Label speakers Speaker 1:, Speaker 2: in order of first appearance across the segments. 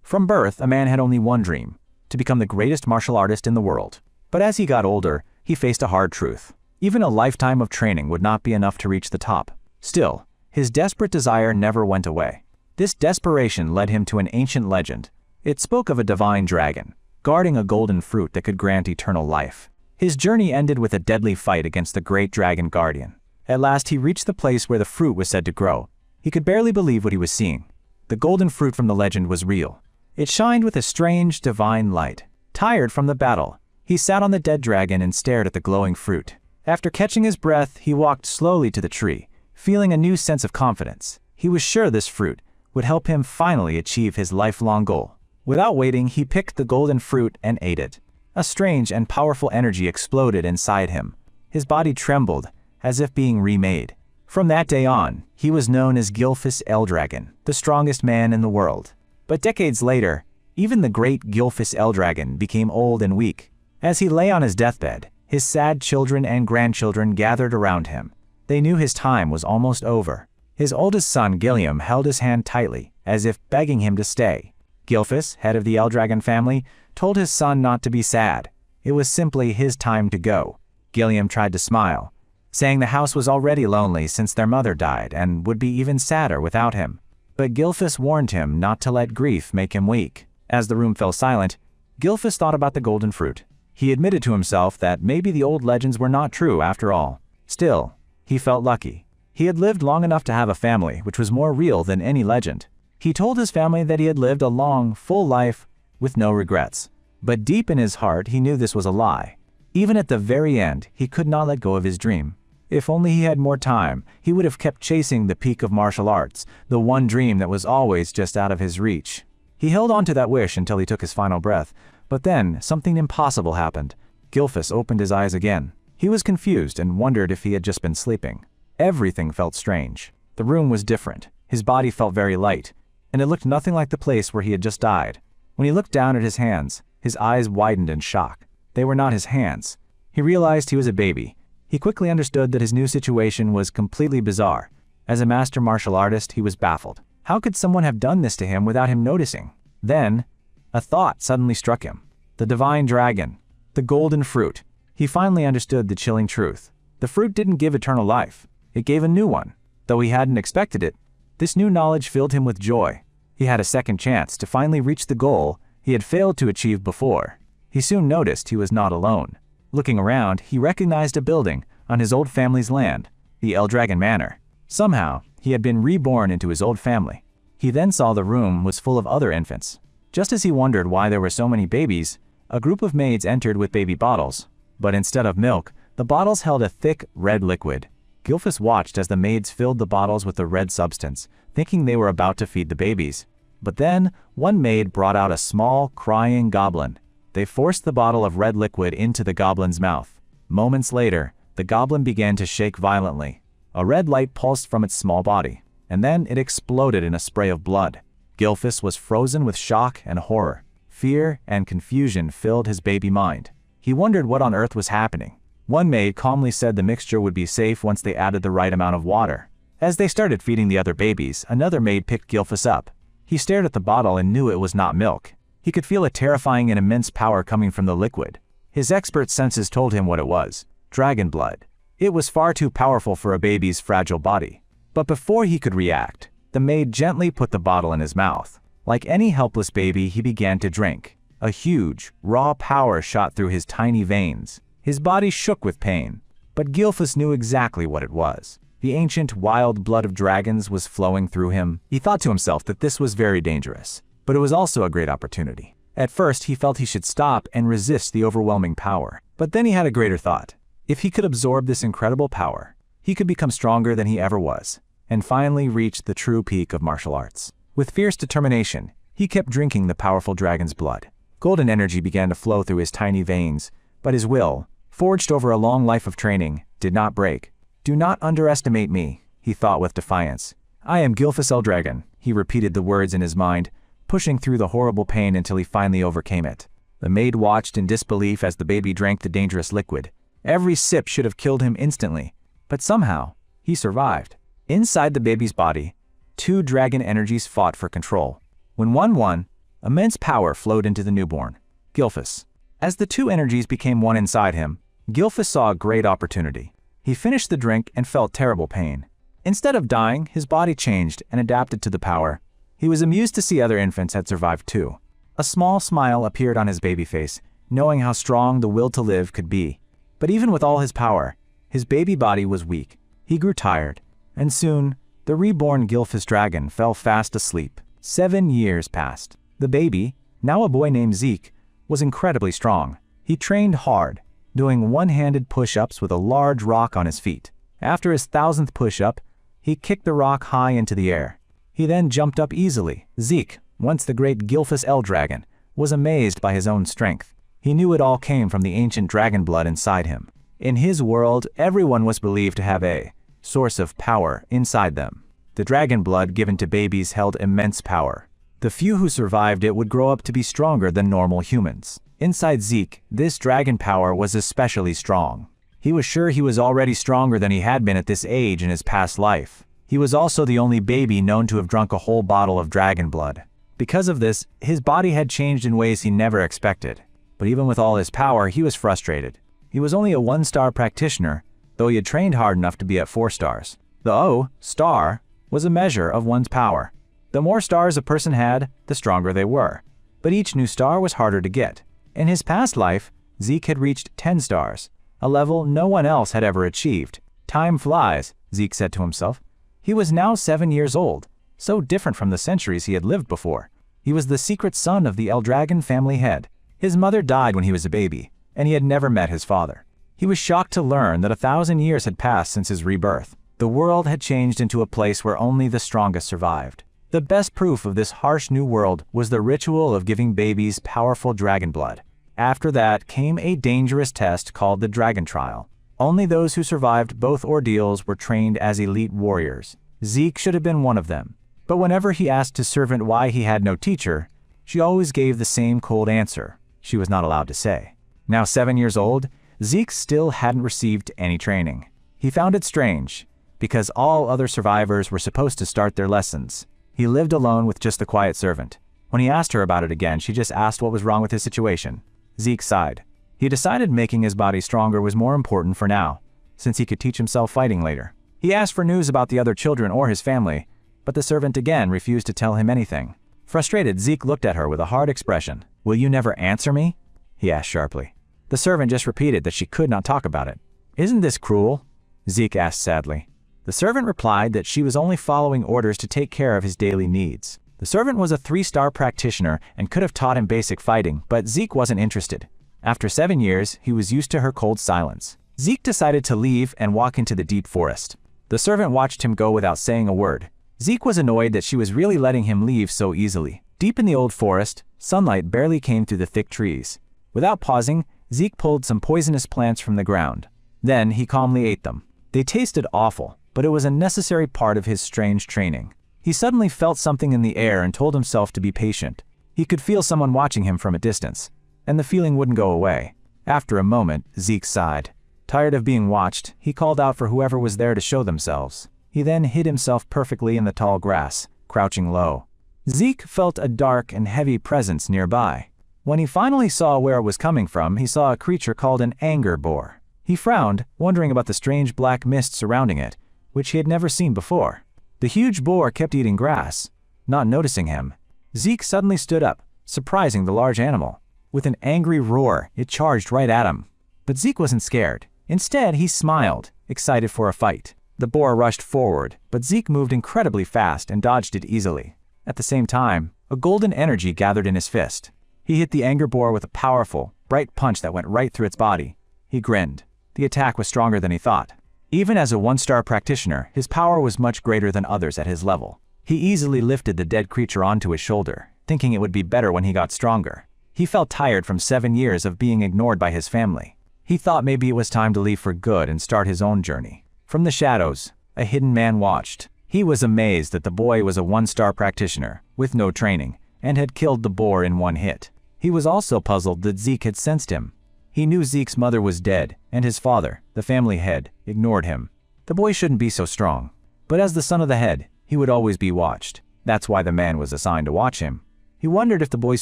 Speaker 1: From birth, a man had only one dream: to become the greatest martial artist in the world. But as he got older, he faced a hard truth. Even a lifetime of training would not be enough to reach the top. Still, his desperate desire never went away. This desperation led him to an ancient legend. It spoke of a divine dragon, guarding a golden fruit that could grant eternal life. His journey ended with a deadly fight against the great dragon guardian. At last he reached the place where the fruit was said to grow. He could barely believe what he was seeing. The golden fruit from the legend was real. It shined with a strange, divine light. Tired from the battle, he sat on the dead dragon and stared at the glowing fruit. After catching his breath, he walked slowly to the tree, feeling a new sense of confidence. He was sure this fruit would help him finally achieve his lifelong goal. Without waiting, he picked the golden fruit and ate it. A strange and powerful energy exploded inside him. His body trembled, as if being remade. From that day on, he was known as Gilfus Eldragon, the strongest man in the world. But decades later, even the great Gilfus Eldragon became old and weak. As he lay on his deathbed, his sad children and grandchildren gathered around him. They knew his time was almost over. His oldest son, Gilliam, held his hand tightly, as if begging him to stay. Gilfus, head of the Eldragon family, told his son not to be sad. It was simply his time to go. Gilliam tried to smile, saying the house was already lonely since their mother died and would be even sadder without him. But Gilfus warned him not to let grief make him weak. As the room fell silent, Gilfus thought about the golden fruit. He admitted to himself that maybe the old legends were not true after all. Still, he felt lucky. He had lived long enough to have a family, which was more real than any legend. He told his family that he had lived a long, full life with no regrets. But deep in his heart, he knew this was a lie. Even at the very end, he could not let go of his dream. If only he had more time, he would have kept chasing the peak of martial arts, the one dream that was always just out of his reach. He held on to that wish until he took his final breath. But then, something impossible happened. Gilfus opened his eyes again. He was confused and wondered if he had just been sleeping. Everything felt strange. The room was different. His body felt very light, and it looked nothing like the place where he had just died. When he looked down at his hands, his eyes widened in shock. They were not his hands. He realized he was a baby. He quickly understood that his new situation was completely bizarre. As a master martial artist, he was baffled. How could someone have done this to him without him noticing? Then, a thought suddenly struck him. The divine dragon. The golden fruit. He finally understood the chilling truth. The fruit didn't give eternal life. It gave a new one. Though he hadn't expected it, this new knowledge filled him with joy. He had a second chance to finally reach the goal he had failed to achieve before. He soon noticed he was not alone. Looking around, he recognized a building on his old family's land, the Eldragon Manor. Somehow, he had been reborn into his old family. He then saw the room was full of other infants. Just as he wondered why there were so many babies, a group of maids entered with baby bottles. But instead of milk, the bottles held a thick, red liquid. Gilfus watched as the maids filled the bottles with the red substance, thinking they were about to feed the babies. But then, one maid brought out a small, crying goblin. They forced the bottle of red liquid into the goblin's mouth. Moments later, the goblin began to shake violently. A red light pulsed from its small body, and then it exploded in a spray of blood. Gilfus was frozen with shock and horror. Fear and confusion filled his baby mind. He wondered what on earth was happening. One maid calmly said the mixture would be safe once they added the right amount of water. As they started feeding the other babies, another maid picked Gilfus up. He stared at the bottle and knew it was not milk. He could feel a terrifying and immense power coming from the liquid. His expert senses told him what it was: dragon blood. It was far too powerful for a baby's fragile body. But before he could react, the maid gently put the bottle in his mouth. Like any helpless baby, he began to drink. A huge, raw power shot through his tiny veins. His body shook with pain. But Gilfus knew exactly what it was. The ancient, wild blood of dragons was flowing through him. He thought to himself that this was very dangerous. But it was also a great opportunity. At first, he felt he should stop and resist the overwhelming power. But then he had a greater thought. If he could absorb this incredible power, he could become stronger than he ever was, and finally reach the true peak of martial arts. With fierce determination, he kept drinking the powerful dragon's blood. Golden energy began to flow through his tiny veins, but his will, forged over a long life of training, did not break. "Do not underestimate me," he thought with defiance. "I am Gilfus Eldragon," he repeated the words in his mind, pushing through the horrible pain until he finally overcame it. The maid watched in disbelief as the baby drank the dangerous liquid. Every sip should have killed him instantly, but somehow, he survived. Inside the baby's body, two dragon energies fought for control. When one won, Immense power flowed into the newborn, Gilphus. As the two energies became one inside him, Gilphus saw a great opportunity. He finished the drink and felt terrible pain. Instead of dying, his body changed and adapted to the power. He was amused to see other infants had survived too. A small smile appeared on his baby face, knowing how strong the will to live could be. But even with all his power, his baby body was weak. He grew tired, and soon, the reborn Gilphus dragon fell fast asleep. 7 years passed. The baby, now a boy named Zeke, was incredibly strong. He trained hard, doing one-handed push-ups with a large rock on his feet. After his 1000th push-up, he kicked the rock high into the air. He then jumped up easily. Zeke, once the great Gilphus Dragon, was amazed by his own strength. He knew it all came from the ancient dragon blood inside him. In his world, everyone was believed to have a source of power inside them. The dragon blood given to babies held immense power. The few who survived it would grow up to be stronger than normal humans. Inside Zeke, this dragon power was especially strong. He was sure he was already stronger than he had been at this age in his past life. He was also the only baby known to have drunk a whole bottle of dragon blood. Because of this, his body had changed in ways he never expected. But even with all his power, he was frustrated. He was only a 1-star practitioner, though he had trained hard enough to be at 4 stars. The O-star was a measure of one's power. The more stars a person had, the stronger they were. But each new star was harder to get. In his past life, Zeke had reached 10 stars, a level no one else had ever achieved. Time flies, Zeke said to himself. He was now 7 years old, so different from the centuries he had lived before. He was the secret son of the Dragon family head. His mother died when he was a baby, and he had never met his father. He was shocked to learn that 1,000 years had passed since his rebirth. The world had changed into a place where only the strongest survived. The best proof of this harsh new world was the ritual of giving babies powerful dragon blood. After that came a dangerous test called the Dragon Trial. Only those who survived both ordeals were trained as elite warriors. Zeke should have been one of them. But whenever he asked his servant why he had no teacher, she always gave the same cold answer. She was not allowed to say. Now 7 years old, Zeke still hadn't received any training. He found it strange, because all other survivors were supposed to start their lessons. He lived alone with just the quiet servant. When he asked her about it again, she just asked what was wrong with his situation. Zeke sighed. He decided making his body stronger was more important for now, since he could teach himself fighting later. He asked for news about the other children or his family, but the servant again refused to tell him anything. Frustrated, Zeke looked at her with a hard expression. "Will you never answer me?" he asked sharply. The servant just repeated that she could not talk about it. "Isn't this cruel?" Zeke asked sadly. The servant replied that she was only following orders to take care of his daily needs. The servant was a 3-star practitioner and could have taught him basic fighting, but Zeke wasn't interested. After 7 years, he was used to her cold silence. Zeke decided to leave and walk into the deep forest. The servant watched him go without saying a word. Zeke was annoyed that she was really letting him leave so easily. Deep in the old forest, sunlight barely came through the thick trees. Without pausing, Zeke pulled some poisonous plants from the ground. Then he calmly ate them. They tasted awful, but it was a necessary part of his strange training. He suddenly felt something in the air and told himself to be patient. He could feel someone watching him from a distance, and the feeling wouldn't go away. After a moment, Zeke sighed. Tired of being watched, he called out for whoever was there to show themselves. He then hid himself perfectly in the tall grass, crouching low. Zeke felt a dark and heavy presence nearby. When he finally saw where it was coming from, he saw a creature called an anger boar. He frowned, wondering about the strange black mist surrounding it, which he had never seen before. The huge boar kept eating grass, not noticing him. Zeke suddenly stood up, surprising the large animal. With an angry roar, it charged right at him. But Zeke wasn't scared. Instead, he smiled, excited for a fight. The boar rushed forward, but Zeke moved incredibly fast and dodged it easily. At the same time, a golden energy gathered in his fist. He hit the anger boar with a powerful, bright punch that went right through its body. He grinned. The attack was stronger than he thought. Even as a 1-star practitioner, his power was much greater than others at his level. He easily lifted the dead creature onto his shoulder, thinking it would be better when he got stronger. He felt tired from 7 years of being ignored by his family. He thought maybe it was time to leave for good and start his own journey. From the shadows, a hidden man watched. He was amazed that the boy was a 1-star practitioner, with no training, and had killed the boar in one hit. He was also puzzled that Zeke had sensed him. He knew Zeke's mother was dead, and his father, the family head, ignored him. The boy shouldn't be so strong. But as the son of the head, he would always be watched. That's why the man was assigned to watch him. He wondered if the boy's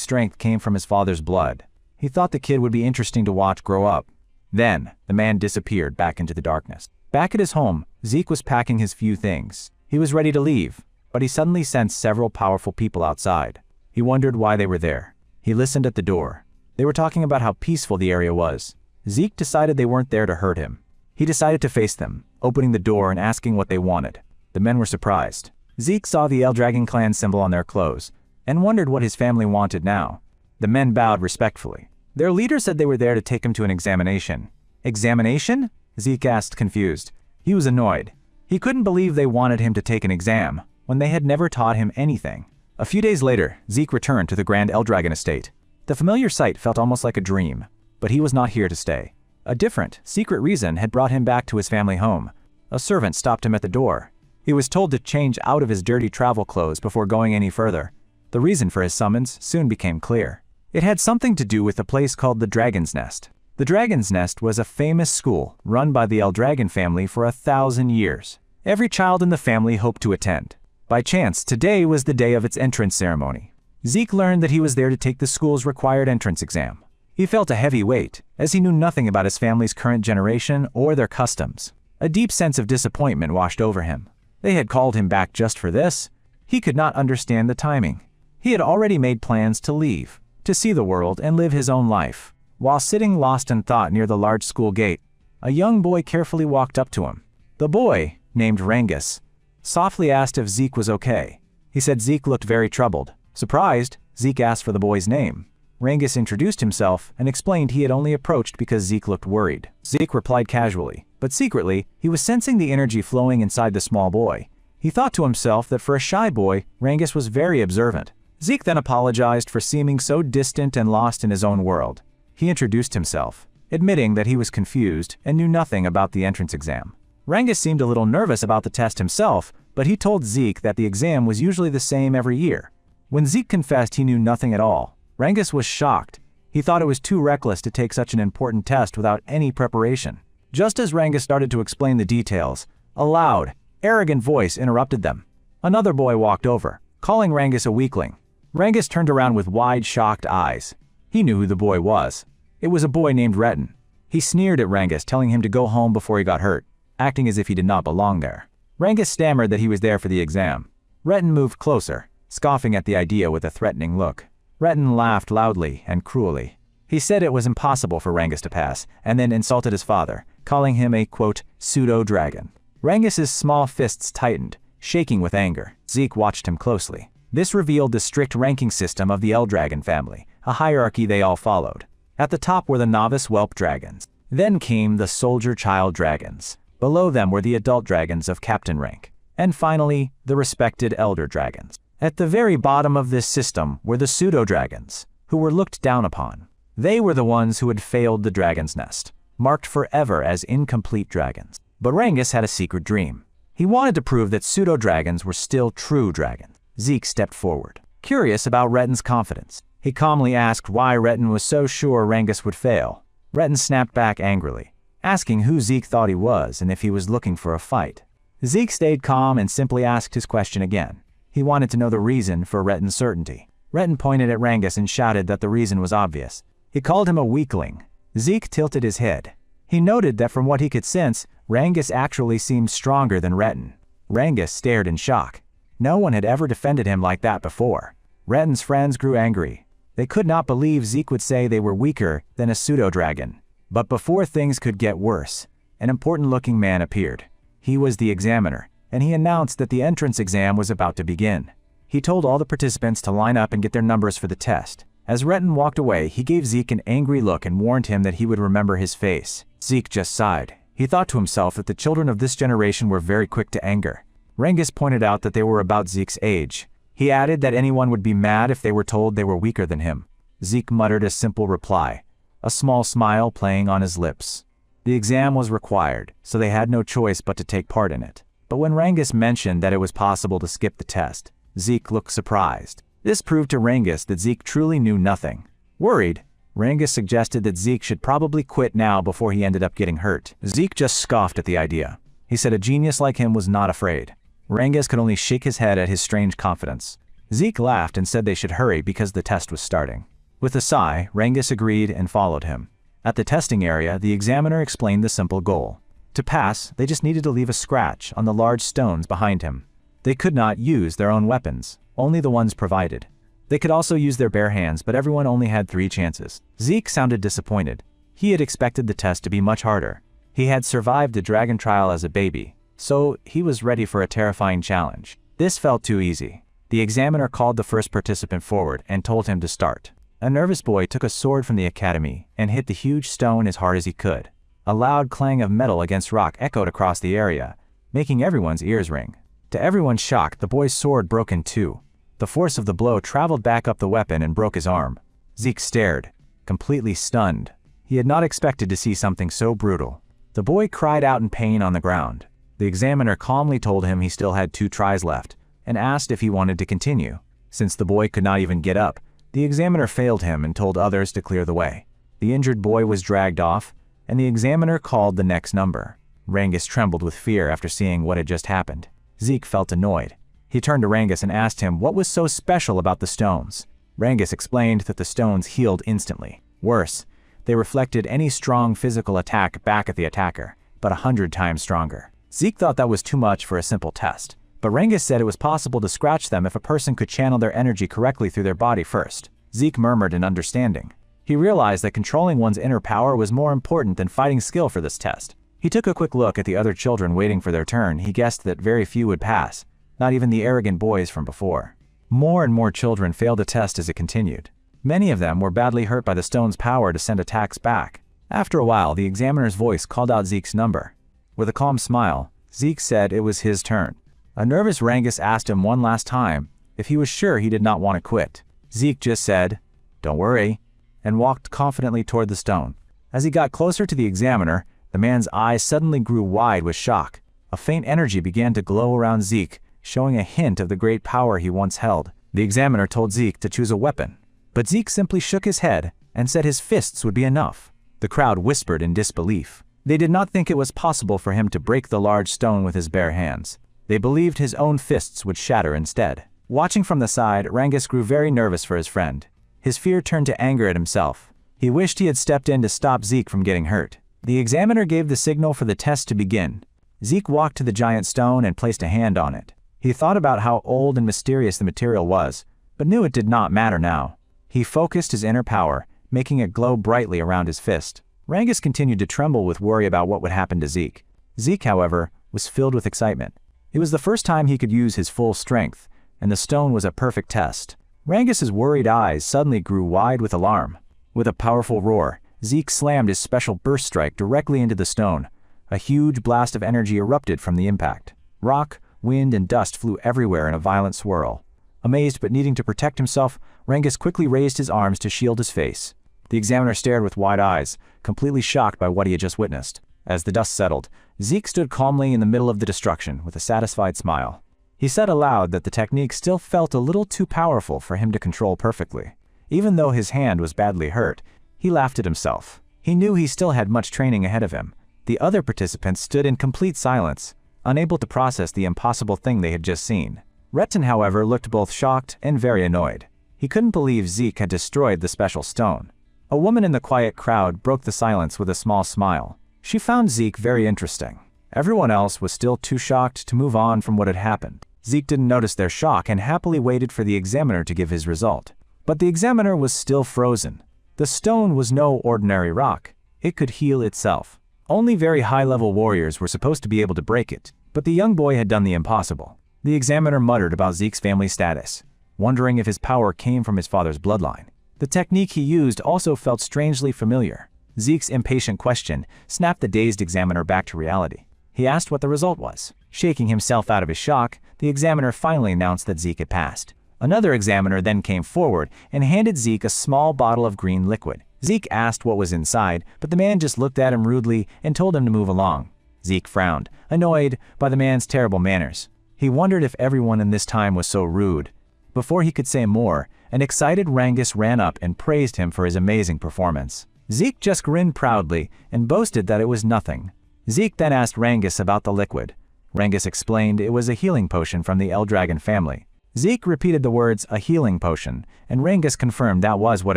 Speaker 1: strength came from his father's blood. He thought the kid would be interesting to watch grow up. Then, the man disappeared back into the darkness. Back at his home, Zeke was packing his few things. He was ready to leave, but he suddenly sensed several powerful people outside. He wondered why they were there. He listened at the door. They were talking about how peaceful the area was. Zeke decided they weren't there to hurt him. He decided to face them, opening the door and asking what they wanted. The men were surprised. Zeke saw the Eldragon clan symbol on their clothes, and wondered what his family wanted now. The men bowed respectfully. Their leader said they were there to take him to an examination. Examination? Zeke asked, confused. He was annoyed. He couldn't believe they wanted him to take an exam, when they had never taught him anything. A few days later, Zeke returned to the Grand Eldragon estate. The familiar sight felt almost like a dream, but he was not here to stay. A different, secret reason had brought him back to his family home. A servant stopped him at the door. He was told to change out of his dirty travel clothes before going any further. The reason for his summons soon became clear. It had something to do with a place called the Dragon's Nest. The Dragon's Nest was a famous school run by the Eldragon family for 1,000 years. Every child in the family hoped to attend. By chance, today was the day of its entrance ceremony. Zeke learned that he was there to take the school's required entrance exam. He felt a heavy weight, as he knew nothing about his family's current generation or their customs. A deep sense of disappointment washed over him. They had called him back just for this. He could not understand the timing. He had already made plans to leave, to see the world and live his own life. While sitting lost in thought near the large school gate, a young boy carefully walked up to him. The boy, named Rangus, softly asked if Zeke was okay. He said Zeke looked very troubled. Surprised, Zeke asked for the boy's name. Rangus introduced himself and explained he had only approached because Zeke looked worried. Zeke replied casually, but secretly, he was sensing the energy flowing inside the small boy. He thought to himself that for a shy boy, Rangus was very observant. Zeke then apologized for seeming so distant and lost in his own world. He introduced himself, admitting that he was confused and knew nothing about the entrance exam. Rangus seemed a little nervous about the test himself, but he told Zeke that the exam was usually the same every year. When Zeke confessed he knew nothing at all, Rangus was shocked. He thought it was too reckless to take such an important test without any preparation. Just as Rangus started to explain the details, a loud, arrogant voice interrupted them. Another boy walked over, calling Rangus a weakling. Rangus turned around with wide, shocked eyes. He knew who the boy was. It was a boy named Retin. He sneered at Rangus, telling him to go home before he got hurt, acting as if he did not belong there. Rangus stammered that he was there for the exam. Retin moved closer, scoffing at the idea with a threatening look. Retin laughed loudly and cruelly. He said it was impossible for Rangus to pass, and then insulted his father, calling him a, quote, pseudo-dragon. Rangus's small fists tightened, shaking with anger. Zeke watched him closely. This revealed the strict ranking system of the Eldragon family, a hierarchy they all followed. At the top were the novice whelp dragons. Then came the soldier child dragons. Below them were the adult dragons of captain rank. And finally, the respected elder dragons. At the very bottom of this system were the pseudo-dragons, who were looked down upon. They were the ones who had failed the Dragon's Nest, marked forever as incomplete dragons. But Rangus had a secret dream. He wanted to prove that pseudo-dragons were still true dragons. Zeke stepped forward, curious about Retin's confidence. He calmly asked why Retin was so sure Rangus would fail. Retin snapped back angrily, asking who Zeke thought he was and if he was looking for a fight. Zeke stayed calm and simply asked his question again. He wanted to know the reason for Retin's certainty. Retin pointed at Rangus and shouted that the reason was obvious. He called him a weakling. Zeke tilted his head. He noted that from what he could sense, Rangus actually seemed stronger than Retin. Rangus stared in shock. No one had ever defended him like that before. Retin's friends grew angry. They could not believe Zeke would say they were weaker than a pseudo-dragon. But before things could get worse, an important-looking man appeared. He was the examiner, and he announced that the entrance exam was about to begin. He told all the participants to line up and get their numbers for the test. As Retin walked away, he gave Zeke an angry look and warned him that he would remember his face. Zeke just sighed. He thought to himself that the children of this generation were very quick to anger. Rangus pointed out that they were about Zeke's age. He added that anyone would be mad if they were told they were weaker than him. Zeke muttered a simple reply, a small smile playing on his lips. The exam was required, so they had no choice but to take part in it. But when Rangus mentioned that it was possible to skip the test, Zeke looked surprised. This proved to Rangus that Zeke truly knew nothing. Worried, Rangus suggested that Zeke should probably quit now before he ended up getting hurt. Zeke just scoffed at the idea. He said a genius like him was not afraid. Rangus could only shake his head at his strange confidence. Zeke laughed and said they should hurry because the test was starting. With a sigh, Rangus agreed and followed him. At the testing area, the examiner explained the simple goal. To pass, they just needed to leave a scratch on the large stones behind him. They could not use their own weapons, only the ones provided. They could also use their bare hands, but everyone only had 3 chances. Zeke sounded disappointed. He had expected the test to be much harder. He had survived a dragon trial as a baby, so he was ready for a terrifying challenge. This felt too easy. The examiner called the first participant forward and told him to start. A nervous boy took a sword from the academy and hit the huge stone as hard as he could. A loud clang of metal against rock echoed across the area, making everyone's ears ring. To everyone's shock, the boy's sword broke in 2. The force of the blow traveled back up the weapon and broke his arm. Zeke stared, completely stunned. He had not expected to see something so brutal. The boy cried out in pain on the ground. The examiner calmly told him he still had 2 tries left, and asked if he wanted to continue. Since the boy could not even get up, the examiner failed him and told others to clear the way. The injured boy was dragged off, and the examiner called the next number. Rangus trembled with fear after seeing what had just happened. Zeke felt annoyed. He turned to Rangus and asked him what was so special about the stones. Rangus explained that the stones healed instantly. Worse, they reflected any strong physical attack back at the attacker, but 100 times stronger. Zeke thought that was too much for a simple test, but Rangus said it was possible to scratch them if a person could channel their energy correctly through their body first. Zeke murmured in understanding. He realized that controlling one's inner power was more important than fighting skill for this test. He took a quick look at the other children waiting for their turn. He guessed that very few would pass, not even the arrogant boys from before. More and more children failed the test as it continued. Many of them were badly hurt by the stone's power to send attacks back. After a while, the examiner's voice called out Zeke's number. With a calm smile, Zeke said it was his turn. A nervous Rangus asked him one last time if he was sure he did not want to quit. Zeke just said, "Don't worry," and walked confidently toward the stone. As he got closer to the examiner, the man's eyes suddenly grew wide with shock. A faint energy began to glow around Zeke, showing a hint of the great power he once held. The examiner told Zeke to choose a weapon, but Zeke simply shook his head and said his fists would be enough. The crowd whispered in disbelief. They did not think it was possible for him to break the large stone with his bare hands. They believed his own fists would shatter instead. Watching from the side, Rangus grew very nervous for his friend. His fear turned to anger at himself. He wished he had stepped in to stop Zeke from getting hurt. The examiner gave the signal for the test to begin. Zeke walked to the giant stone and placed a hand on it. He thought about how old and mysterious the material was, but knew it did not matter now. He focused his inner power, making it glow brightly around his fist. Rangus continued to tremble with worry about what would happen to Zeke. Zeke, however, was filled with excitement. It was the first time he could use his full strength, and the stone was a perfect test. Rangus's worried eyes suddenly grew wide with alarm. With a powerful roar, Zeke slammed his special burst strike directly into the stone. A huge blast of energy erupted from the impact. Rock, wind, and dust flew everywhere in a violent swirl. Amazed but needing to protect himself, Rangus quickly raised his arms to shield his face. The examiner stared with wide eyes, completely shocked by what he had just witnessed. As the dust settled, Zeke stood calmly in the middle of the destruction with a satisfied smile. He said aloud that the technique still felt a little too powerful for him to control perfectly. Even though his hand was badly hurt, he laughed at himself. He knew he still had much training ahead of him. The other participants stood in complete silence, unable to process the impossible thing they had just seen. Retin, however, looked both shocked and very annoyed. He couldn't believe Zeke had destroyed the special stone. A woman in the quiet crowd broke the silence with a small smile. She found Zeke very interesting. Everyone else was still too shocked to move on from what had happened. Zeke didn't notice their shock and happily waited for the examiner to give his result. But the examiner was still frozen. The stone was no ordinary rock. It could heal itself. Only very high-level warriors were supposed to be able to break it, but the young boy had done the impossible. The examiner muttered about Zeke's family status, wondering if his power came from his father's bloodline. The technique he used also felt strangely familiar. Zeke's impatient question snapped the dazed examiner back to reality. He asked what the result was. Shaking himself out of his shock, the examiner finally announced that Zeke had passed. Another examiner then came forward and handed Zeke a small bottle of green liquid. Zeke asked what was inside, but the man just looked at him rudely and told him to move along. Zeke frowned, annoyed by the man's terrible manners. He wondered if everyone in this time was so rude. Before he could say more, an excited Rangus ran up and praised him for his amazing performance. Zeke just grinned proudly and boasted that it was nothing. Zeke then asked Rangus about the liquid. Rangus explained it was a healing potion from the Eldragon family. Zeke repeated the words, "a healing potion," and Rangus confirmed that was what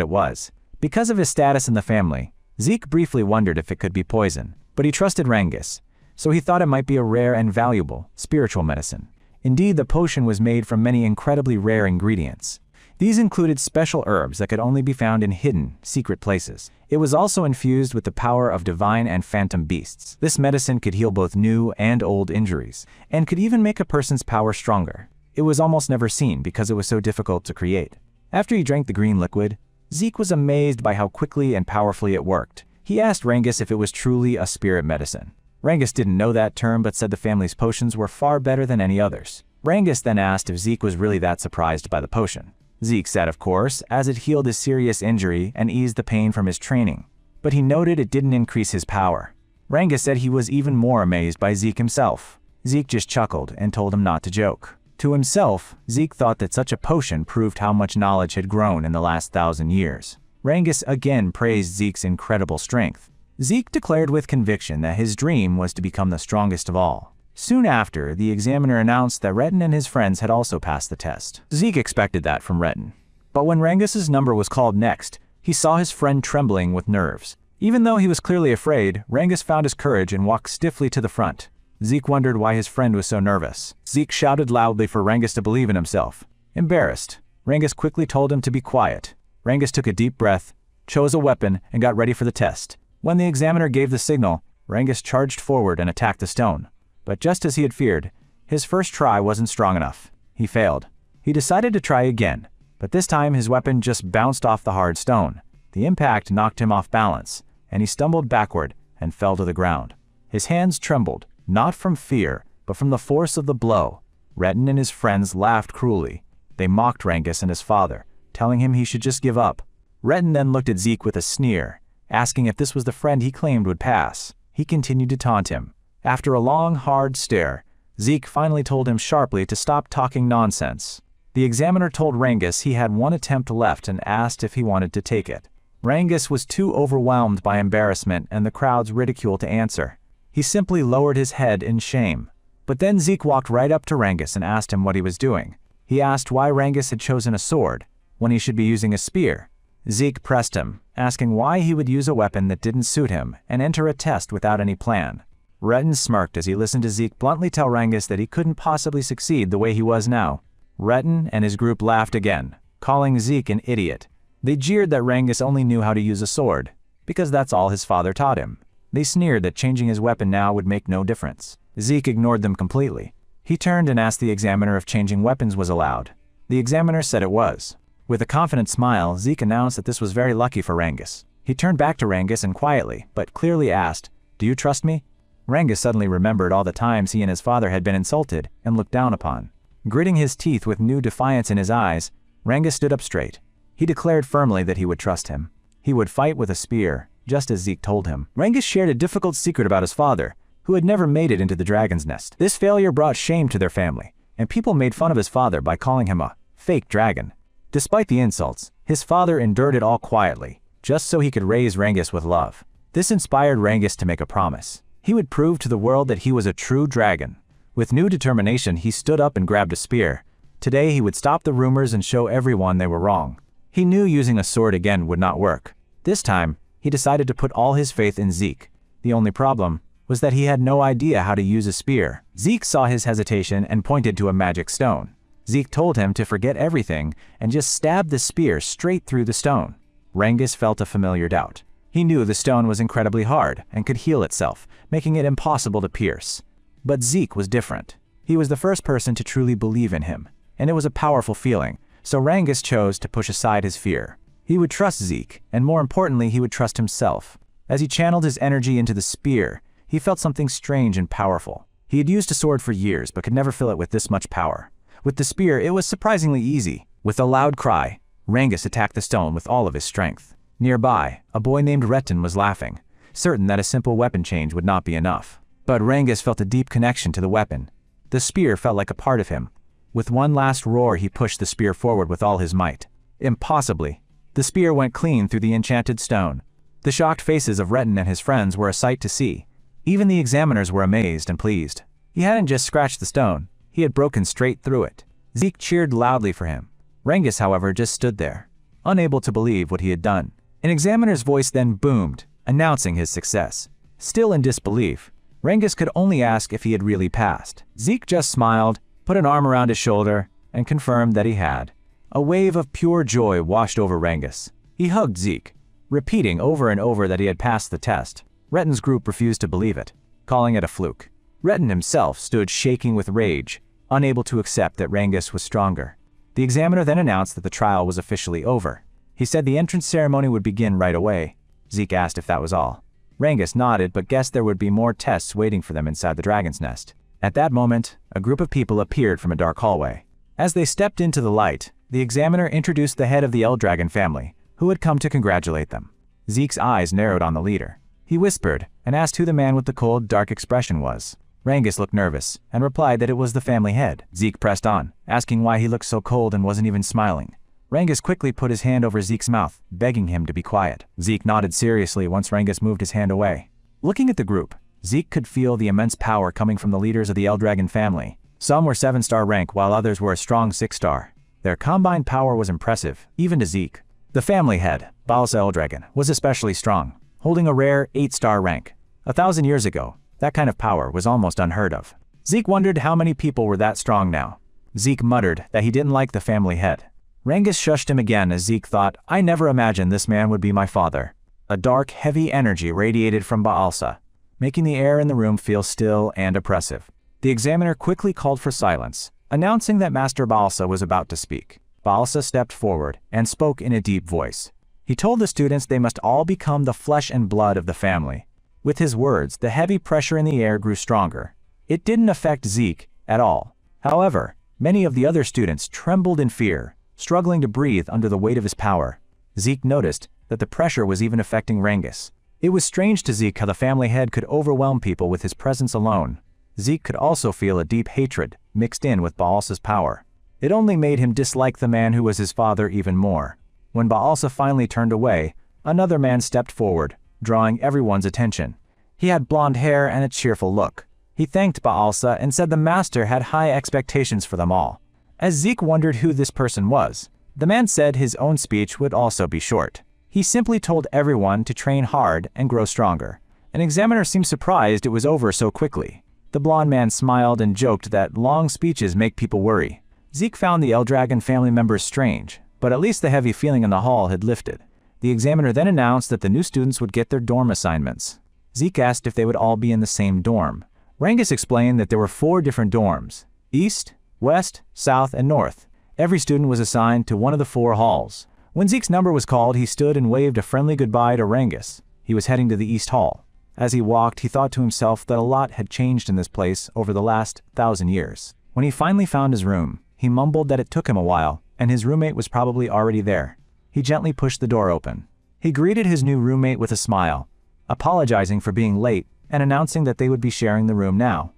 Speaker 1: it was. Because of his status in the family, Zeke briefly wondered if it could be poison, but he trusted Rangus, so he thought it might be a rare and valuable spiritual medicine. Indeed, the potion was made from many incredibly rare ingredients. These included special herbs that could only be found in hidden, secret places. It was also infused with the power of divine and phantom beasts. This medicine could heal both new and old injuries, and could even make a person's power stronger. It was almost never seen because it was so difficult to create. After he drank the green liquid, Zeke was amazed by how quickly and powerfully it worked. He asked Rangus if it was truly a spirit medicine. Rangus didn't know that term but said the family's potions were far better than any others. Rangus then asked if Zeke was really that surprised by the potion. Zeke said of course, as it healed his serious injury and eased the pain from his training. But he noted it didn't increase his power. Rangus said he was even more amazed by Zeke himself. Zeke just chuckled and told him not to joke. To himself, Zeke thought that such a potion proved how much knowledge had grown in the last 1,000 years. Rangus again praised Zeke's incredible strength. Zeke declared with conviction that his dream was to become the strongest of all. Soon after, the examiner announced that Retin and his friends had also passed the test. Zeke expected that from Retin. But when Rangus's number was called next, he saw his friend trembling with nerves. Even though he was clearly afraid, Rangus found his courage and walked stiffly to the front. Zeke wondered why his friend was so nervous. Zeke shouted loudly for Rangus to believe in himself. Embarrassed, Rangus quickly told him to be quiet. Rangus took a deep breath, chose a weapon, and got ready for the test. When the examiner gave the signal, Rangus charged forward and attacked the stone. But just as he had feared, his first try wasn't strong enough. He failed. He decided to try again, but this time his weapon just bounced off the hard stone. The impact knocked him off balance, and he stumbled backward and fell to the ground. His hands trembled, not from fear, but from the force of the blow. Retin and his friends laughed cruelly. They mocked Rangus and his father, telling him he should just give up. Retin then looked at Zeke with a sneer, asking if this was the friend he claimed would pass. He continued to taunt him. After a long, hard stare, Zeke finally told him sharply to stop talking nonsense. The examiner told Rangus he had one attempt left and asked if he wanted to take it. Rangus was too overwhelmed by embarrassment and the crowd's ridicule to answer. He simply lowered his head in shame. But then Zeke walked right up to Rangus and asked him what he was doing. He asked why Rangus had chosen a sword when he should be using a spear. Zeke pressed him, asking why he would use a weapon that didn't suit him and enter a test without any plan. Retin smirked as he listened to Zeke bluntly tell Rangus that he couldn't possibly succeed the way he was now. Retin and his group laughed again, calling Zeke an idiot. They jeered that Rangus only knew how to use a sword, because that's all his father taught him. They sneered that changing his weapon now would make no difference. Zeke ignored them completely. He turned and asked the examiner if changing weapons was allowed. The examiner said it was. With a confident smile, Zeke announced that this was very lucky for Rangus. He turned back to Rangus and quietly, but clearly asked, "Do you trust me?" Rangus suddenly remembered all the times he and his father had been insulted and looked down upon. Gritting his teeth with new defiance in his eyes, Rangus stood up straight. He declared firmly that he would trust him. He would fight with a spear, just as Zeke told him. Rangus shared a difficult secret about his father, who had never made it into the dragon's nest. This failure brought shame to their family, and people made fun of his father by calling him a fake dragon. Despite the insults, his father endured it all quietly, just so he could raise Rangus with love. This inspired Rangus to make a promise. He would prove to the world that he was a true dragon. With new determination, he stood up and grabbed a spear. Today he would stop the rumors and show everyone they were wrong. He knew using a sword again would not work. This time, he decided to put all his faith in Zeke. The only problem was that he had no idea how to use a spear. Zeke saw his hesitation and pointed to a magic stone. Zeke told him to forget everything and just stab the spear straight through the stone. Rangus felt a familiar doubt. He knew the stone was incredibly hard and could heal itself, making it impossible to pierce. But Zeke was different. He was the first person to truly believe in him, and it was a powerful feeling, so Rangus chose to push aside his fear. He would trust Zeke, and more importantly, he would trust himself. As he channeled his energy into the spear, he felt something strange and powerful. He had used a sword for years, but could never fill it with this much power. With the spear, it was surprisingly easy. With a loud cry, Rangus attacked the stone with all of his strength. Nearby, a boy named Retin was laughing, certain that a simple weapon change would not be enough. But Rangus felt a deep connection to the weapon. The spear felt like a part of him. With one last roar, he pushed the spear forward with all his might. Impossibly, the spear went clean through the enchanted stone. The shocked faces of Retin and his friends were a sight to see. Even the examiners were amazed and pleased. He hadn't just scratched the stone, he had broken straight through it. Zeke cheered loudly for him. Rengis, however, just stood there, unable to believe what he had done. An examiner's voice then boomed, announcing his success. Still in disbelief, Rengis could only ask if he had really passed. Zeke just smiled, put an arm around his shoulder, and confirmed that he had. A wave of pure joy washed over Rengis. He hugged Zeke, repeating over and over that he had passed the test. Retten's group refused to believe it, calling it a fluke. Retten himself stood shaking with rage, unable to accept that Rengis was stronger. The examiner then announced that the trial was officially over. He said the entrance ceremony would begin right away. Zeke asked if that was all. Rengis nodded but guessed there would be more tests waiting for them inside the dragon's nest. At that moment, a group of people appeared from a dark hallway. As they stepped into the light, the examiner introduced the head of the Eldragon family, who had come to congratulate them. Zeke's eyes narrowed on the leader. He whispered and asked who the man with the cold, dark expression was. Rengis looked nervous and replied that it was the family head. Zeke pressed on, asking why he looked so cold and wasn't even smiling. Rengis quickly put his hand over Zeke's mouth, begging him to be quiet. Zeke nodded seriously once Rengis moved his hand away. Looking at the group, Zeke could feel the immense power coming from the leaders of the Eldragon family. Some were 7-star rank while others were a strong 6-star. Their combined power was impressive, even to Zeke. The family head, Balsa Eldragon, was especially strong, holding a rare 8-star rank. 1,000 years ago, that kind of power was almost unheard of. Zeke wondered how many people were that strong now. Zeke muttered that he didn't like the family head. Rengis shushed him again as Zeke thought, I never imagined this man would be my father. A dark, heavy energy radiated from Baalsa, making the air in the room feel still and oppressive. The examiner quickly called for silence, announcing that Master Baalsa was about to speak. Baalsa stepped forward and spoke in a deep voice. He told the students they must all become the flesh and blood of the family. With his words, the heavy pressure in the air grew stronger. It didn't affect Zeke at all. However, many of the other students trembled in fear, struggling to breathe under the weight of his power. Zeke noticed that the pressure was even affecting Rengis. It was strange to Zeke how the family head could overwhelm people with his presence alone. Zeke could also feel a deep hatred mixed in with Baalsa's power. It only made him dislike the man who was his father even more. When Baalsa finally turned away, another man stepped forward, drawing everyone's attention. He had blonde hair and a cheerful look. He thanked Baalsa and said the master had high expectations for them all. As Zeke wondered who this person was, the man said his own speech would also be short. He simply told everyone to train hard and grow stronger. An examiner seemed surprised it was over so quickly. The blonde man smiled and joked that long speeches make people worry. Zeke found the Eldragon family members strange, but at least the heavy feeling in the hall had lifted. The examiner then announced that the new students would get their dorm assignments. Zeke asked if they would all be in the same dorm. Rengis explained that there were 4 different dorms: East, West, South, and North. Every student was assigned to one of the 4 halls. When Zeke's number was called, he stood and waved a friendly goodbye to Rengis. He was heading to the East Hall. As he walked, he thought to himself that a lot had changed in this place over the last 1,000 years. When he finally found his room, he mumbled that it took him a while, and his roommate was probably already there. He gently pushed the door open. He greeted his new roommate with a smile, apologizing for being late and announcing that they would be sharing the room now.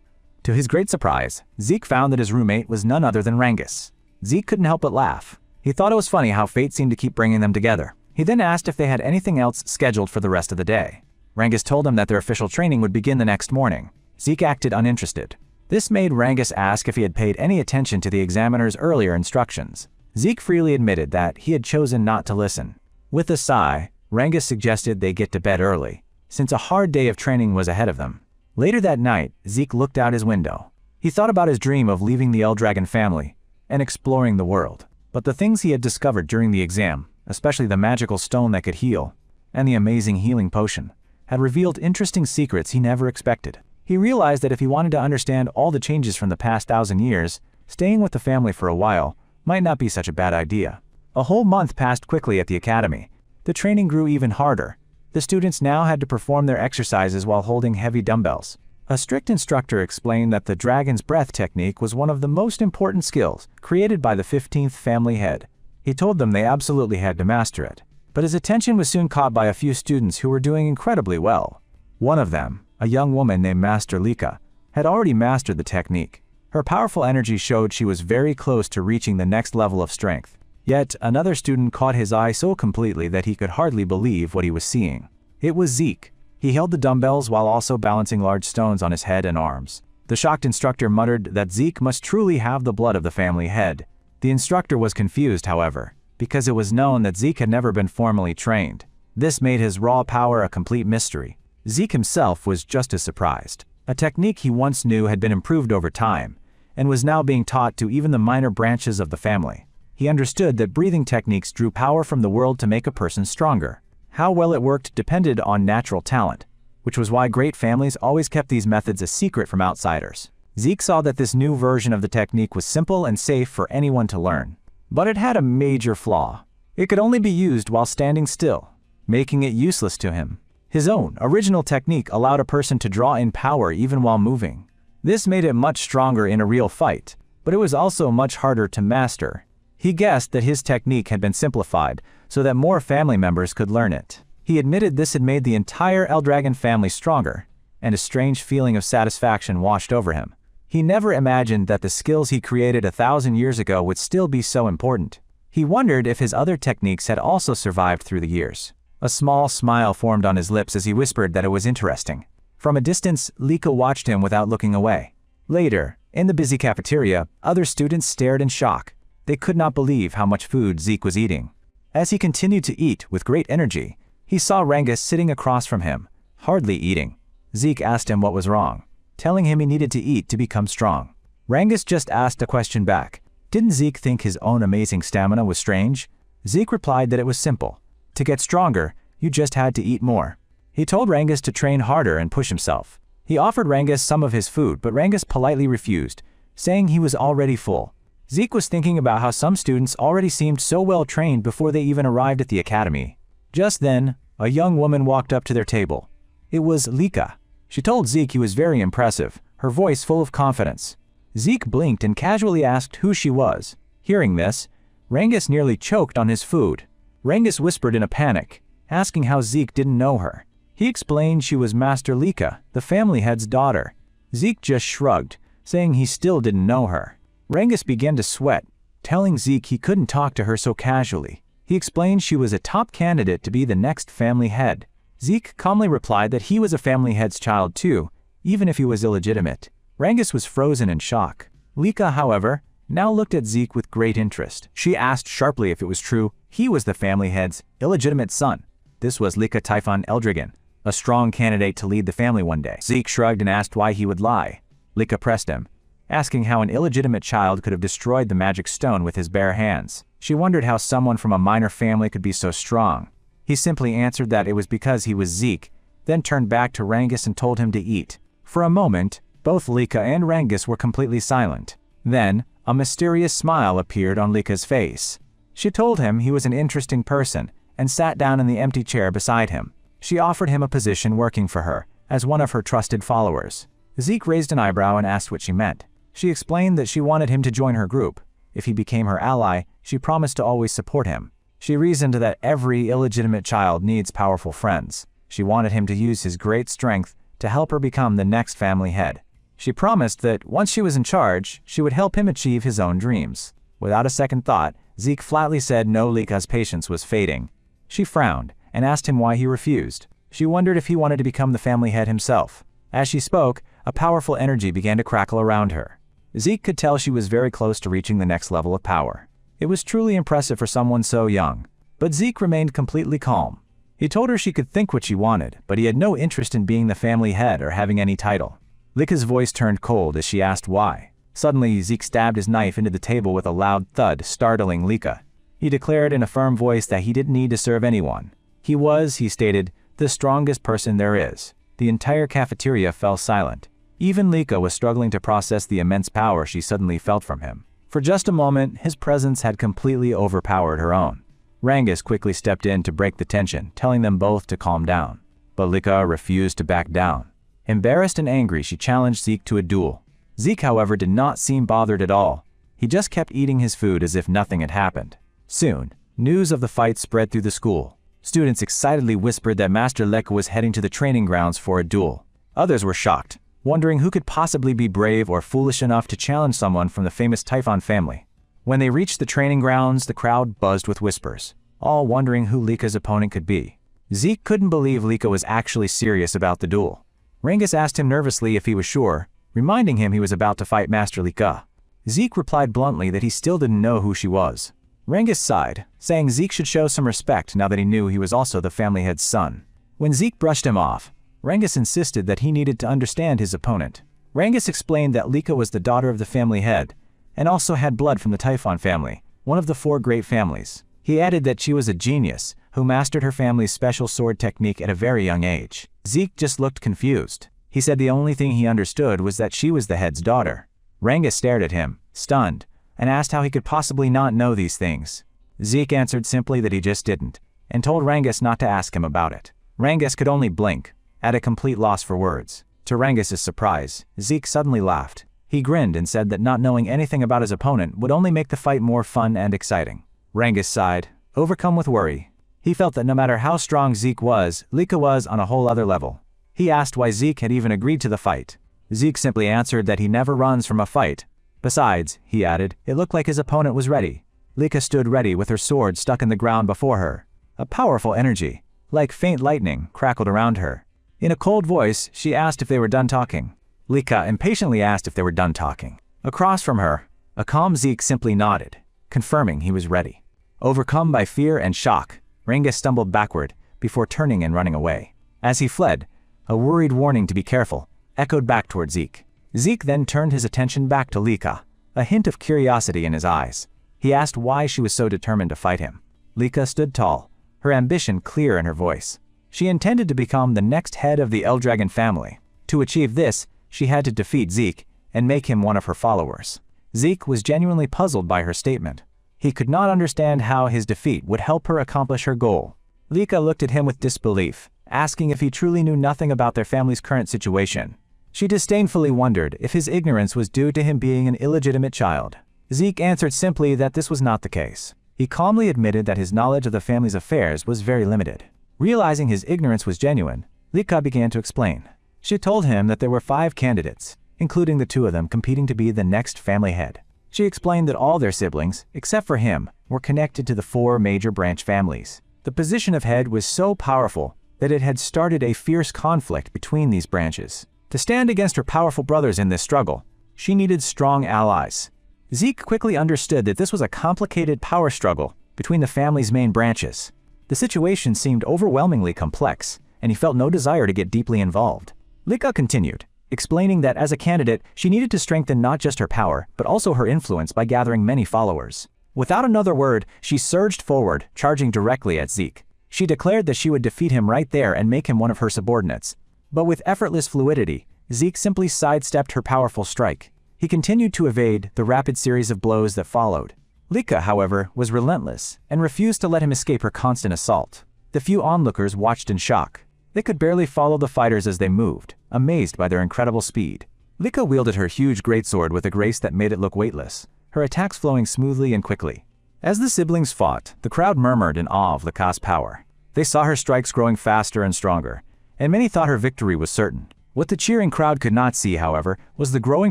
Speaker 1: To his great surprise, Zeke found that his roommate was none other than Rengis. Zeke couldn't help but laugh. He thought it was funny how fate seemed to keep bringing them together. He then asked if they had anything else scheduled for the rest of the day. Rengis told him that their official training would begin the next morning. Zeke acted uninterested. This made Rengis ask if he had paid any attention to the examiner's earlier instructions. Zeke freely admitted that he had chosen not to listen. With a sigh, Rengis suggested they get to bed early, since a hard day of training was ahead of them. Later that night, Zeke looked out his window. He thought about his dream of leaving the Eldragon family and exploring the world. But the things he had discovered during the exam, especially the magical stone that could heal and the amazing healing potion, had revealed interesting secrets he never expected. He realized that if he wanted to understand all the changes from the past 1,000 years, staying with the family for a while might not be such a bad idea. A whole month passed quickly at the academy. The training grew even harder. The students now had to perform their exercises while holding heavy dumbbells. A strict instructor explained that the dragon's breath technique was one of the most important skills created by the 15th family head. He told them they absolutely had to master it. But his attention was soon caught by a few students who were doing incredibly well. One of them, a young woman named Master Lika, had already mastered the technique. Her powerful energy showed she was very close to reaching the next level of strength. Yet another student caught his eye so completely that he could hardly believe what he was seeing. It was Zeke. He held the dumbbells while also balancing large stones on his head and arms. The shocked instructor muttered that Zeke must truly have the blood of the family head. The instructor was confused, however, because it was known that Zeke had never been formally trained. This made his raw power a complete mystery. Zeke himself was just as surprised. A technique he once knew had been improved over time, and was now being taught to even the minor branches of the family. He understood that breathing techniques drew power from the world to make a person stronger. How well it worked depended on natural talent, which was why great families always kept these methods a secret from outsiders. Zeke saw that this new version of the technique was simple and safe for anyone to learn. But it had a major flaw. It could only be used while standing still, making it useless to him. His own original technique allowed a person to draw in power even while moving. This made it much stronger in a real fight, but it was also much harder to master. He guessed that his technique had been simplified so that more family members could learn it. He admitted this had made the entire Eldragon family stronger, and a strange feeling of satisfaction washed over him. He never imagined that the skills he created 1,000 years ago would still be so important. He wondered if his other techniques had also survived through the years. A small smile formed on his lips as he whispered that it was interesting. From a distance, Lika watched him without looking away. Later, in the busy cafeteria, other students stared in shock. They could not believe how much food Zeke was eating. As he continued to eat with great energy, he saw Rangus sitting across from him, hardly eating. Zeke asked him what was wrong, telling him he needed to eat to become strong. Rangus just asked a question back. Didn't Zeke think his own amazing stamina was strange? Zeke replied that it was simple. To get stronger, you just had to eat more. He told Rangus to train harder and push himself. He offered Rangus some of his food, but Rangus politely refused, saying he was already full. Zeke was thinking about how some students already seemed so well trained before they even arrived at the academy. Just then, a young woman walked up to their table. It was Lika. She told Zeke he was very impressive, her voice full of confidence. Zeke blinked and casually asked who she was. Hearing this, Rangus nearly choked on his food. Rangus whispered in a panic, asking how Zeke didn't know her. He explained she was Master Lika, the family head's daughter. Zeke just shrugged, saying he still didn't know her. Rangus began to sweat, telling Zeke he couldn't talk to her so casually. He explained she was a top candidate to be the next family head. Zeke calmly replied that he was a family head's child too, even if he was illegitimate. Rangus was frozen in shock. Lika, however, now looked at Zeke with great interest. She asked sharply if it was true he was the family head's illegitimate son. This was Lika Typhon Eldragon, a strong candidate to lead the family one day. Zeke shrugged and asked why he would lie. Lika pressed him, asking how an illegitimate child could have destroyed the magic stone with his bare hands. She wondered how someone from a minor family could be so strong. He simply answered that it was because he was Zeke, then turned back to Rangus and told him to eat. For a moment, both Lika and Rangus were completely silent. Then, a mysterious smile appeared on Lika's face. She told him he was an interesting person and sat down in the empty chair beside him. She offered him a position working for her, as one of her trusted followers. Zeke raised an eyebrow and asked what she meant. She explained that she wanted him to join her group. If he became her ally, she promised to always support him. She reasoned that every illegitimate child needs powerful friends. She wanted him to use his great strength to help her become the next family head. She promised that once she was in charge, she would help him achieve his own dreams. Without a second thought, Zeke flatly said no. Lika's patience was fading. She frowned and asked him why he refused. She wondered if he wanted to become the family head himself. As she spoke, a powerful energy began to crackle around her. Zeke could tell she was very close to reaching the next level of power. It was truly impressive for someone so young. But Zeke remained completely calm. He told her she could think what she wanted, but he had no interest in being the family head or having any title. Lika's voice turned cold as she asked why. Suddenly, Zeke stabbed his knife into the table with a loud thud, startling Lika. He declared in a firm voice that he didn't need to serve anyone. He was, he stated, the strongest person there is. The entire cafeteria fell silent. Even Lika was struggling to process the immense power she suddenly felt from him. For just a moment, his presence had completely overpowered her own. Rangus quickly stepped in to break the tension, telling them both to calm down. But Lika refused to back down. Embarrassed and angry, she challenged Zeke to a duel. Zeke, however, did not seem bothered at all. He just kept eating his food as if nothing had happened. Soon, news of the fight spread through the school. Students excitedly whispered that Master Leka was heading to the training grounds for a duel. Others were shocked, wondering who could possibly be brave or foolish enough to challenge someone from the famous Typhon family. When they reached the training grounds, the crowd buzzed with whispers, all wondering who Lika's opponent could be. Zeke couldn't believe Lika was actually serious about the duel. Rangus asked him nervously if he was sure, reminding him he was about to fight Master Lika. Zeke replied bluntly that he still didn't know who she was. Rangus sighed, saying Zeke should show some respect now that he knew he was also the family head's son. When Zeke brushed him off, Rangus insisted that he needed to understand his opponent. Rangus explained that Lika was the daughter of the family head, and also had blood from the Typhon family, one of the 4 great families. He added that she was a genius who mastered her family's special sword technique at a very young age. Zeke just looked confused. He said the only thing he understood was that she was the head's daughter. Rangus stared at him, stunned, and asked how he could possibly not know these things. Zeke answered simply that he just didn't, and told Rangus not to ask him about it. Rangus could only blink, at a complete loss for words. To Rangus's surprise, Zeke suddenly laughed. He grinned and said that not knowing anything about his opponent would only make the fight more fun and exciting. Rangus sighed, overcome with worry. He felt that no matter how strong Zeke was, Lika was on a whole other level. He asked why Zeke had even agreed to the fight. Zeke simply answered that he never runs from a fight. Besides, he added, it looked like his opponent was ready. Lika stood ready with her sword stuck in the ground before her. A powerful energy, like faint lightning, crackled around her. In a cold voice, she asked if they were done talking. Lika impatiently asked if they were done talking. Across from her, a calm Zeke simply nodded, confirming he was ready. Overcome by fear and shock, Rangus stumbled backward before turning and running away. As he fled, a worried warning to be careful echoed back toward Zeke. Zeke then turned his attention back to Lika, a hint of curiosity in his eyes. He asked why she was so determined to fight him. Lika stood tall, her ambition clear in her voice. She intended to become the next head of the Eldragon family. To achieve this, she had to defeat Zeke and make him one of her followers. Zeke was genuinely puzzled by her statement. He could not understand how his defeat would help her accomplish her goal. Lika looked at him with disbelief, asking if he truly knew nothing about their family's current situation. She disdainfully wondered if his ignorance was due to him being an illegitimate child. Zeke answered simply that this was not the case. He calmly admitted that his knowledge of the family's affairs was very limited. Realizing his ignorance was genuine, Lika began to explain. She told him that there were 5 candidates, including the 2 of them competing to be the next family head. She explained that all their siblings, except for him, were connected to the 4 major branch families. The position of head was so powerful that it had started a fierce conflict between these branches. To stand against her powerful brothers in this struggle, she needed strong allies. Zeke quickly understood that this was a complicated power struggle between the family's main branches. The situation seemed overwhelmingly complex, and he felt no desire to get deeply involved. Lika continued, explaining that as a candidate, she needed to strengthen not just her power, but also her influence by gathering many followers. Without another word, she surged forward, charging directly at Zeke. She declared that she would defeat him right there and make him one of her subordinates. But with effortless fluidity, Zeke simply sidestepped her powerful strike. He continued to evade the rapid series of blows that followed. Lika, however, was relentless and refused to let him escape her constant assault. The few onlookers watched in shock. They could barely follow the fighters as they moved, amazed by their incredible speed. Lika wielded her huge greatsword with a grace that made it look weightless, her attacks flowing smoothly and quickly. As the siblings fought, the crowd murmured in awe of Lika's power. They saw her strikes growing faster and stronger, and many thought her victory was certain. What the cheering crowd could not see, however, was the growing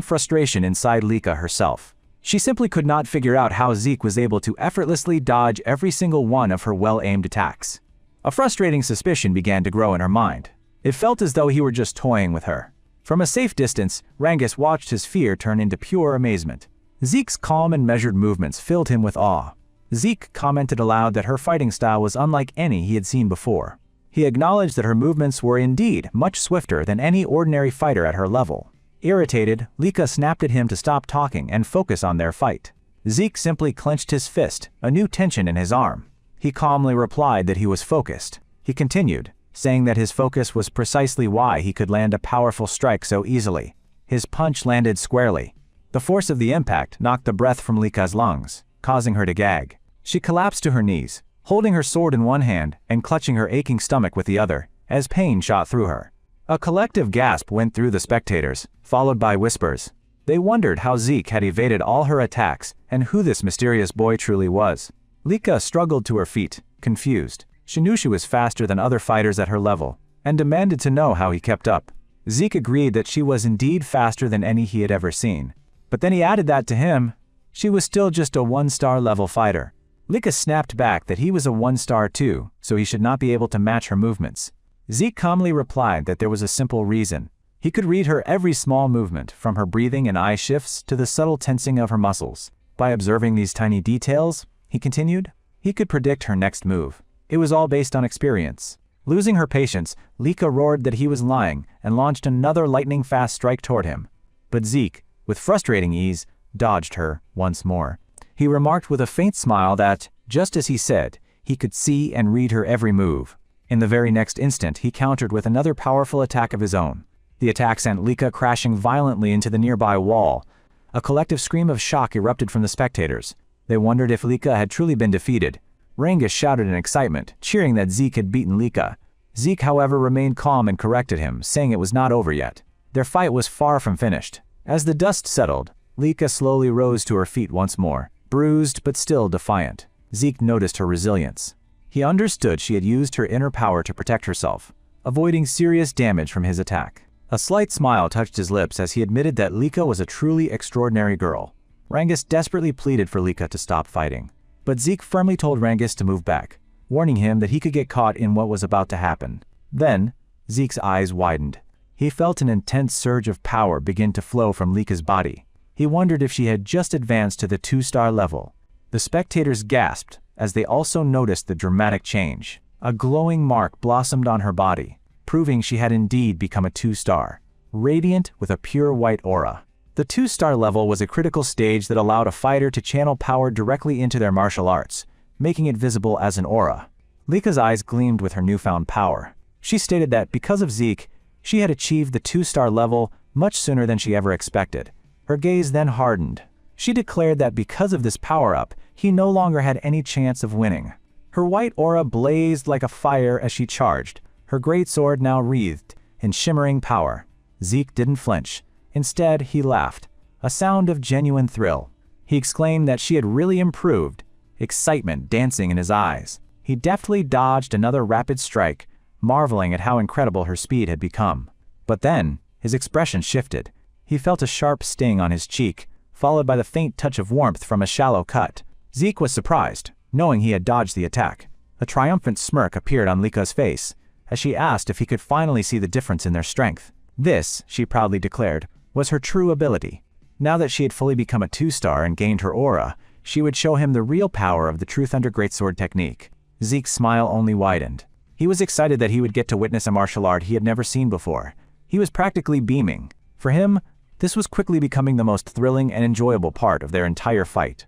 Speaker 1: frustration inside Lika herself. She simply could not figure out how Zeke was able to effortlessly dodge every single one of her well-aimed attacks. A frustrating suspicion began to grow in her mind. It felt as though he were just toying with her. From a safe distance, Rangus watched his fear turn into pure amazement. Zeke's calm and measured movements filled him with awe. Zeke commented aloud that her fighting style was unlike any he had seen before. He acknowledged that her movements were indeed much swifter than any ordinary fighter at her level. Irritated, Lika snapped at him to stop talking and focus on their fight. Zeke simply clenched his fist, a new tension in his arm. He calmly replied that he was focused. He continued, saying that his focus was precisely why he could land a powerful strike so easily. His punch landed squarely. The force of the impact knocked the breath from Lika's lungs, causing her to gag. She collapsed to her knees, holding her sword in one hand and clutching her aching stomach with the other, as pain shot through her. A collective gasp went through the spectators, followed by whispers. They wondered how Zeke had evaded all her attacks and who this mysterious boy truly was. Lika struggled to her feet, confused. She knew she was faster than other fighters at her level, and demanded to know how he kept up. Zeke agreed that she was indeed faster than any he had ever seen. But then he added that to him, she was still just a 1-star level fighter. Lika snapped back that he was a 1-star too, so he should not be able to match her movements. Zeke calmly replied that there was a simple reason. He could read her every small movement, from her breathing and eye shifts to the subtle tensing of her muscles. By observing these tiny details, he continued, he could predict her next move. It was all based on experience. Losing her patience, Lika roared that he was lying and launched another lightning-fast strike toward him. But Zeke, with frustrating ease, dodged her once more. He remarked with a faint smile that, just as he said, he could see and read her every move. In the very next instant, he countered with another powerful attack of his own. The attack sent Lika crashing violently into the nearby wall. A collective scream of shock erupted from the spectators. They wondered if Lika had truly been defeated. Rangus shouted in excitement, cheering that Zeke had beaten Lika. Zeke, however, remained calm and corrected him, saying it was not over yet. Their fight was far from finished. As the dust settled, Lika slowly rose to her feet once more, bruised but still defiant. Zeke noticed her resilience. He understood she had used her inner power to protect herself, avoiding serious damage from his attack. A slight smile touched his lips as he admitted that Lika was a truly extraordinary girl. Rangus desperately pleaded for Lika to stop fighting. But Zeke firmly told Rangus to move back, warning him that he could get caught in what was about to happen. Then, Zeke's eyes widened. He felt an intense surge of power begin to flow from Lika's body. He wondered if she had just advanced to the 2-star level. The spectators gasped as they also noticed the dramatic change. A glowing mark blossomed on her body, proving she had indeed become a 2-star, radiant with a pure white aura. The 2-star level was a critical stage that allowed a fighter to channel power directly into their martial arts, making it visible as an aura. Lika's eyes gleamed with her newfound power. She stated that because of Zeke, she had achieved the 2-star level much sooner than she ever expected. Her gaze then hardened. She declared that because of this power-up, he no longer had any chance of winning. Her white aura blazed like a fire as she charged, her great sword now wreathed in shimmering power. Zeke didn't flinch. Instead, he laughed, a sound of genuine thrill. He exclaimed that she had really improved, excitement dancing in his eyes. He deftly dodged another rapid strike, marveling at how incredible her speed had become. But then, his expression shifted. He felt a sharp sting on his cheek, followed by the faint touch of warmth from a shallow cut. Zeke was surprised, knowing he had dodged the attack. A triumphant smirk appeared on Lika's face, as she asked if he could finally see the difference in their strength. This, she proudly declared, was her true ability. Now that she had fully become a 2-star and gained her aura, she would show him the real power of the Truth Under Greatsword technique. Zeke's smile only widened. He was excited that he would get to witness a martial art he had never seen before. He was practically beaming. For him, this was quickly becoming the most thrilling and enjoyable part of their entire fight.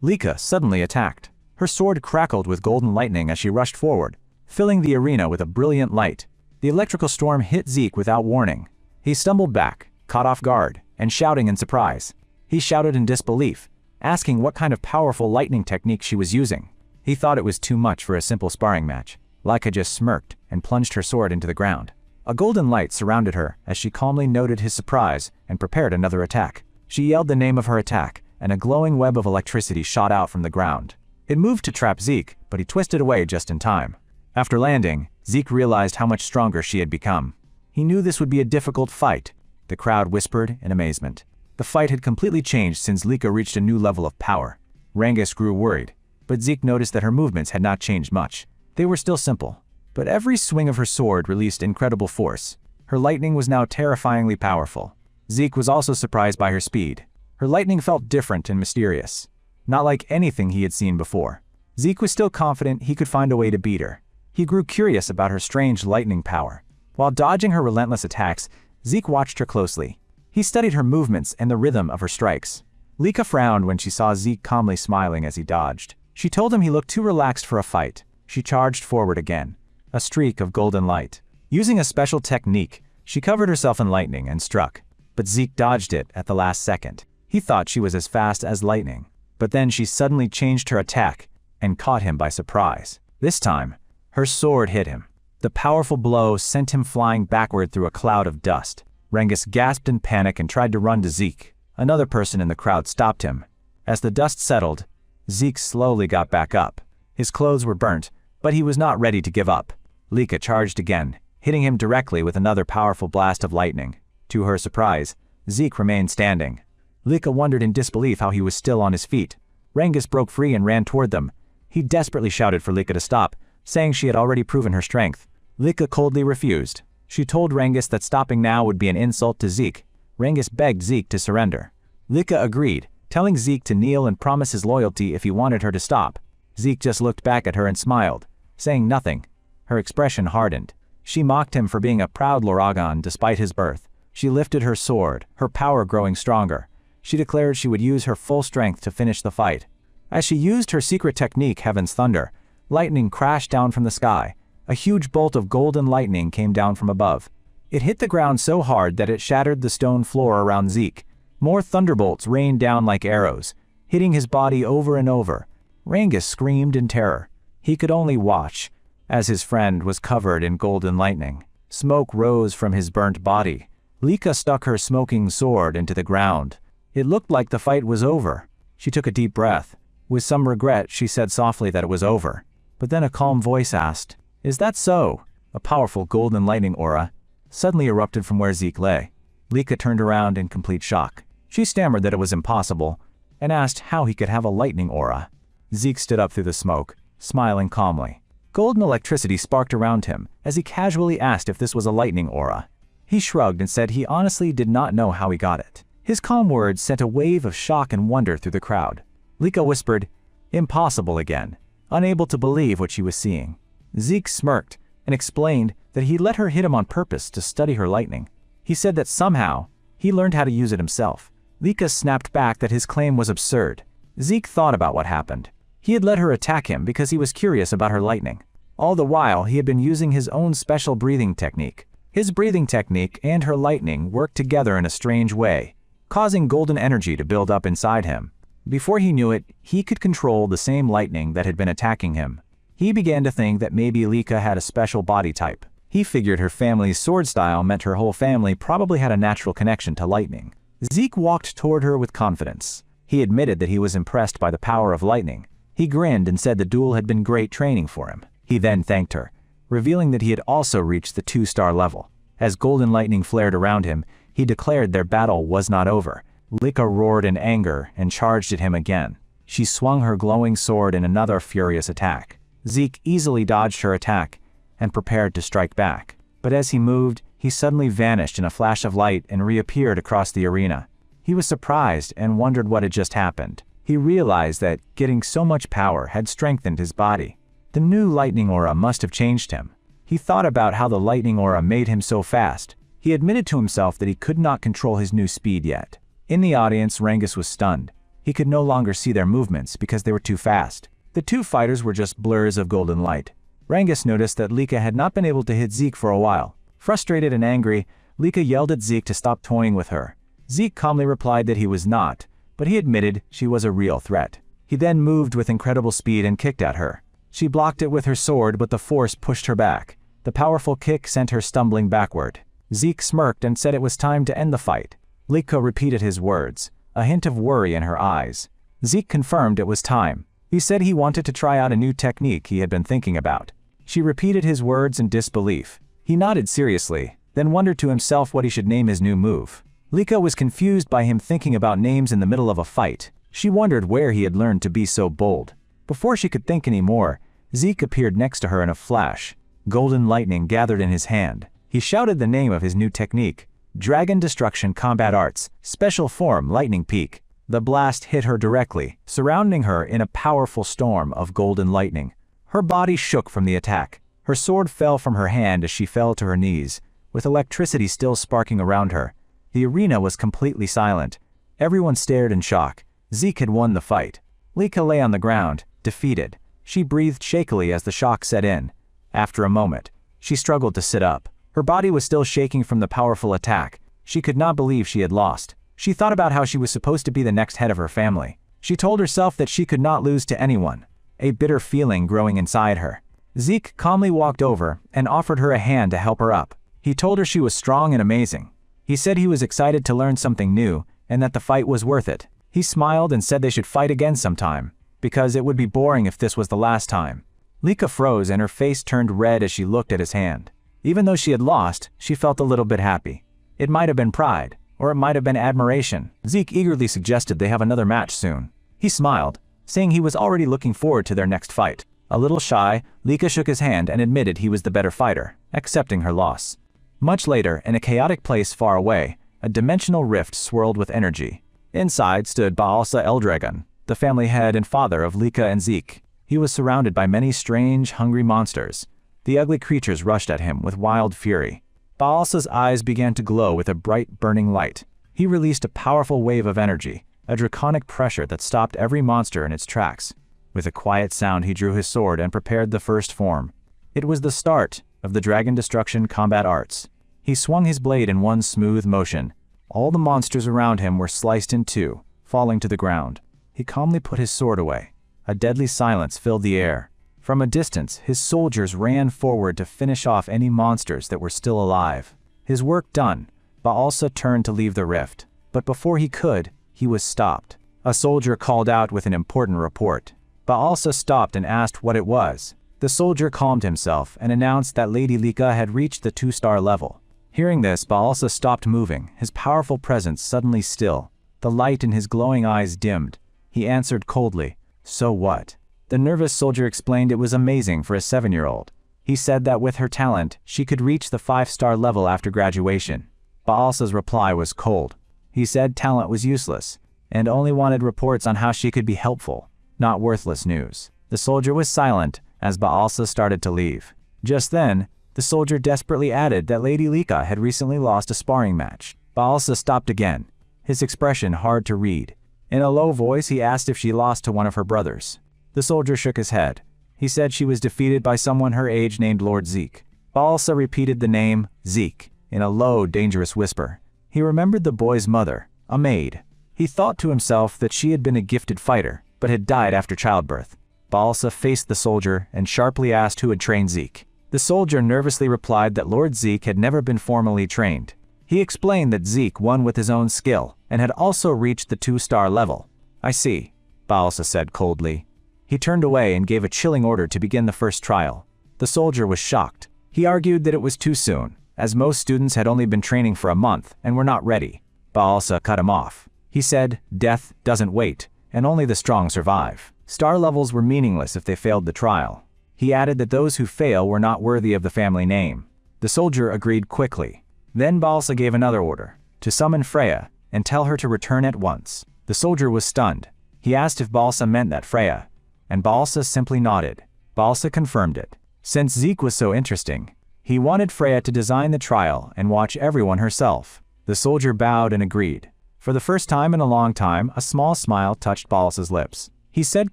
Speaker 1: Lika suddenly attacked. Her sword crackled with golden lightning as she rushed forward, filling the arena with a brilliant light. The electrical storm hit Zeke without warning. He stumbled back, caught off guard, and shouting in surprise. He shouted in disbelief, asking what kind of powerful lightning technique she was using. He thought it was too much for a simple sparring match. Lika just smirked and plunged her sword into the ground. A golden light surrounded her as she calmly noted his surprise and prepared another attack. She yelled the name of her attack, and a glowing web of electricity shot out from the ground. It moved to trap Zeke, but he twisted away just in time. After landing, Zeke realized how much stronger she had become. He knew this would be a difficult fight. The crowd whispered in amazement. The fight had completely changed since Lika reached a new level of power. Rangus grew worried, but Zeke noticed that her movements had not changed much. They were still simple, but every swing of her sword released incredible force. Her lightning was now terrifyingly powerful. Zeke was also surprised by her speed. Her lightning felt different and mysterious, not like anything he had seen before. Zeke was still confident he could find a way to beat her. He grew curious about her strange lightning power. While dodging her relentless attacks, Zeke watched her closely. He studied her movements and the rhythm of her strikes. Lika frowned when she saw Zeke calmly smiling as he dodged. She told him he looked too relaxed for a fight. She charged forward again, a streak of golden light. Using a special technique, she covered herself in lightning and struck. But Zeke dodged it at the last second. He thought she was as fast as lightning. But then she suddenly changed her attack and caught him by surprise. This time, her sword hit him. The powerful blow sent him flying backward through a cloud of dust. Rangus gasped in panic and tried to run to Zeke. Another person in the crowd stopped him. As the dust settled, Zeke slowly got back up. His clothes were burnt, but he was not ready to give up. Lika charged again, hitting him directly with another powerful blast of lightning. To her surprise, Zeke remained standing. Lika wondered in disbelief how he was still on his feet. Rangus broke free and ran toward them. He desperately shouted for Lika to stop, saying she had already proven her strength. Lika coldly refused. She told Rengis that stopping now would be an insult to Zeke. Rengis begged Zeke to surrender. Lika agreed, telling Zeke to kneel and promise his loyalty if he wanted her to stop. Zeke just looked back at her and smiled, saying nothing. Her expression hardened. She mocked him for being a proud Loragon despite his birth. She lifted her sword, her power growing stronger. She declared she would use her full strength to finish the fight. As she used her secret technique, Heaven's Thunder, lightning crashed down from the sky. A huge bolt of golden lightning came down from above. It hit the ground so hard that it shattered the stone floor around Zeke. More thunderbolts rained down like arrows, hitting his body over and over. Rengis screamed in terror. He could only watch, as his friend was covered in golden lightning. Smoke rose from his burnt body. Lika stuck her smoking sword into the ground. It looked like the fight was over. She took a deep breath. With some regret, she said softly that it was over. But then a calm voice asked, "Is that so?" A powerful golden lightning aura suddenly erupted from where Zeke lay. Lika turned around in complete shock. She stammered that it was impossible, and asked how he could have a lightning aura. Zeke stood up through the smoke, smiling calmly. Golden electricity sparked around him as he casually asked if this was a lightning aura. He shrugged and said he honestly did not know how he got it. His calm words sent a wave of shock and wonder through the crowd. Lika whispered, "Impossible," again, unable to believe what she was seeing. Zeke smirked and explained that he let her hit him on purpose to study her lightning. He said that somehow he learned how to use it himself. Lika snapped back that his claim was absurd. Zeke thought about what happened. He had let her attack him because he was curious about her lightning. All the while, he had been using his own special breathing technique. His breathing technique and her lightning worked together in a strange way, causing golden energy to build up inside him. Before he knew it, he could control the same lightning that had been attacking him. He began to think that maybe Lika had a special body type. He figured her family's sword style meant her whole family probably had a natural connection to lightning. Zeke walked toward her with confidence. He admitted that he was impressed by the power of lightning. He grinned and said the duel had been great training for him. He then thanked her, revealing that he had also reached the 2-star level. As golden lightning flared around him, he declared their battle was not over. Lika roared in anger and charged at him again. She swung her glowing sword in another furious attack. Zeke easily dodged her attack and prepared to strike back. But as he moved, he suddenly vanished in a flash of light and reappeared across the arena. He was surprised and wondered what had just happened. He realized that getting so much power had strengthened his body. The new lightning aura must have changed him. He thought about how the lightning aura made him so fast. He admitted to himself that he could not control his new speed yet. In the audience, Rengis was stunned. He could no longer see their movements because they were too fast. The two fighters were just blurs of golden light. Rengis noticed that Lika had not been able to hit Zeke for a while. Frustrated and angry, Lika yelled at Zeke to stop toying with her. Zeke calmly replied that he was not, but he admitted she was a real threat. He then moved with incredible speed and kicked at her. She blocked it with her sword, but the force pushed her back. The powerful kick sent her stumbling backward. Zeke smirked and said it was time to end the fight. Lika repeated his words, a hint of worry in her eyes. Zeke confirmed it was time. He said he wanted to try out a new technique he had been thinking about. She repeated his words in disbelief. He nodded seriously, then wondered to himself what he should name his new move. Lika was confused by him thinking about names in the middle of a fight. She wondered where he had learned to be so bold. Before she could think any more, Zeke appeared next to her in a flash. Golden lightning gathered in his hand. He shouted the name of his new technique, Dragon Destruction Combat Arts, Special Form Lightning Peak. The blast hit her directly, surrounding her in a powerful storm of golden lightning. Her body shook from the attack. Her sword fell from her hand as she fell to her knees, with electricity still sparking around her. The arena was completely silent. Everyone stared in shock. Zeke had won the fight. Lika lay on the ground, defeated. She breathed shakily as the shock set in. After a moment, she struggled to sit up. Her body was still shaking from the powerful attack. She could not believe she had lost. She thought about how she was supposed to be the next head of her family. She told herself that she could not lose to anyone, a bitter feeling growing inside her. Zeke calmly walked over and offered her a hand to help her up. He told her she was strong and amazing. He said he was excited to learn something new and that the fight was worth it. He smiled and said they should fight again sometime, because it would be boring if this was the last time. Lika froze and her face turned red as she looked at his hand. Even though she had lost, she felt a little bit happy. It might have been pride, or it might have been admiration. Zeke eagerly suggested they have another match soon. He smiled, saying he was already looking forward to their next fight. A little shy, Lika shook his hand and admitted he was the better fighter, accepting her loss. Much later, in a chaotic place far away, a dimensional rift swirled with energy. Inside stood Baalsa Eldragon, the family head and father of Lika and Zeke. He was surrounded by many strange, hungry monsters. The ugly creatures rushed at him with wild fury. Baalsa's eyes began to glow with a bright, burning light. He released a powerful wave of energy, a draconic pressure that stopped every monster in its tracks. With a quiet sound, he drew his sword and prepared the first form. It was the start of the Dragon Destruction combat arts. He swung his blade in one smooth motion. All the monsters around him were sliced in two, falling to the ground. He calmly put his sword away. A deadly silence filled the air. From a distance, his soldiers ran forward to finish off any monsters that were still alive. His work done, Baalsa turned to leave the rift. But before he could, he was stopped. A soldier called out with an important report. Baalsa stopped and asked what it was. The soldier calmed himself and announced that Lady Lika had reached the 2-star level. Hearing this, Baalsa stopped moving, his powerful presence suddenly still. The light in his glowing eyes dimmed. He answered coldly, "So what?" The nervous soldier explained it was amazing for a 7-year-old. He said that with her talent, she could reach the 5-star level after graduation. Baalsa's reply was cold. He said talent was useless, and only wanted reports on how she could be helpful, not worthless news. The soldier was silent as Baalsa started to leave. Just then, the soldier desperately added that Lady Lika had recently lost a sparring match. Baalsa stopped again, his expression hard to read. In a low voice, he asked if she lost to one of her brothers. The soldier shook his head. He said she was defeated by someone her age named Lord Zeke. Baalsa repeated the name, Zeke, in a low, dangerous whisper. He remembered the boy's mother, a maid. He thought to himself that she had been a gifted fighter, but had died after childbirth. Baalsa faced the soldier and sharply asked who had trained Zeke. The soldier nervously replied that Lord Zeke had never been formally trained. He explained that Zeke won with his own skill and had also reached the 2-star level. "I see," Baalsa said coldly. He turned away and gave a chilling order to begin the first trial. The soldier was shocked. He argued that it was too soon, as most students had only been training for a month and were not ready. Baalsa cut him off. He said, "Death doesn't wait, and only the strong survive. Star levels were meaningless if they failed the trial." He added that those who fail were not worthy of the family name. The soldier agreed quickly. Then Baalsa gave another order, to summon Freya and tell her to return at once. The soldier was stunned. He asked if Baalsa meant that Freya, and Baalsa simply nodded. Baalsa confirmed it. Since Zeke was so interesting, he wanted Freya to design the trial and watch everyone herself. The soldier bowed and agreed. For the first time in a long time, a small smile touched Baalsa's lips. He said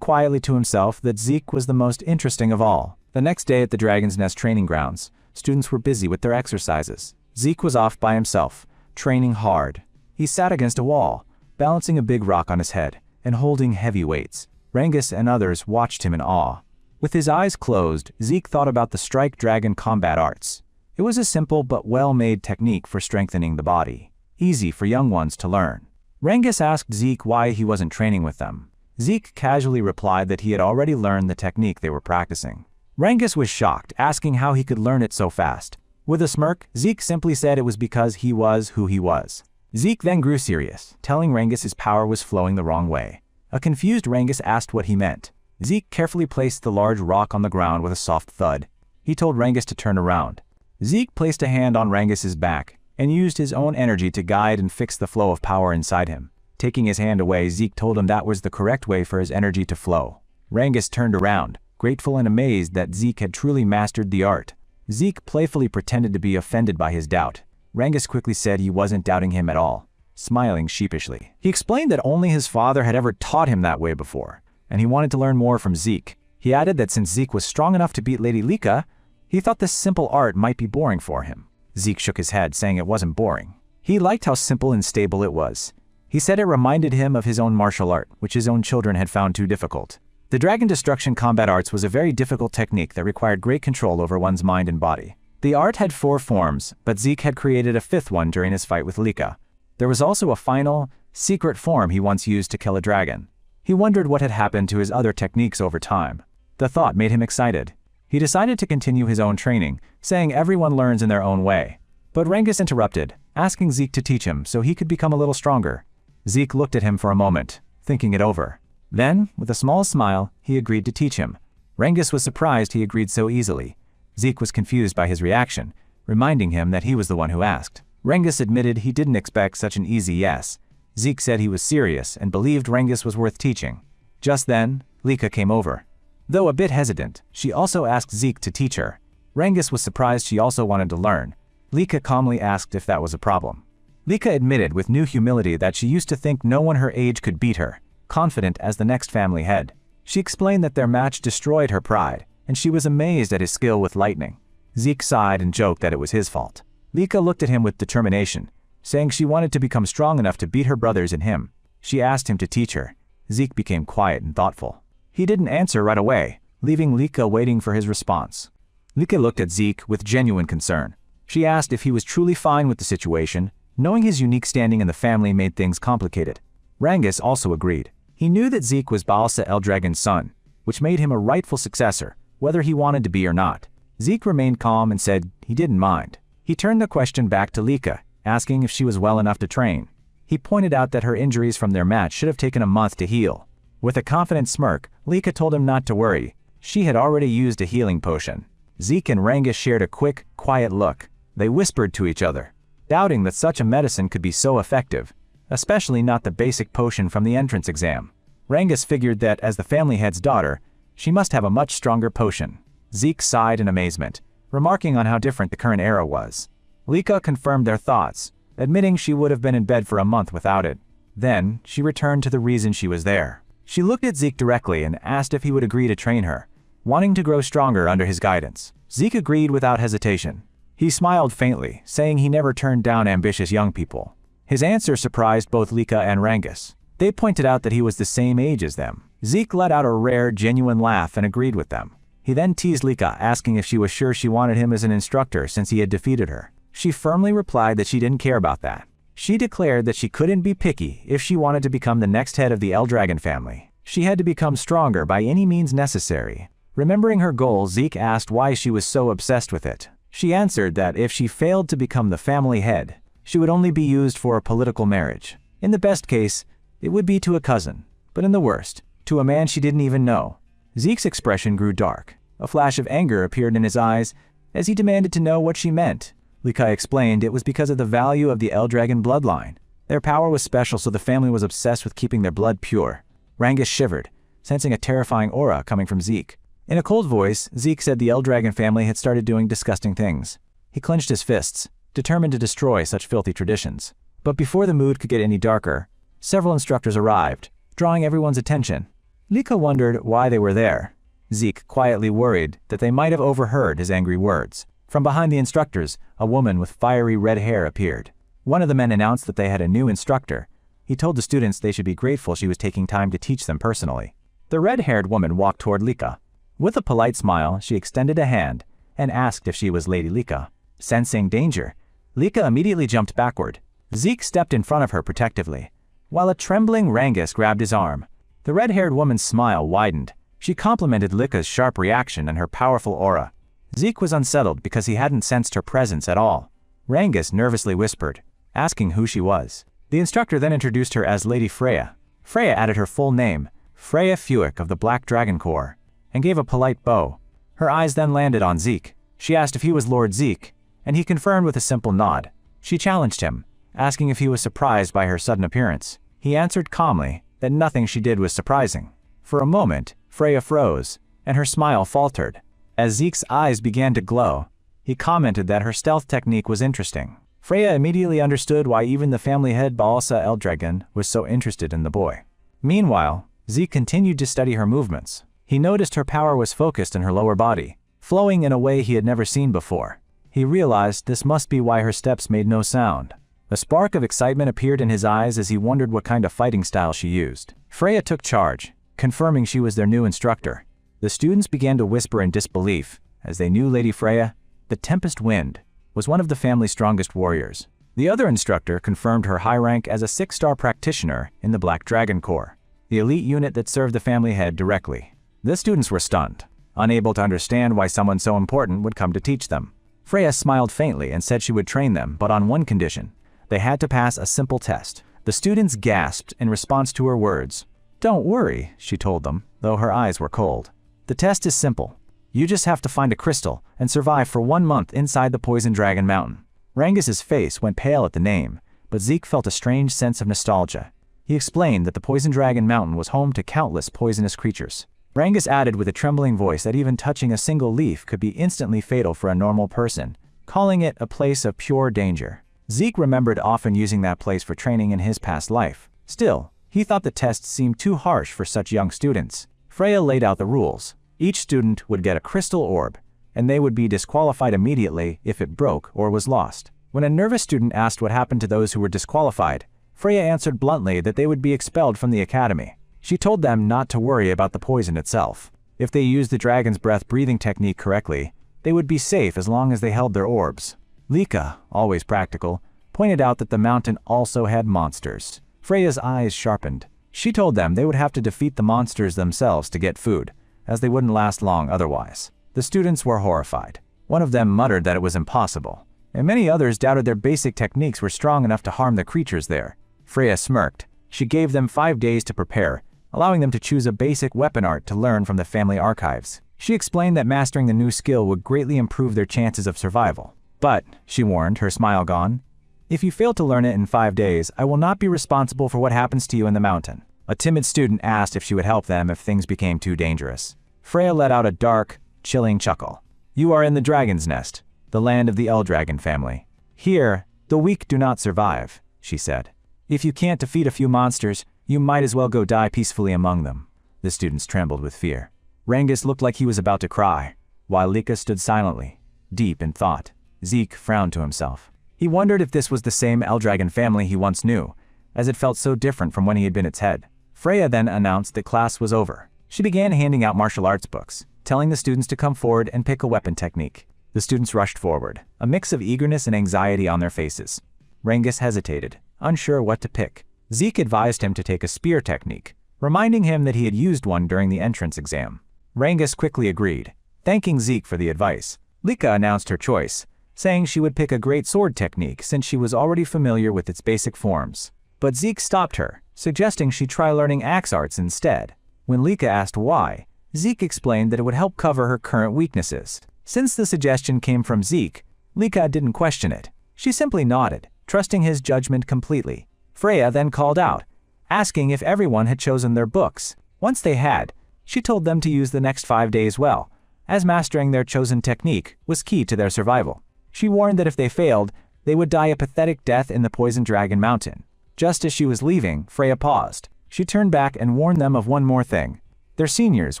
Speaker 1: quietly to himself that Zeke was the most interesting of all. The next day at the Dragon's Nest training grounds, students were busy with their exercises. Zeke was off by himself, training hard. He sat against a wall, balancing a big rock on his head and holding heavy weights. Rangus and others watched him in awe. With his eyes closed, Zeke thought about the Strike Dragon combat arts. It was a simple but well-made technique for strengthening the body, easy for young ones to learn. Rangus asked Zeke why he wasn't training with them. Zeke casually replied that he had already learned the technique they were practicing. Rangus was shocked, asking how he could learn it so fast. With a smirk, Zeke simply said it was because he was who he was. Zeke then grew serious, telling Rangus his power was flowing the wrong way. A confused Rangus asked what he meant. Zeke carefully placed the large rock on the ground with a soft thud. He told Rangus to turn around. Zeke placed a hand on Rangus's back and used his own energy to guide and fix the flow of power inside him. Taking his hand away, Zeke told him that was the correct way for his energy to flow. Rangus turned around, grateful and amazed that Zeke had truly mastered the art. Zeke playfully pretended to be offended by his doubt. Rangus quickly said he wasn't doubting him at all, smiling sheepishly. He explained that only his father had ever taught him that way before, and he wanted to learn more from Zeke. He added that since Zeke was strong enough to beat Lady Lika, he thought this simple art might be boring for him. Zeke shook his head, saying it wasn't boring. He liked how simple and stable it was. He said it reminded him of his own martial art, which his own children had found too difficult. The Dragon Destruction combat arts was a very difficult technique that required great control over one's mind and body. The art had 4 forms, but Zeke had created a 5th one during his fight with Lika. There was also a final, secret form he once used to kill a dragon. He wondered what had happened to his other techniques over time. The thought made him excited. He decided to continue his own training, saying everyone learns in their own way. But Rangus interrupted, asking Zeke to teach him so he could become a little stronger. Zeke looked at him for a moment, thinking it over. Then, with a small smile, he agreed to teach him. Rangus was surprised he agreed so easily. Zeke was confused by his reaction, reminding him that he was the one who asked. Rengus admitted he didn't expect such an easy yes. Zeke said he was serious and believed Rengus was worth teaching. Just then, Lika came over. Though a bit hesitant, she also asked Zeke to teach her. Rengus was surprised she also wanted to learn. Lika calmly asked if that was a problem. Lika admitted with new humility that she used to think no one her age could beat her, confident as the next family head. She explained that their match destroyed her pride, and she was amazed at his skill with lightning. Zeke sighed and joked that it was his fault. Lika looked at him with determination, saying she wanted to become strong enough to beat her brothers and him. She asked him to teach her. Zeke became quiet and thoughtful. He didn't answer right away, leaving Lika waiting for his response. Lika looked at Zeke with genuine concern. She asked if he was truly fine with the situation. Knowing his unique standing in the family made things complicated. Rengus also agreed. He knew that Zeke was Balsa Eldragon's son, which made him a rightful successor, whether he wanted to be or not. Zeke remained calm and said he didn't mind. He turned the question back to Lika, asking if she was well enough to train. He pointed out that her injuries from their match should have taken a month to heal. With a confident smirk, Lika told him not to worry. She had already used a healing potion. Zeke and Rengus shared a quick, quiet look. They whispered to each other, doubting that such a medicine could be so effective, especially not the basic potion from the entrance exam. Rengus figured that as the family head's daughter, she must have a much stronger potion. Zeke sighed in amazement, remarking on how different the current era was. Lika confirmed their thoughts, admitting she would have been in bed for a month without it. Then, she returned to the reason she was there. She looked at Zeke directly and asked if he would agree to train her, wanting to grow stronger under his guidance. Zeke agreed without hesitation. He smiled faintly, saying he never turned down ambitious young people. His answer surprised both Lika and Rengus. They pointed out that he was the same age as them. Zeke let out a rare, genuine laugh and agreed with them. He then teased Lika, asking if she was sure she wanted him as an instructor since he had defeated her. She firmly replied that she didn't care about that. She declared that she couldn't be picky if she wanted to become the next head of the Eldragon family. She had to become stronger by any means necessary. Remembering her goal, Zeke asked why she was so obsessed with it. She answered that if she failed to become the family head, she would only be used for a political marriage. In the best case, it would be to a cousin, but in the worst, to a man she didn't even know. Zeke's expression grew dark. A flash of anger appeared in his eyes as he demanded to know what she meant. Lika explained it was because of the value of the Eldragon bloodline. Their power was special, so the family was obsessed with keeping their blood pure. Rengus shivered, sensing a terrifying aura coming from Zeke. In a cold voice, Zeke said the Eldragon family had started doing disgusting things. He clenched his fists, determined to destroy such filthy traditions. But before the mood could get any darker, several instructors arrived, drawing everyone's attention. Lika wondered why they were there. Zeke quietly worried that they might have overheard his angry words. From behind the instructors, a woman with fiery red hair appeared. One of the men announced that they had a new instructor. He told the students they should be grateful she was taking time to teach them personally. The red-haired woman walked toward Lika. With a polite smile, she extended a hand and asked if she was Lady Lika. Sensing danger, Lika immediately jumped backward. Zeke stepped in front of her protectively, while a trembling Rengus grabbed his arm. The red-haired woman's smile widened. She complimented Lika's sharp reaction and her powerful aura. Zeke was unsettled because he hadn't sensed her presence at all. Rengus nervously whispered, asking who she was. The instructor then introduced her as Lady Freya. Freya added her full name, Freya Fuick of the Black Dragon Corps, and gave a polite bow. Her eyes then landed on Zeke. She asked if he was Lord Zeke, and he confirmed with a simple nod. She challenged him, asking if he was surprised by her sudden appearance. He answered calmly that nothing she did was surprising. For a moment, Freya froze, and her smile faltered. As Zeke's eyes began to glow, he commented that her stealth technique was interesting. Freya immediately understood why even the family head Balsa Eldragon was so interested in the boy. Meanwhile, Zeke continued to study her movements. He noticed her power was focused in her lower body, flowing in a way he had never seen before. He realized this must be why her steps made no sound. A spark of excitement appeared in his eyes as he wondered what kind of fighting style she used. Freya took charge, confirming she was their new instructor. The students began to whisper in disbelief, as they knew Lady Freya, the Tempest Wind, was one of the family's strongest warriors. The other instructor confirmed her high rank as a 6-star practitioner in the Black Dragon Corps, the elite unit that served the family head directly. The students were stunned, unable to understand why someone so important would come to teach them. Freya smiled faintly and said she would train them, but on one condition. They had to pass a simple test. The students gasped in response to her words. "Don't worry," she told them, though her eyes were cold. "The test is simple. You just have to find a crystal and survive for 1 month inside the Poison Dragon Mountain. Rangus's face went pale at the name, but Zeke felt a strange sense of nostalgia. He explained that the Poison Dragon Mountain was home to countless poisonous creatures. Rangus added with a trembling voice that even touching a single leaf could be instantly fatal for a normal person, calling it a place of pure danger. Zeke remembered often using that place for training in his past life. Still, he thought the tests seemed too harsh for such young students. Freya laid out the rules. Each student would get a crystal orb, and they would be disqualified immediately if it broke or was lost. When a nervous student asked what happened to those who were disqualified, Freya answered bluntly that they would be expelled from the academy. She told them not to worry about the poison itself. If they used the dragon's breath breathing technique correctly, they would be safe as long as they held their orbs. Lika, always practical, pointed out that the mountain also had monsters. Freya's eyes sharpened. She told them they would have to defeat the monsters themselves to get food, as they wouldn't last long otherwise. The students were horrified. One of them muttered that it was impossible, and many others doubted their basic techniques were strong enough to harm the creatures there. Freya smirked. She gave them 5 days to prepare, allowing them to choose a basic weapon art to learn from the family archives. She explained that mastering the new skill would greatly improve their chances of survival. But, she warned, her smile gone, if you fail to learn it in 5 days, I will not be responsible for what happens to you in the mountain. A timid student asked if she would help them if things became too dangerous. Freya let out a dark, chilling chuckle. You are in the Dragon's Nest, the land of the Eldragon family. Here, the weak do not survive, she said. If you can't defeat a few monsters, you might as well go die peacefully among them. The students trembled with fear. Rangus looked like he was about to cry, while Lika stood silently, deep in thought. Zeke frowned to himself. He wondered if this was the same Eldragon family he once knew, as it felt so different from when he had been its head. Freya then announced that class was over. She began handing out martial arts books, telling the students to come forward and pick a weapon technique. The students rushed forward, a mix of eagerness and anxiety on their faces. Rangus hesitated, unsure what to pick. Zeke advised him to take a spear technique, reminding him that he had used one during the entrance exam. Rangus quickly agreed, thanking Zeke for the advice. Lika announced her choice, saying she would pick a great sword technique since she was already familiar with its basic forms. But Zeke stopped her, suggesting she try learning axe arts instead. When Lika asked why, Zeke explained that it would help cover her current weaknesses. Since the suggestion came from Zeke, Lika didn't question it. She simply nodded, trusting his judgment completely. Freya then called out, asking if everyone had chosen their books. Once they had, she told them to use the next 5 days well, as mastering their chosen technique was key to their survival. She warned that if they failed, they would die a pathetic death in the Poison Dragon Mountain. Just as she was leaving, Freya paused. She turned back and warned them of one more thing. Their seniors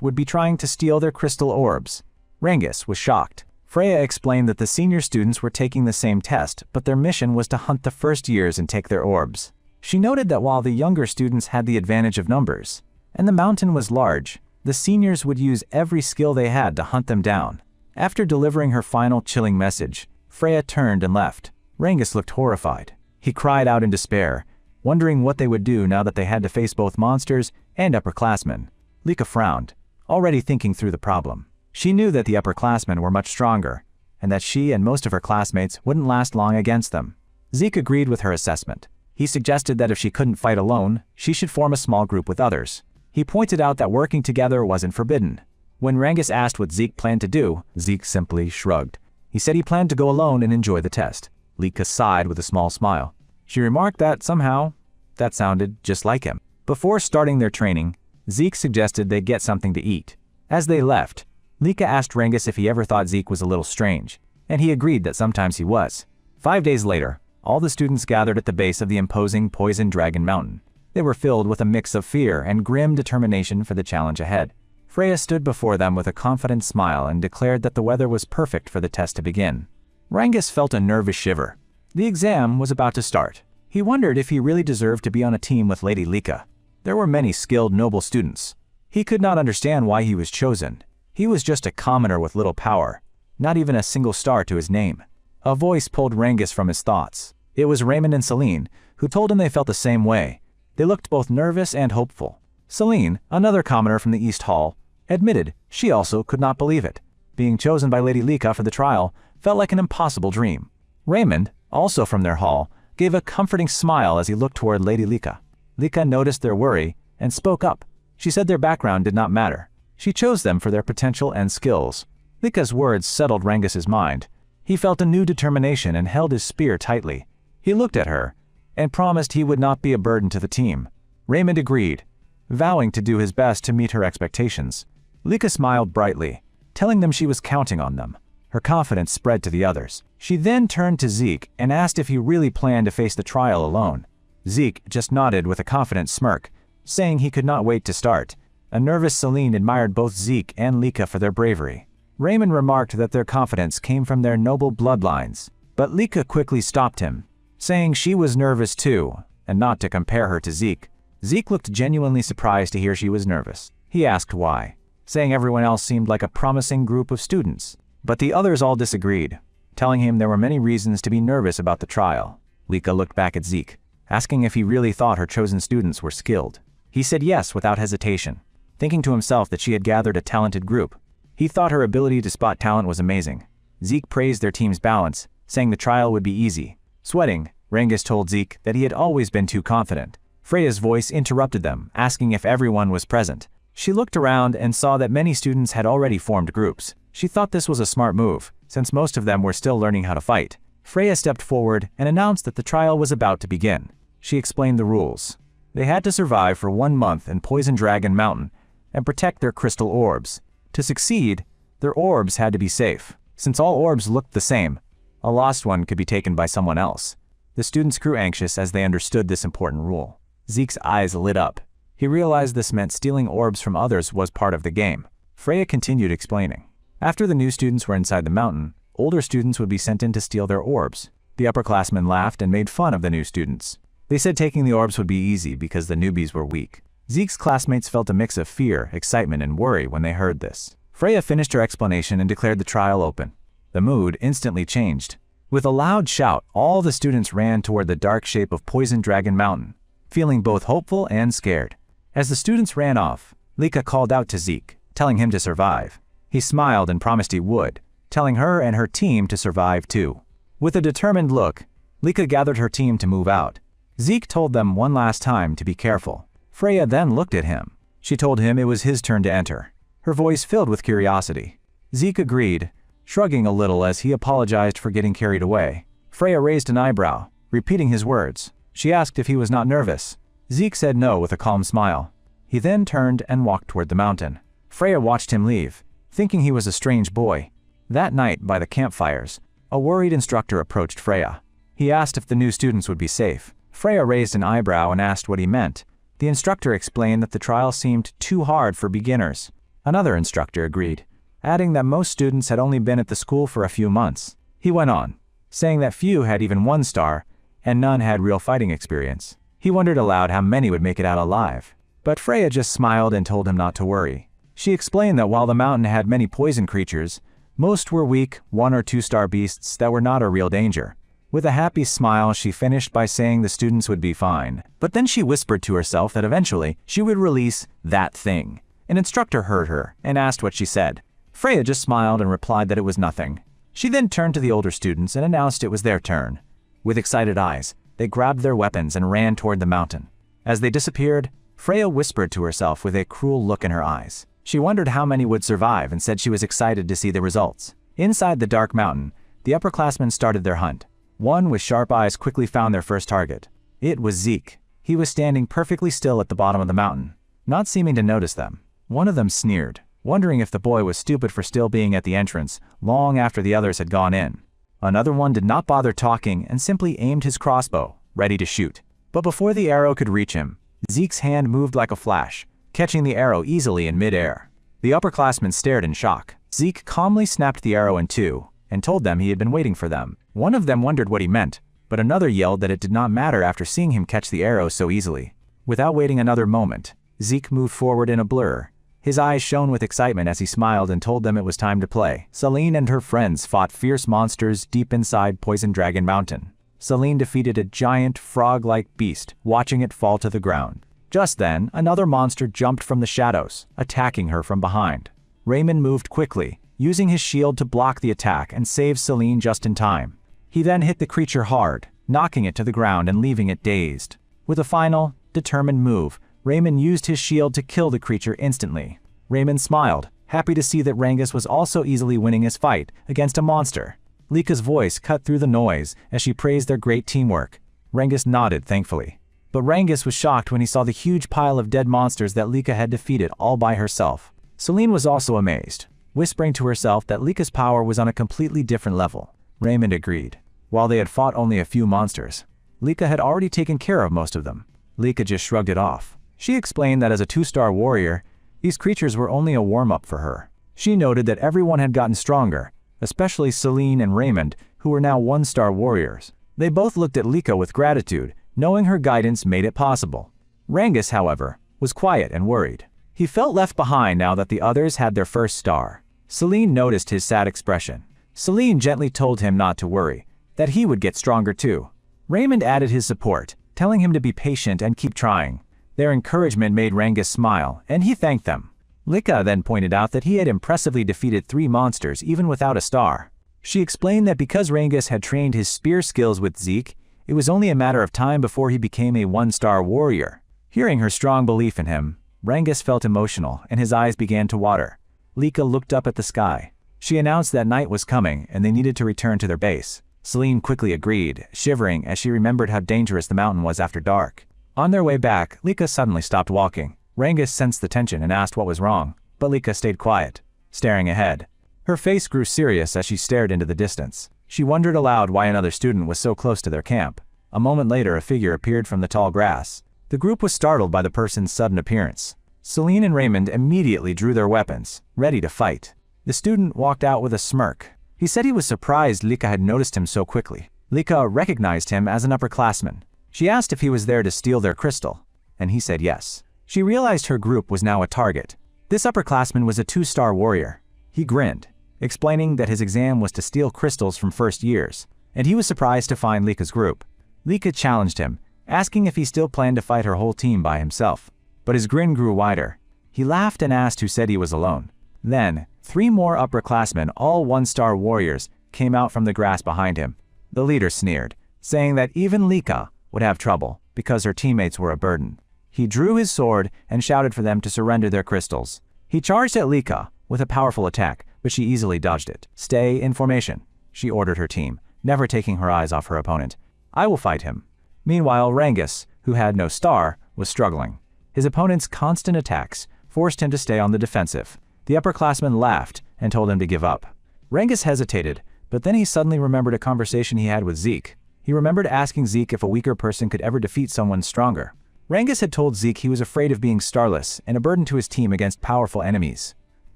Speaker 1: would be trying to steal their crystal orbs. Rangus was shocked. Freya explained that the senior students were taking the same test, but their mission was to hunt the first years and take their orbs. She noted that while the younger students had the advantage of numbers, and the mountain was large, the seniors would use every skill they had to hunt them down. After delivering her final chilling message, Freya turned and left. Rangus looked horrified. He cried out in despair, wondering what they would do now that they had to face both monsters and upperclassmen. Lika frowned, already thinking through the problem. She knew that the upperclassmen were much stronger, and that she and most of her classmates wouldn't last long against them. Zeke agreed with her assessment. He suggested that if she couldn't fight alone, she should form a small group with others. He pointed out that working together wasn't forbidden. When Rangus asked what Zeke planned to do, Zeke simply shrugged. He said he planned to go alone and enjoy the test. Lika sighed with a small smile. She remarked that somehow, that sounded just like him. Before starting their training, Zeke suggested they get something to eat. As they left, Lika asked Rangus if he ever thought Zeke was a little strange, and he agreed that sometimes he was. 5 days later, all the students gathered at the base of the imposing Poison Dragon Mountain. They were filled with a mix of fear and grim determination for the challenge ahead. Freya stood before them with a confident smile and declared that the weather was perfect for the test to begin. Rangus felt a nervous shiver. The exam was about to start. He wondered if he really deserved to be on a team with Lady Lika. There were many skilled noble students. He could not understand why he was chosen. He was just a commoner with little power, not even a single star to his name. A voice pulled Rangus from his thoughts. It was Raymond and Celine, who told him they felt the same way. They looked both nervous and hopeful. Celine, another commoner from the East Hall, admitted she also could not believe it. Being chosen by Lady Lika for the trial felt like an impossible dream. Raymond, also from their hall, gave a comforting smile as he looked toward Lady Lika. Lika noticed their worry and spoke up. She said their background did not matter. She chose them for their potential and skills. Lika's words settled Rengus's mind. He felt a new determination and held his spear tightly. He looked at her and promised he would not be a burden to the team. Raymond agreed, vowing to do his best to meet her expectations. Lika smiled brightly, telling them she was counting on them. Her confidence spread to the others. She then turned to Zeke and asked if he really planned to face the trial alone. Zeke just nodded with a confident smirk, saying he could not wait to start. A nervous Celine admired both Zeke and Lika for their bravery. Raymond remarked that their confidence came from their noble bloodlines, but Lika quickly stopped him, saying she was nervous too, and not to compare her to Zeke. Zeke looked genuinely surprised to hear she was nervous. He asked why, saying everyone else seemed like a promising group of students. But the others all disagreed, telling him there were many reasons to be nervous about the trial. Lika looked back at Zeke, asking if he really thought her chosen students were skilled. He said yes without hesitation, thinking to himself that she had gathered a talented group. He thought her ability to spot talent was amazing. Zeke praised their team's balance, saying the trial would be easy. Sweating, Rengus told Zeke that he had always been too confident. Freya's voice interrupted them, asking if everyone was present. She looked around and saw that many students had already formed groups. She thought this was a smart move, since most of them were still learning how to fight. Freya stepped forward and announced that the trial was about to begin. She explained the rules. They had to survive for 1 month in Poison Dragon Mountain and protect their crystal orbs. To succeed, their orbs had to be safe. Since all orbs looked the same, a lost one could be taken by someone else. The students grew anxious as they understood this important rule. Zeke's eyes lit up. He realized this meant stealing orbs from others was part of the game. Freya continued explaining. After the new students were inside the mountain, older students would be sent in to steal their orbs. The upperclassmen laughed and made fun of the new students. They said taking the orbs would be easy because the newbies were weak. Zeke's classmates felt a mix of fear, excitement, and worry when they heard this. Freya finished her explanation and declared the trial open. The mood instantly changed. With a loud shout, all the students ran toward the dark shape of Poison Dragon Mountain, feeling both hopeful and scared. As the students ran off, Lika called out to Zeke, telling him to survive. He smiled and promised he would, telling her and her team to survive too. With a determined look, Lika gathered her team to move out. Zeke told them one last time to be careful. Freya then looked at him. She told him it was his turn to enter, her voice filled with curiosity. Zeke agreed, shrugging a little as he apologized for getting carried away. Freya raised an eyebrow, repeating his words. She asked if he was not nervous. Zeke said no with a calm smile. He then turned and walked toward the mountain. Freya watched him leave, thinking he was a strange boy. That night, by the campfires, a worried instructor approached Freya. He asked if the new students would be safe. Freya raised an eyebrow and asked what he meant. The instructor explained that the trial seemed too hard for beginners. Another instructor agreed, adding that most students had only been at the school for a few months. He went on, saying that few had even 1 star, and none had real fighting experience. He wondered aloud how many would make it out alive. But Freya just smiled and told him not to worry. She explained that while the mountain had many poison creatures, most were weak 1 or 2 star beasts that were not a real danger. With a happy smile, she finished by saying the students would be fine. But then she whispered to herself that eventually she would release that thing. An instructor heard her and asked what she said. Freya just smiled and replied that it was nothing. She then turned to the older students and announced it was their turn. With excited eyes, they grabbed their weapons and ran toward the mountain. As they disappeared, Freya whispered to herself with a cruel look in her eyes. She wondered how many would survive and said she was excited to see the results. Inside the dark mountain, the upperclassmen started their hunt. One with sharp eyes quickly found their first target. It was Zeke. He was standing perfectly still at the bottom of the mountain, not seeming to notice them. One of them sneered, wondering if the boy was stupid for still being at the entrance long after the others had gone in. Another one did not bother talking and simply aimed his crossbow, ready to shoot. But before the arrow could reach him, Zeke's hand moved like a flash, catching the arrow easily in mid-air. The upperclassmen stared in shock. Zeke calmly snapped the arrow in 2 and told them he had been waiting for them. One of them wondered what he meant, but another yelled that it did not matter after seeing him catch the arrow so easily. Without waiting another moment, Zeke moved forward in a blur. His eyes shone with excitement as he smiled and told them it was time to play. Celine and her friends fought fierce monsters deep inside Poison Dragon Mountain. Celine defeated a giant frog-like beast, watching it fall to the ground. Just then, another monster jumped from the shadows, attacking her from behind. Raymond moved quickly, using his shield to block the attack and save Celine just in time. He then hit the creature hard, knocking it to the ground and leaving it dazed. With a final, determined move, Raymond used his shield to kill the creature instantly. Raymond smiled, happy to see that Rangus was also easily winning his fight against a monster. Lika's voice cut through the noise as she praised their great teamwork. Rangus nodded thankfully. But Rangus was shocked when he saw the huge pile of dead monsters that Lika had defeated all by herself. Celine was also amazed, whispering to herself that Lika's power was on a completely different level. Raymond agreed. While they had fought only a few monsters, Lika had already taken care of most of them. Lika just shrugged it off. She explained that as a 2-star warrior, these creatures were only a warm-up for her. She noted that everyone had gotten stronger, especially Celine and Raymond, who were now 1-star warriors. They both looked at Lika with gratitude, knowing her guidance made it possible. Rangus, however, was quiet and worried. He felt left behind now that the others had their 1st star. Celine noticed his sad expression. Celine gently told him not to worry, that he would get stronger too. Raymond added his support, telling him to be patient and keep trying. Their encouragement made Rangus smile, and he thanked them. Lika then pointed out that he had impressively defeated 3 monsters even without a star. She explained that because Rangus had trained his spear skills with Zeke, it was only a matter of time before he became a 1-star warrior. Hearing her strong belief in him, Rangus felt emotional and his eyes began to water. Lika looked up at the sky. She announced that night was coming and they needed to return to their base. Celine quickly agreed, shivering as she remembered how dangerous the mountain was after dark. On their way back, Lika suddenly stopped walking. Rangus sensed the tension and asked what was wrong, but Lika stayed quiet, staring ahead. Her face grew serious as she stared into the distance. She wondered aloud why another student was so close to their camp. A moment later, a figure appeared from the tall grass. The group was startled by the person's sudden appearance. Celine and Raymond immediately drew their weapons, ready to fight. The student walked out with a smirk. He said he was surprised Lika had noticed him so quickly. Lika recognized him as an upperclassman. She asked if he was there to steal their crystal, and he said yes. She realized her group was now a target. This upperclassman was a 2-star warrior. He grinned, explaining that his exam was to steal crystals from first years, and he was surprised to find Lika's group. Lika challenged him, asking if he still planned to fight her whole team by himself. But his grin grew wider. He laughed and asked who said he was alone. Then, 3 more upperclassmen, all 1-star warriors, came out from the grass behind him. The leader sneered, saying that even Lika would have trouble because her teammates were a burden. He drew his sword and shouted for them to surrender their crystals. He charged at Lika with a powerful attack, but she easily dodged it. "Stay in formation," she ordered her team, never taking her eyes off her opponent. "I will fight him." Meanwhile, Rangus, who had no star, was struggling. His opponent's constant attacks forced him to stay on the defensive. The upperclassman laughed and told him to give up. Rangus hesitated, but then he suddenly remembered a conversation he had with Zeke. He remembered asking Zeke if a weaker person could ever defeat someone stronger. Rangus had told Zeke he was afraid of being starless and a burden to his team against powerful enemies.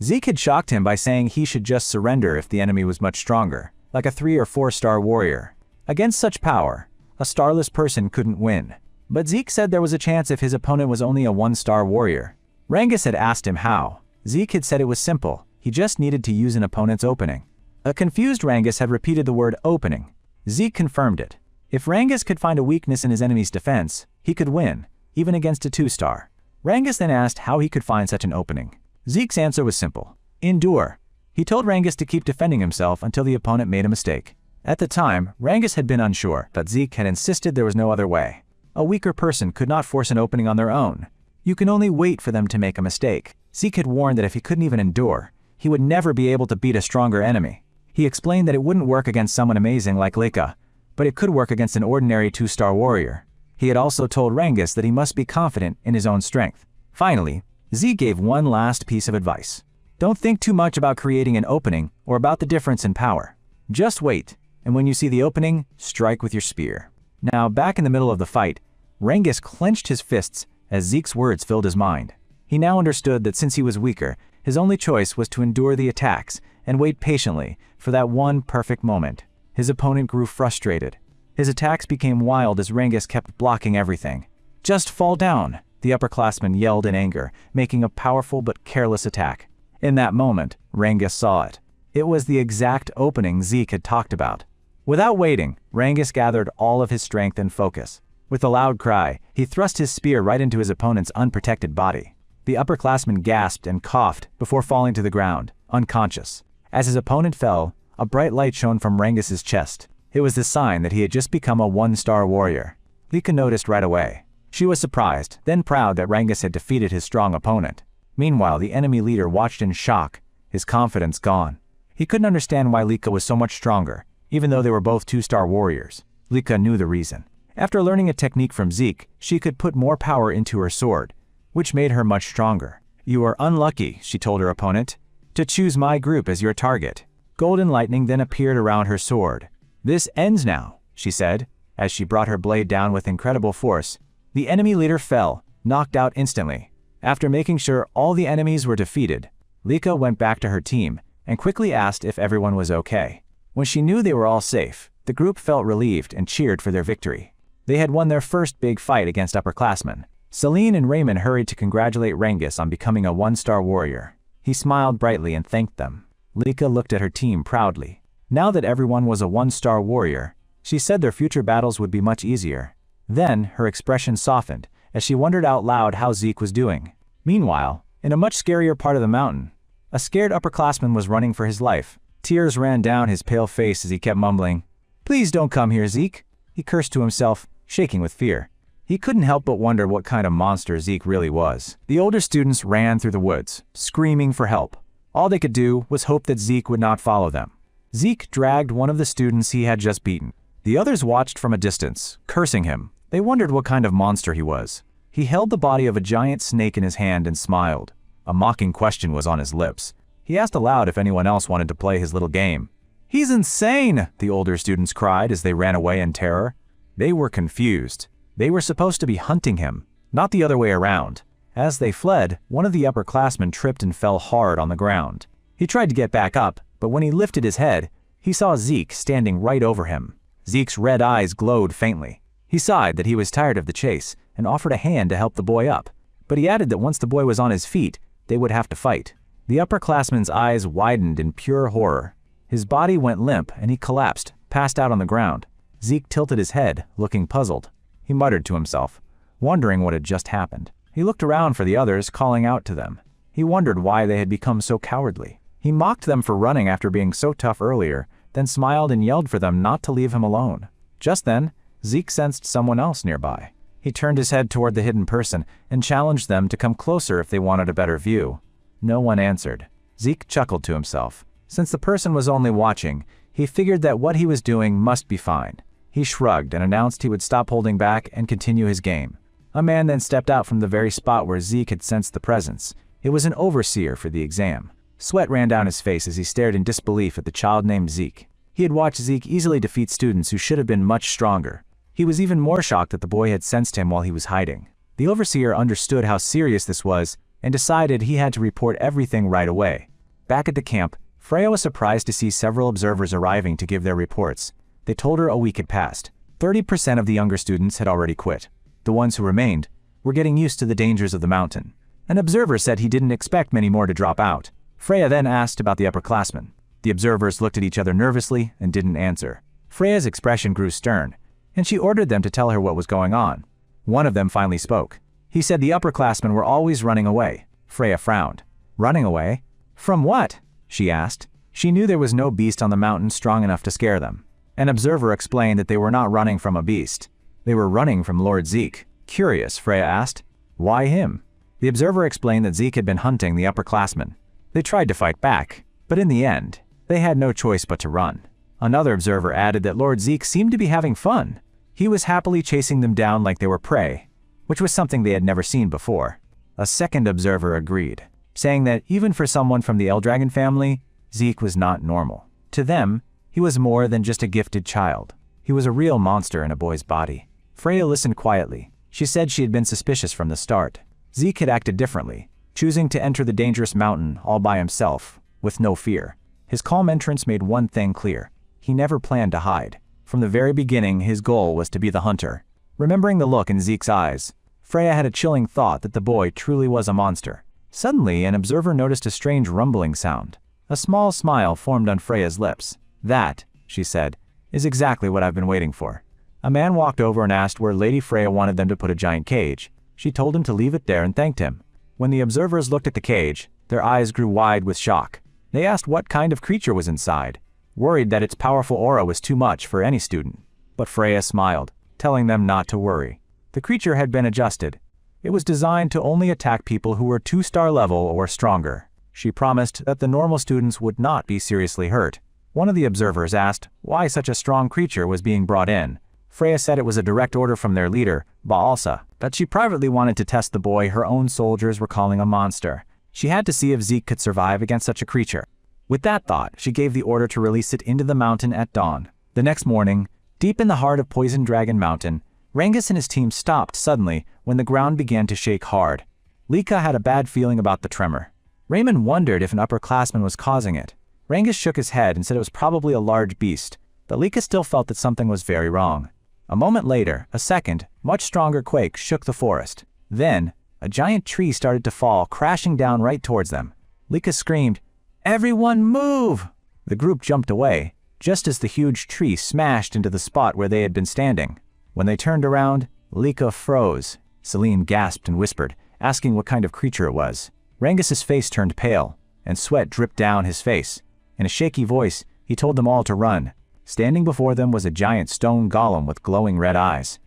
Speaker 1: Zeke had shocked him by saying he should just surrender if the enemy was much stronger, like a 3- or 4-star warrior. Against such power, a starless person couldn't win. But Zeke said there was a chance if his opponent was only a 1-star warrior. Rangus had asked him how. Zeke had said it was simple, he just needed to use an opponent's opening. A confused Rangus had repeated the word opening. Zeke confirmed it. If Rangus could find a weakness in his enemy's defense, he could win, even against a 2-star. Rangus then asked how he could find such an opening. Zeke's answer was simple: endure. He told Rangus to keep defending himself until the opponent made a mistake. At the time, Rangus had been unsure, but Zeke had insisted there was no other way. A weaker person could not force an opening on their own. You can only wait for them to make a mistake. Zeke had warned that if he couldn't even endure, he would never be able to beat a stronger enemy. He explained that it wouldn't work against someone amazing like Lika, but it could work against an ordinary 2-star warrior. He had also told Rangus that he must be confident in his own strength. Finally, Zeke gave one last piece of advice. Don't think too much about creating an opening or about the difference in power. Just wait, and when you see the opening, strike with your spear. Now, back in the middle of the fight, Rangus clenched his fists as Zeke's words filled his mind. He now understood that since he was weaker, his only choice was to endure the attacks and wait patiently for that one perfect moment. His opponent grew frustrated. His attacks became wild as Rangus kept blocking everything. "Just fall down," the upperclassman yelled in anger, making a powerful but careless attack. In that moment, Rangus saw it. It was the exact opening Zeke had talked about. Without waiting, Rangus gathered all of his strength and focus. With a loud cry, he thrust his spear right into his opponent's unprotected body. The upperclassman gasped and coughed before falling to the ground, unconscious. As his opponent fell, a bright light shone from Rangus's chest. It was the sign that he had just become a 1-star warrior. Lika noticed right away. She was surprised, then proud that Rangus had defeated his strong opponent. Meanwhile, the enemy leader watched in shock his confidence gone. He couldn't understand why Lika was so much stronger, even though they were both 2-star warriors. Lika knew the reason. After learning a technique from Zeke, she could put more power into her sword, which made her much stronger. "You are unlucky," she told her opponent, "to choose my group as your target." Golden lightning then appeared around her sword. "This ends now," she said, as she brought her blade down with incredible force. The enemy leader fell, knocked out instantly. After making sure all the enemies were defeated, Lika went back to her team and quickly asked if everyone was okay. When she knew they were all safe, the group felt relieved and cheered for their victory. They had won their first big fight against upperclassmen. Celine and Raymond hurried to congratulate Rengis on becoming a 1-star warrior. He smiled brightly and thanked them. Lika looked at her team proudly. Now that everyone was a 1-star warrior, she said their future battles would be much easier. Then, her expression softened as she wondered out loud how Zeke was doing. Meanwhile, in a much scarier part of the mountain, a scared upperclassman was running for his life. Tears ran down his pale face as he kept mumbling, "Please don't come here, Zeke." He cursed to himself, shaking with fear. He couldn't help but wonder what kind of monster Zeke really was. The older students ran through the woods, screaming for help. All they could do was hope that Zeke would not follow them. Zeke dragged one of the students he had just beaten. The others watched from a distance, cursing him. They wondered what kind of monster he was. He held the body of a giant snake in his hand and smiled. A mocking question was on his lips. He asked aloud if anyone else wanted to play his little game. "He's insane!" the older students cried as they ran away in terror. They were confused. They were supposed to be hunting him, not the other way around. As they fled, one of the upperclassmen tripped and fell hard on the ground. He tried to get back up, but when he lifted his head, he saw Zeke standing right over him. Zeke's red eyes glowed faintly. He sighed that he was tired of the chase and offered a hand to help the boy up, but he added that once the boy was on his feet, they would have to fight. The upperclassman's eyes widened in pure horror. His body went limp and he collapsed, passed out on the ground. Zeke tilted his head, looking puzzled. He muttered to himself, wondering what had just happened. He looked around for the others, calling out to them. He wondered why they had become so cowardly. He mocked them for running after being so tough earlier, then smiled and yelled for them not to leave him alone. Just then, Zeke sensed someone else nearby. He turned his head toward the hidden person and challenged them to come closer if they wanted a better view. No one answered. Zeke chuckled to himself. Since the person was only watching, he figured that what he was doing must be fine. He shrugged and announced he would stop holding back and continue his game. A man then stepped out from the very spot where Zeke had sensed the presence. It was an overseer for the exam. Sweat ran down his face as he stared in disbelief at the child named Zeke. He had watched Zeke easily defeat students who should have been much stronger. He was even more shocked that the boy had sensed him while he was hiding. The overseer understood how serious this was and decided he had to report everything right away. Back at the camp, Freya was surprised to see several observers arriving to give their reports. They told her a week had passed. 30% of the younger students had already quit. The ones who remained were getting used to the dangers of the mountain. An observer said he didn't expect many more to drop out. Freya then asked about the upperclassmen. The observers looked at each other nervously and didn't answer. Freya's expression grew stern, and she ordered them to tell her what was going on. One of them finally spoke. He said the upperclassmen were always running away. Freya frowned. "Running away? From what?" she asked. She knew there was no beast on the mountain strong enough to scare them. An observer explained that they were not running from a beast. They were running from Lord Zeke. Curious, Freya asked. "Why him?" The observer explained that Zeke had been hunting the upperclassmen. They tried to fight back, but in the end, they had no choice but to run. Another observer added that Lord Zeke seemed to be having fun. He was happily chasing them down like they were prey, which was something they had never seen before. A second observer agreed, saying that even for someone from the Eldragon family, Zeke was not normal. To them, he was more than just a gifted child. He was a real monster in a boy's body. Freya listened quietly. She said she had been suspicious from the start. Zeke had acted differently, choosing to enter the dangerous mountain all by himself, with no fear. His calm entrance made one thing clear. He never planned to hide. From the very beginning, his goal was to be the hunter. Remembering the look in Zeke's eyes, Freya had a chilling thought that the boy truly was a monster. Suddenly, an observer noticed a strange rumbling sound. A small smile formed on Freya's lips. "That," she said, "is exactly what I've been waiting for." A man walked over and asked where Lady Freya wanted them to put a giant cage. She told him to leave it there and thanked him. When the observers looked at the cage, their eyes grew wide with shock. They asked what kind of creature was inside, worried that its powerful aura was too much for any student. But Freya smiled, telling them not to worry. The creature had been adjusted. It was designed to only attack people who were 2-star level or stronger. She promised that the normal students would not be seriously hurt. One of the observers asked why such a strong creature was being brought in. Freya said it was a direct order from their leader, Baalsa, that she privately wanted to test the boy her own soldiers were calling a monster. She had to see if Zeke could survive against such a creature. With that thought, she gave the order to release it into the mountain at dawn. The next morning, deep in the heart of Poison Dragon Mountain, Rangus and his team stopped suddenly when the ground began to shake hard. Lika had a bad feeling about the tremor. Raymond wondered if an upperclassman was causing it. Rangus shook his head and said it was probably a large beast, but Lika still felt that something was very wrong. A moment later, a second, much stronger quake shook the forest. Then, a giant tree started to fall, crashing down right towards them. Lika screamed, "Everyone move!" The group jumped away, just as the huge tree smashed into the spot where they had been standing. When they turned around, Lika froze. Celine gasped and whispered, asking what kind of creature it was. Rangus's face turned pale, and sweat dripped down his face. In a shaky voice, he told them all to run. Standing before them was a giant stone golem with glowing red eyes.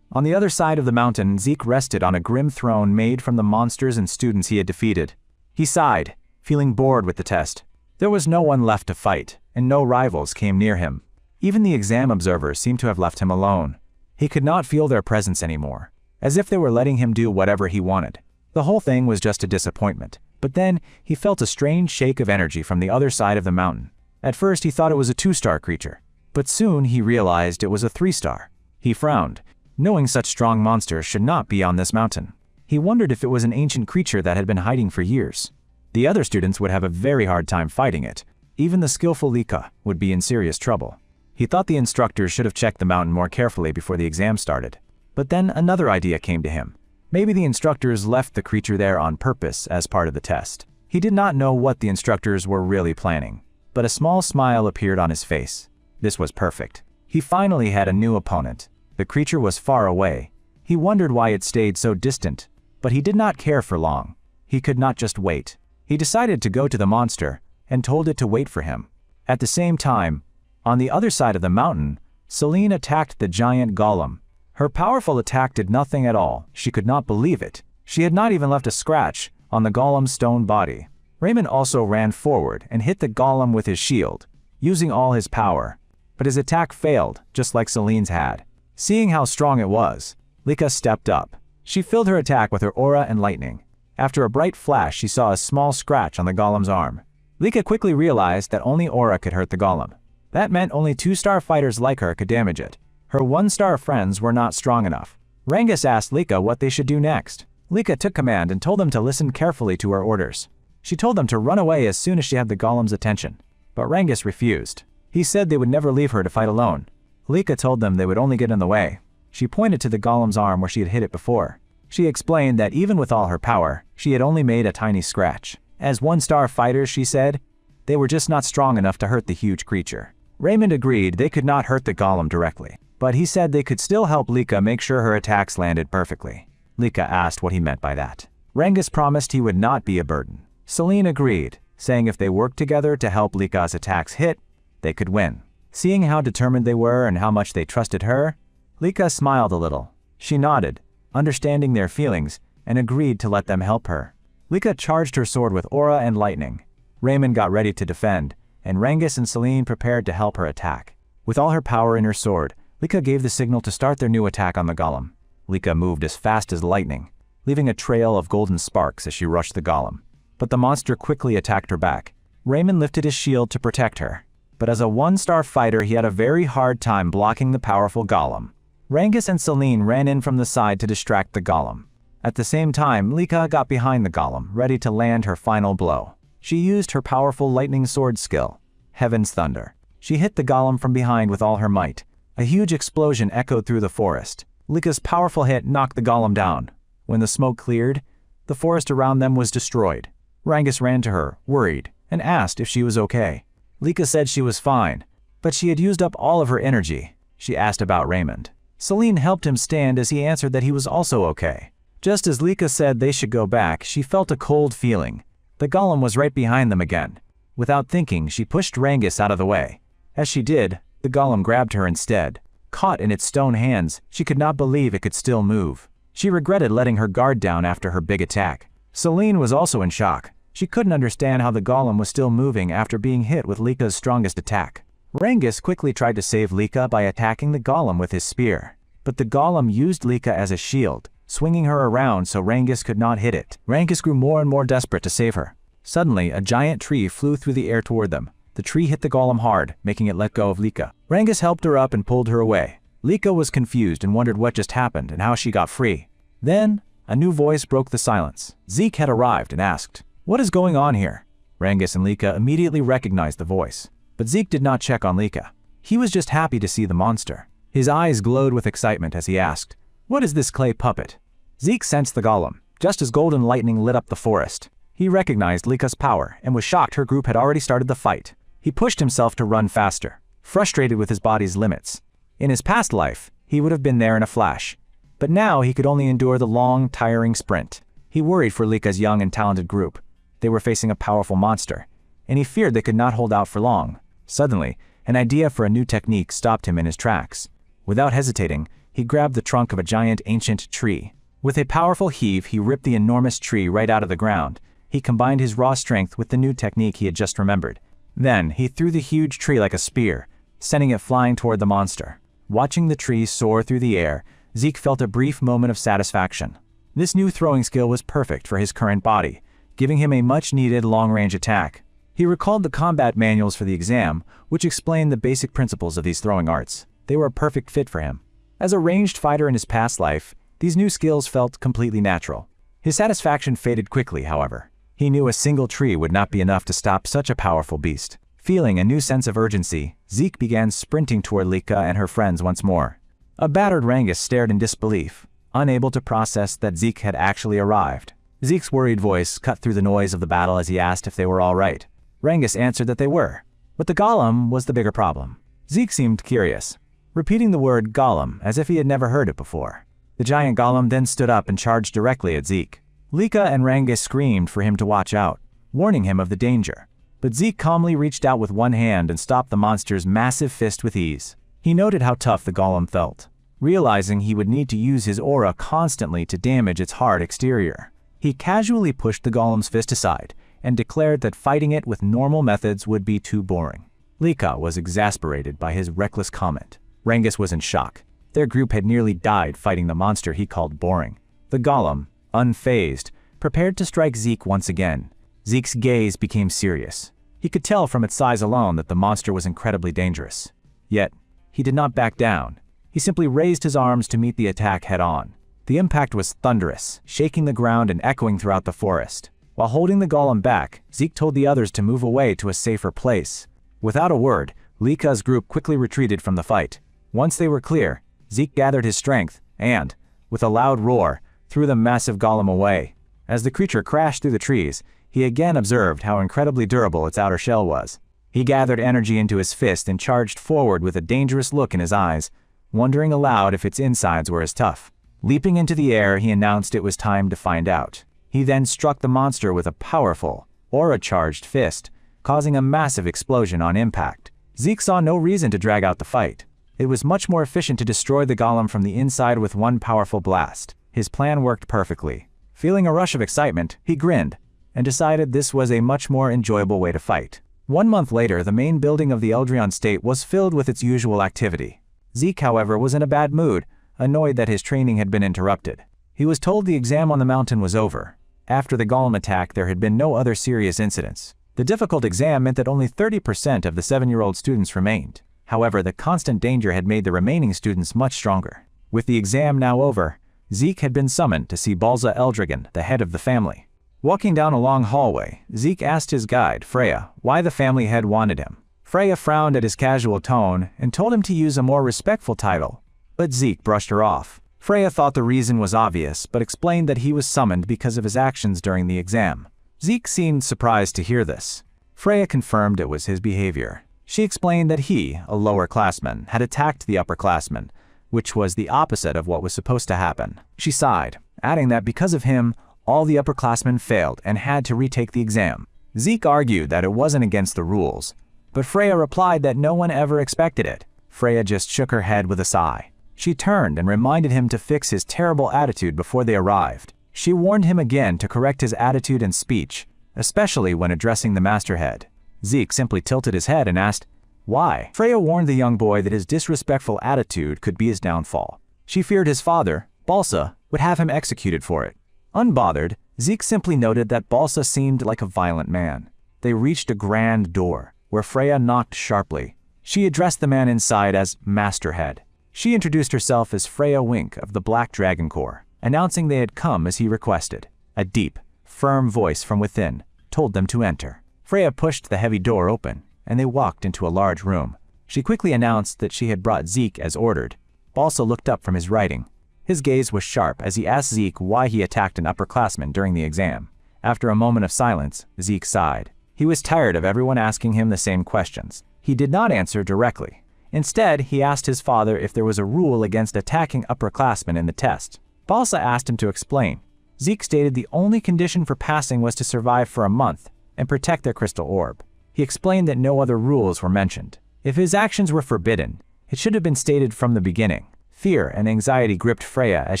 Speaker 1: On the other side of the mountain, Zeke rested on a grim throne made from the monsters and students he had defeated. He sighed, feeling bored with the test. There was no one left to fight, and no rivals came near him. Even the exam observers seemed to have left him alone. He could not feel their presence anymore, as if they were letting him do whatever he wanted. The whole thing was just a disappointment, but then he felt a strange shake of energy from the other side of the mountain. At first he thought it was a 2-star creature, but soon he realized it was a 3-star. He frowned, knowing such strong monsters should not be on this mountain. He wondered if it was an ancient creature that had been hiding for years. The other students would have a very hard time fighting it. Even the skillful Lika would be in serious trouble. He thought the instructors should have checked the mountain more carefully before the exam started. But then another idea came to him. Maybe the instructors left the creature there on purpose as part of the test. He did not know what the instructors were really planning, but a small smile appeared on his face. This was perfect. He finally had a new opponent. The creature was far away. He wondered why it stayed so distant, but he did not care for long. He could not just wait. He decided to go to the monster and told it to wait for him. At the same time, on the other side of the mountain, Celine attacked the giant golem. Her powerful attack did nothing at all. She could not believe it. She had not even left a scratch on the golem's stone body. Raymond also ran forward and hit the golem with his shield, using all his power. But his attack failed, just like Celine's had. Seeing how strong it was, Lika stepped up. She filled her attack with her aura and lightning. After a bright flash, she saw a small scratch on the golem's arm. Lika quickly realized that only aura could hurt the golem. That meant only 2-star fighters like her could damage it. Her 1-star friends were not strong enough. Rangus asked Lika what they should do next. Lika took command and told them to listen carefully to her orders. She told them to run away as soon as she had the golem's attention. But Rangus refused. He said they would never leave her to fight alone. Lika told them they would only get in the way. She pointed to the golem's arm where she had hit it before. She explained that even with all her power, she had only made a tiny scratch. As 1-star fighters, she said, they were just not strong enough to hurt the huge creature. Raymond agreed they could not hurt the golem directly, but he said they could still help Lika make sure her attacks landed perfectly. Lika asked what he meant by that. Rangus promised he would not be a burden. Celine agreed, saying if they worked together to help Lika's attacks hit, they could win. Seeing how determined they were and how much they trusted her, Lika smiled a little. She nodded, understanding their feelings, and agreed to let them help her. Lika charged her sword with aura and lightning. Raymond got ready to defend, and Rangus and Celine prepared to help her attack. With all her power in her sword, Lika gave the signal to start their new attack on the golem. Lika moved as fast as lightning, leaving a trail of golden sparks as she rushed the golem. But the monster quickly attacked her back. Raymond lifted his shield to protect her, but as a 1-star fighter he had a very hard time blocking the powerful golem. Rangus and Celine ran in from the side to distract the golem. At the same time, Lika got behind the golem, ready to land her final blow. She used her powerful lightning sword skill, Heaven's Thunder. She hit the golem from behind with all her might. A huge explosion echoed through the forest. Lika's powerful hit knocked the golem down. When the smoke cleared, the forest around them was destroyed. Rangus ran to her, worried, and asked if she was okay. Lika said she was fine, but she had used up all of her energy. She asked about Raymond. Celine helped him stand as he answered that he was also okay. Just as Lika said they should go back, she felt a cold feeling. The golem was right behind them again. Without thinking, she pushed Rangus out of the way. As she did, the golem grabbed her instead. Caught in its stone hands, she could not believe it could still move. She regretted letting her guard down after her big attack. Celine was also in shock. She couldn't understand how the golem was still moving after being hit with Lika's strongest attack. Rangus quickly tried to save Lika by attacking the golem with his spear. But the golem used Lika as a shield, swinging her around so Rangus could not hit it. Rangus grew more and more desperate to save her. Suddenly, a giant tree flew through the air toward them. The tree hit the golem hard, making it let go of Lika. Rangus helped her up and pulled her away. Lika was confused and wondered what just happened and how she got free. Then, a new voice broke the silence. Zeke had arrived and asked, "What is going on here?" Rangus and Lika immediately recognized the voice. But Zeke did not check on Lika. He was just happy to see the monster. His eyes glowed with excitement as he asked, "What is this clay puppet?" Zeke sensed the golem, just as golden lightning lit up the forest. He recognized Lika's power and was shocked her group had already started the fight. He pushed himself to run faster, frustrated with his body's limits. In his past life, he would have been there in a flash. But now he could only endure the long, tiring sprint. He worried for Lika's young and talented group. They were facing a powerful monster, and he feared they could not hold out for long. Suddenly, an idea for a new technique stopped him in his tracks. Without hesitating, he grabbed the trunk of a giant ancient tree. With a powerful heave, he ripped the enormous tree right out of the ground. He combined his raw strength with the new technique he had just remembered. Then, he threw the huge tree like a spear, sending it flying toward the monster. Watching the tree soar through the air, Zeke felt a brief moment of satisfaction. This new throwing skill was perfect for his current body, giving him a much-needed long-range attack. He recalled the combat manuals for the exam, which explained the basic principles of these throwing arts. They were a perfect fit for him. As a ranged fighter in his past life, these new skills felt completely natural. His satisfaction faded quickly, however. He knew a single tree would not be enough to stop such a powerful beast. Feeling a new sense of urgency, Zeke began sprinting toward Lika and her friends once more. A battered Rangus stared in disbelief, unable to process that Zeke had actually arrived. Zeke's worried voice cut through the noise of the battle as he asked if they were all right. Rangus answered that they were, but the golem was the bigger problem. Zeke seemed curious, repeating the word golem as if he had never heard it before. The giant golem then stood up and charged directly at Zeke. Lika and Rangus screamed for him to watch out, warning him of the danger. But Zeke calmly reached out with one hand and stopped the monster's massive fist with ease. He noted how tough the golem felt, realizing he would need to use his aura constantly to damage its hard exterior. He casually pushed the golem's fist aside and declared that fighting it with normal methods would be too boring. Lika was exasperated by his reckless comment. Rangus was in shock. Their group had nearly died fighting the monster he called boring. The golem, unfazed, prepared to strike Zeke once again. Zeke's gaze became serious. He could tell from its size alone that the monster was incredibly dangerous. Yet, he did not back down. He simply raised his arms to meet the attack head-on. The impact was thunderous, shaking the ground and echoing throughout the forest. While holding the golem back, Zeke told the others to move away to a safer place. Without a word, Lika's group quickly retreated from the fight. Once they were clear, Zeke gathered his strength and, with a loud roar, threw the massive golem away. As the creature crashed through the trees, he again observed how incredibly durable its outer shell was. He gathered energy into his fist and charged forward with a dangerous look in his eyes, wondering aloud if its insides were as tough. Leaping into the air, he announced it was time to find out. He then struck the monster with a powerful, aura-charged fist, causing a massive explosion on impact. Zeke saw no reason to drag out the fight. It was much more efficient to destroy the golem from the inside with one powerful blast. His plan worked perfectly. Feeling a rush of excitement, he grinned, and decided this was a much more enjoyable way to fight. 1 month later, the main building of the Eldrion state was filled with its usual activity. Zeke, however, was in a bad mood, annoyed that his training had been interrupted. He was told the exam on the mountain was over. After the golem attack, there had been no other serious incidents. The difficult exam meant that only 30% of the 7-year-old students remained. However, the constant danger had made the remaining students much stronger. With the exam now over, Zeke had been summoned to see Balza Eldragon, the head of the family. Walking down a long hallway, Zeke asked his guide, Freya, why the family head wanted him. Freya frowned at his casual tone and told him to use a more respectful title, but Zeke brushed her off. Freya thought the reason was obvious, but explained that he was summoned because of his actions during the exam. Zeke seemed surprised to hear this. Freya confirmed it was his behavior. She explained that he, a lower classman, had attacked the upperclassmen, which was the opposite of what was supposed to happen. She sighed, adding that because of him, all the upperclassmen failed and had to retake the exam. Zeke argued that it wasn't against the rules, but Freya replied that no one ever expected it. Freya just shook her head with a sigh. She turned and reminded him to fix his terrible attitude before they arrived. She warned him again to correct his attitude and speech, especially when addressing the masterhead. Zeke simply tilted his head and asked, "Why?" Freya warned the young boy that his disrespectful attitude could be his downfall. She feared his father, Balsa, would have him executed for it. Unbothered, Zeke simply noted that Balsa seemed like a violent man. They reached a grand door, where Freya knocked sharply. She addressed the man inside as Masterhead. She introduced herself as Freya Wink of the Black Dragon Corps, announcing they had come as he requested. A deep, firm voice from within told them to enter. Freya pushed the heavy door open, and they walked into a large room. She quickly announced that she had brought Zeke as ordered. Balsa looked up from his writing. His gaze was sharp as he asked Zeke why he attacked an upperclassman during the exam. After a moment of silence, Zeke sighed. He was tired of everyone asking him the same questions. He did not answer directly. Instead, he asked his father if there was a rule against attacking upperclassmen in the test. Balsa asked him to explain. Zeke stated the only condition for passing was to survive for a month and protect their crystal orb. He explained that no other rules were mentioned. If his actions were forbidden, it should have been stated from the beginning. Fear and anxiety gripped Freya as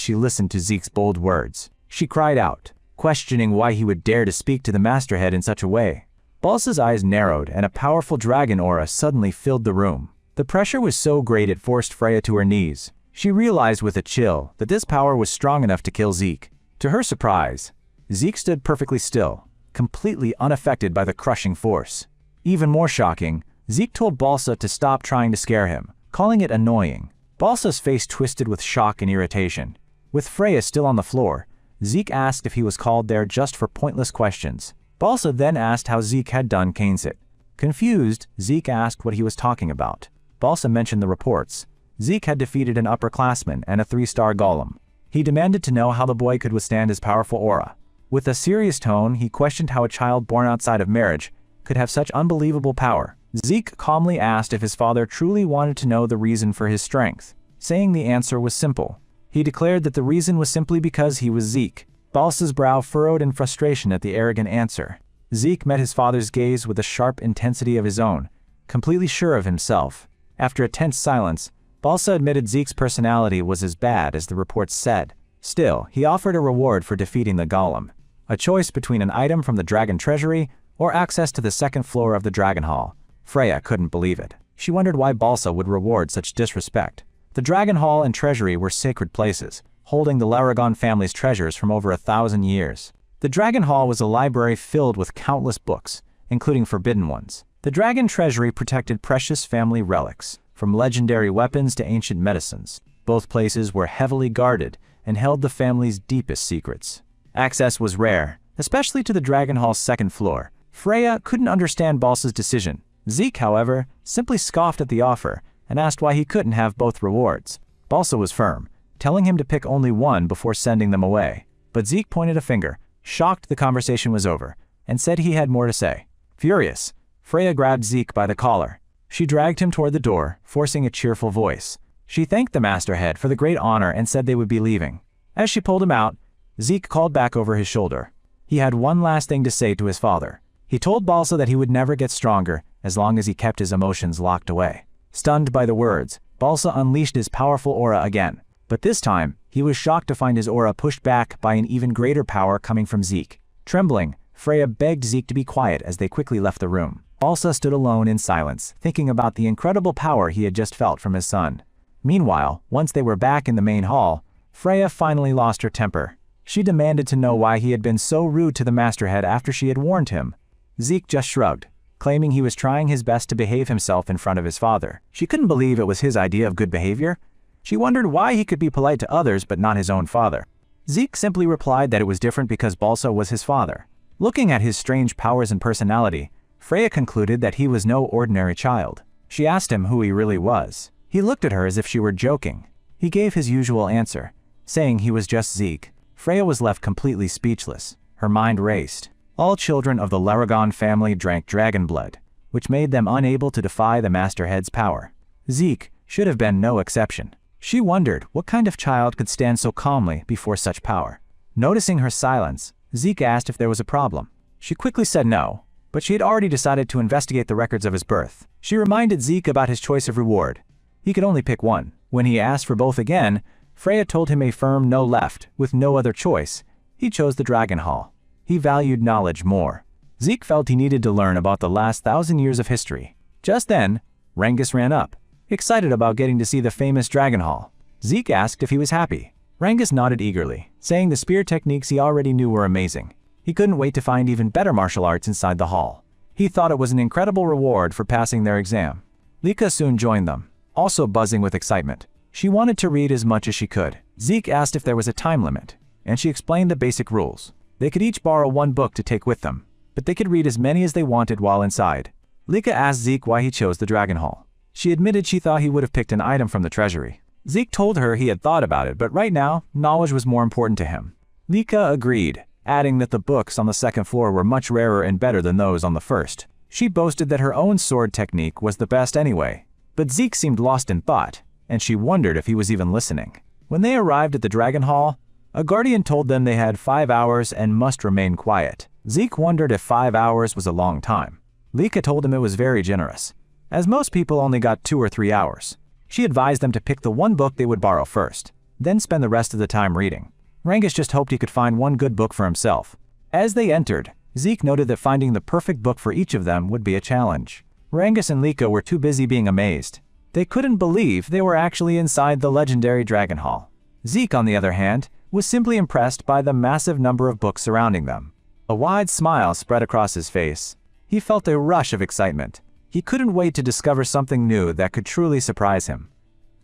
Speaker 1: she listened to Zeke's bold words. She cried out, questioning why he would dare to speak to the Masterhead in such a way. Balsa's eyes narrowed and a powerful dragon aura suddenly filled the room. The pressure was so great it forced Freya to her knees. She realized with a chill that this power was strong enough to kill Zeke. To her surprise, Zeke stood perfectly still, completely unaffected by the crushing force. Even more shocking, Zeke told Balsa to stop trying to scare him, calling it annoying. Balsa's face twisted with shock and irritation. With Freya still on the floor, Zeke asked if he was called there just for pointless questions. Balsa then asked how Zeke had done Canesit. Confused, Zeke asked what he was talking about. Balsa mentioned the reports. Zeke had defeated an upperclassman and a 3-star golem. He demanded to know how the boy could withstand his powerful aura. With a serious tone, he questioned how a child born outside of marriage could have such unbelievable power. Zeke calmly asked if his father truly wanted to know the reason for his strength, saying the answer was simple. He declared that the reason was simply because he was Zeke. Balsa's brow furrowed in frustration at the arrogant answer. Zeke met his father's gaze with a sharp intensity of his own, completely sure of himself. After a tense silence, Balsa admitted Zeke's personality was as bad as the reports said. Still, he offered a reward for defeating the golem, a choice between an item from the dragon treasury or access to the second floor of the dragon hall. Freya couldn't believe it. She wondered why Balsa would reward such disrespect. The dragon hall and treasury were sacred places, holding the Laragon family's treasures from over 1,000 years. The dragon hall was a library filled with countless books, including forbidden ones. The dragon treasury protected precious family relics, from legendary weapons to ancient medicines. Both places were heavily guarded and held the family's deepest secrets. Access was rare, especially to the dragon hall's second floor. Freya couldn't understand Balsa's decision. Zeke, however, simply scoffed at the offer and asked why he couldn't have both rewards. Balsa was firm, telling him to pick only one before sending them away. But Zeke pointed a finger, shocked the conversation was over, and said he had more to say. Furious, Freya grabbed Zeke by the collar. She dragged him toward the door, forcing a cheerful voice. She thanked the Masterhead for the great honor and said they would be leaving. As she pulled him out, Zeke called back over his shoulder. He had one last thing to say to his father. He told Balsa that he would never get stronger as long as he kept his emotions locked away. Stunned by the words, Balsa unleashed his powerful aura again. But this time, he was shocked to find his aura pushed back by an even greater power coming from Zeke. Trembling, Freya begged Zeke to be quiet as they quickly left the room. Balsa stood alone in silence, thinking about the incredible power he had just felt from his son. Meanwhile, once they were back in the main hall, Freya finally lost her temper. She demanded to know why he had been so rude to the Masterhead after she had warned him. Zeke just shrugged, claiming he was trying his best to behave himself in front of his father. She couldn't believe it was his idea of good behavior. She wondered why he could be polite to others but not his own father. Zeke simply replied that it was different because Balsa was his father. Looking at his strange powers and personality, Freya concluded that he was no ordinary child. She asked him who he really was. He looked at her as if she were joking. He gave his usual answer, saying he was just Zeke. Freya was left completely speechless. Her mind raced. All children of the Laragon family drank dragon blood, which made them unable to defy the Masterhead's power. Zeke should have been no exception. She wondered what kind of child could stand so calmly before such power. Noticing her silence, Zeke asked if there was a problem. She quickly said no, but she had already decided to investigate the records of his birth. She reminded Zeke about his choice of reward. He could only pick one. When he asked for both again, Freya told him a firm no left, with no other choice. He chose the Dragon Hall. He valued knowledge more. Zeke felt he needed to learn about the last 1,000 years of history. Just then, Rangus ran up, excited about getting to see the famous Dragon Hall. Zeke asked if he was happy. Rangus nodded eagerly, saying the spear techniques he already knew were amazing. He couldn't wait to find even better martial arts inside the hall. He thought it was an incredible reward for passing their exam. Lika soon joined them, also buzzing with excitement. She wanted to read as much as she could. Zeke asked if there was a time limit, and she explained the basic rules. They could each borrow one book to take with them, but they could read as many as they wanted while inside. Lika asked Zeke why he chose the Dragon Hall. She admitted she thought he would have picked an item from the treasury. Zeke told her he had thought about it, but right now, knowledge was more important to him. Lika agreed, adding that the books on the second floor were much rarer and better than those on the first. She boasted that her own sword technique was the best anyway, but Zeke seemed lost in thought, and she wondered if he was even listening. When they arrived at the Dragon Hall, a guardian told them they had 5 hours and must remain quiet. Zeke wondered if 5 hours was a long time. Lika told him it was very generous, as most people only got 2 or 3 hours. She advised them to pick the one book they would borrow first, then spend the rest of the time reading. Rangus just hoped he could find one good book for himself. As they entered, Zeke noted that finding the perfect book for each of them would be a challenge. Rangus and Lika were too busy being amazed. They couldn't believe they were actually inside the legendary Dragon Hall. Zeke, on the other hand, was simply impressed by the massive number of books surrounding them. A wide smile spread across his face. He felt a rush of excitement. He couldn't wait to discover something new that could truly surprise him.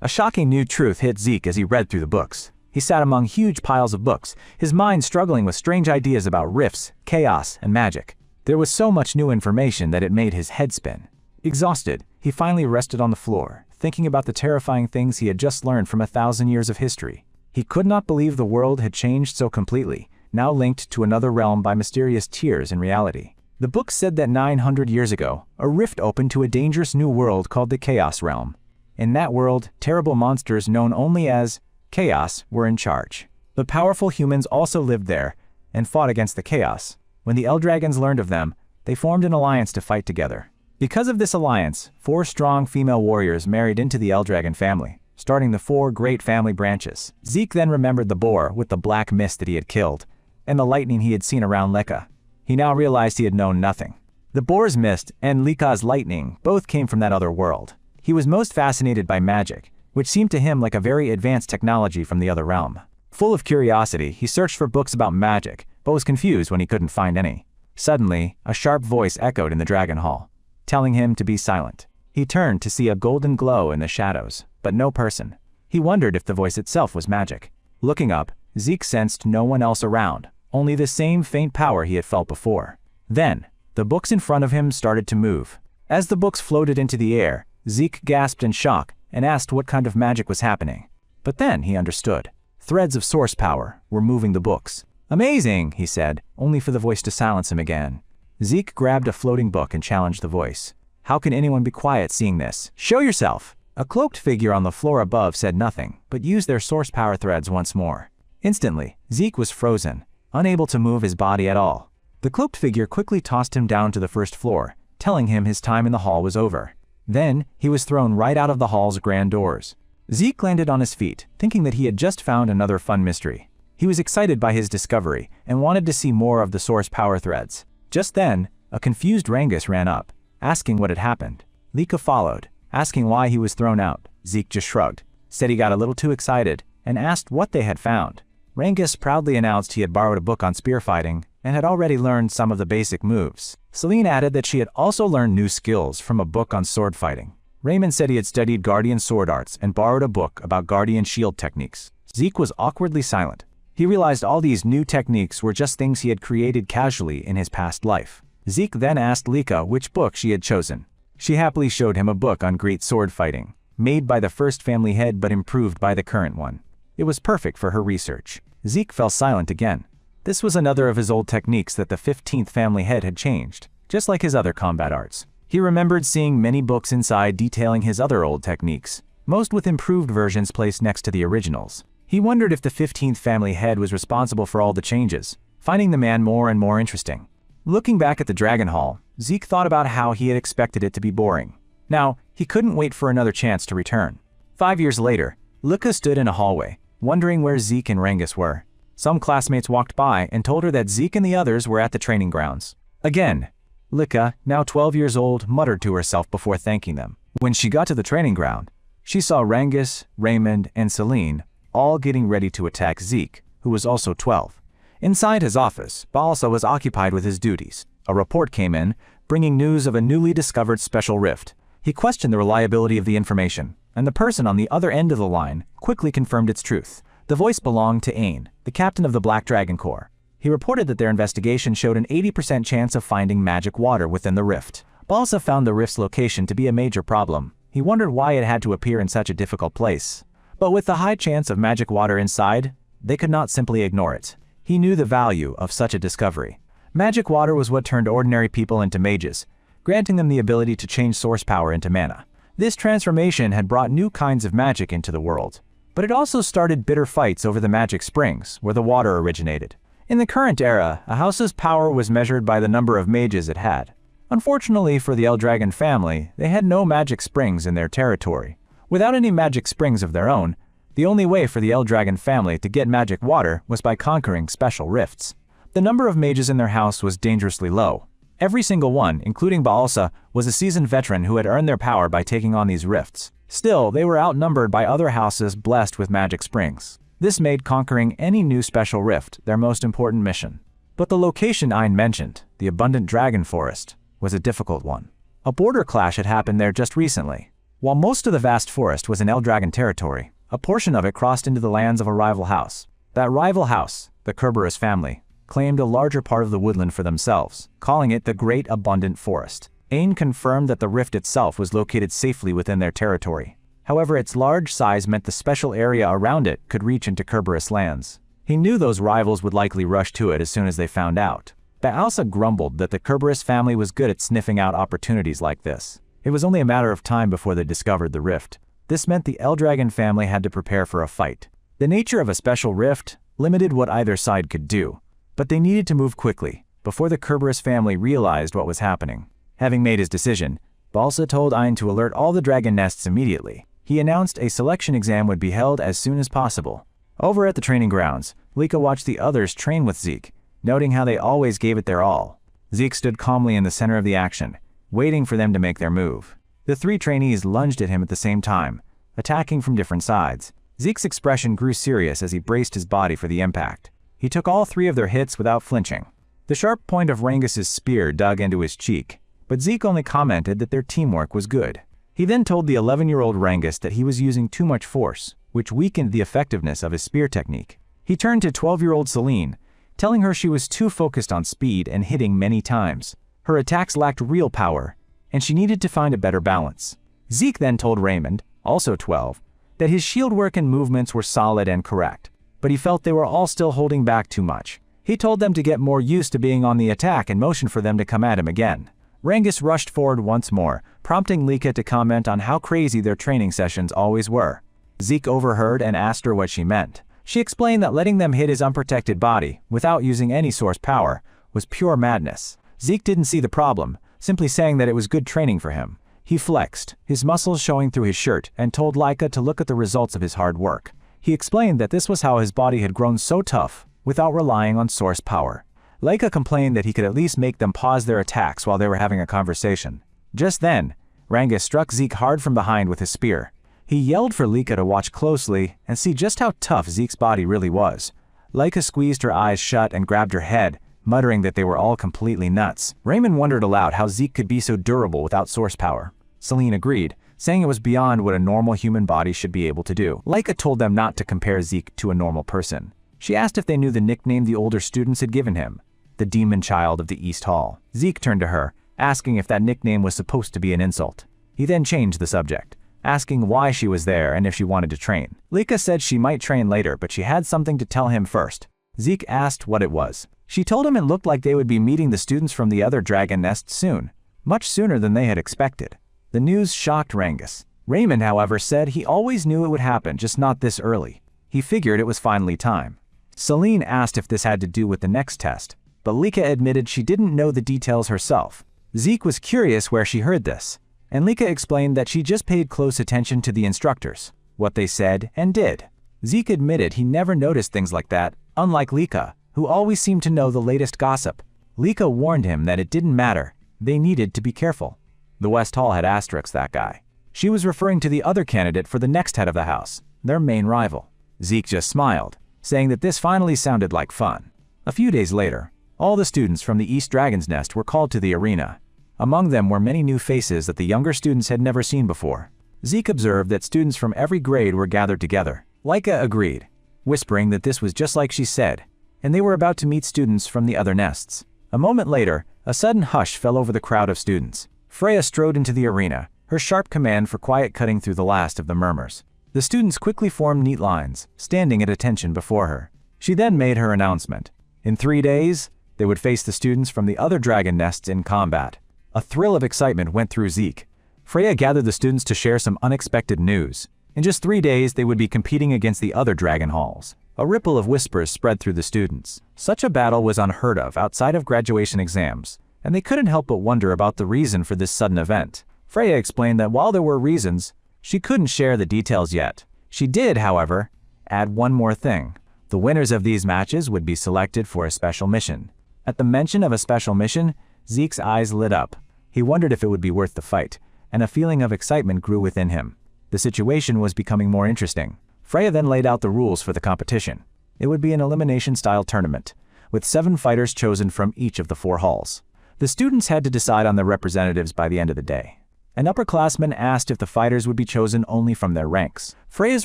Speaker 1: A shocking new truth hit Zeke as he read through the books. He sat among huge piles of books, his mind struggling with strange ideas about rifts, chaos, and magic. There was so much new information that it made his head spin. Exhausted, he finally rested on the floor, thinking about the terrifying things he had just learned from 1,000 years of history. He could not believe the world had changed so completely, now linked to another realm by mysterious tears in reality. The book said that 900 years ago, a rift opened to a dangerous new world called the Chaos Realm. In that world, terrible monsters known only as Chaos were in charge. The powerful humans also lived there and fought against the Chaos. When the Eldragons learned of them, they formed an alliance to fight together. Because of this alliance, 4 strong female warriors married into the Eldragon family, starting the 4 great family branches. Zeke then remembered the boar with the black mist that he had killed, and the lightning he had seen around Lika. He now realized he had known nothing. The boar's mist and Lika's lightning both came from that other world. He was most fascinated by magic, which seemed to him like a very advanced technology from the other realm. Full of curiosity, he searched for books about magic, but was confused when he couldn't find any. Suddenly, a sharp voice echoed in the Dragon Hall, telling him to be silent. He turned to see a golden glow in the shadows, but no person. He wondered if the voice itself was magic. Looking up, Zeke sensed no one else around, only the same faint power he had felt before. Then, the books in front of him started to move. As the books floated into the air, Zeke gasped in shock and asked what kind of magic was happening. But then he understood. Threads of source power were moving the books. "Amazing," he said, only for the voice to silence him again. Zeke grabbed a floating book and challenged the voice. "How can anyone be quiet seeing this? Show yourself!" A cloaked figure on the floor above said nothing, but used their source power threads once more. Instantly, Zeke was frozen, unable to move his body at all. The cloaked figure quickly tossed him down to the first floor, telling him his time in the hall was over. Then, he was thrown right out of the hall's grand doors. Zeke landed on his feet, thinking that he had just found another fun mystery. He was excited by his discovery and wanted to see more of the source power threads. Just then, a confused Rangus ran up, asking what had happened. Lika followed, asking why he was thrown out. Zeke just shrugged, said he got a little too excited, and asked what they had found. Rangus proudly announced he had borrowed a book on spear fighting and had already learned some of the basic moves. Celine added that she had also learned new skills from a book on sword fighting. Raymond said he had studied Guardian sword arts and borrowed a book about Guardian shield techniques. Zeke was awkwardly silent. He realized all these new techniques were just things he had created casually in his past life. Zeke then asked Lika which book she had chosen. She happily showed him a book on great sword fighting, made by the first family head but improved by the current one. It was perfect for her research. Zeke fell silent again. This was another of his old techniques that the 15th family head had changed, just like his other combat arts. He remembered seeing many books inside detailing his other old techniques, most with improved versions placed next to the originals. He wondered if the 15th family head was responsible for all the changes, finding the man more and more interesting. Looking back at the Dragon Hall, Zeke thought about how he had expected it to be boring. Now, he couldn't wait for another chance to return. 5 years later, Lika stood in a hallway, wondering where Zeke and Rangus were. Some classmates walked by and told her that Zeke and the others were at the training grounds. Again, Lika, now 12 years old, muttered to herself before thanking them. When she got to the training ground, she saw Rangus, Raymond, and Celine all getting ready to attack Zeke, who was also 12. Inside his office, Balsa was occupied with his duties. A report came in, bringing news of a newly discovered special rift. He questioned the reliability of the information, and the person on the other end of the line quickly confirmed its truth. The voice belonged to Ain, the captain of the Black Dragon Corps. He reported that their investigation showed an 80% chance of finding magic water within the rift. Balsa found the rift's location to be a major problem. He wondered why it had to appear in such a difficult place. But with the high chance of magic water inside, they could not simply ignore it. He knew the value of such a discovery. Magic water was what turned ordinary people into mages, granting them the ability to change source power into mana. This transformation had brought new kinds of magic into the world. But it also started bitter fights over the magic springs, where the water originated. In the current era, a house's power was measured by the number of mages it had. Unfortunately for the Eldragon family, they had no magic springs in their territory. Without any magic springs of their own, the only way for the Eldragon family to get magic water was by conquering special rifts. The number of mages in their house was dangerously low. Every single one, including Baalsa, was a seasoned veteran who had earned their power by taking on these rifts. Still, they were outnumbered by other houses blessed with magic springs. This made conquering any new special rift their most important mission. But the location Ain mentioned, the abundant dragon forest, was a difficult one. A border clash had happened there just recently. While most of the vast forest was in Eldragon territory, a portion of it crossed into the lands of a rival house. That rival house, the Kerberos family, claimed a larger part of the woodland for themselves, calling it the Great Abundant Forest. Ain confirmed that the rift itself was located safely within their territory. However, its large size meant the special area around it could reach into Kerberos lands. He knew those rivals would likely rush to it as soon as they found out. Baalsa grumbled that the Kerberos family was good at sniffing out opportunities like this. It was only a matter of time before they discovered the rift. This meant the Eldragon family had to prepare for a fight. The nature of a special rift limited what either side could do, but they needed to move quickly, before the Kerberos family realized what was happening. Having made his decision, Balsa told Ain to alert all the dragon nests immediately. He announced a selection exam would be held as soon as possible. Over at the training grounds, Lika watched the others train with Zeke, noting how they always gave it their all. Zeke stood calmly in the center of the action, waiting for them to make their move. The three trainees lunged at him at the same time, attacking from different sides. Zeke's expression grew serious as he braced his body for the impact. He took all three of their hits without flinching. The sharp point of Rangus's spear dug into his cheek, but Zeke only commented that their teamwork was good. He then told the 11-year-old Rangus that he was using too much force, which weakened the effectiveness of his spear technique. He turned to 12-year-old Celine, telling her she was too focused on speed and hitting many times. Her attacks lacked real power, and she needed to find a better balance. Zeke then told Raymond, also 12, that his shield work and movements were solid and correct, but he felt they were all still holding back too much. He told them to get more used to being on the attack and motioned for them to come at him again. Rangus rushed forward once more, prompting Lika to comment on how crazy their training sessions always were. Zeke overheard and asked her what she meant. She explained that letting them hit his unprotected body, without using any source power, was pure madness. Zeke didn't see the problem, simply saying that it was good training for him. He flexed, his muscles showing through his shirt, and told Lika to look at the results of his hard work. He explained that this was how his body had grown so tough, without relying on source power. Lika complained that he could at least make them pause their attacks while they were having a conversation. Just then, Rangus struck Zeke hard from behind with his spear. He yelled for Lika to watch closely and see just how tough Zeke's body really was. Lika squeezed her eyes shut and grabbed her head, muttering that they were all completely nuts. Raymond wondered aloud how Zeke could be so durable without source power. Celine agreed, saying it was beyond what a normal human body should be able to do. Lika told them not to compare Zeke to a normal person. She asked if they knew the nickname the older students had given him, the Demon Child of the East Hall. Zeke turned to her, asking if that nickname was supposed to be an insult. He then changed the subject, asking why she was there and if she wanted to train. Lika said she might train later, but she had something to tell him first. Zeke asked what it was. She told him it looked like they would be meeting the students from the other dragon nests soon, much sooner than they had expected. The news shocked Rangus. Raymond, however, said he always knew it would happen, just not this early. He figured it was finally time. Celine asked if this had to do with the next test, but Lika admitted she didn't know the details herself. Zeke was curious where she heard this, and Lika explained that she just paid close attention to the instructors, what they said and did. Zeke admitted he never noticed things like that, unlike Lika, who always seemed to know the latest gossip. Lika warned him that it didn't matter, they needed to be careful. The West Hall had asterisks that guy. She was referring to the other candidate for the next head of the house, their main rival. Zeke just smiled, saying that this finally sounded like fun. A few days later, all the students from the East Dragon's Nest were called to the arena. Among them were many new faces that the younger students had never seen before. Zeke observed that students from every grade were gathered together. Lika agreed, whispering that this was just like she said, and they were about to meet students from the other nests. A moment later, a sudden hush fell over the crowd of students. Freya strode into the arena, her sharp command for quiet cutting through the last of the murmurs. The students quickly formed neat lines, standing at attention before her. She then made her announcement. In 3 days, they would face the students from the other dragon nests in combat. A thrill of excitement went through Zeke. Freya gathered the students to share some unexpected news. In just 3 days, they would be competing against the other dragon halls. A ripple of whispers spread through the students. Such a battle was unheard of outside of graduation exams, and they couldn't help but wonder about the reason for this sudden event. Freya explained that while there were reasons, she couldn't share the details yet. She did, however, add one more thing. The winners of these matches would be selected for a special mission. At the mention of a special mission, Zeke's eyes lit up. He wondered if it would be worth the fight, and a feeling of excitement grew within him. The situation was becoming more interesting. Freya then laid out the rules for the competition. It would be an elimination-style tournament, with 7 fighters chosen from each of the 4 halls. The students had to decide on their representatives by the end of the day. An upperclassman asked if the fighters would be chosen only from their ranks. Freya's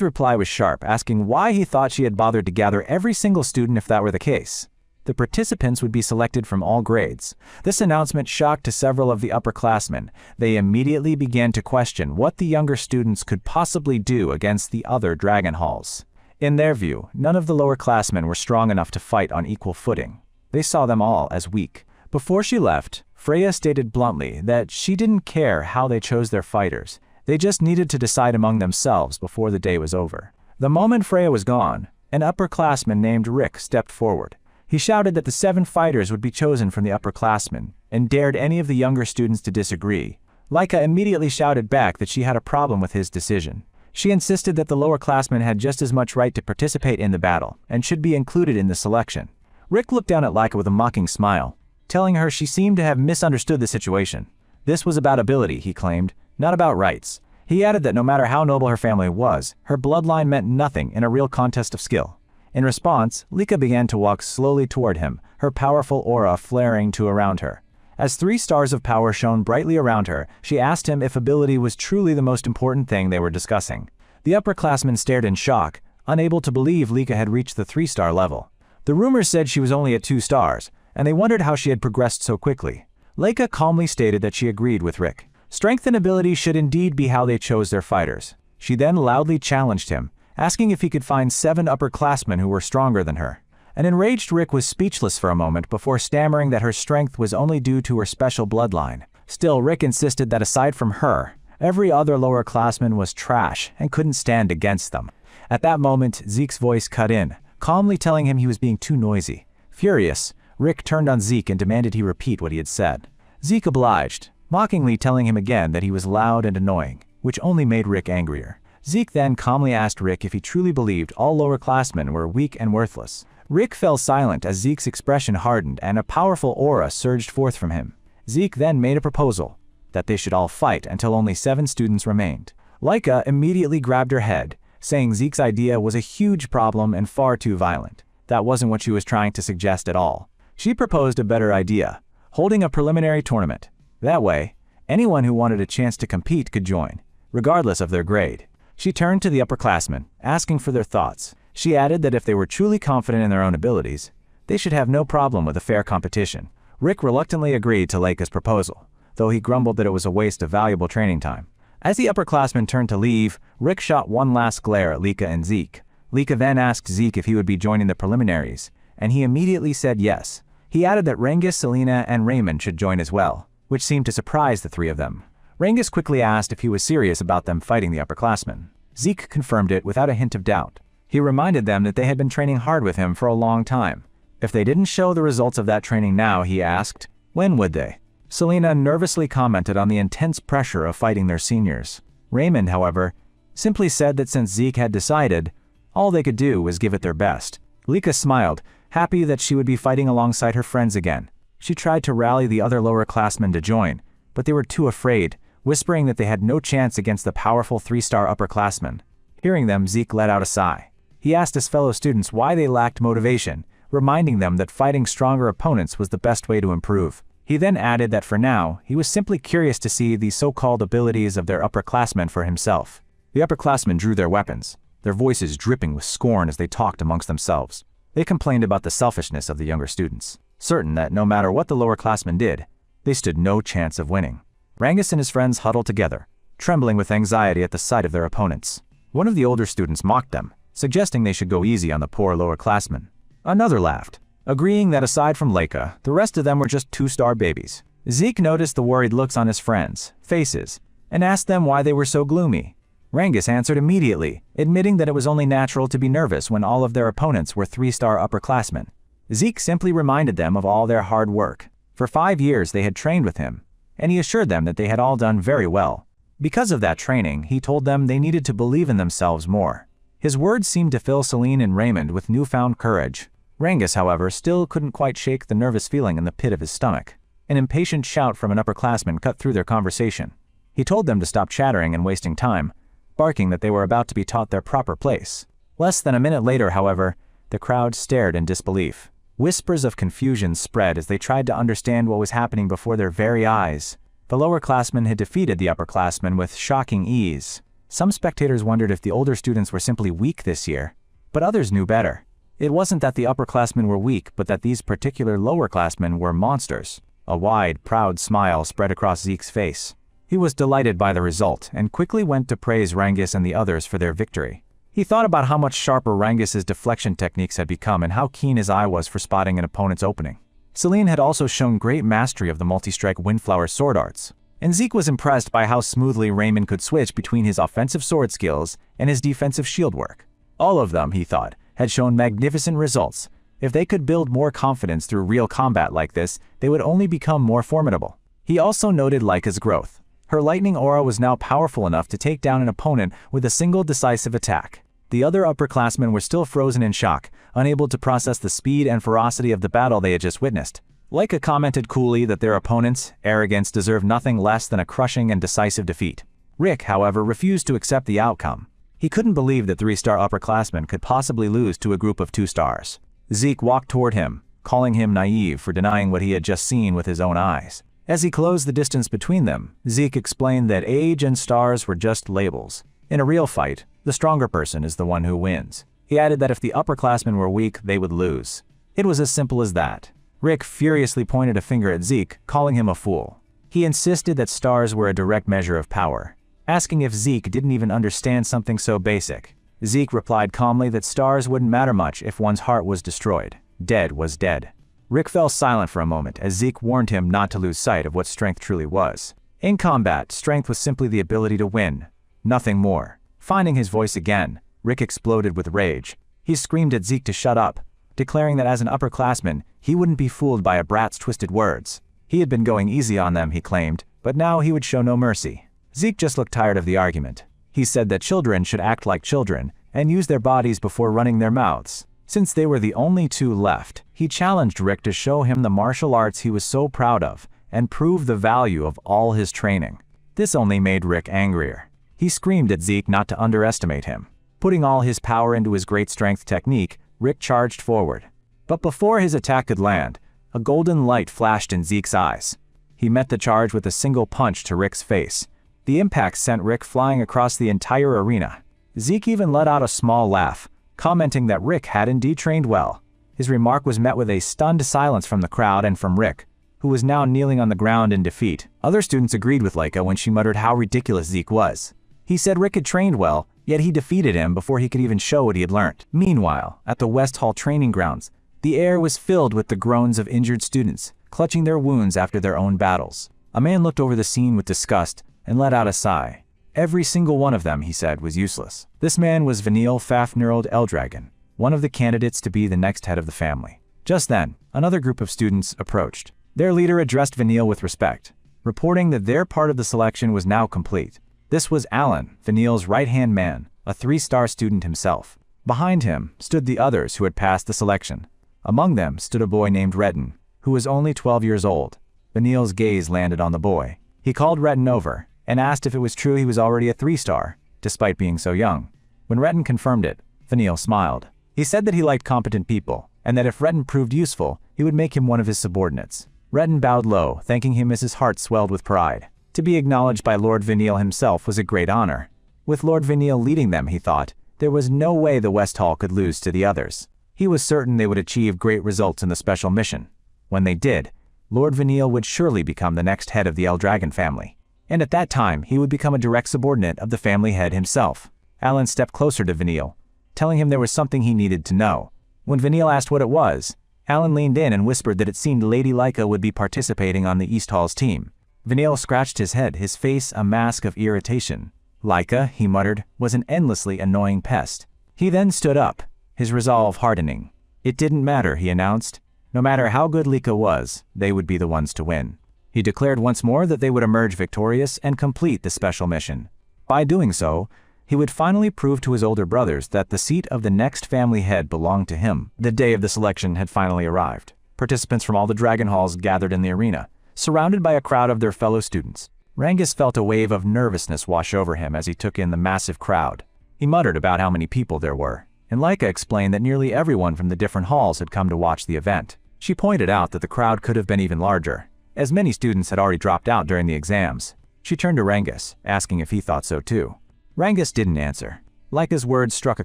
Speaker 1: reply was sharp, asking why he thought she had bothered to gather every single student if that were the case. The participants would be selected from all grades. This announcement shocked to several of the upperclassmen. They immediately began to question what the younger students could possibly do against the other dragon halls. In their view, none of the lower classmen were strong enough to fight on equal footing. They saw them all as weak. Before she left, Freya stated bluntly that she didn't care how they chose their fighters. They just needed to decide among themselves before the day was over. The moment Freya was gone, an upperclassman named Rick stepped forward. He shouted that the 7 fighters would be chosen from the upperclassmen, and dared any of the younger students to disagree. Lika immediately shouted back that she had a problem with his decision. She insisted that the lower classmen had just as much right to participate in the battle, and should be included in the selection. Rick looked down at Lika with a mocking smile, telling her she seemed to have misunderstood the situation. This was about ability, he claimed, not about rights. He added that no matter how noble her family was, her bloodline meant nothing in a real contest of skill. In response, Lika began to walk slowly toward him, her powerful aura flaring to around her. As 3 stars of power shone brightly around her, she asked him if ability was truly the most important thing they were discussing. The upperclassmen stared in shock, unable to believe Lika had reached the 3-star level. The rumors said she was only at 2 stars, and they wondered how she had progressed so quickly. Lika calmly stated that she agreed with Rick. Strength and ability should indeed be how they chose their fighters. She then loudly challenged him, asking if he could find 7 upperclassmen who were stronger than her. An enraged Rick was speechless for a moment before stammering that her strength was only due to her special bloodline. Still, Rick insisted that aside from her, every other lower classman was trash and couldn't stand against them. At that moment, Zeke's voice cut in, calmly telling him he was being too noisy. Furious, Rick turned on Zeke and demanded he repeat what he had said. Zeke obliged, mockingly telling him again that he was loud and annoying, which only made Rick angrier. Zeke then calmly asked Rick if he truly believed all lower classmen were weak and worthless. Rick fell silent as Zeke's expression hardened and a powerful aura surged forth from him. Zeke then made a proposal that they should all fight until only 7 students remained. Lika immediately grabbed her head, saying Zeke's idea was a huge problem and far too violent. That wasn't what she was trying to suggest at all. She proposed a better idea, holding a preliminary tournament. That way, anyone who wanted a chance to compete could join, regardless of their grade. She turned to the upperclassmen, asking for their thoughts. She added that if they were truly confident in their own abilities, they should have no problem with a fair competition. Rick reluctantly agreed to Lika's proposal, though he grumbled that it was a waste of valuable training time. As the upperclassmen turned to leave, Rick shot one last glare at Lika and Zeke. Lika then asked Zeke if he would be joining the preliminaries, and he immediately said yes. He added that Rengis, Selena, and Raymond should join as well, which seemed to surprise the 3 of them. Rengis quickly asked if he was serious about them fighting the upperclassmen. Zeke confirmed it without a hint of doubt. He reminded them that they had been training hard with him for a long time. If they didn't show the results of that training now, he asked, when would they? Selena nervously commented on the intense pressure of fighting their seniors. Raymond, however, simply said that since Zeke had decided, all they could do was give it their best. Lika smiled, happy that she would be fighting alongside her friends again. She tried to rally the other lower-classmen to join, but they were too afraid, whispering that they had no chance against the powerful 3-star upperclassmen. Hearing them, Zeke let out a sigh. He asked his fellow students why they lacked motivation, reminding them that fighting stronger opponents was the best way to improve. He then added that for now, he was simply curious to see the so-called abilities of their upperclassmen for himself. The upperclassmen drew their weapons, their voices dripping with scorn as they talked amongst themselves. They complained about the selfishness of the younger students, certain that no matter what the lowerclassmen did, they stood no chance of winning. Rangus and his friends huddled together, trembling with anxiety at the sight of their opponents. One of the older students mocked them, suggesting they should go easy on the poor lowerclassmen. Another laughed, agreeing that aside from Leica, the rest of them were just 2-star babies. Zeke noticed the worried looks on his friends' faces and asked them why they were so gloomy. Rangus answered immediately, admitting that it was only natural to be nervous when all of their opponents were 3-star upperclassmen. Zeke simply reminded them of all their hard work. For 5 years they had trained with him, and he assured them that they had all done very well. Because of that training, he told them they needed to believe in themselves more. His words seemed to fill Celine and Raymond with newfound courage. Rangus, however, still couldn't quite shake the nervous feeling in the pit of his stomach. An impatient shout from an upperclassman cut through their conversation. He told them to stop chattering and wasting time, barking that they were about to be taught their proper place. Less than a minute later, however, the crowd stared in disbelief. Whispers of confusion spread as they tried to understand what was happening before their very eyes. The lowerclassmen had defeated the upperclassmen with shocking ease. Some spectators wondered if the older students were simply weak this year, but others knew better. It wasn't that the upperclassmen were weak, but that these particular lowerclassmen were monsters. A wide, proud smile spread across Zeke's face. He was delighted by the result and quickly went to praise Rangus and the others for their victory. He thought about how much sharper Rangus's deflection techniques had become and how keen his eye was for spotting an opponent's opening. Celine had also shown great mastery of the multi-strike Windflower sword arts, and Zeke was impressed by how smoothly Raymond could switch between his offensive sword skills and his defensive shield work. All of them, he thought, had shown magnificent results. If they could build more confidence through real combat like this, they would only become more formidable. He also noted Leica's growth. Her lightning aura was now powerful enough to take down an opponent with a single decisive attack. The other upperclassmen were still frozen in shock, unable to process the speed and ferocity of the battle they had just witnessed. Leica commented coolly that their opponents' arrogance deserved nothing less than a crushing and decisive defeat. Rick, however, refused to accept the outcome. He couldn't believe that 3-star upperclassmen could possibly lose to a group of 2 stars. Zeke walked toward him, calling him naive for denying what he had just seen with his own eyes. As he closed the distance between them, Zeke explained that age and stars were just labels. In a real fight, the stronger person is the one who wins. He added that if the upperclassmen were weak, they would lose. It was as simple as that. Rick furiously pointed a finger at Zeke, calling him a fool. He insisted that stars were a direct measure of power, asking if Zeke didn't even understand something so basic. Zeke replied calmly that stars wouldn't matter much if one's heart was destroyed. Dead was dead. Rick fell silent for a moment as Zeke warned him not to lose sight of what strength truly was. In combat, strength was simply the ability to win, nothing more. Finding his voice again, Rick exploded with rage. He screamed at Zeke to shut up, declaring that as an upperclassman, he wouldn't be fooled by a brat's twisted words. He had been going easy on them, he claimed, but now he would show no mercy. Zeke just looked tired of the argument. He said that children should act like children and use their bodies before running their mouths. Since they were the only 2 left, he challenged Rick to show him the martial arts he was so proud of and prove the value of all his training. This only made Rick angrier. He screamed at Zeke not to underestimate him. Putting all his power into his great strength technique, Rick charged forward. But before his attack could land, a golden light flashed in Zeke's eyes. He met the charge with a single punch to Rick's face. The impact sent Rick flying across the entire arena. Zeke even let out a small laugh, commenting that Rick had indeed trained well. His remark was met with a stunned silence from the crowd and from Rick, who was now kneeling on the ground in defeat. Other students agreed with Leica when she muttered how ridiculous Zeke was. He said Rick had trained well, yet he defeated him before he could even show what he had learned. Meanwhile, at the West Hall training grounds, the air was filled with the groans of injured students, clutching their wounds after their own battles. A man looked over the scene with disgust and let out a sigh. Every single one of them, he said, was useless. This man was Vanille Fafnirld Eldragon, one of the candidates to be the next head of the family. Just then, another group of students approached. Their leader addressed Vanille with respect, reporting that their part of the selection was now complete. This was Alan, Vanille's right-hand man, a 3-star student himself. Behind him stood the others who had passed the selection. Among them stood a boy named Redden, who was only 12 years old. Vanille's gaze landed on the boy. He called Retin over and asked if it was true he was already a 3-star, despite being so young. When Retin confirmed it, Vanille smiled. He said that he liked competent people, and that if Retin proved useful, he would make him one of his subordinates. Retin bowed low, thanking him as his heart swelled with pride. To be acknowledged by Lord Vanille himself was a great honor. With Lord Vanille leading them, he thought, there was no way the West Hall could lose to the others. He was certain they would achieve great results in the special mission. When they did, Lord Vanille would surely become the next head of the Eldragon family. And at that time, he would become a direct subordinate of the family head himself. Alan stepped closer to Vanille, telling him there was something he needed to know. When Vanille asked what it was, Alan leaned in and whispered that it seemed Lady Laika would be participating on the East Hall's team. Vanille scratched his head, his face a mask of irritation. Laika, he muttered, was an endlessly annoying pest. He then stood up, his resolve hardening. It didn't matter, he announced. No matter how good Laika was, they would be the ones to win. He declared once more that they would emerge victorious and complete the special mission. By doing so, he would finally prove to his older brothers that the seat of the next family head belonged to him. The day of the selection had finally arrived. Participants from all the Dragon Halls gathered in the arena, surrounded by a crowd of their fellow students. Rangus felt a wave of nervousness wash over him as he took in the massive crowd. He muttered about how many people there were, and Laika explained that nearly everyone from the different halls had come to watch the event. She pointed out that the crowd could have been even larger, as many students had already dropped out during the exams. She turned to Rangus, asking if he thought so too. Rangus didn't answer. Laika's words struck a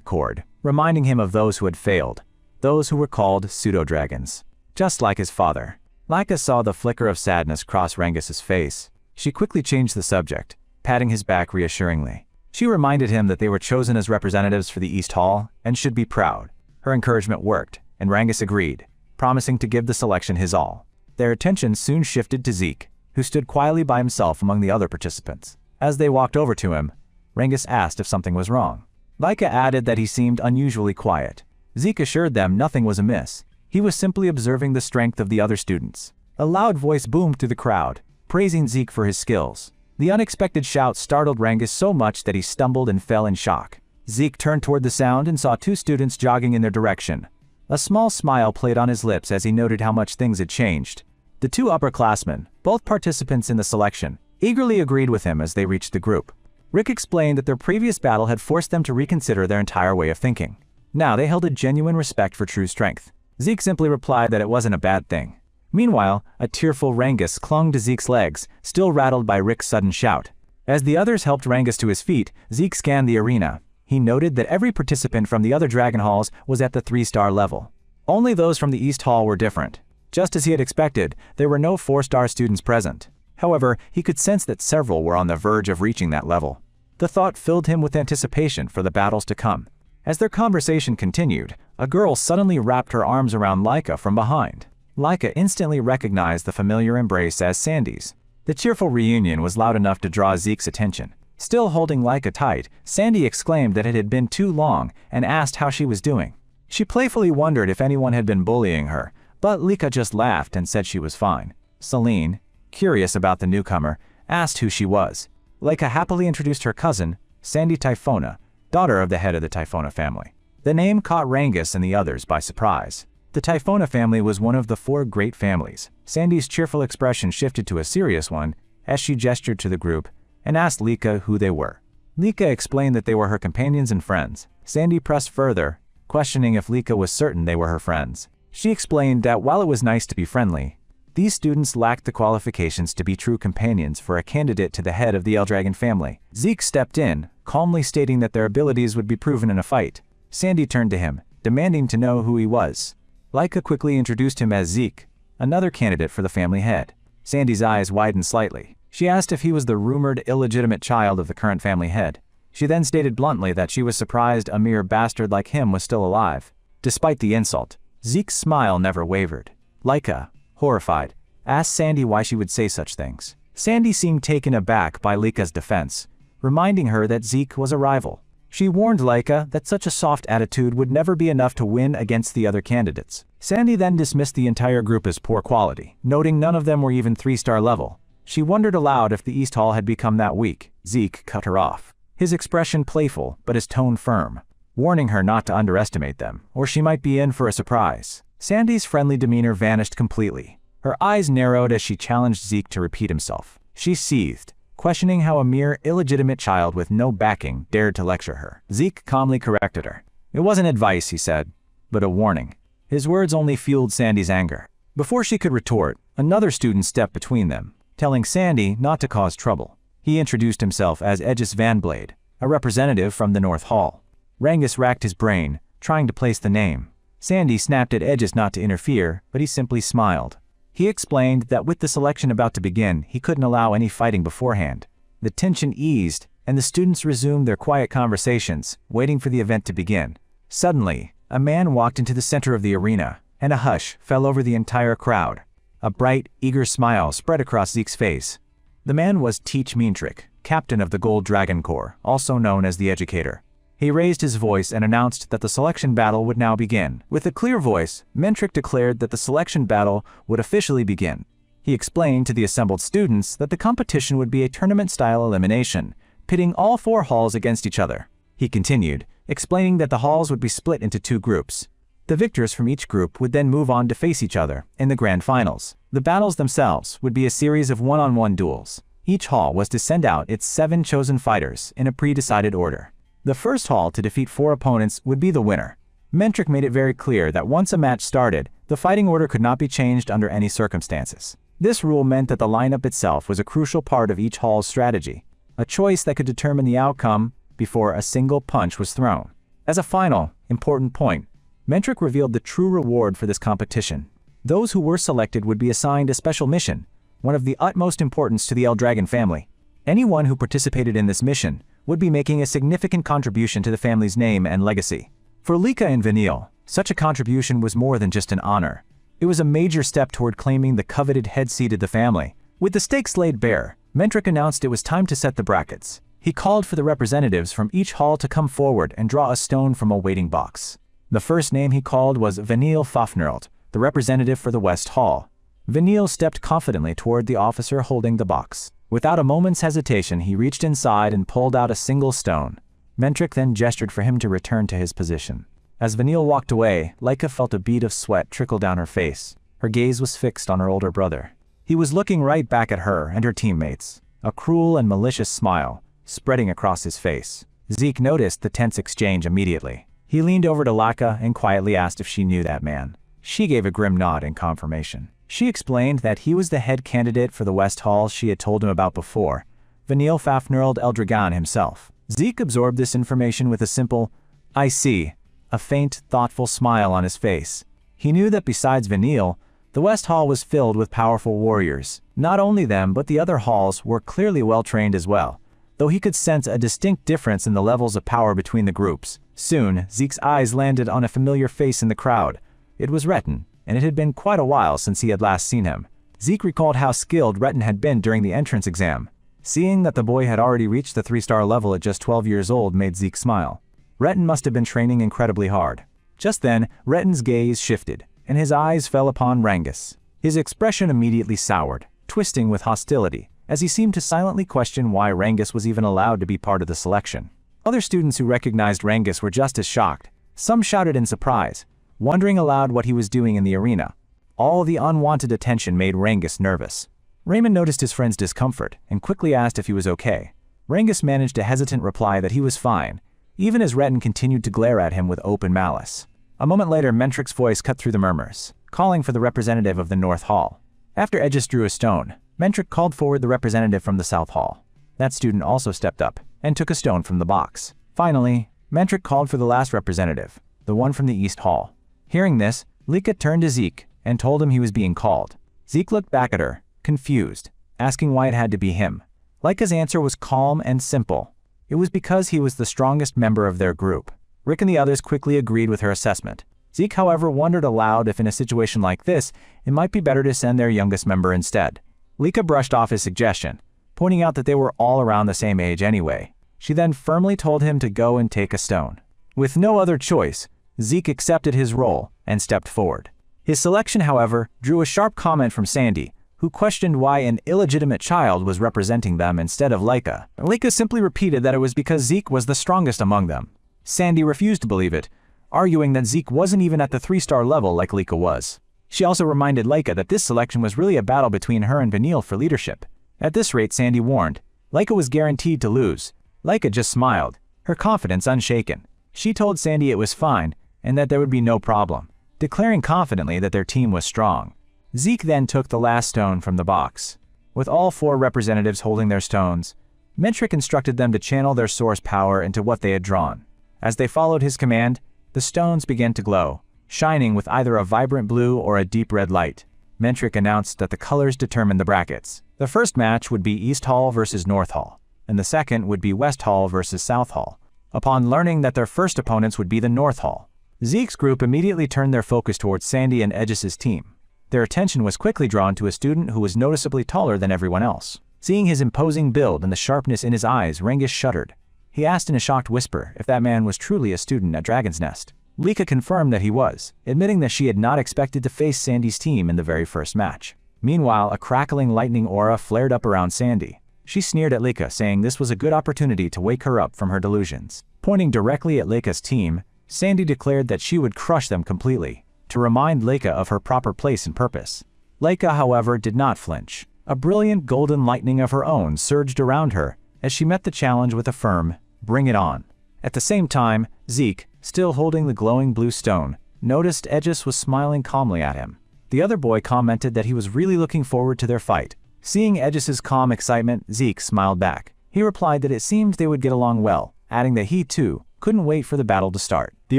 Speaker 1: chord, reminding him of those who had failed, those who were called pseudo-dragons. Just like his father. Laika saw the flicker of sadness cross Rangus's face. She quickly changed the subject, patting his back reassuringly. She reminded him that they were chosen as representatives for the East Hall and should be proud. Her encouragement worked, and Rangus agreed, promising to give the selection his all. Their attention soon shifted to Zeke, who stood quietly by himself among the other participants. As they walked over to him, Rangus asked if something was wrong. Laika added that he seemed unusually quiet. Zeke assured them nothing was amiss. He was simply observing the strength of the other students. A loud voice boomed through the crowd, praising Zeke for his skills. The unexpected shout startled Rangus so much that he stumbled and fell in shock. Zeke turned toward the sound and saw 2 students jogging in their direction. A small smile played on his lips as he noted how much things had changed. The 2 upperclassmen, both participants in the selection, eagerly agreed with him as they reached the group. Rick explained that their previous battle had forced them to reconsider their entire way of thinking. Now they held a genuine respect for true strength. Zeke simply replied that it wasn't a bad thing. Meanwhile, a tearful Rangus clung to Zeke's legs, still rattled by Rick's sudden shout. As the others helped Rangus to his feet, Zeke scanned the arena. He noted that every participant from the other Dragon Halls was at the 3-star level. Only those from the East Hall were different. Just as he had expected, there were no 4-star students present. However, he could sense that several were on the verge of reaching that level. The thought filled him with anticipation for the battles to come. As their conversation continued, a girl suddenly wrapped her arms around Laika from behind. Laika instantly recognized the familiar embrace as Sandy's. The cheerful reunion was loud enough to draw Zeke's attention. Still holding Laika tight, Sandy exclaimed that it had been too long and asked how she was doing. She playfully wondered if anyone had been bullying her, but Laika just laughed and said she was fine. Celine, curious about the newcomer, asked who she was. Laika happily introduced her cousin, Sandy Typhona, daughter of the head of the Typhona family. The name caught Rangus and the others by surprise. The Typhona family was one of the 4 great families. Sandy's cheerful expression shifted to a serious one as she gestured to the group and asked Laika who they were. Laika explained that they were her companions and friends. Sandy pressed further, questioning if Laika was certain they were her friends. She explained that while it was nice to be friendly, these students lacked the qualifications to be true companions for a candidate to the head of the Eldragon family. Zeke stepped in, calmly stating that their abilities would be proven in a fight. Sandy turned to him, demanding to know who he was. Laika quickly introduced him as Zeke, another candidate for the family head. Sandy's eyes widened slightly. She asked if he was the rumored illegitimate child of the current family head. She then stated bluntly that she was surprised a mere bastard like him was still alive. Despite the insult, Zeke's smile never wavered. Laika, horrified, asked Sandy why she would say such things. Sandy seemed taken aback by Laika's defense, reminding her that Zeke was a rival. She warned Laika that such a soft attitude would never be enough to win against the other candidates. Sandy then dismissed the entire group as poor quality, noting none of them were even 3-star level. She wondered aloud if the East Hall had become that weak. Zeke cut her off, his expression playful but his tone firm, warning her not to underestimate them, or she might be in for a surprise. Sandy's friendly demeanor vanished completely. Her eyes narrowed as she challenged Zeke to repeat himself. She seethed, questioning how a mere illegitimate child with no backing dared to lecture her. Zeke calmly corrected her. It wasn't advice, he said, but a warning. His words only fueled Sandy's anger. Before she could retort, another student stepped between them, telling Sandy not to cause trouble. He introduced himself as Aegis Vanblade, a representative from the North Hall. Rangus racked his brain, trying to place the name. Sandy snapped at Aegis not to interfere, but he simply smiled. He explained that with the selection about to begin, he couldn't allow any fighting beforehand. The tension eased, and the students resumed their quiet conversations, waiting for the event to begin. Suddenly, a man walked into the center of the arena, and a hush fell over the entire crowd. A bright, eager smile spread across Zeke's face. The man was Teach Meantrick, captain of the Gold Dragon Corps, also known as the Educator. He raised his voice and announced that the selection battle would now begin. With a clear voice, Meantrick declared that the selection battle would officially begin. He explained to the assembled students that the competition would be a tournament-style elimination, pitting all 4 halls against each other. He continued, explaining that the halls would be split into 2 groups. The victors from each group would then move on to face each other in the grand finals. The battles themselves would be a series of one-on-one duels. Each hall was to send out its 7 chosen fighters in a pre-decided order. The first hall to defeat 4 opponents would be the winner. Meantrick made it very clear that once a match started, the fighting order could not be changed under any circumstances. This rule meant that the lineup itself was a crucial part of each hall's strategy, a choice that could determine the outcome before a single punch was thrown. As a final, important point, Meantrick revealed the true reward for this competition. Those who were selected would be assigned a special mission, one of the utmost importance to the Eldragon family. Anyone who participated in this mission would be making a significant contribution to the family's name and legacy. For Lika and Vanille, such a contribution was more than just an honor. It was a major step toward claiming the coveted head seat of the family. With the stakes laid bare, Meantrick announced it was time to set the brackets. He called for the representatives from each hall to come forward and draw a stone from a waiting box. The first name he called was Vanille Fafnerld, the representative for the West Hall. Vanille stepped confidently toward the officer holding the box. Without a moment's hesitation, he reached inside and pulled out a single stone. Meantrick then gestured for him to return to his position. As Vanille walked away, Lika felt a bead of sweat trickle down her face. Her gaze was fixed on her older brother. He was looking right back at her and her teammates, a cruel and malicious smile spreading across his face. Zeke noticed the tense exchange immediately. He leaned over to Lika and quietly asked if she knew that man. She gave a grim nod in confirmation. She explained that he was the head candidate for the West Hall she had told him about before, Vanille Fafnerld Eldragon himself. Zeke absorbed this information with a simple, "I see," a faint, thoughtful smile on his face. He knew that besides Vanille, the West Hall was filled with powerful warriors. Not only them, but the other halls were clearly well-trained as well, though he could sense a distinct difference in the levels of power between the groups. Soon, Zeke's eyes landed on a familiar face in the crowd. It was Retten, and it had been quite a while since he had last seen him. Zeke recalled how skilled Retten had been during the entrance exam. Seeing that the boy had already reached the 3-star level at just 12 years old made Zeke smile. Retten must have been training incredibly hard. Just then, Retten's gaze shifted, and his eyes fell upon Rangus. His expression immediately soured, twisting with hostility, as he seemed to silently question why Rangus was even allowed to be part of the selection. Other students who recognized Rangus were just as shocked. Some shouted in surprise, wondering aloud what he was doing in the arena. All the unwanted attention made Rangus nervous. Raymond noticed his friend's discomfort and quickly asked if he was okay. Rangus managed a hesitant reply that he was fine, even as Retten continued to glare at him with open malice. A moment later, Meantrick's voice cut through the murmurs, calling for the representative of the North Hall. After Aegis drew a stone, Meantrick called forward the representative from the South Hall. That student also stepped up and took a stone from the box. Finally, Meantrick called for the last representative, the one from the East Hall. Hearing this, Lika turned to Zeke and told him he was being called. Zeke looked back at her, confused, asking why it had to be him. Lika's answer was calm and simple. It was because he was the strongest member of their group. Rick and the others quickly agreed with her assessment. Zeke, however, wondered aloud if in a situation like this, it might be better to send their youngest member instead. Lika brushed off his suggestion, pointing out that they were all around the same age anyway. She then firmly told him to go and take a stone. With no other choice, Zeke accepted his role and stepped forward. His selection, however, drew a sharp comment from Sandy, who questioned why an illegitimate child was representing them instead of Lika. Lika simply repeated that it was because Zeke was the strongest among them. Sandy refused to believe it, arguing that Zeke wasn't even at the 3-star level like Lika was. She also reminded Leica that this selection was really a battle between her and Vanille for leadership. At this rate, Sandy warned, Leica was guaranteed to lose. Leica just smiled, her confidence unshaken. She told Sandy it was fine and that there would be no problem, declaring confidently that their team was strong. Zeke then took the last stone from the box. With all 4 representatives holding their stones, Mentric instructed them to channel their source power into what they had drawn. As they followed his command, the stones began to glow, shining with either a vibrant blue or a deep red light. Mentric announced that the colors determined the brackets. The first match would be East Hall versus North Hall, and the second would be West Hall versus South Hall. Upon learning that their first opponents would be the North Hall, Zeke's group immediately turned their focus towards Sandy and Aegis's team. Their attention was quickly drawn to a student who was noticeably taller than everyone else. Seeing his imposing build and the sharpness in his eyes, Rengis shuddered. He asked in a shocked whisper if that man was truly a student at Dragon's Nest. Leica confirmed that he was, admitting that she had not expected to face Sandy's team in the very first match. Meanwhile, a crackling lightning aura flared up around Sandy. She sneered at Leica, saying this was a good opportunity to wake her up from her delusions. Pointing directly at Leica's team, Sandy declared that she would crush them completely, to remind Leica of her proper place and purpose. Leica, however, did not flinch. A brilliant golden lightning of her own surged around her as she met the challenge with a firm, "Bring it on." At the same time, Zeke, still holding the glowing blue stone, noticed Aegis was smiling calmly at him. The other boy commented that he was really looking forward to their fight. Seeing Aegis's calm excitement, Zeke smiled back. He replied that it seemed they would get along well, adding that he, too, couldn't wait for the battle to start. The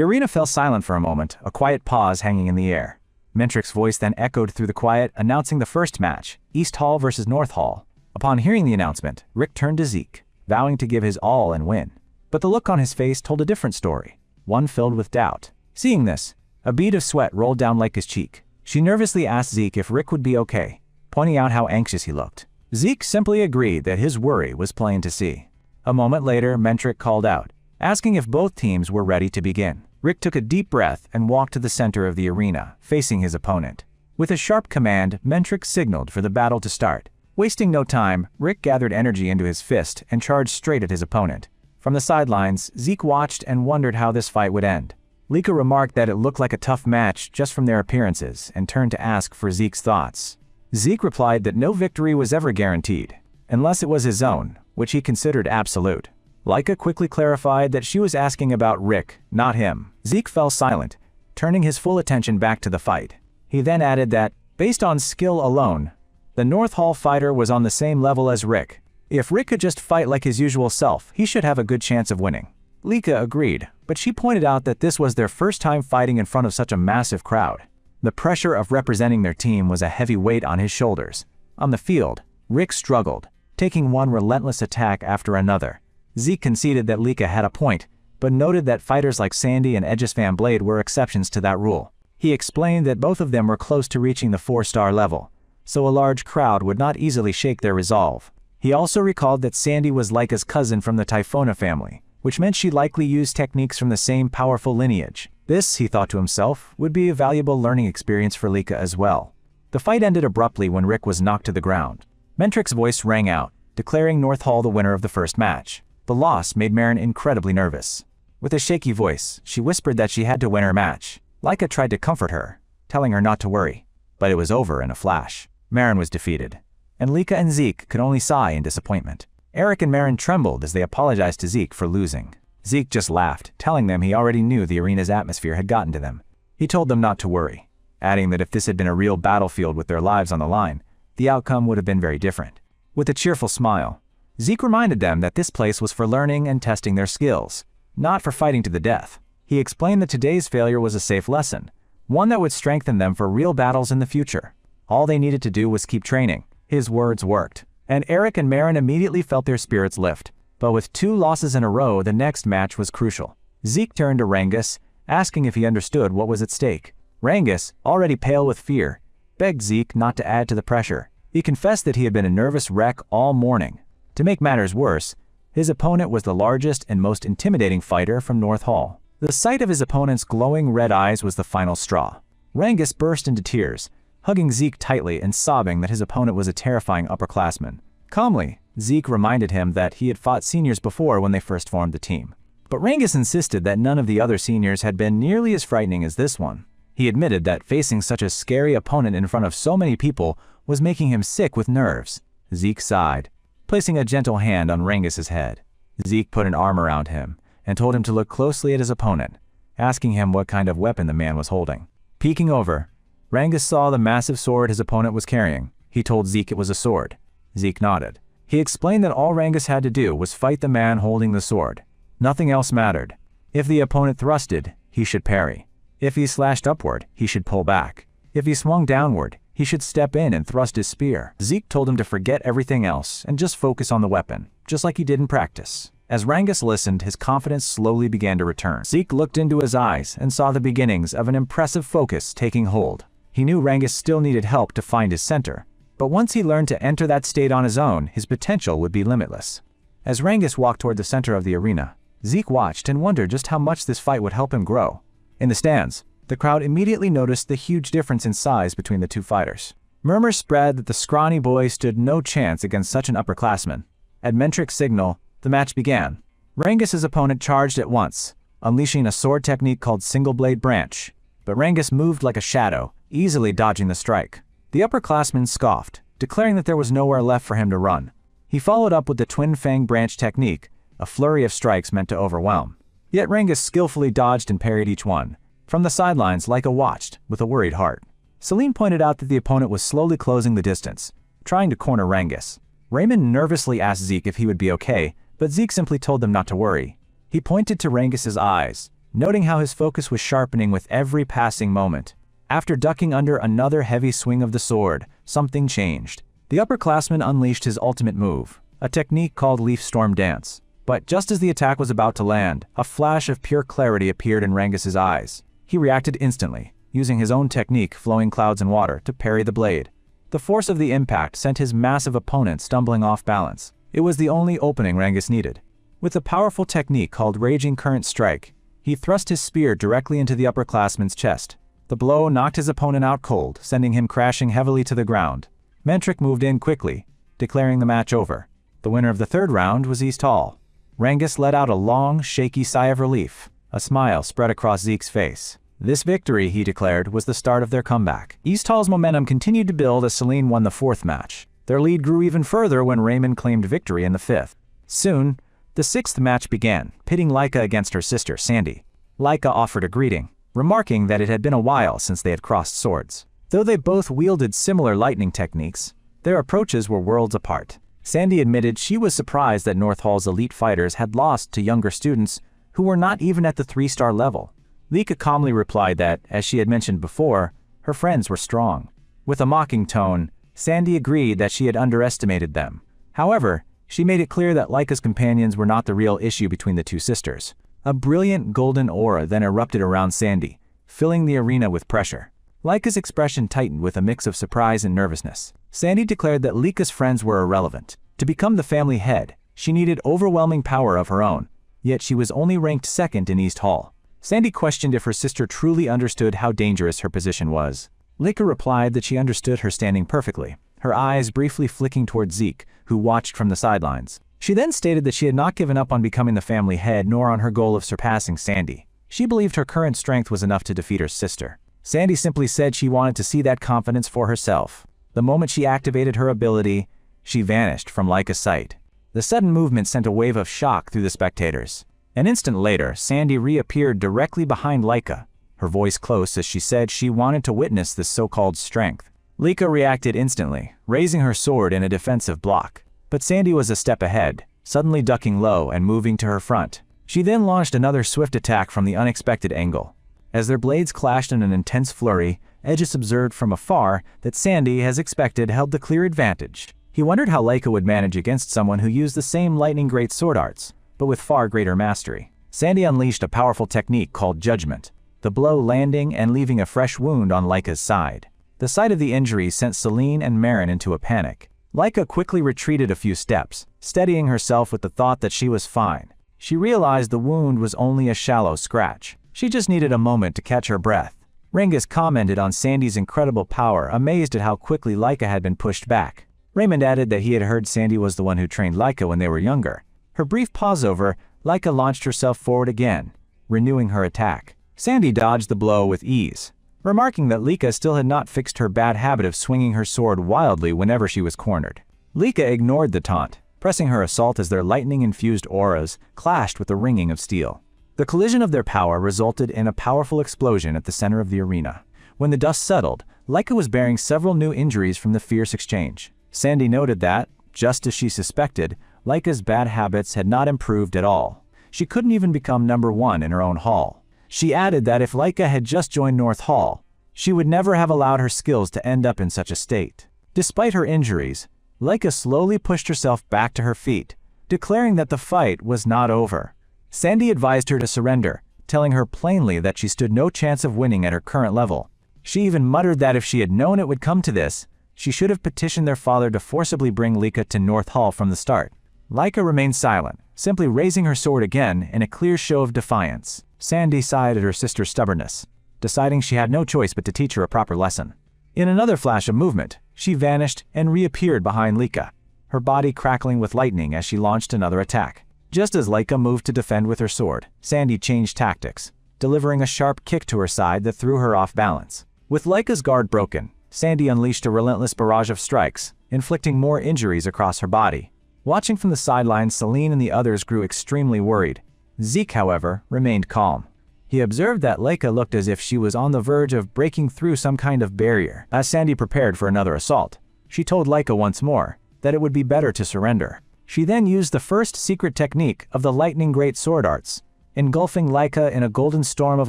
Speaker 1: arena fell silent for a moment, a quiet pause hanging in the air. Mentric's voice then echoed through the quiet, announcing the first match, East Hall versus North Hall. Upon hearing the announcement, Rick turned to Zeke, vowing to give his all and win. But the look on his face told a different story, one filled with doubt. Seeing this, a bead of sweat rolled down Leica's cheek. She nervously asked Zeke if Rick would be okay, pointing out how anxious he looked. Zeke simply agreed that his worry was plain to see. A moment later, Mentric called out, asking if both teams were ready to begin. Rick took a deep breath and walked to the center of the arena, facing his opponent. With a sharp command, Mentric signaled for the battle to start. Wasting no time, Rick gathered energy into his fist and charged straight at his opponent. From the sidelines, Zeke watched and wondered how this fight would end. Leica remarked that it looked like a tough match just from their appearances and turned to ask for Zeke's thoughts. Zeke replied that no victory was ever guaranteed, unless it was his own, which he considered absolute. Leica quickly clarified that she was asking about Rick, not him. Zeke fell silent, turning his full attention back to the fight. He then added that, based on skill alone, the North Hall fighter was on the same level as Rick. If Rick could just fight like his usual self, he should have a good chance of winning. Leica agreed, but she pointed out that this was their first time fighting in front of such a massive crowd. The pressure of representing their team was a heavy weight on his shoulders. On the field, Rick struggled, taking one relentless attack after another. Zeke conceded that Leica had a point, but noted that fighters like Sandy and Aegis Van Blade were exceptions to that rule. He explained that both of them were close to reaching the 4-star level, so a large crowd would not easily shake their resolve. He also recalled that Sandy was Leica's cousin from the Typhona family, which meant she likely used techniques from the same powerful lineage. This, he thought to himself, would be a valuable learning experience for Leica as well. The fight ended abruptly when Rick was knocked to the ground. Mentric's voice rang out, declaring North Hall the winner of the first match. The loss made Marin incredibly nervous. With a shaky voice, she whispered that she had to win her match. Leica tried to comfort her, telling her not to worry, but it was over in a flash. Marin was defeated, and Leica and Zeke could only sigh in disappointment. Eric and Marin trembled as they apologized to Zeke for losing. Zeke just laughed, telling them he already knew the arena's atmosphere had gotten to them. He told them not to worry, adding that if this had been a real battlefield with their lives on the line, the outcome would have been very different. With a cheerful smile, Zeke reminded them that this place was for learning and testing their skills, not for fighting to the death. He explained that today's failure was a safe lesson, one that would strengthen them for real battles in the future. All they needed to do was keep training. His words worked, and Eric and Marin immediately felt their spirits lift. But with 2 losses in a row, the next match was crucial. Zeke turned to Rengis, asking if he understood what was at stake. Rengis, already pale with fear, begged Zeke not to add to the pressure. He confessed that he had been a nervous wreck all morning. To make matters worse, his opponent was the largest and most intimidating fighter from North Hall. The sight of his opponent's glowing red eyes was the final straw. Rengis burst into tears, hugging Zeke tightly and sobbing that his opponent was a terrifying upperclassman. Calmly, Zeke reminded him that he had fought seniors before when they first formed the team. But Rengis insisted that none of the other seniors had been nearly as frightening as this one. He admitted that facing such a scary opponent in front of so many people was making him sick with nerves. Zeke sighed, placing a gentle hand on Rangus's head. Zeke put an arm around him and told him to look closely at his opponent, asking him what kind of weapon the man was holding. Peeking over, Rangus saw the massive sword his opponent was carrying. He told Zeke it was a sword. Zeke nodded. He explained that all Rangus had to do was fight the man holding the sword. Nothing else mattered. If the opponent thrusted, he should parry. If he slashed upward, he should pull back. If he swung downward, he should step in and thrust his spear. Zeke told him to forget everything else and just focus on the weapon, just like he did in practice. As Rangus listened, his confidence slowly began to return. Zeke looked into his eyes and saw the beginnings of an impressive focus taking hold. He knew Rangus still needed help to find his center, but once he learned to enter that state on his own, his potential would be limitless. As Rangus walked toward the center of the arena, Zeke watched and wondered just how much this fight would help him grow. In the stands, the crowd immediately noticed the huge difference in size between the two fighters. Murmurs spread that the scrawny boy stood no chance against such an upperclassman. At Mentric's signal, the match began. Rangus's opponent charged at once, unleashing a sword technique called Single Blade Branch, but Rangus moved like a shadow, easily dodging the strike. The upperclassman scoffed, declaring that there was nowhere left for him to run. He followed up with the Twin Fang Branch technique, a flurry of strikes meant to overwhelm. Yet Rangus skillfully dodged and parried each one. From the sidelines, Laika watched, with a worried heart. Celine pointed out that the opponent was slowly closing the distance, trying to corner Rangus. Raymond nervously asked Zeke if he would be okay, but Zeke simply told them not to worry. He pointed to Rangus's eyes, noting how his focus was sharpening with every passing moment. After ducking under another heavy swing of the sword, something changed. The upperclassman unleashed his ultimate move, a technique called Leaf Storm Dance. But just as the attack was about to land, a flash of pure clarity appeared in Rangus's eyes. He reacted instantly, using his own technique, Flowing Clouds and Water, to parry the blade. The force of the impact sent his massive opponent stumbling off balance. It was the only opening Rangus needed. With a powerful technique called Raging Current Strike, he thrust his spear directly into the upperclassman's chest. The blow knocked his opponent out cold, sending him crashing heavily to the ground. Mentric moved in quickly, declaring the match over. The winner of the third round was East Hall. Rangus let out a long, shaky sigh of relief. A smile spread across Zeke's face. This victory, he declared, was the start of their comeback. East Hall's momentum continued to build as Celine won the fourth match. Their lead grew even further when Raymond claimed victory in the fifth. Soon, the sixth match began, pitting Laika against her sister, Sandy. Laika offered a greeting, remarking that it had been a while since they had crossed swords. Though they both wielded similar lightning techniques, their approaches were worlds apart. Sandy admitted she was surprised that North Hall's elite fighters had lost to younger students who were not even at the 3-star level. Laika calmly replied that, as she had mentioned before, her friends were strong. With a mocking tone, Sandy agreed that she had underestimated them. However, she made it clear that Laika's companions were not the real issue between the two sisters. A brilliant golden aura then erupted around Sandy, filling the arena with pressure. Laika's expression tightened with a mix of surprise and nervousness. Sandy declared that Laika's friends were irrelevant. To become the family head, she needed overwhelming power of her own, yet she was only ranked second in East Hall. Sandy questioned if her sister truly understood how dangerous her position was. Laika replied that she understood her standing perfectly, her eyes briefly flicking toward Zeke, who watched from the sidelines. She then stated that she had not given up on becoming the family head nor on her goal of surpassing Sandy. She believed her current strength was enough to defeat her sister. Sandy simply said she wanted to see that confidence for herself. The moment she activated her ability, she vanished from Laika's sight. The sudden movement sent a wave of shock through the spectators. An instant later, Sandy reappeared directly behind Laika, her voice close as she said she wanted to witness this so-called strength. Laika reacted instantly, raising her sword in a defensive block. But Sandy was a step ahead, suddenly ducking low and moving to her front. She then launched another swift attack from the unexpected angle. As their blades clashed in an intense flurry, Aegis observed from afar that Sandy, as expected, held the clear advantage. He wondered how Laika would manage against someone who used the same lightning great sword arts, but with far greater mastery. Sandy unleashed a powerful technique called Judgment, the blow landing and leaving a fresh wound on Laika's side. The sight of the injury sent Celine and Marin into a panic. Laika quickly retreated a few steps, steadying herself with the thought that she was fine. She realized the wound was only a shallow scratch. She just needed a moment to catch her breath. Rangus commented on Sandy's incredible power, amazed at how quickly Laika had been pushed back. Raymond added that he had heard Sandy was the one who trained Laika when they were younger. Her brief pause over, Laika launched herself forward again, renewing her attack. Sandy dodged the blow with ease, remarking that Lika still had not fixed her bad habit of swinging her sword wildly whenever she was cornered. Lika ignored the taunt, pressing her assault as their lightning-infused auras clashed with the ringing of steel. The collision of their power resulted in a powerful explosion at the center of the arena. When the dust settled, Lika was bearing several new injuries from the fierce exchange. Sandy noted that, just as she suspected, Lika's bad habits had not improved at all. She couldn't even become number 1 in her own hall. She added that if Lika had just joined North Hall, she would never have allowed her skills to end up in such a state. Despite her injuries, Lika slowly pushed herself back to her feet, declaring that the fight was not over. Sandy advised her to surrender, telling her plainly that she stood no chance of winning at her current level. She even muttered that if she had known it would come to this, she should have petitioned their father to forcibly bring Lika to North Hall from the start. Lika remained silent, simply raising her sword again in a clear show of defiance. Sandy sighed at her sister's stubbornness, deciding she had no choice but to teach her a proper lesson. In another flash of movement, she vanished and reappeared behind Lika, her body crackling with lightning as she launched another attack. Just as Lika moved to defend with her sword, Sandy changed tactics, delivering a sharp kick to her side that threw her off balance. With Lika's guard broken, Sandy unleashed a relentless barrage of strikes, inflicting more injuries across her body. Watching from the sidelines, Celine and the others grew extremely worried. Zeke, however, remained calm. He observed that Lika looked as if she was on the verge of breaking through some kind of barrier. As Sandy prepared for another assault, she told Lika once more that it would be better to surrender. She then used the first secret technique of the lightning great sword arts, engulfing Lika in a golden storm of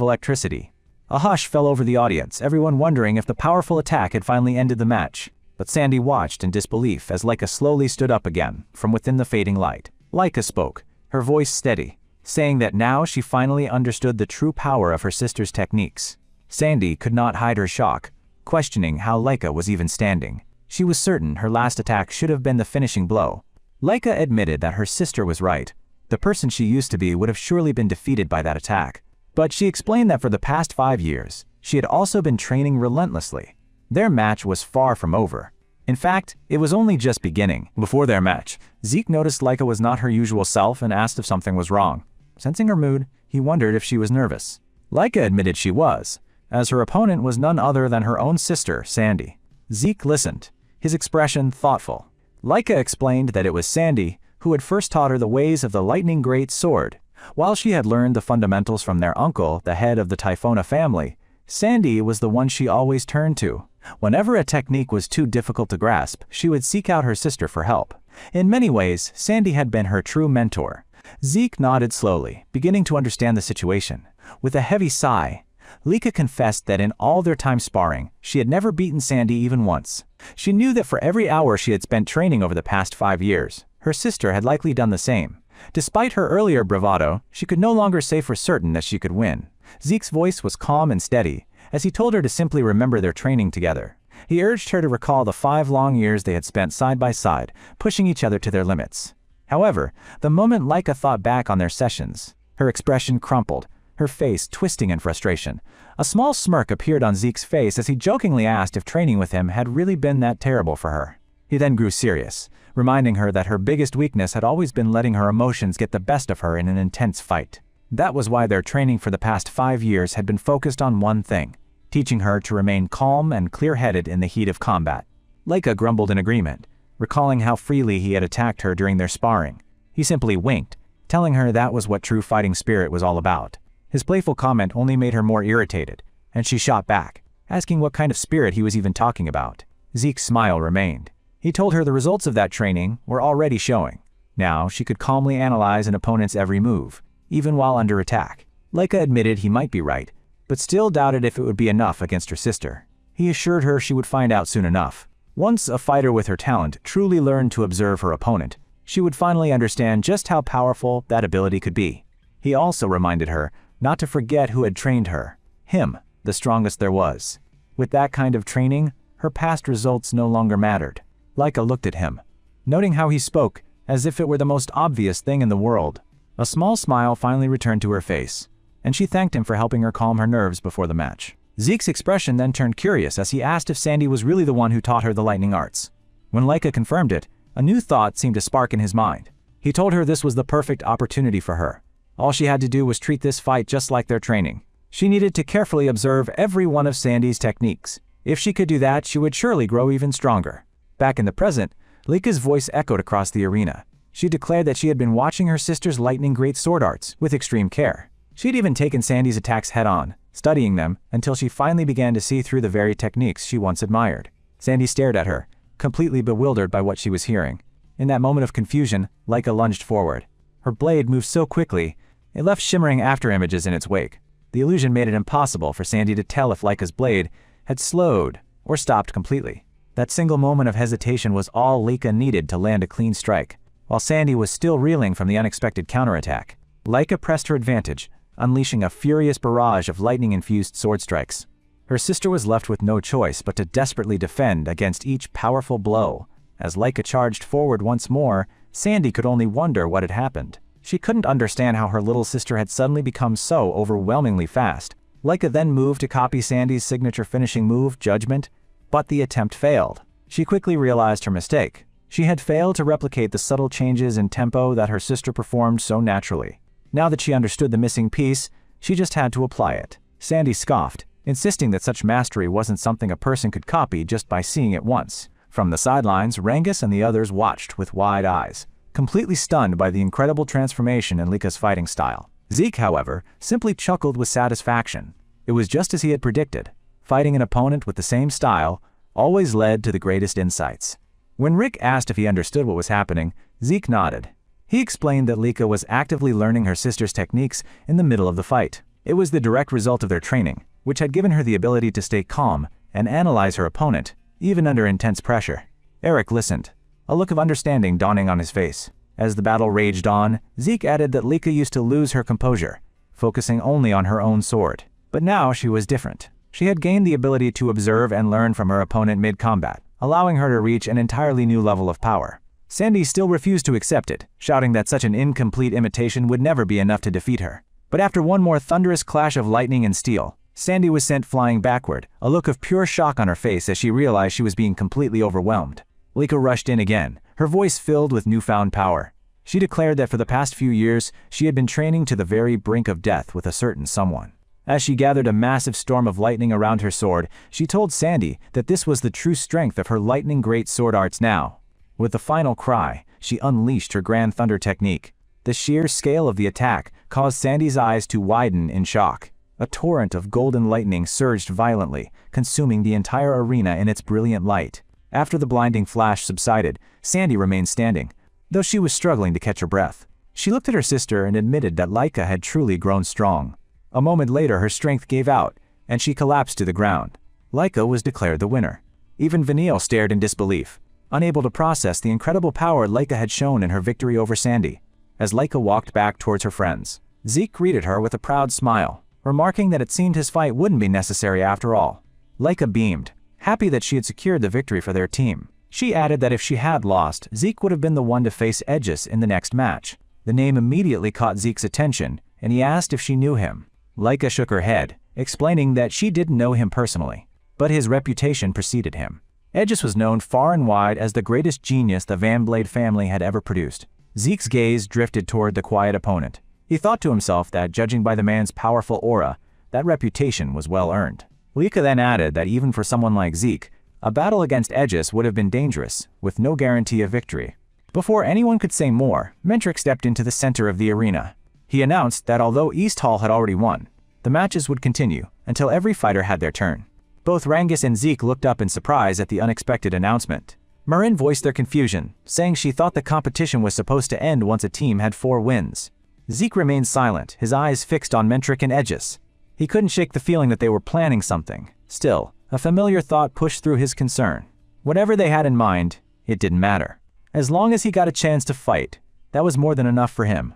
Speaker 1: electricity. A hush fell over the audience, everyone wondering if the powerful attack had finally ended the match. But Sandy watched in disbelief as Lika slowly stood up again from within the fading light. Lika spoke, her voice steady, saying that now she finally understood the true power of her sister's techniques. Sandy could not hide her shock, questioning how Lika was even standing. She was certain her last attack should have been the finishing blow. Lika admitted that her sister was right. The person she used to be would have surely been defeated by that attack. But she explained that for the past 5 years, she had also been training relentlessly. Their match was far from over. In fact, it was only just beginning. Before their match, Zeke noticed Lika was not her usual self and asked if something was wrong. Sensing her mood, he wondered if she was nervous. Lika admitted she was, as her opponent was none other than her own sister, Sandy. Zeke listened, his expression thoughtful. Lika explained that it was Sandy who had first taught her the ways of the lightning great sword. While she had learned the fundamentals from their uncle, the head of the Typhona family, Sandy was the one she always turned to. Whenever a technique was too difficult to grasp, she would seek out her sister for help. In many ways, Sandy had been her true mentor. Zeke nodded slowly, beginning to understand the situation. With a heavy sigh, Lika confessed that in all their time sparring, she had never beaten Sandy even once. She knew that for every hour she had spent training over the past 5 years, her sister had likely done the same. Despite her earlier bravado, she could no longer say for certain that she could win. Zeke's voice was calm and steady, as he told her to simply remember their training together. He urged her to recall the 5 long years they had spent side by side, pushing each other to their limits. However, the moment Lika thought back on their sessions, her expression crumpled, her face twisting in frustration. A small smirk appeared on Zeke's face as he jokingly asked if training with him had really been that terrible for her. He then grew serious, reminding her that her biggest weakness had always been letting her emotions get the best of her in an intense fight. That was why their training for the past 5 years had been focused on one thing, teaching her to remain calm and clear-headed in the heat of combat. Lika grumbled in agreement, recalling how freely he had attacked her during their sparring. He simply winked, telling her that was what true fighting spirit was all about. His playful comment only made her more irritated, and she shot back, asking what kind of spirit he was even talking about. Zeke's smile remained. He told her the results of that training were already showing. Now she could calmly analyze an opponent's every move, even while under attack. Lika admitted he might be right, but still doubted if it would be enough against her sister. He assured her she would find out soon enough. Once a fighter with her talent truly learned to observe her opponent, she would finally understand just how powerful that ability could be. He also reminded her not to forget who had trained her, him, the strongest there was. With that kind of training, her past results no longer mattered. Lika looked at him, noting how he spoke as if it were the most obvious thing in the world. A small smile finally returned to her face, and she thanked him for helping her calm her nerves before the match. Zeke's expression then turned curious as he asked if Sandy was really the one who taught her the lightning arts. When Lika confirmed it, a new thought seemed to spark in his mind. He told her this was the perfect opportunity for her. All she had to do was treat this fight just like their training. She needed to carefully observe every one of Sandy's techniques. If she could do that, she would surely grow even stronger. Back in the present, Lika's voice echoed across the arena. She declared that she had been watching her sister's lightning great sword arts with extreme care. She'd even taken Sandy's attacks head-on, studying them until she finally began to see through the very techniques she once admired. Sandy stared at her, completely bewildered by what she was hearing. In that moment of confusion, Lika lunged forward. Her blade moved so quickly, it left shimmering afterimages in its wake. The illusion made it impossible for Sandy to tell if Lika's blade had slowed or stopped completely. That single moment of hesitation was all Lika needed to land a clean strike, while Sandy was still reeling from the unexpected counterattack. Lika pressed her advantage, unleashing a furious barrage of lightning-infused sword strikes. Her sister was left with no choice but to desperately defend against each powerful blow. As Lika charged forward once more, Sandy could only wonder what had happened. She couldn't understand how her little sister had suddenly become so overwhelmingly fast. Lika then moved to copy Sandy's signature finishing move, Judgment, but the attempt failed. She quickly realized her mistake. She had failed to replicate the subtle changes in tempo that her sister performed so naturally. Now that she understood the missing piece, she just had to apply it. Sandy scoffed, insisting that such mastery wasn't something a person could copy just by seeing it once. From the sidelines, Rangus and the others watched with wide eyes, completely stunned by the incredible transformation in Lika's fighting style. Zeke, however, simply chuckled with satisfaction. It was just as he had predicted. Fighting an opponent with the same style always led to the greatest insights. When Rick asked if he understood what was happening, Zeke nodded. He explained that Lika was actively learning her sister's techniques in the middle of the fight. It was the direct result of their training, which had given her the ability to stay calm and analyze her opponent, even under intense pressure. Eric listened, a look of understanding dawning on his face. As the battle raged on, Zeke added that Lika used to lose her composure, focusing only on her own sword. But now she was different. She had gained the ability to observe and learn from her opponent mid-combat, allowing her to reach an entirely new level of power. Sandy still refused to accept it, shouting that such an incomplete imitation would never be enough to defeat her. But after one more thunderous clash of lightning and steel, Sandy was sent flying backward, a look of pure shock on her face as she realized she was being completely overwhelmed. Lika rushed in again, her voice filled with newfound power. She declared that for the past few years, she had been training to the very brink of death with a certain someone. As she gathered a massive storm of lightning around her sword, she told Sandy that this was the true strength of her lightning great sword arts now. With the final cry, she unleashed her Grand Thunder technique. The sheer scale of the attack caused Sandy's eyes to widen in shock. A torrent of golden lightning surged violently, consuming the entire arena in its brilliant light. After the blinding flash subsided, Sandy remained standing, though she was struggling to catch her breath. She looked at her sister and admitted that Lika had truly grown strong. A moment later, her strength gave out, and she collapsed to the ground. Lika was declared the winner. Even Vanille stared in disbelief, unable to process the incredible power Lika had shown in her victory over Sandy. As Lika walked back towards her friends, Zeke greeted her with a proud smile, remarking that it seemed his fight wouldn't be necessary after all. Lika beamed, happy that she had secured the victory for their team. She added that if she had lost, Zeke would have been the one to face Aegis in the next match. The name immediately caught Zeke's attention, and he asked if she knew him. Lika shook her head, explaining that she didn't know him personally, but his reputation preceded him. Aegis was known far and wide as the greatest genius the Van Blade family had ever produced. Zeke's gaze drifted toward the quiet opponent. He thought to himself that, judging by the man's powerful aura, that reputation was well earned. Lika then added that even for someone like Zeke, a battle against Aegis would have been dangerous, with no guarantee of victory. Before anyone could say more, Mentric stepped into the center of the arena. He announced that although East Hall had already won, the matches would continue until every fighter had their turn. Both Rangus and Zeke looked up in surprise at the unexpected announcement. Marin voiced their confusion, saying she thought the competition was supposed to end once a team had 4 wins. Zeke remained silent, his eyes fixed on Mentric and Aegis. He couldn't shake the feeling that they were planning something. Still, a familiar thought pushed through his concern. Whatever they had in mind, it didn't matter. As long as he got a chance to fight, that was more than enough for him.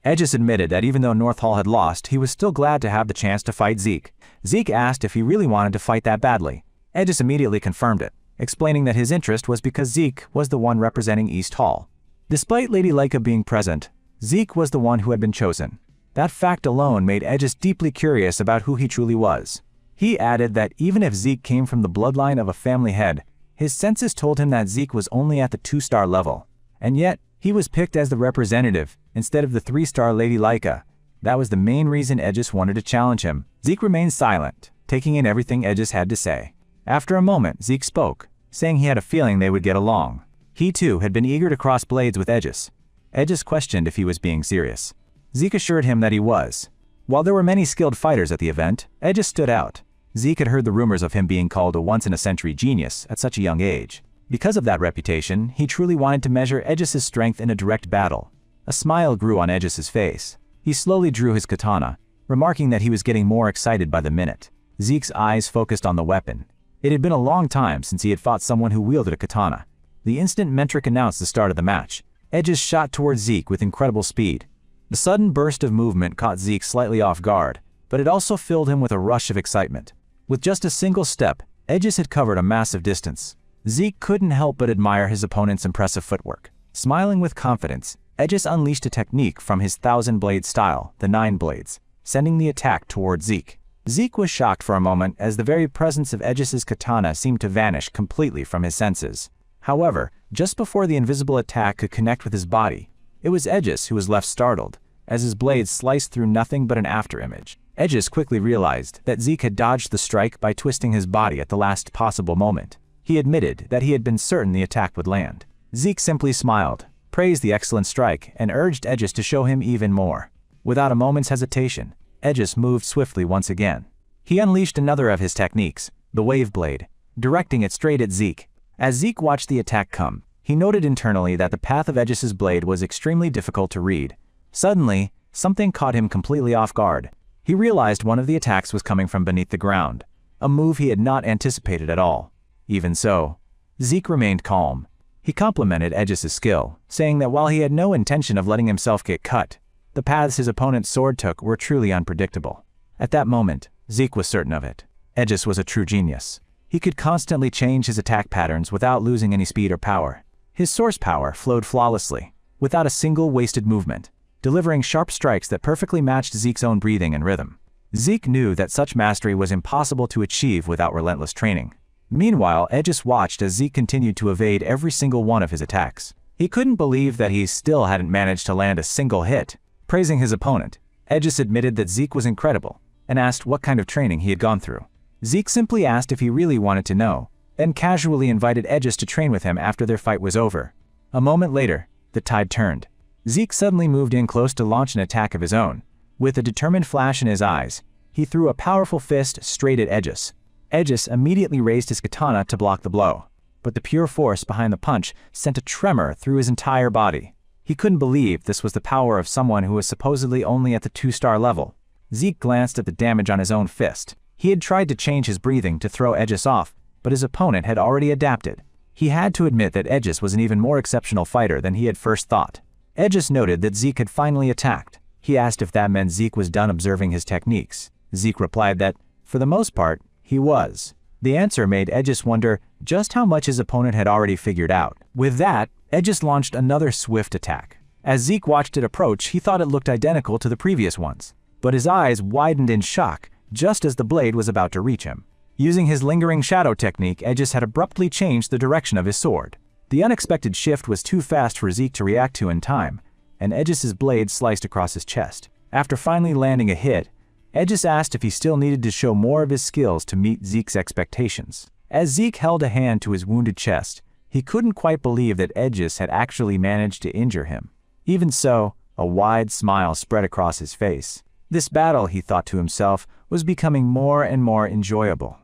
Speaker 1: Aegis admitted that even though North Hall had lost, he was still glad to have the chance to fight Zeke. Zeke asked if he really wanted to fight that badly. Aegis immediately confirmed it, explaining that his interest was because Zeke was the one representing East Hall. Despite Lady Lika being present, Zeke was the one who had been chosen. That fact alone made Aegis deeply curious about who he truly was. He added that even if Zeke came from the bloodline of a family head, his senses told him that Zeke was only at the 2-star level. And yet, he was picked as the representative instead of the 3-star Lady Lika. That was the main reason Aegis wanted to challenge him. Zeke remained silent, taking in everything Aegis had to say. After a moment, Zeke spoke, saying he had a feeling they would get along. He too had been eager to cross blades with Aegis. Aegis questioned if he was being serious. Zeke assured him that he was. While there were many skilled fighters at the event, Aegis stood out. Zeke had heard the rumors of him being called a once-in-a-century genius at such a young age. Because of that reputation, he truly wanted to measure Aegis's strength in a direct battle. A smile grew on Aegis's face. He slowly drew his katana, remarking that he was getting more excited by the minute. Zeke's eyes focused on the weapon. It had been a long time since he had fought someone who wielded a katana. The instant Mentric announced the start of the match, Aegis shot towards Zeke with incredible speed. The sudden burst of movement caught Zeke slightly off guard, but it also filled him with a rush of excitement. With just a single step, Aegis had covered a massive distance. Zeke couldn't help but admire his opponent's impressive footwork. Smiling with confidence, Aegis unleashed a technique from his 1000-blade style, the 9 blades, sending the attack towards Zeke. Zeke was shocked for a moment as the very presence of Aegis's katana seemed to vanish completely from his senses. However, just before the invisible attack could connect with his body, it was Aegis who was left startled, as his blades sliced through nothing but an afterimage. Aegis quickly realized that Zeke had dodged the strike by twisting his body at the last possible moment. He admitted that he had been certain the attack would land. Zeke simply smiled, praised the excellent strike, and urged Aegis to show him even more. Without a moment's hesitation, Aegis moved swiftly once again. He unleashed another of his techniques, the wave blade, directing it straight at Zeke. As Zeke watched the attack come, he noted internally that the path of Aegis's blade was extremely difficult to read. Suddenly, something caught him completely off guard. He realized one of the attacks was coming from beneath the ground, a move he had not anticipated at all. Even so, Zeke remained calm. He complimented Aegis's skill, saying that while he had no intention of letting himself get cut, the paths his opponent's sword took were truly unpredictable. At that moment, Zeke was certain of it. Aegis was a true genius. He could constantly change his attack patterns without losing any speed or power. His source power flowed flawlessly, without a single wasted movement, delivering sharp strikes that perfectly matched Zeke's own breathing and rhythm. Zeke knew that such mastery was impossible to achieve without relentless training. Meanwhile, Aegis watched as Zeke continued to evade every single one of his attacks. He couldn't believe that he still hadn't managed to land a single hit. Praising his opponent, Aegis admitted that Zeke was incredible, and asked what kind of training he had gone through. Zeke simply asked if he really wanted to know, then casually invited Aegis to train with him after their fight was over. A moment later, the tide turned. Zeke suddenly moved in close to launch an attack of his own. With a determined flash in his eyes, he threw a powerful fist straight at Aegis. Aegis immediately raised his katana to block the blow, but the pure force behind the punch sent a tremor through his entire body. He couldn't believe this was the power of someone who was supposedly only at the 2-star level. Zeke glanced at the damage on his own fist. He had tried to change his breathing to throw Aegis off, but his opponent had already adapted. He had to admit that Aegis was an even more exceptional fighter than he had first thought. Aegis noted that Zeke had finally attacked. He asked if that meant Zeke was done observing his techniques. Zeke replied that, for the most part, he was. The answer made Aegis wonder just how much his opponent had already figured out. With that, Aegis launched another swift attack. As Zeke watched it approach, he thought it looked identical to the previous ones. But his eyes widened in shock just as the blade was about to reach him. Using his lingering shadow technique, Aegis had abruptly changed the direction of his sword. The unexpected shift was too fast for Zeke to react to in time, and Aegis's blade sliced across his chest. After finally landing a hit, Aegis asked if he still needed to show more of his skills to meet Zeke's expectations. As Zeke held a hand to his wounded chest, he couldn't quite believe that Aegis had actually managed to injure him. Even so, a wide smile spread across his face. This battle, he thought to himself, was becoming more and more enjoyable.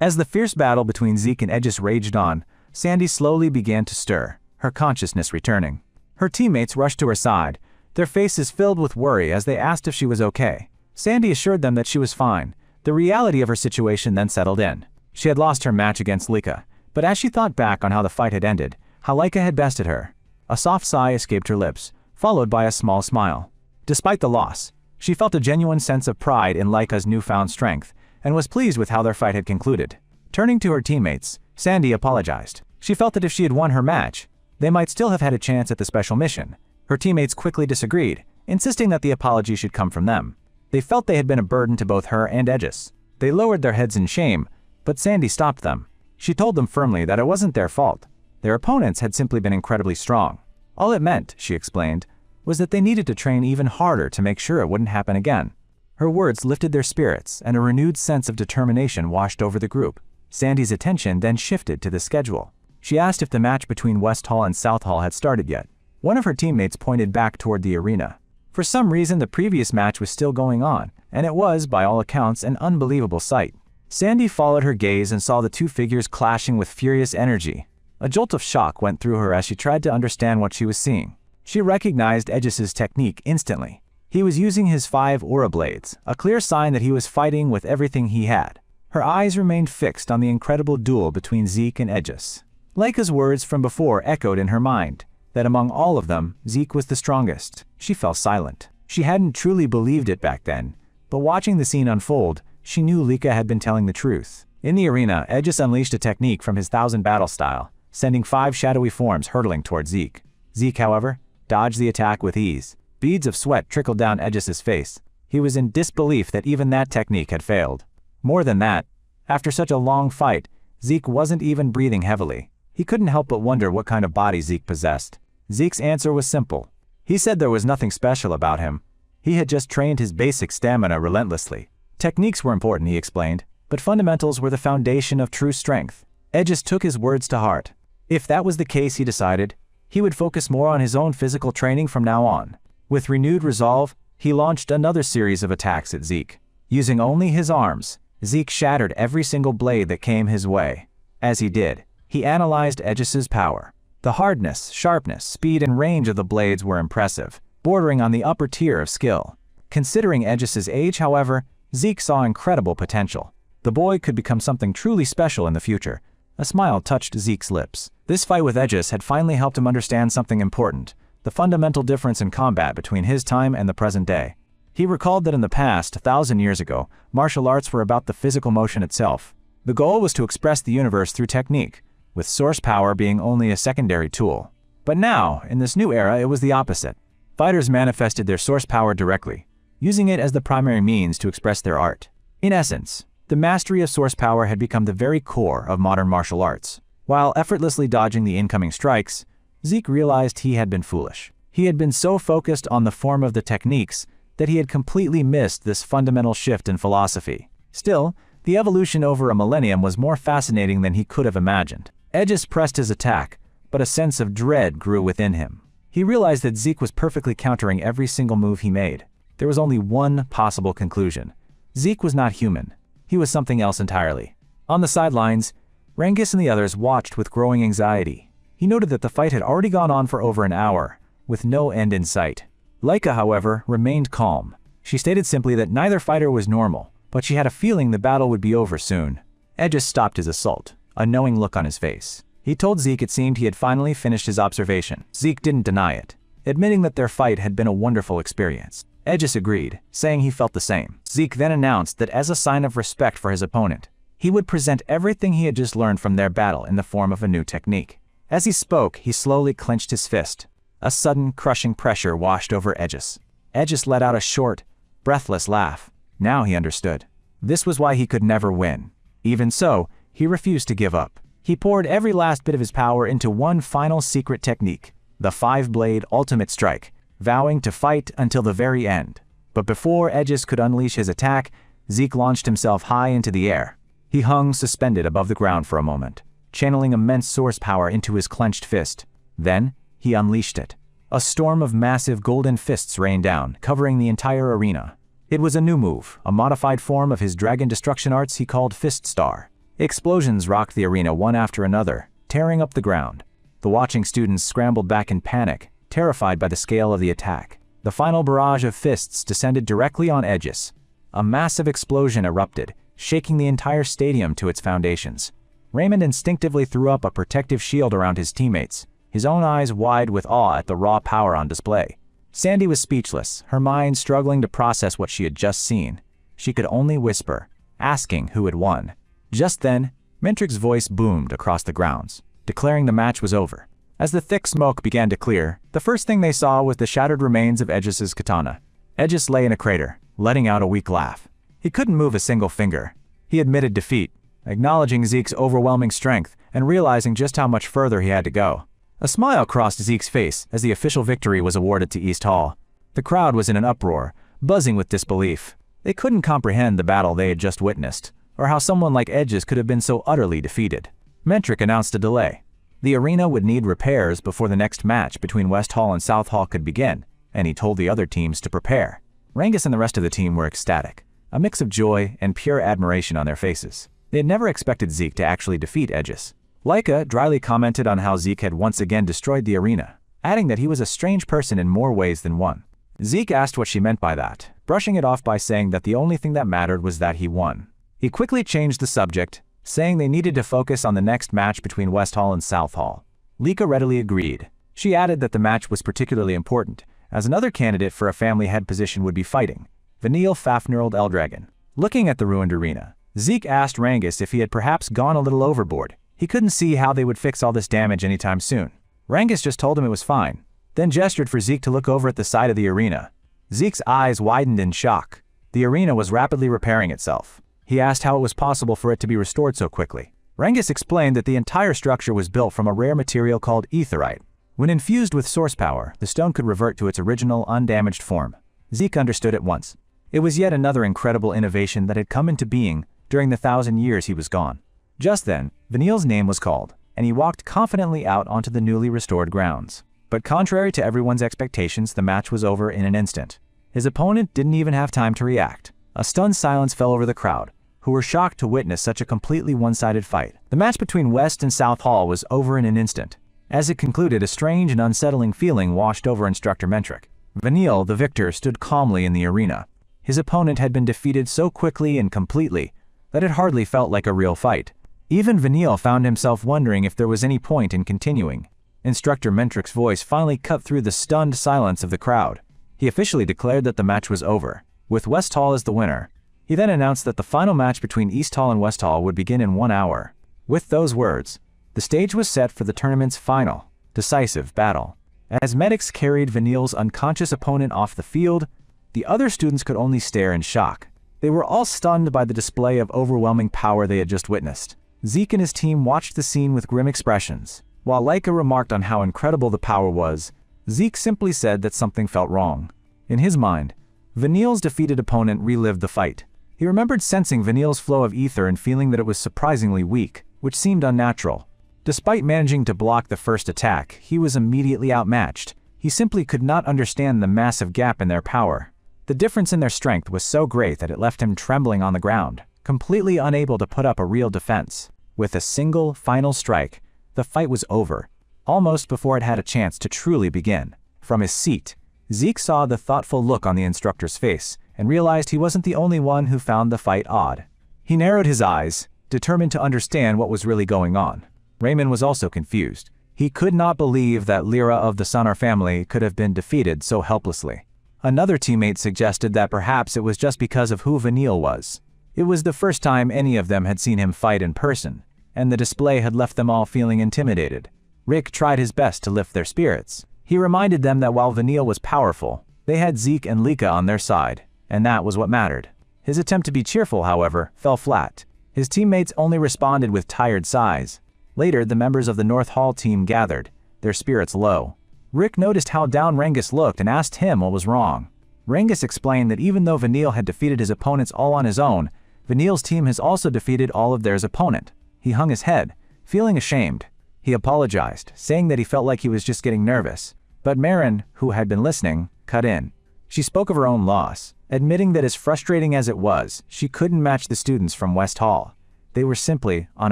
Speaker 1: As the fierce battle between Zeke and Aegis raged on, Sandy slowly began to stir, her consciousness returning. Her teammates rushed to her side, their faces filled with worry as they asked if she was okay. Sandy assured them that she was fine. The reality of her situation then settled in. She had lost her match against Lika, but as she thought back on how the fight had ended, how Lika had bested her, a soft sigh escaped her lips, followed by a small smile. Despite the loss, she felt a genuine sense of pride in Lika's newfound strength, and was pleased with how their fight had concluded. Turning to her teammates, Sandy apologized. She felt that if she had won her match, they might still have had a chance at the special mission. Her teammates quickly disagreed, insisting that the apology should come from them. They felt they had been a burden to both her and Aegis. They lowered their heads in shame, but Sandy stopped them. She told them firmly that it wasn't their fault. Their opponents had simply been incredibly strong. All it meant, she explained, was that they needed to train even harder to make sure it wouldn't happen again. Her words lifted their spirits, and a renewed sense of determination washed over the group. Sandy's attention then shifted to the schedule. She asked if the match between West Hall and South Hall had started yet. One of her teammates pointed back toward the arena. For some reason, the previous match was still going on, and it was, by all accounts, an unbelievable sight. Sandy followed her gaze and saw the two figures clashing with furious energy. A jolt of shock went through her as she tried to understand what she was seeing. She recognized Aegis's technique instantly. He was using his 5 aura blades, a clear sign that he was fighting with everything he had. Her eyes remained fixed on the incredible duel between Zeke and Aegis. Leica's words from before echoed in her mind, that among all of them, Zeke was the strongest. She fell silent. She hadn't truly believed it back then, but watching the scene unfold, she knew Leica had been telling the truth. In the arena, Aegis unleashed a technique from his 1000 battle style, sending 5 shadowy forms hurtling toward Zeke. Zeke, however, dodged the attack with ease. Beads of sweat trickled down Aegis's face. He was in disbelief that even that technique had failed. More than that, after such a long fight, Zeke wasn't even breathing heavily. He couldn't help but wonder what kind of body Zeke possessed. Zeke's answer was simple. He said there was nothing special about him. He had just trained his basic stamina relentlessly. Techniques were important, he explained, but fundamentals were the foundation of true strength. Aegis took his words to heart. If that was the case, he decided, he would focus more on his own physical training from now on. With renewed resolve, he launched another series of attacks at Zeke. Using only his arms, Zeke shattered every single blade that came his way. As he did, he analyzed Aegis's power. The hardness, sharpness, speed, and range of the blades were impressive, bordering on the upper tier of skill. Considering Aegis's age, however, Zeke saw incredible potential. The boy could become something truly special in the future. A smile touched Zeke's lips. This fight with Aegis had finally helped him understand something important: the fundamental difference in combat between his time and the present day. He recalled that in the past, 1,000 years ago, martial arts were about the physical motion itself. The goal was to express the universe through technique, with source power being only a secondary tool. But now, in this new era, it was the opposite. Fighters manifested their source power directly, using it as the primary means to express their art. In essence, the mastery of source power had become the very core of modern martial arts. While effortlessly dodging the incoming strikes, Zeke realized he had been foolish. He had been so focused on the form of the techniques that he had completely missed this fundamental shift in philosophy. Still, the evolution over a millennium was more fascinating than he could have imagined. Aegis pressed his attack, but a sense of dread grew within him. He realized that Zeke was perfectly countering every single move he made. There was only one possible conclusion. Zeke was not human. He was something else entirely. On the sidelines, Rengis and the others watched with growing anxiety. He noted that the fight had already gone on for over an hour, with no end in sight. Leica, however, remained calm. She stated simply that neither fighter was normal, but she had a feeling the battle would be over soon. Aegis stopped his assault, a knowing look on his face. He told Zeke it seemed he had finally finished his observation. Zeke didn't deny it, admitting that their fight had been a wonderful experience. Aegis agreed, saying he felt the same. Zeke then announced that as a sign of respect for his opponent, he would present everything he had just learned from their battle in the form of a new technique. As he spoke, he slowly clenched his fist. A sudden, crushing pressure washed over Aegis. Aegis let out a short, breathless laugh. Now he understood. This was why he could never win. Even so, he refused to give up. He poured every last bit of his power into one final secret technique, the 5-blade ultimate strike, vowing to fight until the very end. But before Aegis could unleash his attack, Zeke launched himself high into the air. He hung suspended above the ground for a moment, channeling immense source power into his clenched fist. Then, he unleashed it. A storm of massive golden fists rained down, covering the entire arena. It was a new move, a modified form of his dragon destruction arts he called Fist Star. Explosions rocked the arena one after another, tearing up the ground. The watching students scrambled back in panic, terrified by the scale of the attack. The final barrage of fists descended directly on Aegis. A massive explosion erupted, shaking the entire stadium to its foundations. Raymond instinctively threw up a protective shield around his teammates, his own eyes wide with awe at the raw power on display. Sandy was speechless, her mind struggling to process what she had just seen. She could only whisper, asking who had won. Just then, Mentric's voice boomed across the grounds, declaring the match was over. As the thick smoke began to clear, the first thing they saw was the shattered remains of Aegis's katana. Aegis lay in a crater, letting out a weak laugh. He couldn't move a single finger. He admitted defeat, acknowledging Zeke's overwhelming strength and realizing just how much further he had to go. A smile crossed Zeke's face as the official victory was awarded to East Hall. The crowd was in an uproar, buzzing with disbelief. They couldn't comprehend the battle they had just witnessed, or how someone like Edges could have been so utterly defeated. Mentric announced a delay. The arena would need repairs before the next match between West Hall and South Hall could begin, and he told the other teams to prepare. Rangus and the rest of the team were ecstatic, a mix of joy and pure admiration on their faces. They had never expected Zeke to actually defeat Edges. Leica dryly commented on how Zeke had once again destroyed the arena, adding that he was a strange person in more ways than one. Zeke asked what she meant by that, brushing it off by saying that the only thing that mattered was that he won. He quickly changed the subject, saying they needed to focus on the next match between West Hall and South Hall. Leica readily agreed. She added that the match was particularly important, as another candidate for a family head position would be fighting, Vanille Fafnirld Eldragon. Looking at the ruined arena, Zeke asked Rangus if he had perhaps gone a little overboard. He couldn't see how they would fix all this damage anytime soon. Rangus just told him it was fine, then gestured for Zeke to look over at the side of the arena. Zeke's eyes widened in shock. The arena was rapidly repairing itself. He asked how it was possible for it to be restored so quickly. Rangus explained that the entire structure was built from a rare material called aetherite. When infused with source power, the stone could revert to its original, undamaged form. Zeke understood at once. It was yet another incredible innovation that had come into being during the 1,000 years he was gone. Just then, Vanille's name was called, and he walked confidently out onto the newly restored grounds. But contrary to everyone's expectations, the match was over in an instant. His opponent didn't even have time to react. A stunned silence fell over the crowd, who were shocked to witness such a completely one-sided fight. The match between West and South Hall was over in an instant. As it concluded, a strange and unsettling feeling washed over Instructor Mentric. Vanille, the victor, stood calmly in the arena. His opponent had been defeated so quickly and completely that it hardly felt like a real fight. Even Vanille found himself wondering if there was any point in continuing. Instructor Mentric's voice finally cut through the stunned silence of the crowd. He officially declared that the match was over, with West Hall as the winner. He then announced that the final match between East Hall and West Hall would begin in 1 hour. With those words, the stage was set for the tournament's final, decisive battle. As medics carried Vanille's unconscious opponent off the field, the other students could only stare in shock. They were all stunned by the display of overwhelming power they had just witnessed. Zeke and his team watched the scene with grim expressions. While Leica remarked on how incredible the power was, Zeke simply said that something felt wrong. In his mind, Vanille's defeated opponent relived the fight. He remembered sensing Vanille's flow of ether and feeling that it was surprisingly weak, which seemed unnatural. Despite managing to block the first attack, he was immediately outmatched. He simply could not understand the massive gap in their power. The difference in their strength was so great that it left him trembling on the ground, completely unable to put up a real defense. With a single, final strike, the fight was over, almost before it had a chance to truly begin. From his seat, Zeke saw the thoughtful look on the instructor's face and realized he wasn't the only one who found the fight odd. He narrowed his eyes, determined to understand what was really going on. Raymond was also confused. He could not believe that Lyra of the Sonar family could have been defeated so helplessly. Another teammate suggested that perhaps it was just because of who Vanille was. It was the first time any of them had seen him fight in person, and the display had left them all feeling intimidated. Rick tried his best to lift their spirits. He reminded them that while Vanille was powerful, they had Zeke and Leica on their side, and that was what mattered. His attempt to be cheerful, however, fell flat. His teammates only responded with tired sighs. Later, the members of the North Hall team gathered, their spirits low. Rick noticed how down Rangus looked and asked him what was wrong. Rangus explained that even though Vanille had defeated his opponents all on his own, Vanille's team has also defeated all of theirs opponent. He hung his head, feeling ashamed. He apologized, saying that he felt like he was just getting nervous. But Marin, who had been listening, cut in. She spoke of her own loss, admitting that as frustrating as it was, she couldn't match the students from West Hall. They were simply on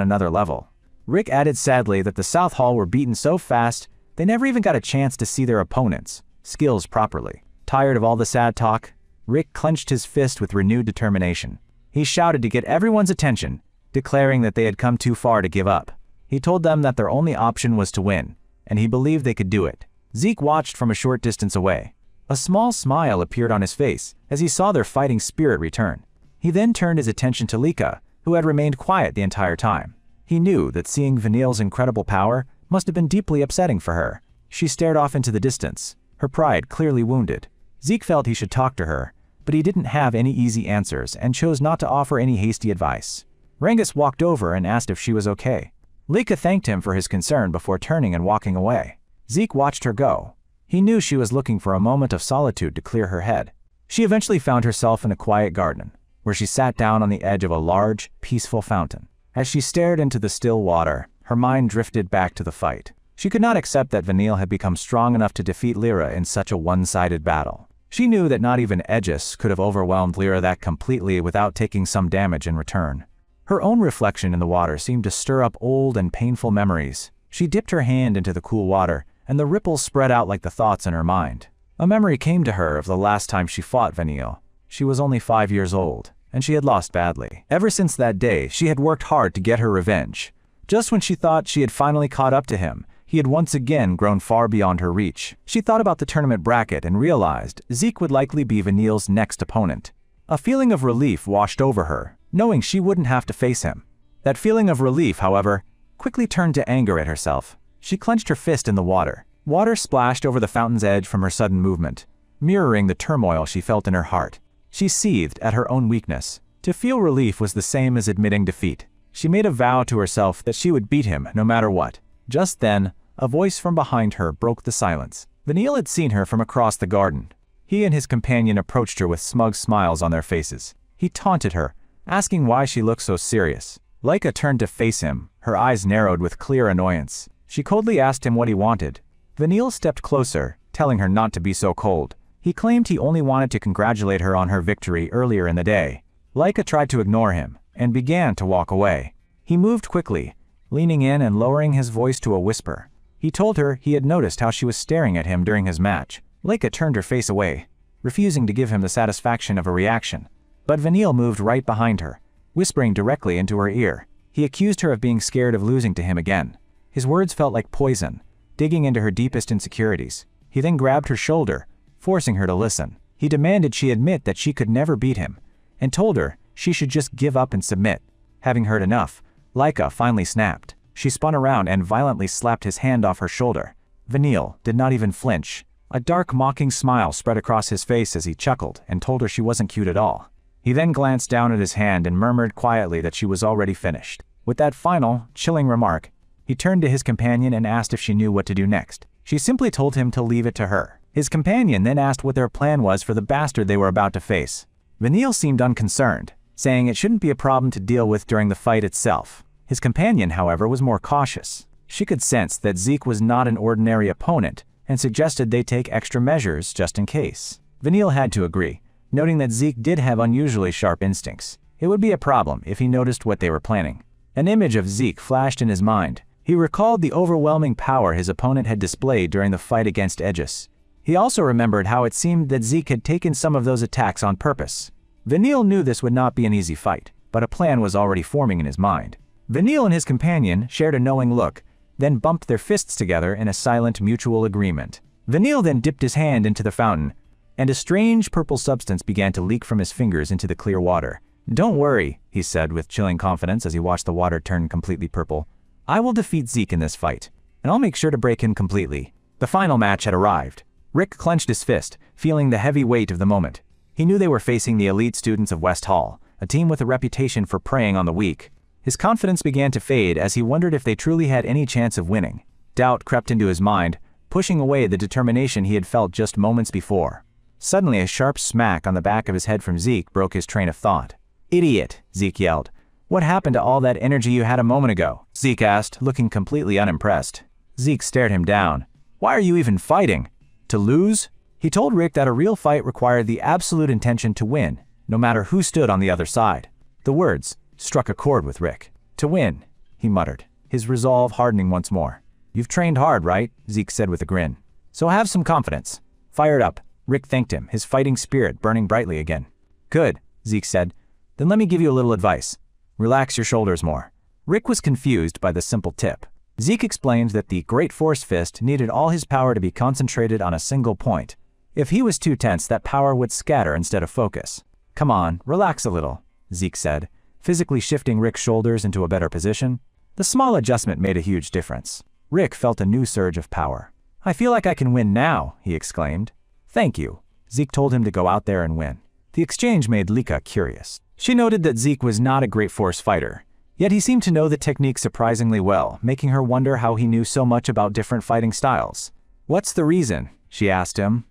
Speaker 1: another level. Rick added sadly that the South Hall were beaten so fast, they never even got a chance to see their opponents' skills properly. Tired of all the sad talk, Rick clenched his fist with renewed determination. He shouted to get everyone's attention, declaring that they had come too far to give up. He told them that their only option was to win, and he believed they could do it. Zeke watched from a short distance away. A small smile appeared on his face as he saw their fighting spirit return. He then turned his attention to Leica, who had remained quiet the entire time. He knew that seeing Vanille's incredible power must have been deeply upsetting for her. She stared off into the distance, her pride clearly wounded. Zeke felt he should talk to her, but he didn't have any easy answers and chose not to offer any hasty advice. Rangus walked over and asked if she was okay. Leica thanked him for his concern before turning and walking away. Zeke watched her go. He knew she was looking for a moment of solitude to clear her head. She eventually found herself in a quiet garden, where she sat down on the edge of a large, peaceful fountain. As she stared into the still water, her mind drifted back to the fight. She could not accept that Vanille had become strong enough to defeat Lyra in such a one-sided battle. She knew that not even Aegis could have overwhelmed Lyra that completely without taking some damage in return. Her own reflection in the water seemed to stir up old and painful memories. She dipped her hand into the cool water, and the ripples spread out like the thoughts in her mind. A memory came to her of the last time she fought Vanille. She was only 5 years old, and she had lost badly. Ever since that day, she had worked hard to get her revenge. Just when she thought she had finally caught up to him, he had once again grown far beyond her reach. She thought about the tournament bracket and realized Zeke would likely be Vanille's next opponent. A feeling of relief washed over her, knowing she wouldn't have to face him. That feeling of relief, however, quickly turned to anger at herself. She clenched her fist in the water. Water splashed over the fountain's edge from her sudden movement, mirroring the turmoil she felt in her heart. She seethed at her own weakness. To feel relief was the same as admitting defeat. She made a vow to herself that she would beat him no matter what. Just then, a voice from behind her broke the silence. Vanille had seen her from across the garden. He and his companion approached her with smug smiles on their faces. He taunted her, asking why she looked so serious. Laika turned to face him, her eyes narrowed with clear annoyance. She coldly asked him what he wanted. Vanille stepped closer, telling her not to be so cold. He claimed he only wanted to congratulate her on her victory earlier in the day. Laika tried to ignore him, and began to walk away. He moved quickly, leaning in and lowering his voice to a whisper. He told her he had noticed how she was staring at him during his match. Laika turned her face away, refusing to give him the satisfaction of a reaction. But Vanille moved right behind her, whispering directly into her ear. He accused her of being scared of losing to him again. His words felt like poison, digging into her deepest insecurities. He then grabbed her shoulder, forcing her to listen. He demanded she admit that she could never beat him, and told her she should just give up and submit. Having heard enough, Laika finally snapped. She spun around and violently slapped his hand off her shoulder. Vanille did not even flinch. A dark, mocking smile spread across his face as he chuckled and told her she wasn't cute at all. He then glanced down at his hand and murmured quietly that she was already finished. With that final, chilling remark, he turned to his companion and asked if she knew what to do next. She simply told him to leave it to her. His companion then asked what their plan was for the bastard they were about to face. Vanille seemed unconcerned, saying it shouldn't be a problem to deal with during the fight itself. His companion, however, was more cautious. She could sense that Zeke was not an ordinary opponent and suggested they take extra measures just in case. Vanille had to agree, noting that Zeke did have unusually sharp instincts. It would be a problem if he noticed what they were planning. An image of Zeke flashed in his mind. He recalled the overwhelming power his opponent had displayed during the fight against Aegis. He also remembered how it seemed that Zeke had taken some of those attacks on purpose. Vanille knew this would not be an easy fight, but a plan was already forming in his mind. Vanille and his companion shared a knowing look, then bumped their fists together in a silent mutual agreement. Vanille then dipped his hand into the fountain, and a strange purple substance began to leak from his fingers into the clear water. "Don't worry," he said with chilling confidence as he watched the water turn completely purple. "I will defeat Zeke in this fight, and I'll make sure to break him completely." The final match had arrived. Rick clenched his fist, feeling the heavy weight of the moment. He knew they were facing the elite students of West Hall, a team with a reputation for preying on the weak. His confidence began to fade as he wondered if they truly had any chance of winning. Doubt crept into his mind, pushing away the determination he had felt just moments before. Suddenly, a sharp smack on the back of his head from Zeke broke his train of thought. "Idiot," Zeke yelled. "What happened to all that energy you had a moment ago?" Zeke asked, looking completely unimpressed. Zeke stared him down. "Why are you even fighting? To lose?" He told Rick that a real fight required the absolute intention to win, no matter who stood on the other side. The words struck a chord with Rick. "To win," he muttered, his resolve hardening once more. "You've trained hard, right?" Zeke said with a grin. "So have some confidence." Fired up, Rick thanked him, his fighting spirit burning brightly again. "Good," Zeke said. "Then let me give you a little advice. Relax your shoulders more." Rick was confused by the simple tip. Zeke explained that the Great Force Fist needed all his power to be concentrated on a single point. If he was too tense, that power would scatter instead of focus. "Come on, relax a little," Zeke said, physically shifting Rick's shoulders into a better position. The small adjustment made a huge difference. Rick felt a new surge of power. "I feel like I can win now," he exclaimed. "Thank you." Zeke told him to go out there and win. The exchange made Lika curious. She noted that Zeke was not a Great Force fighter, yet he seemed to know the technique surprisingly well, making her wonder how he knew so much about different fighting styles. "What's the reason?" she asked him.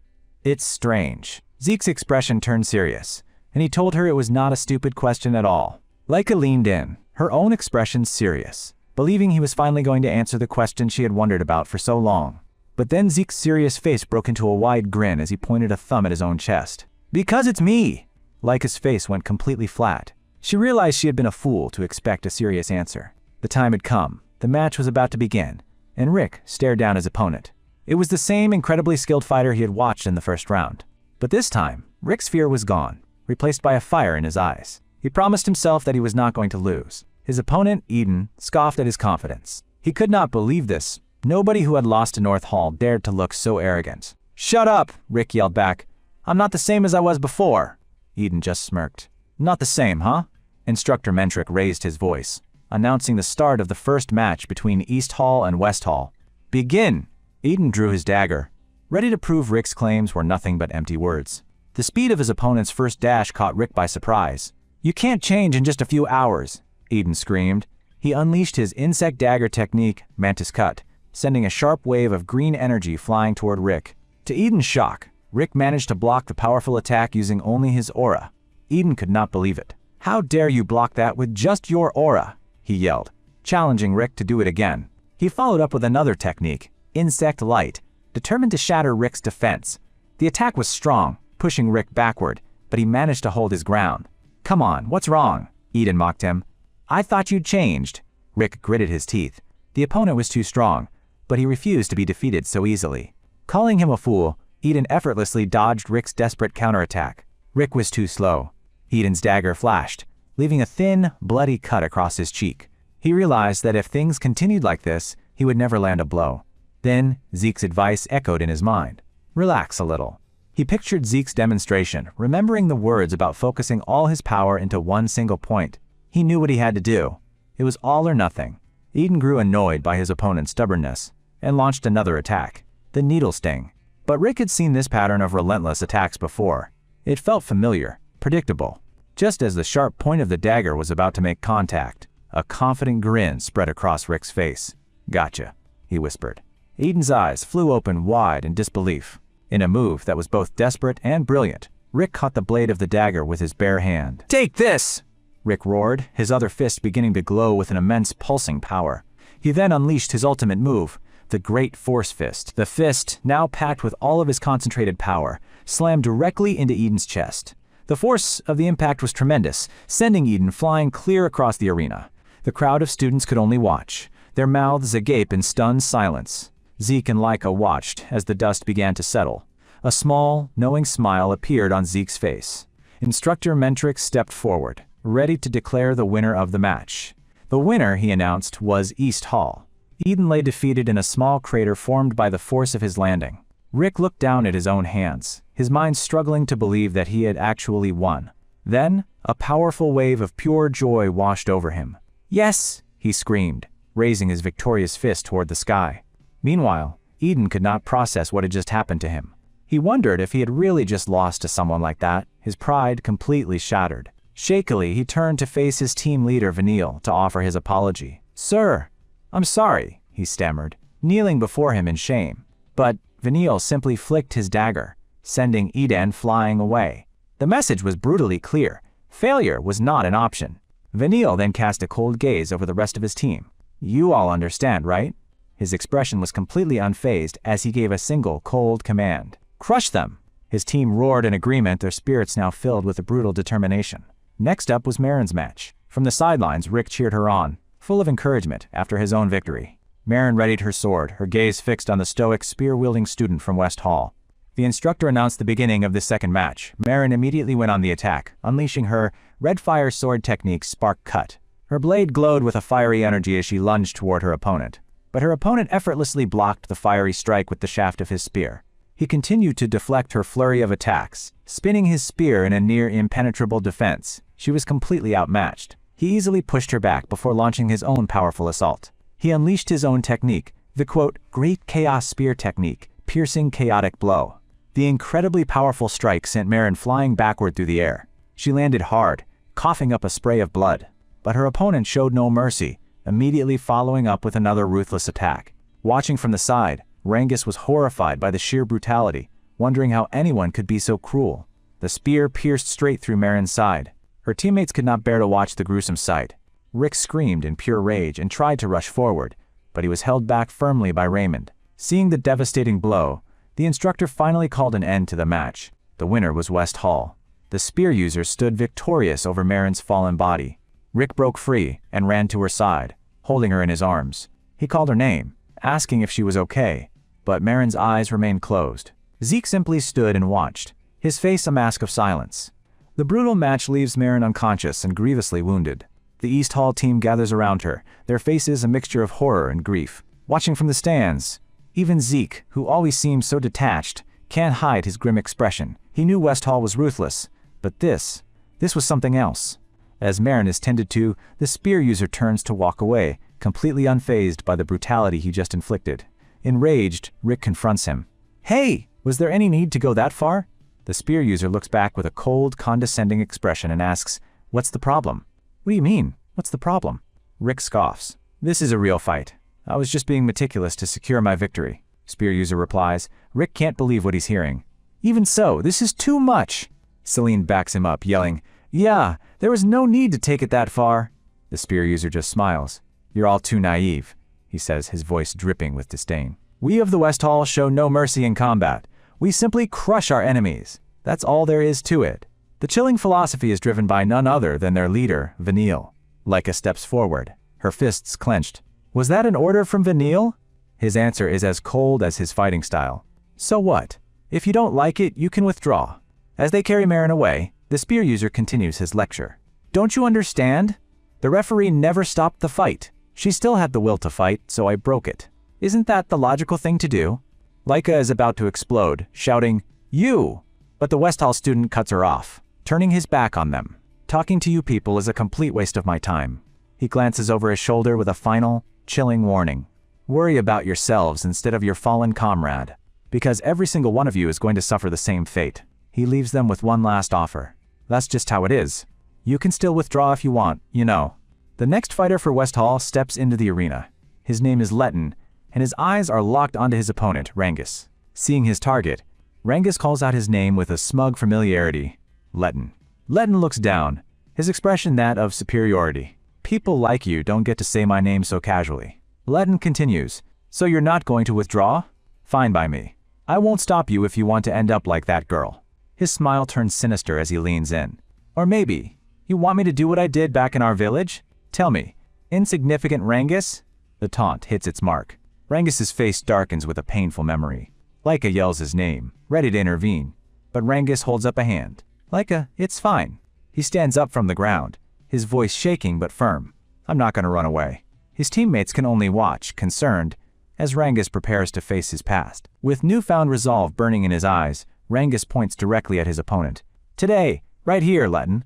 Speaker 1: "It's strange." Zeke's expression turned serious, and he told her it was not a stupid question at all. Leica leaned in, her own expression serious, believing he was finally going to answer the question she had wondered about for so long. But then Zeke's serious face broke into a wide grin as he pointed a thumb at his own chest. "Because it's me!" Leica's face went completely flat. She realized she had been a fool to expect a serious answer. The time had come. The match was about to begin, and Rick stared down his opponent. It was the same incredibly skilled fighter he had watched in the first round. But this time, Rick's fear was gone, replaced by a fire in his eyes. He promised himself that he was not going to lose. His opponent, Eden, scoffed at his confidence. He could not believe this. Nobody who had lost to North Hall dared to look so arrogant. "Shut up!" Rick yelled back. "I'm not the same as I was before." Eden just smirked. "Not the same, huh?" Instructor Mentrick raised his voice, announcing the start of the first match between East Hall and West Hall. "Begin!" Eden drew his dagger, ready to prove Rick's claims were nothing but empty words. The speed of his opponent's first dash caught Rick by surprise. "You can't change in just a few hours," Eden screamed. He unleashed his insect dagger technique, Mantis Cut, sending a sharp wave of green energy flying toward Rick. To Eden's shock, Rick managed to block the powerful attack using only his aura. Eden could not believe it. "How dare you block that with just your aura?" he yelled, challenging Rick to do it again. He followed up with another technique, Insect Light, determined to shatter Rick's defense. The attack was strong, pushing Rick backward, but he managed to hold his ground. "Come on, what's wrong?" Eden mocked him. "I thought you'd changed." Rick gritted his teeth. The opponent was too strong, but he refused to be defeated so easily. Calling him a fool, Eden effortlessly dodged Rick's desperate counterattack. Rick was too slow. Eden's dagger flashed, leaving a thin, bloody cut across his cheek. He realized that if things continued like this, he would never land a blow. Then, Zeke's advice echoed in his mind. Relax a little. He pictured Zeke's demonstration, remembering the words about focusing all his power into one single point. He knew what he had to do. It was all or nothing. Eden grew annoyed by his opponent's stubbornness and launched another attack, the Needle Sting. But Rick had seen this pattern of relentless attacks before. It felt familiar, predictable. Just as the sharp point of the dagger was about to make contact, a confident grin spread across Rick's face. "Gotcha," he whispered. Eden's eyes flew open wide in disbelief. In a move that was both desperate and brilliant, Rick caught the blade of the dagger with his bare hand. "Take this!" Rick roared, his other fist beginning to glow with an immense pulsing power. He then unleashed his ultimate move, the Great Force Fist. The fist, now packed with all of his concentrated power, slammed directly into Eden's chest. The force of the impact was tremendous, sending Eden flying clear across the arena. The crowd of students could only watch, their mouths agape in stunned silence. Zeke and Leica watched as the dust began to settle. A small, knowing smile appeared on Zeke's face. Instructor Mentrick stepped forward, ready to declare the winner of the match. The winner, he announced, was East Hall. Eden lay defeated in a small crater formed by the force of his landing. Rick looked down at his own hands, his mind struggling to believe that he had actually won. Then, a powerful wave of pure joy washed over him. "Yes!" he screamed, raising his victorious fist toward the sky. Meanwhile, Eden could not process what had just happened to him. He wondered if he had really just lost to someone like that, his pride completely shattered. Shakily, he turned to face his team leader, Vanille, to offer his apology. "Sir, I'm sorry," he stammered, kneeling before him in shame. But Vanille simply flicked his dagger, sending Eden flying away. The message was brutally clear. Failure was not an option. Vanille then cast a cold gaze over the rest of his team. "You all understand, right?" His expression was completely unfazed as he gave a single cold command. "Crush them!" His team roared in agreement, their spirits now filled with a brutal determination. Next up was Marin's match. From the sidelines, Rick cheered her on, full of encouragement after his own victory. Marin readied her sword, her gaze fixed on the stoic, spear-wielding student from West Hall. The instructor announced the beginning of the second match. Marin immediately went on the attack, unleashing her red fire sword technique, Spark Cut. Her blade glowed with a fiery energy as she lunged toward her opponent. But her opponent effortlessly blocked the fiery strike with the shaft of his spear. He continued to deflect her flurry of attacks, spinning his spear in a near-impenetrable defense. She was completely outmatched. He easily pushed her back before launching his own powerful assault. He unleashed his own technique, the quote, Great Chaos Spear technique, piercing chaotic blow. The incredibly powerful strike sent Marin flying backward through the air. She landed hard, coughing up a spray of blood. But her opponent showed no mercy, immediately following up with another ruthless attack. Watching from the side, Rangus was horrified by the sheer brutality, wondering how anyone could be so cruel. The spear pierced straight through Marin's side. Her teammates could not bear to watch the gruesome sight. Rick screamed in pure rage and tried to rush forward, but he was held back firmly by Raymond. Seeing the devastating blow, the instructor finally called an end to the match. The winner was West Hall. The spear user stood victorious over Marin's fallen body. Rick broke free and ran to her side, holding her in his arms. He called her name, asking if she was okay, but Marin's eyes remained closed. Zeke simply stood and watched, his face a mask of silence. The brutal match leaves Marin unconscious and grievously wounded. The East Hall team gathers around her, their faces a mixture of horror and grief. Watching from the stands, even Zeke, who always seemed so detached, can't hide his grim expression. He knew West Hall was ruthless, but this was something else. As Marin is tended to, the spear user turns to walk away, completely unfazed by the brutality he just inflicted. Enraged, Rick confronts him. "Hey, was there any need to go that far?" The spear user looks back with a cold, condescending expression and asks, "What's the problem?" "What do you mean? What's the problem?" Rick scoffs. "This is a real fight. I was just being meticulous to secure my victory." Spear user replies. Rick can't believe what he's hearing. "Even so, this is too much." Celine backs him up, yelling, "Yeah, there was no need to take it that far." The spear user just smiles. "You're all too naive," he says, his voice dripping with disdain. "We of the West Hall show no mercy in combat. We simply crush our enemies. That's all there is to it." The chilling philosophy is driven by none other than their leader, Vanille. Leica steps forward, her fists clenched. "Was that an order from Vanille?" His answer is as cold as his fighting style. "So what? If you don't like it, you can withdraw." As they carry Marin away, the spear user continues his lecture. "Don't you understand? The referee never stopped the fight. She still had the will to fight, so I broke it. Isn't that the logical thing to do?" Leica is about to explode, shouting, "You!" But the West Hall student cuts her off, turning his back on them. "Talking to you people is a complete waste of my time." He glances over his shoulder with a final, chilling warning. "Worry about yourselves instead of your fallen comrade, because every single one of you is going to suffer the same fate." He leaves them with one last offer. "That's just how it is. You can still withdraw if you want, you know." The next fighter for West Hall steps into the arena. His name is Letton, and his eyes are locked onto his opponent, Rangus. Seeing his target, Rangus calls out his name with a smug familiarity. "Letton." Letton looks down, his expression that of superiority. "People like you don't get to say my name so casually." Letton continues, "So you're not going to withdraw? Fine by me. I won't stop you if you want to end up like that girl." His smile turns sinister as he leans in. "Or maybe, you want me to do what I did back in our village? Tell me, insignificant Rangus?" The taunt hits its mark. Rangus's face darkens with a painful memory. Leica yells his name, ready to intervene, but Rangus holds up a hand. "Leica, it's fine." He stands up from the ground, his voice shaking but firm. "I'm not going to run away." His teammates can only watch, concerned, as Rangus prepares to face his past. With newfound resolve burning in his eyes, Rangus points directly at his opponent. "Today, right here, Letton,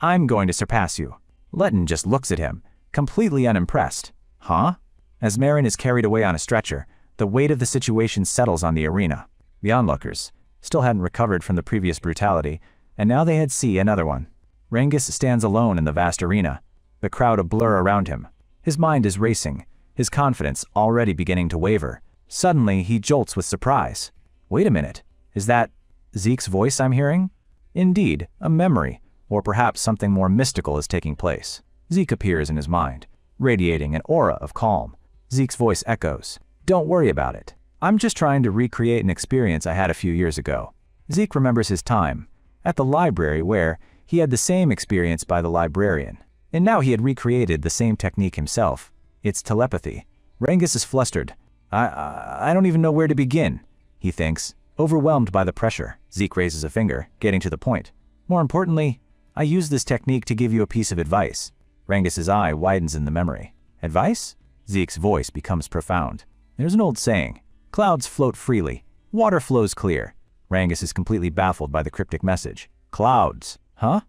Speaker 1: I'm going to surpass you." Letton just looks at him, completely unimpressed. "Huh?" As Marin is carried away on a stretcher, the weight of the situation settles on the arena. The onlookers still hadn't recovered from the previous brutality, and now they had seen another one. Rangus stands alone in the vast arena, the crowd a blur around him. His mind is racing, his confidence already beginning to waver. Suddenly, he jolts with surprise. "Wait a minute, is that Zeke's voice I'm hearing?" Indeed, a memory, or perhaps something more mystical is taking place. Zeke appears in his mind, radiating an aura of calm. Zeke's voice echoes, "Don't worry about it. I'm just trying to recreate an experience I had a few years ago." Zeke remembers his time at the library where he had the same experience by the librarian. And now he had recreated the same technique himself. It's telepathy. Rangus is flustered. I don't even know where to begin," he thinks, overwhelmed by the pressure. Zeke raises a finger, getting to the point. "More importantly, I use this technique to give you a piece of advice." Rangus's eye widens in the memory. "Advice?" Zeke's voice becomes profound. "There's an old saying, clouds float freely, water flows clear." Rangus is completely baffled by the cryptic message. "Clouds, huh?"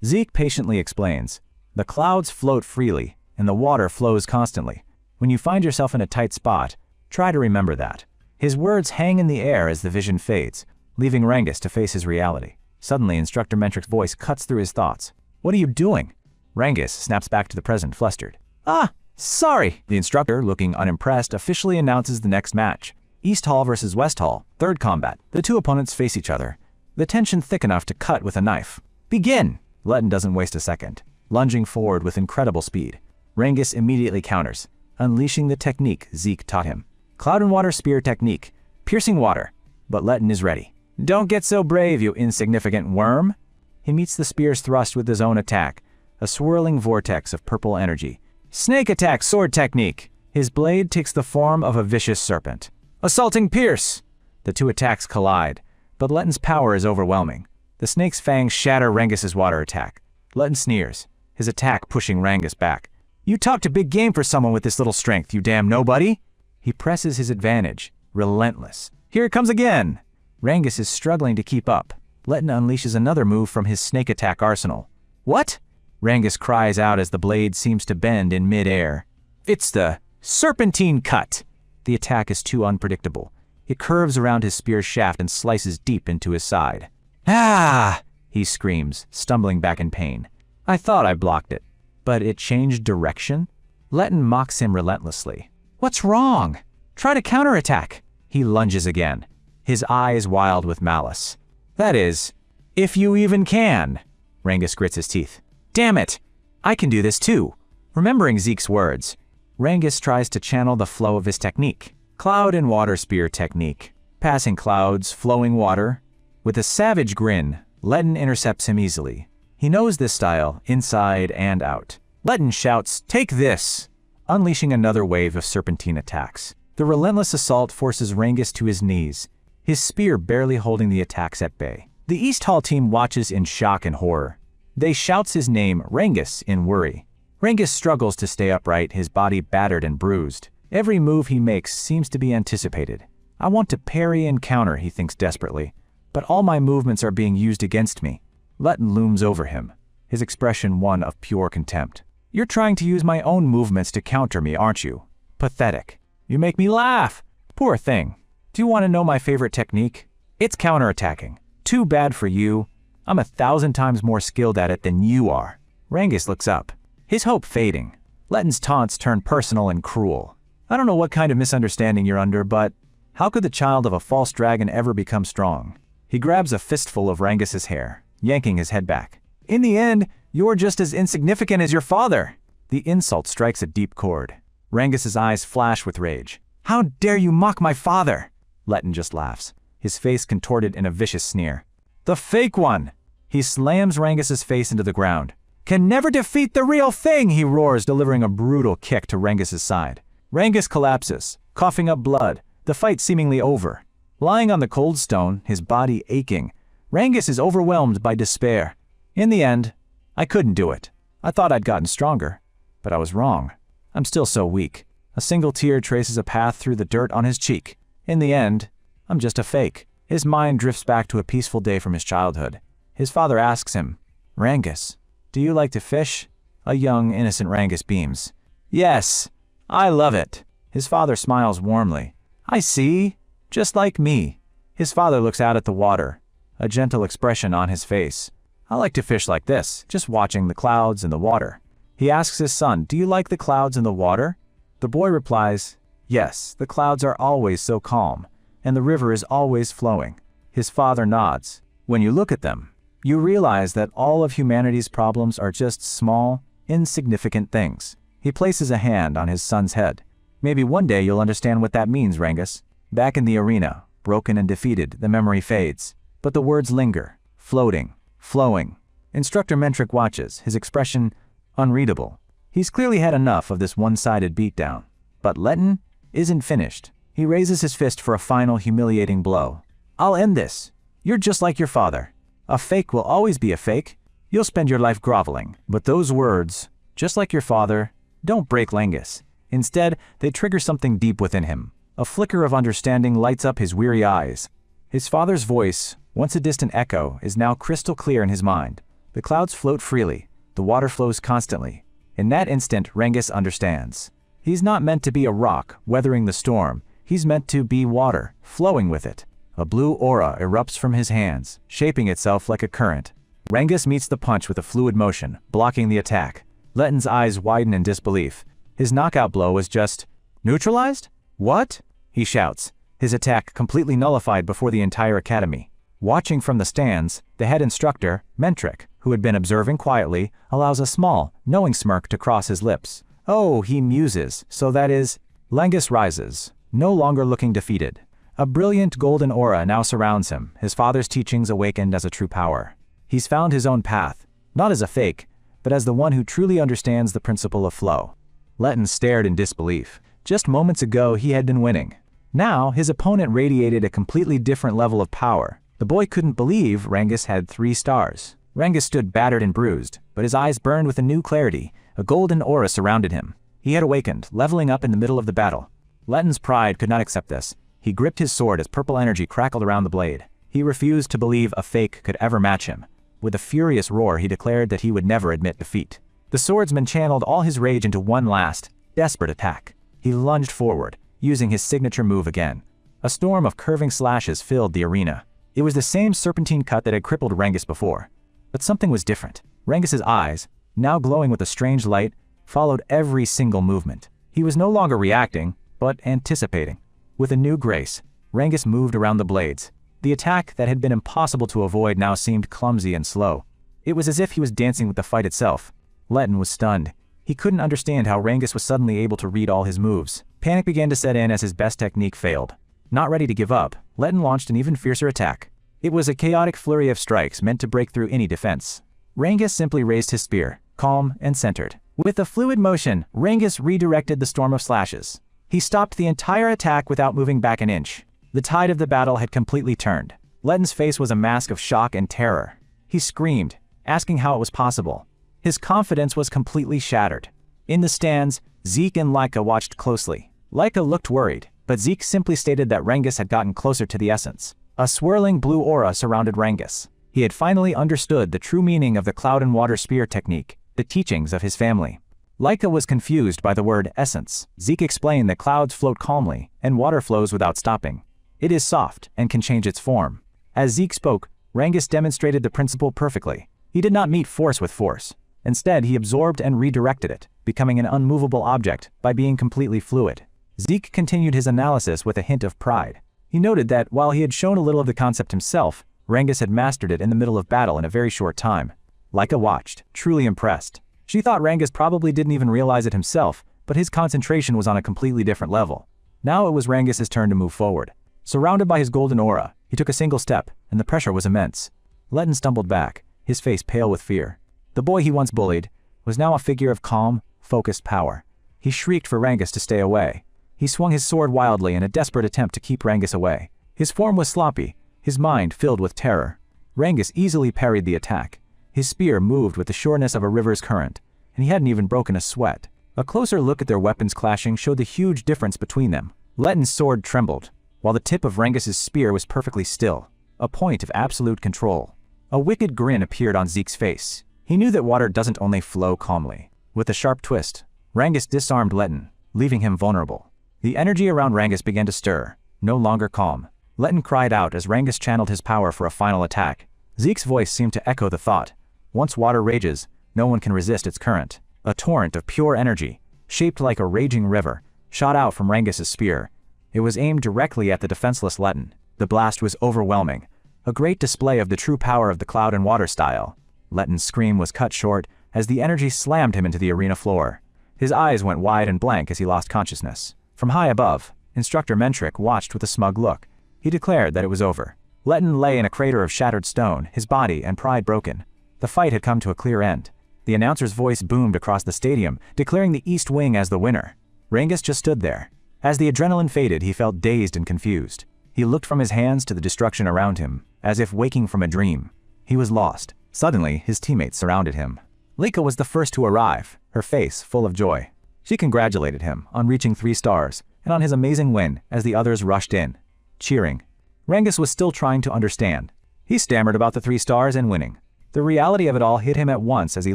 Speaker 1: Zeke patiently explains. "The clouds float freely, and the water flows constantly. When you find yourself in a tight spot, try to remember that." His words hang in the air as the vision fades, leaving Rangus to face his reality. Suddenly, Instructor Mentric's voice cuts through his thoughts. "What are you doing?" Rangus snaps back to the present, flustered. "Ah, sorry!" The instructor, looking unimpressed, officially announces the next match. East Hall versus West Hall, third combat. The two opponents face each other, the tension thick enough to cut with a knife. Begin! Letton doesn't waste a second, lunging forward with incredible speed. Rangis immediately counters, unleashing the technique Zeke taught him. Cloud and Water Spear technique, piercing water, but Letton is ready. Don't get so brave, you insignificant worm! He meets the spear's thrust with his own attack, a swirling vortex of purple energy. Snake attack sword technique! His blade takes the form of a vicious serpent. Assaulting pierce! The two attacks collide, but Letton's power is overwhelming. The snake's fangs shatter Rangis's water attack. Letton sneers, his attack pushing Rangis back. You talked a big game for someone with this little strength, you damn nobody! He presses his advantage, relentless. Here it comes again! Rangis is struggling to keep up. Letton unleashes another move from his snake attack arsenal. What? Rangis cries out as the blade seems to bend in mid-air. It's the serpentine cut! The attack is too unpredictable. It curves around his spear shaft and slices deep into his side. Ah! He screams, stumbling back in pain. I thought I blocked it, but it changed direction? Letton mocks him relentlessly. What's wrong? Try to counterattack. He lunges again, his eyes wild with malice. That is, if you even can. Rangis grits his teeth. Damn it! I can do this too. Remembering Zeke's words, Rangis tries to channel the flow of his technique. Cloud and Water Spear technique. Passing clouds, flowing water. With a savage grin, Letton intercepts him easily. He knows this style, inside and out. Letton shouts, "Take this!" unleashing another wave of serpentine attacks. The relentless assault forces Rangis to his knees, his spear barely holding the attacks at bay. The East Hall team watches in shock and horror. They shouts his name, Rangis, in worry. Rangis struggles to stay upright, his body battered and bruised. Every move he makes seems to be anticipated. I want to parry and counter, he thinks desperately, but all my movements are being used against me. Letton looms over him, his expression one of pure contempt. You're trying to use my own movements to counter me, aren't you? Pathetic. You make me laugh. Poor thing. Do you want to know my favorite technique? It's counterattacking. Too bad for you. I'm 1,000 times more skilled at it than you are. Rangis looks up, his hope fading. Letton's taunts turn personal and cruel. I don't know what kind of misunderstanding you're under, but how could the child of a false dragon ever become strong? He grabs a fistful of Rangis's hair, yanking his head back. In the end, you're just as insignificant as your father. The insult strikes a deep chord. Rangis's eyes flash with rage. How dare you mock my father? Letton just laughs, his face contorted in a vicious sneer. The fake one! He slams Rangis's face into the ground. Can never defeat the real thing, he roars, delivering a brutal kick to Rangis's side. Rangis collapses, coughing up blood, the fight seemingly over. Lying on the cold stone, his body aching, Rangis is overwhelmed by despair. In the end, I couldn't do it. I thought I'd gotten stronger, but I was wrong. I'm still so weak. A single tear traces a path through the dirt on his cheek. In the end, I'm just a fake. His mind drifts back to a peaceful day from his childhood. His father asks him, Rangis, do you like to fish? A young, innocent Rangis beams. Yes, I love it. His father smiles warmly. I see. Just like me. His father looks out at the water, a gentle expression on his face. I like to fish like this, just watching the clouds and the water. He asks his son, do you like the clouds and the water? The boy replies, yes, the clouds are always so calm, and the river is always flowing. His father nods. When you look at them, you realize that all of humanity's problems are just small, insignificant things. He places a hand on his son's head. Maybe one day you'll understand what that means, Rangis. Back in the arena, broken and defeated, the memory fades. But the words linger, floating, flowing. Instructor Mentric watches, his expression unreadable. He's clearly had enough of this one-sided beatdown. But Letton isn't finished. He raises his fist for a final humiliating blow. I'll end this. You're just like your father. A fake will always be a fake. You'll spend your life groveling. But those words, just like your father, don't break Rangis. Instead, they trigger something deep within him. A flicker of understanding lights up his weary eyes. His father's voice, once a distant echo, is now crystal clear in his mind. The clouds float freely. The water flows constantly. In that instant, Rangis understands. He's not meant to be a rock, weathering the storm. He's meant to be water, flowing with it. A blue aura erupts from his hands, shaping itself like a current. Rangis meets the punch with a fluid motion, blocking the attack. Letton's eyes widen in disbelief. His knockout blow was just neutralized? What? He shouts, his attack completely nullified before the entire academy. Watching from the stands, the head instructor, Mentric, who had been observing quietly, allows a small, knowing smirk to cross his lips. Oh, he muses, so that is... Lengus rises, no longer looking defeated. A brilliant golden aura now surrounds him, his father's teachings awakened as a true power. He's found his own path, not as a fake, but as the one who truly understands the principle of flow. Letton stared in disbelief. Just moments ago he had been winning. Now his opponent radiated a completely different level of power. The boy couldn't believe Rangus had 3 stars. Rangus stood battered and bruised, but his eyes burned with a new clarity. A golden aura surrounded him. He had awakened, leveling up in the middle of the battle. Letton's pride could not accept this. He gripped his sword as purple energy crackled around the blade. He refused to believe a fake could ever match him. With a furious roar, he declared that he would never admit defeat. The swordsman channeled all his rage into one last, desperate attack. He lunged forward, using his signature move again. A storm of curving slashes filled the arena. It was the same serpentine cut that had crippled Rangus before. But something was different. Rangus's eyes, now glowing with a strange light, followed every single movement. He was no longer reacting, but anticipating. With a new grace, Rangus moved around the blades. The attack that had been impossible to avoid now seemed clumsy and slow. It was as if he was dancing with the fight itself. Letton was stunned. He couldn't understand how Rangus was suddenly able to read all his moves. Panic began to set in as his best technique failed. Not ready to give up, Letton launched an even fiercer attack. It was a chaotic flurry of strikes meant to break through any defense. Rangus simply raised his spear, calm and centered. With a fluid motion, Rangus redirected the storm of slashes. He stopped the entire attack without moving back an inch. The tide of the battle had completely turned. Letton's face was a mask of shock and terror. He screamed, asking how it was possible. His confidence was completely shattered. In the stands, Zeke and Laika watched closely. Laika looked worried, but Zeke simply stated that Rangus had gotten closer to the essence. A swirling blue aura surrounded Rangus. He had finally understood the true meaning of the cloud and water spear technique, the teachings of his family. Laika was confused by the word essence. Zeke explained that clouds float calmly, and water flows without stopping. It is soft and can change its form. As Zeke spoke, Rangus demonstrated the principle perfectly. He did not meet force with force. Instead, he absorbed and redirected it, becoming an unmovable object by being completely fluid. Zeke continued his analysis with a hint of pride. He noted that while he had shown a little of the concept himself, Rangus had mastered it in the middle of battle in a very short time. Laika watched, truly impressed. She thought Rangus probably didn't even realize it himself, but his concentration was on a completely different level. Now it was Rangus's turn to move forward. Surrounded by his golden aura, he took a single step, and the pressure was immense. Letton stumbled back, his face pale with fear. The boy he once bullied was now a figure of calm, focused power. He shrieked for Rangus to stay away. He swung his sword wildly in a desperate attempt to keep Rangus away. His form was sloppy, his mind filled with terror. Rangus easily parried the attack. His spear moved with the sureness of a river's current, and he hadn't even broken a sweat. A closer look at their weapons clashing showed the huge difference between them. Letton's sword trembled, while the tip of Rangus's spear was perfectly still, a point of absolute control. A wicked grin appeared on Zeke's face. He knew that water doesn't only flow calmly. With a sharp twist, Rangus disarmed Letton, leaving him vulnerable. The energy around Rangus began to stir, no longer calm. Letton cried out as Rangus channeled his power for a final attack. Zeke's voice seemed to echo the thought. Once water rages, no one can resist its current. A torrent of pure energy, shaped like a raging river, shot out from Rangus's spear. It was aimed directly at the defenseless Letton. The blast was overwhelming, a great display of the true power of the cloud and water style. Letton's scream was cut short as the energy slammed him into the arena floor. His eyes went wide and blank as he lost consciousness. From high above, Instructor Mentric watched with a smug look. He declared that it was over. Letton lay in a crater of shattered stone, his body and pride broken. The fight had come to a clear end. The announcer's voice boomed across the stadium, declaring the East Wing as the winner. Rangus just stood there. As the adrenaline faded, he felt dazed and confused. He looked from his hands to the destruction around him, as if waking from a dream. He was lost. Suddenly, his teammates surrounded him. Laika was the first to arrive, her face full of joy. She congratulated him on reaching 3 stars and on his amazing win as the others rushed in, cheering. Rangus was still trying to understand. He stammered about the 3 stars and winning. The reality of it all hit him at once as he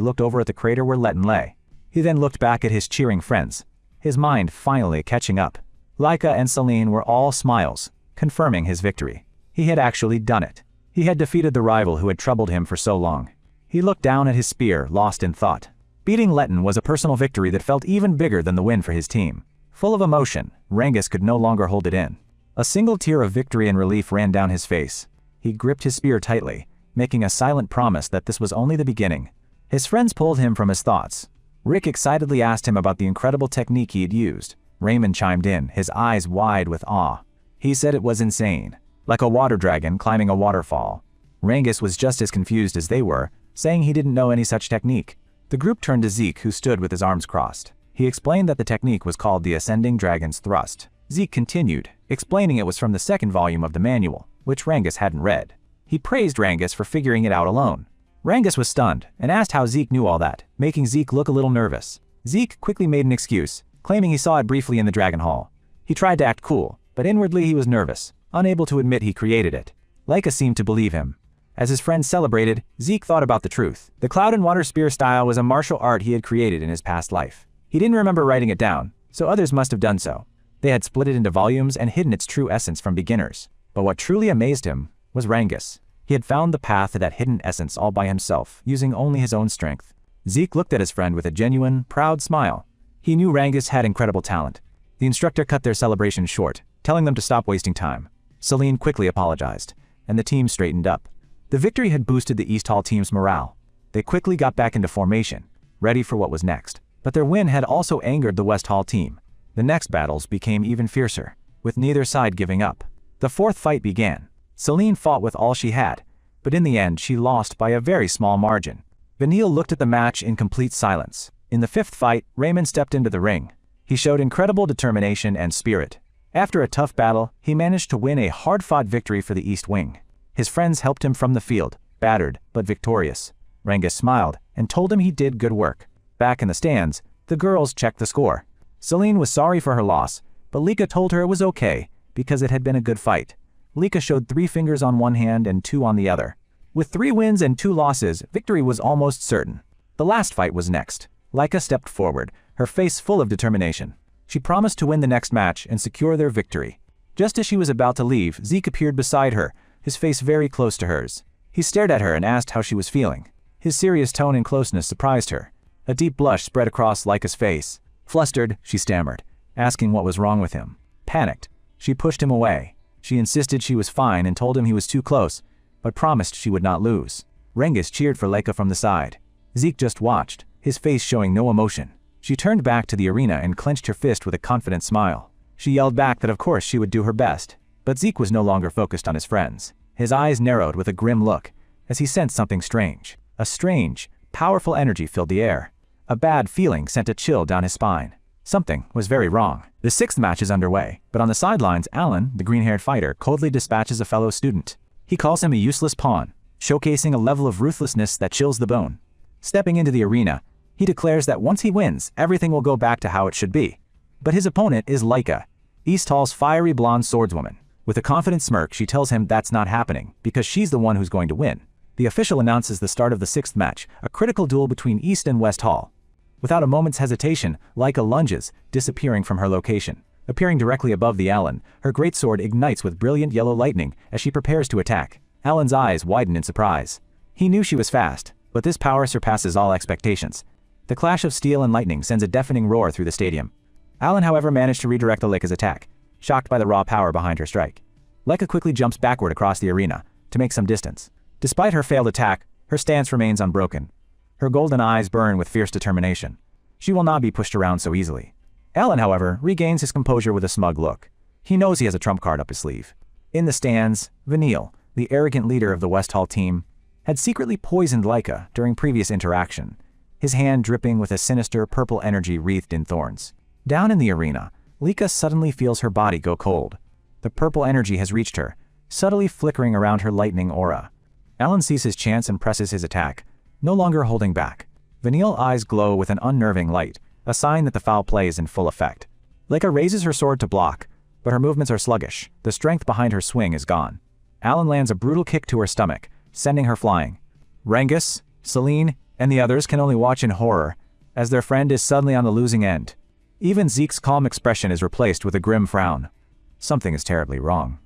Speaker 1: looked over at the crater where Letton lay. He then looked back at his cheering friends, his mind finally catching up. Laika and Celine were all smiles, confirming his victory. He had actually done it. He had defeated the rival who had troubled him for so long. He looked down at his spear, lost in thought. Beating Letton was a personal victory that felt even bigger than the win for his team. Full of emotion, Rangus could no longer hold it in. A single tear of victory and relief ran down his face. He gripped his spear tightly, making a silent promise that this was only the beginning. His friends pulled him from his thoughts. Rick excitedly asked him about the incredible technique he had used. Raymond chimed in, his eyes wide with awe. He said it was insane, like a water dragon climbing a waterfall. Rangus was just as confused as they were, saying he didn't know any such technique. The group turned to Zeke, who stood with his arms crossed. He explained that the technique was called the Ascending Dragon's Thrust. Zeke continued, explaining it was from the second volume of the manual, which Rangus hadn't read. He praised Rangus for figuring it out alone. Rangus was stunned and asked how Zeke knew all that, making Zeke look a little nervous. Zeke quickly made an excuse, claiming he saw it briefly in the Dragon Hall. He tried to act cool, but inwardly he was nervous, unable to admit he created it. Leica seemed to believe him. As his friends celebrated, Zeke thought about the truth. The Cloud and Water Spear style was a martial art he had created in his past life. He didn't remember writing it down, so others must have done so. They had split it into volumes and hidden its true essence from beginners. But what truly amazed him was Rangus. He had found the path to that hidden essence all by himself, using only his own strength. Zeke looked at his friend with a genuine, proud smile. He knew Rangus had incredible talent. The instructor cut their celebration short, telling them to stop wasting time. Celine quickly apologized, and the team straightened up. The victory had boosted the East Hall team's morale. They quickly got back into formation, ready for what was next. But their win had also angered the West Hall team. The next battles became even fiercer, with neither side giving up. The fourth fight began. Celine fought with all she had, but in the end she lost by a very small margin. Vanille looked at the match in complete silence. In the fifth fight, Raymond stepped into the ring. He showed incredible determination and spirit. After a tough battle, he managed to win a hard-fought victory for the East Wing. His friends helped him from the field, battered but victorious. Rangus smiled and told him he did good work. Back in the stands, the girls checked the score. Celine was sorry for her loss, but Leica told her it was okay because it had been a good fight. Leica showed 3 fingers on one hand and 2 on the other. With 3 wins and 2 losses, victory was almost certain. The last fight was next. Leica stepped forward, her face full of determination. She promised to win the next match and secure their victory. Just as she was about to leave, Zeke appeared beside her, his face very close to hers. He stared at her and asked how she was feeling. His serious tone and closeness surprised her. A deep blush spread across Leica's face. Flustered, she stammered, asking what was wrong with him. Panicked, she pushed him away. She insisted she was fine and told him he was too close, but promised she would not lose. Rangus cheered for Leica from the side. Zeke just watched, his face showing no emotion. She turned back to the arena and clenched her fist with a confident smile. She yelled back that of course she would do her best, but Zeke was no longer focused on his friends. His eyes narrowed with a grim look, as he sensed something strange. A strange, powerful energy filled the air. A bad feeling sent a chill down his spine. Something was very wrong. The 6th match is underway, but on the sidelines, Alan, the green-haired fighter, coldly dispatches a fellow student. He calls him a useless pawn, showcasing a level of ruthlessness that chills the bone. Stepping into the arena, he declares that once he wins, everything will go back to how it should be. But his opponent is Leica, East Hall's fiery blonde swordswoman. With a confident smirk, she tells him that's not happening, because she's the one who's going to win. The official announces the start of the 6th match, a critical duel between East and West Hall. Without a moment's hesitation, Leica lunges, disappearing from her location. Appearing directly above the Alan, her greatsword ignites with brilliant yellow lightning as she prepares to attack. Alan's eyes widen in surprise. He knew she was fast, but this power surpasses all expectations. The clash of steel and lightning sends a deafening roar through the stadium. Alan, however, managed to redirect Leica's attack, shocked by the raw power behind her strike. Leica quickly jumps backward across the arena, to make some distance. Despite her failed attack, her stance remains unbroken. Her golden eyes burn with fierce determination. She will not be pushed around so easily. Alan, however, regains his composure with a smug look. He knows he has a trump card up his sleeve. In the stands, Vanille, the arrogant leader of the West Hall team, had secretly poisoned Leica during previous interaction, his hand dripping with a sinister purple energy wreathed in thorns. Down in the arena, Leica suddenly feels her body go cold. The purple energy has reached her, subtly flickering around her lightning aura. Alan sees his chance and presses his attack, no longer holding back. Vanille's eyes glow with an unnerving light, a sign that the foul play is in full effect. Leica raises her sword to block, but her movements are sluggish. The strength behind her swing is gone. Alan lands a brutal kick to her stomach, sending her flying. Rangus, Celine, and the others can only watch in horror, as their friend is suddenly on the losing end. Even Zeke's calm expression is replaced with a grim frown. Something is terribly wrong.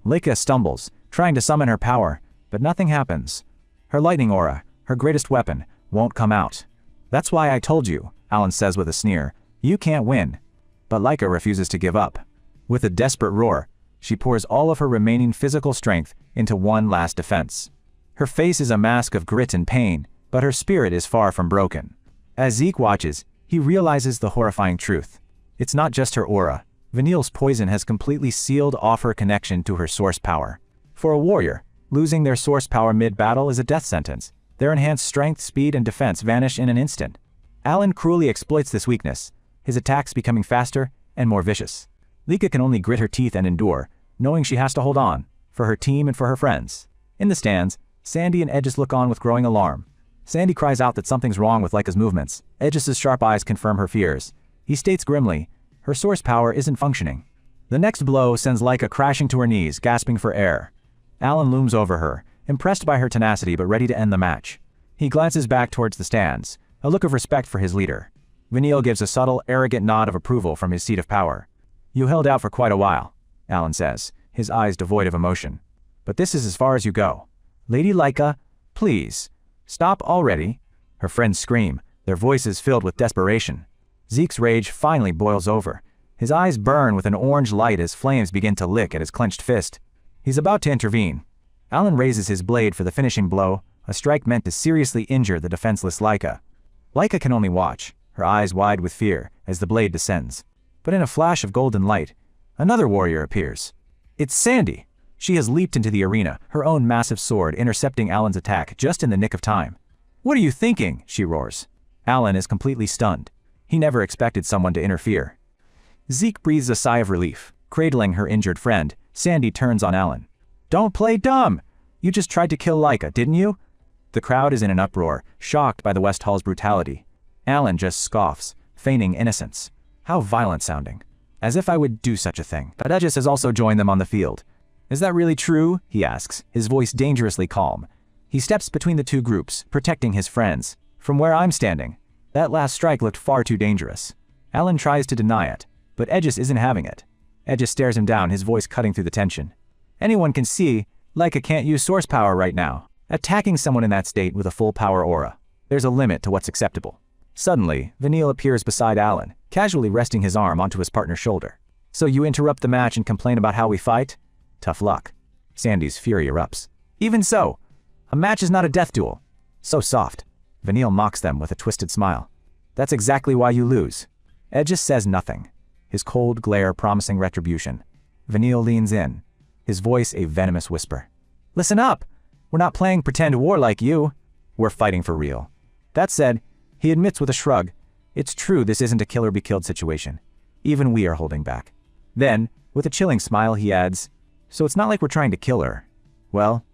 Speaker 1: Leica stumbles, trying to summon her power, but nothing happens. Her lightning aura, her greatest weapon, won't come out. That's why I told you, Alan says with a sneer, you can't win. But Leica refuses to give up. With a desperate roar, She pours all of her remaining physical strength into one last defense. Her face is a mask of grit and pain, but her spirit is far from broken. As Zeke watches, he realizes the horrifying truth. It's not just her aura. Vanille's poison has completely sealed off her connection to her source power. For a warrior, losing their source power mid-battle is a death sentence. Their enhanced strength, speed, and defense vanish in an instant. Alan cruelly exploits this weakness, his attacks becoming faster and more vicious. Lika can only grit her teeth and endure, knowing she has to hold on, for her team and for her friends. In the stands, Sandy and Edges look on with growing alarm. Sandy cries out that something's wrong with Lika's movements. Edges' sharp eyes confirm her fears. He states grimly, her source power isn't functioning. The next blow sends Lika crashing to her knees, gasping for air. Alan looms over her, impressed by her tenacity but ready to end the match. He glances back towards the stands, a look of respect for his leader. Vanille gives a subtle, arrogant nod of approval from his seat of power. You held out for quite a while, Alan says, his eyes devoid of emotion. But this is as far as you go. Lady Lika, please, stop already. Her friends scream, their voices filled with desperation. Zeke's rage finally boils over. His eyes burn with an orange light as flames begin to lick at his clenched fist. He's about to intervene. Alan raises his blade for the finishing blow, a strike meant to seriously injure the defenseless Lika. Lika can only watch, her eyes wide with fear, as the blade descends. But in a flash of golden light, another warrior appears. It's Sandy. She has leaped into the arena, her own massive sword intercepting Alan's attack just in the nick of time. What are you thinking? She roars. Alan is completely stunned. He never expected someone to interfere. Zeke breathes a sigh of relief. Cradling her injured friend, Sandy turns on Alan. Don't play dumb! You just tried to kill Lika, didn't you? The crowd is in an uproar, shocked by the West Hall's brutality. Alan just scoffs, feigning innocence. How violent sounding. As if I would do such a thing. But Edges has also joined them on the field. Is that really true? He asks, his voice dangerously calm. He steps between the two groups, protecting his friends. From where I'm standing, that last strike looked far too dangerous. Alan tries to deny it, but Edges isn't having it. Edges stares him down, his voice cutting through the tension. Anyone can see, Lika can't use source power right now. Attacking someone in that state with a full power aura. There's a limit to what's acceptable. Suddenly, Vanille appears beside Alan, casually resting his arm onto his partner's shoulder. So you interrupt the match and complain about how we fight? Tough luck. Sandy's fury erupts. Even so, a match is not a death duel. So soft. Vanille mocks them with a twisted smile. That's exactly why you lose. Edges says nothing, his cold glare promising retribution. Vanille leans in, his voice a venomous whisper. Listen up! We're not playing pretend war like you. We're fighting for real. That said, he admits with a shrug, it's true this isn't a kill-or-be-killed situation. Even we are holding back. Then, with a chilling smile, he adds, so it's not like we're trying to kill her. Well,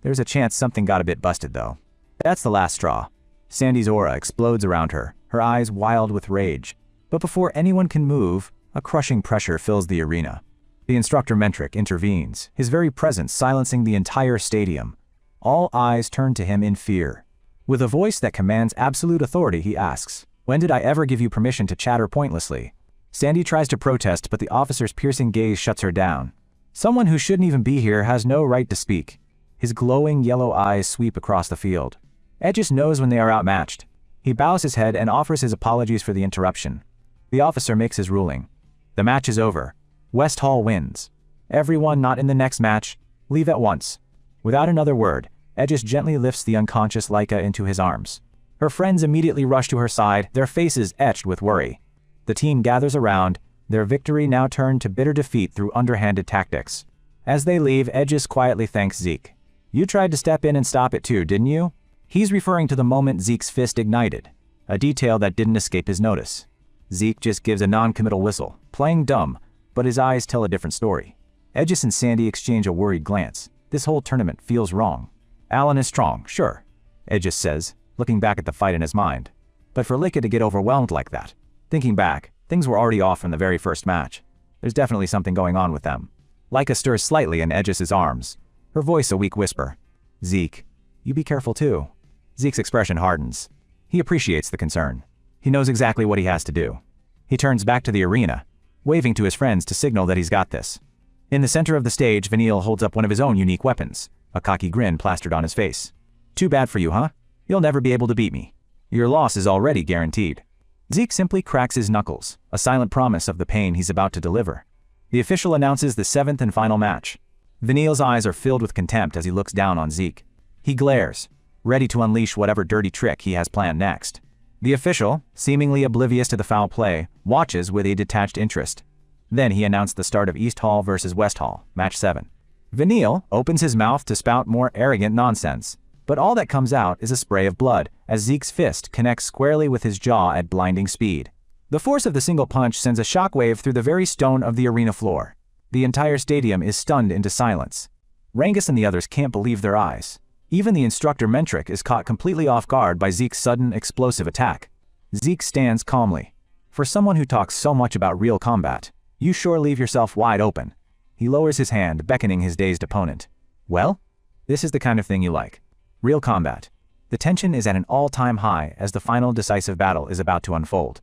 Speaker 1: there's a chance something got a bit busted though. That's the last straw. Sandy's aura explodes around her, her eyes wild with rage. But before anyone can move, a crushing pressure fills the arena. The instructor Mentric intervenes, his very presence silencing the entire stadium. All eyes turn to him in fear. With a voice that commands absolute authority, he asks, when did I ever give you permission to chatter pointlessly? Sandy tries to protest, but the officer's piercing gaze shuts her down. Someone who shouldn't even be here has no right to speak. His glowing yellow eyes sweep across the field. Edges knows when they are outmatched. He bows his head and offers his apologies for the interruption. The officer makes his ruling. The match is over. West Hall wins. Everyone not in the next match, leave at once. Without another word, Edges gently lifts the unconscious Lika into his arms. Her friends immediately rush to her side, their faces etched with worry. The team gathers around, their victory now turned to bitter defeat through underhanded tactics. As they leave, Edges quietly thanks Zeke. You tried to step in and stop it too, didn't you? He's referring to the moment Zeke's fist ignited, a detail that didn't escape his notice. Zeke just gives a non-committal whistle, playing dumb, but his eyes tell a different story. Edges and Sandy exchange a worried glance. This whole tournament feels wrong. Alan is strong, sure, Edges says, looking back at the fight in his mind. But for Lika to get overwhelmed like that. Thinking back, things were already off from the very first match. There's definitely something going on with them. Lika stirs slightly in Edges' arms, her voice a weak whisper. Zeke, you be careful too. Zeke's expression hardens. He appreciates the concern. He knows exactly what he has to do. He turns back to the arena, waving to his friends to signal that he's got this. In the center of the stage, Vanille holds up one of his own unique weapons, a cocky grin plastered on his face. Too bad for you, huh? You'll never be able to beat me. Your loss is already guaranteed. Zeke simply cracks his knuckles, a silent promise of the pain he's about to deliver. The official announces the 7th and final match. Vanille's eyes are filled with contempt as he looks down on Zeke. He glares, ready to unleash whatever dirty trick he has planned next. The official, seemingly oblivious to the foul play, watches with a detached interest. Then he announced the start of East Hall versus West Hall, match 7. Vanille opens his mouth to spout more arrogant nonsense, but all that comes out is a spray of blood as Zeke's fist connects squarely with his jaw at blinding speed. The force of the single punch sends a shockwave through the very stone of the arena floor. The entire stadium is stunned into silence. Rangus and the others can't believe their eyes. Even the instructor Mentric is caught completely off guard by Zeke's sudden, explosive attack. Zeke stands calmly. For someone who talks so much about real combat, you sure leave yourself wide open. He lowers his hand, beckoning his dazed opponent. Well, this is the kind of thing you like. Real combat. The tension is at an all-time high as the final decisive battle is about to unfold.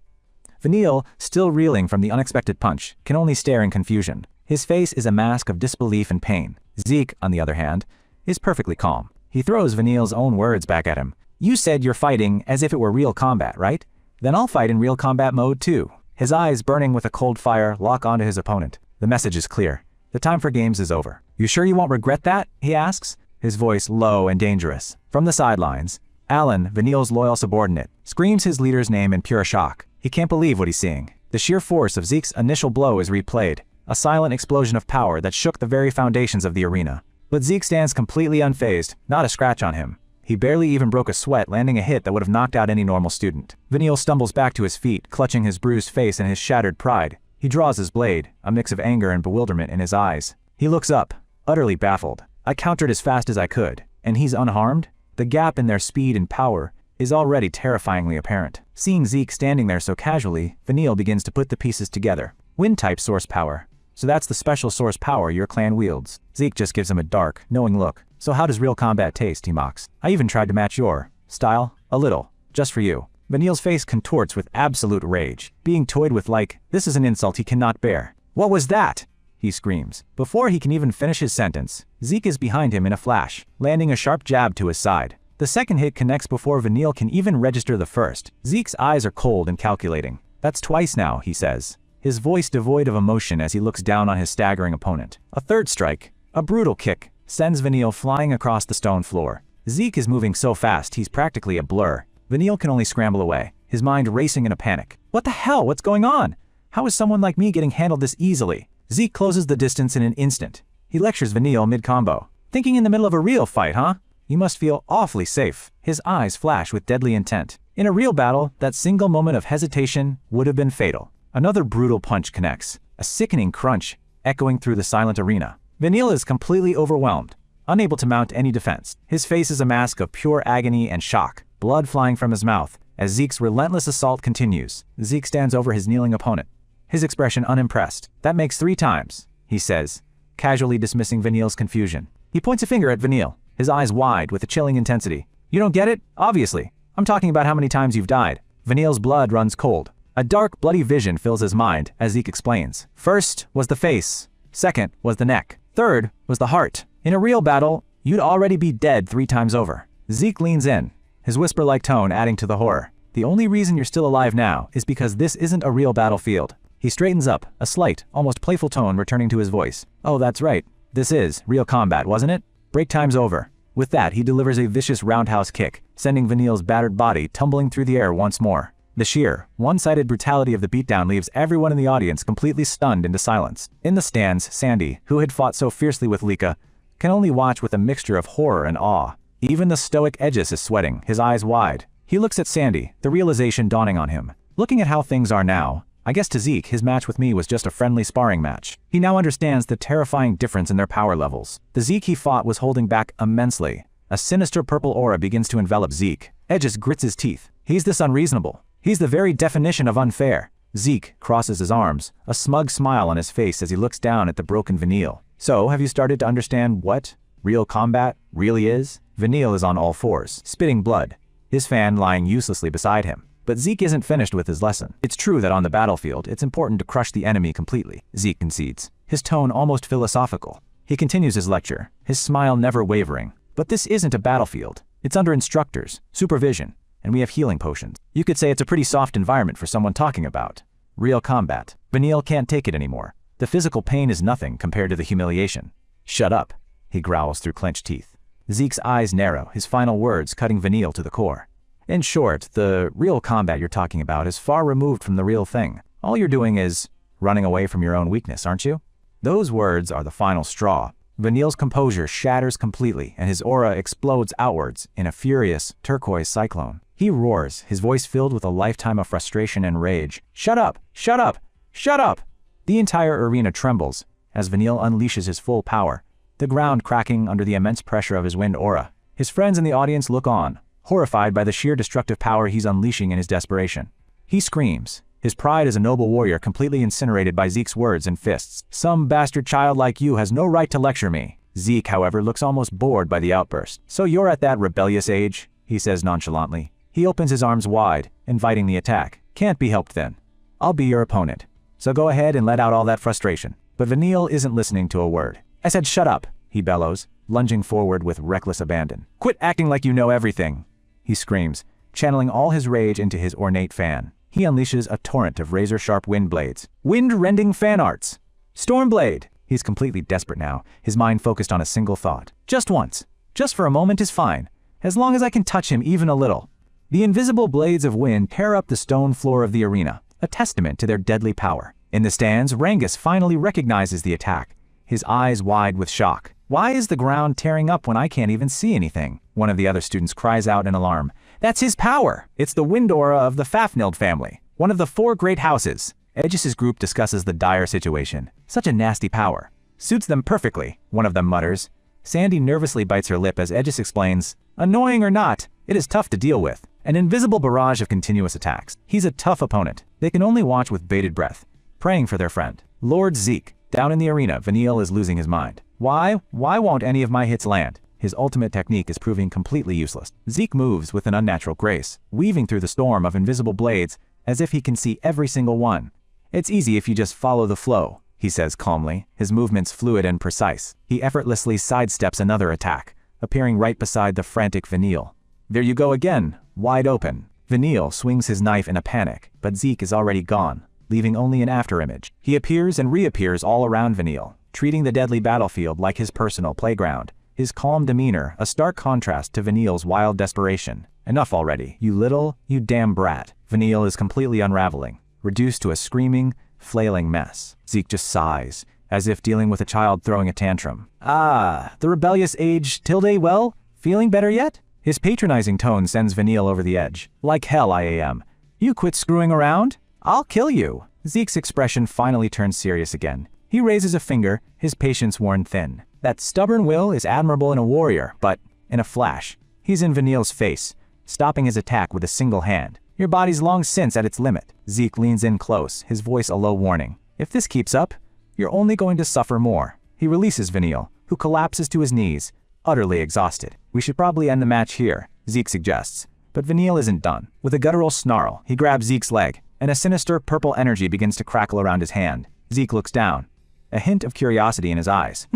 Speaker 1: Vanille, still reeling from the unexpected punch, can only stare in confusion. His face is a mask of disbelief and pain. Zeke, on the other hand, is perfectly calm. He throws Vanille's own words back at him. You said you're fighting as if it were real combat, right? Then I'll fight in real combat mode too. His eyes, burning with a cold fire, lock onto his opponent. The message is clear. The time for games is over. You sure you won't regret that? He asks, his voice low and dangerous. From the sidelines, Alan, Vanille's loyal subordinate, screams his leader's name in pure shock. He can't believe what he's seeing. The sheer force of Zeke's initial blow is replayed, a silent explosion of power that shook the very foundations of the arena. But Zeke stands completely unfazed, not a scratch on him. He barely even broke a sweat, landing a hit that would have knocked out any normal student. Vanille stumbles back to his feet, clutching his bruised face and his shattered pride. He draws his blade, a mix of anger and bewilderment in his eyes. He looks up, utterly baffled. I countered as fast as I could, and he's unharmed? The gap in their speed and power is already terrifyingly apparent. Seeing Zeke standing there so casually, Vanille begins to put the pieces together. Wind-type source power. So that's the special source power your clan wields. Zeke just gives him a dark, knowing look. So how does real combat taste, he mocks. I even tried to match your style, a little, just for you. Vanille's face contorts with absolute rage, being toyed with like, this is an insult he cannot bear. What was that? He screams. Before he can even finish his sentence, Zeke is behind him in a flash, landing a sharp jab to his side. The second hit connects before Vanille can even register the first. Zeke's eyes are cold and calculating. That's twice now, he says, his voice devoid of emotion as he looks down on his staggering opponent. A third strike, a brutal kick, sends Vanille flying across the stone floor. Zeke is moving so fast he's practically a blur. Vanille can only scramble away, his mind racing in a panic. What the hell? What's going on? How is someone like me getting handled this easily? Zeke closes the distance in an instant. He lectures Vanille mid-combo. Thinking in the middle of a real fight, huh? You must feel awfully safe. His eyes flash with deadly intent. In a real battle, that single moment of hesitation would have been fatal. Another brutal punch connects, a sickening crunch echoing through the silent arena. Vanille is completely overwhelmed, unable to mount any defense. His face is a mask of pure agony and shock, blood flying from his mouth. As Zeke's relentless assault continues, Zeke stands over his kneeling opponent, his expression unimpressed. That makes 3 times, he says, casually dismissing Vanille's confusion. He points a finger at Vanille, his eyes wide with a chilling intensity. You don't get it? Obviously. I'm talking about how many times you've died. Vanille's blood runs cold. A dark, bloody vision fills his mind as Zeke explains. First was the face. Second was the neck. Third was the heart. In a real battle, you'd already be dead 3 times over. Zeke leans in, his whisper-like tone adding to the horror. The only reason you're still alive now is because this isn't a real battlefield. He straightens up, a slight, almost playful tone returning to his voice. Oh, that's right. This is real combat, wasn't it? Break time's over. With that, he delivers a vicious roundhouse kick, sending Vanille's battered body tumbling through the air once more. The sheer, one-sided brutality of the beatdown leaves everyone in the audience completely stunned into silence. In the stands, Sandy, who had fought so fiercely with Lika, can only watch with a mixture of horror and awe. Even the stoic Aegis is sweating, his eyes wide. He looks at Sandy, the realization dawning on him. Looking at how things are now, I guess to Zeke, his match with me was just a friendly sparring match. He now understands the terrifying difference in their power levels. The Zeke he fought was holding back immensely. A sinister purple aura begins to envelop Zeke. Aegis grits his teeth. He's this unreasonable. He's the very definition of unfair. Zeke crosses his arms, a smug smile on his face as he looks down at the broken Vanille. So, have you started to understand what real combat really is? Vanille is on all fours, spitting blood, his fan lying uselessly beside him. But Zeke isn't finished with his lesson. It's true that on the battlefield, it's important to crush the enemy completely, Zeke concedes, his tone almost philosophical. He continues his lecture, his smile never wavering. But this isn't a battlefield. It's under instructors, supervision, and we have healing potions. You could say it's a pretty soft environment for someone talking about real combat. Vanille can't take it anymore. The physical pain is nothing compared to the humiliation. "Shut up," he growls through clenched teeth. Zeke's eyes narrow, his final words cutting Vanille to the core. "In short, the real combat you're talking about is far removed from the real thing. All you're doing is running away from your own weakness, aren't you?" Those words are the final straw. Vanille's composure shatters completely, and his aura explodes outwards in a furious, turquoise cyclone. He roars, his voice filled with a lifetime of frustration and rage. "Shut up! Shut up! Shut up!" The entire arena trembles as Vanille unleashes his full power, the ground cracking under the immense pressure of his wind aura. His friends in the audience look on, horrified by the sheer destructive power he's unleashing in his desperation. He screams, his pride as a noble warrior completely incinerated by Zeke's words and fists. "Some bastard child like you has no right to lecture me." Zeke, however, looks almost bored by the outburst. "So you're at that rebellious age?" he says nonchalantly. He opens his arms wide, inviting the attack. "Can't be helped then. I'll be your opponent. So go ahead and let out all that frustration." But Vanille isn't listening to a word. "I said shut up," he bellows, lunging forward with reckless abandon. "Quit acting like you know everything," he screams, channeling all his rage into his ornate fan. He unleashes a torrent of razor-sharp wind blades. Wind-rending fan arts! Stormblade! He's completely desperate now, his mind focused on a single thought. Just once, just for a moment is fine, as long as I can touch him even a little. The invisible blades of wind tear up the stone floor of the arena, a testament to their deadly power. In the stands, Rangus finally recognizes the attack, his eyes wide with shock. "Why is the ground tearing up when I can't even see anything?" One of the other students cries out in alarm. "That's his power! It's the wind aura of the Fafneld family, one of the 4 great houses." Edgis's group discusses the dire situation. "Such a nasty power. Suits them perfectly," one of them mutters. Sandy nervously bites her lip as Edgis explains, "Annoying or not, it is tough to deal with. An invisible barrage of continuous attacks. He's a tough opponent." They can only watch with bated breath, praying for their friend. Lord Zeke. Down in the arena, Vanille is losing his mind. Why won't any of my hits land?" His ultimate technique is proving completely useless. Zeke moves with an unnatural grace, weaving through the storm of invisible blades as if he can see every single one. "It's easy if you just follow the flow," he says calmly, his movements fluid and precise. He effortlessly sidesteps another attack, appearing right beside the frantic Vanille. There you go again, wide open. Vanille swings his knife in a panic, but Zeke is already gone, leaving only an afterimage. He appears and reappears all around Vanille, treating the deadly battlefield like his personal playground. His calm demeanor, a stark contrast to Vanille's wild desperation. "Enough already, you damn brat." Vanille is completely unraveling, reduced to a screaming, flailing mess. Zeke just sighs, as if dealing with a child throwing a tantrum. "Ah, the rebellious age tilde, well, feeling better yet?" His patronizing tone sends Vanille over the edge. "Like hell I am. You quit screwing around? I'll kill you." Zeke's expression finally turns serious again. He raises a finger, his patience worn thin. That stubborn will is admirable in a warrior, but, in a flash, he's in Vanille's face, stopping his attack with a single hand. "Your body's long since at its limit." Zeke leans in close, his voice a low warning. "If this keeps up, you're only going to suffer more." He releases Vanille, who collapses to his knees, utterly exhausted. "We should probably end the match here," Zeke suggests. But Vanille isn't done. With a guttural snarl, he grabs Zeke's leg, and a sinister purple energy begins to crackle around his hand. Zeke looks down, a hint of curiosity in his eyes.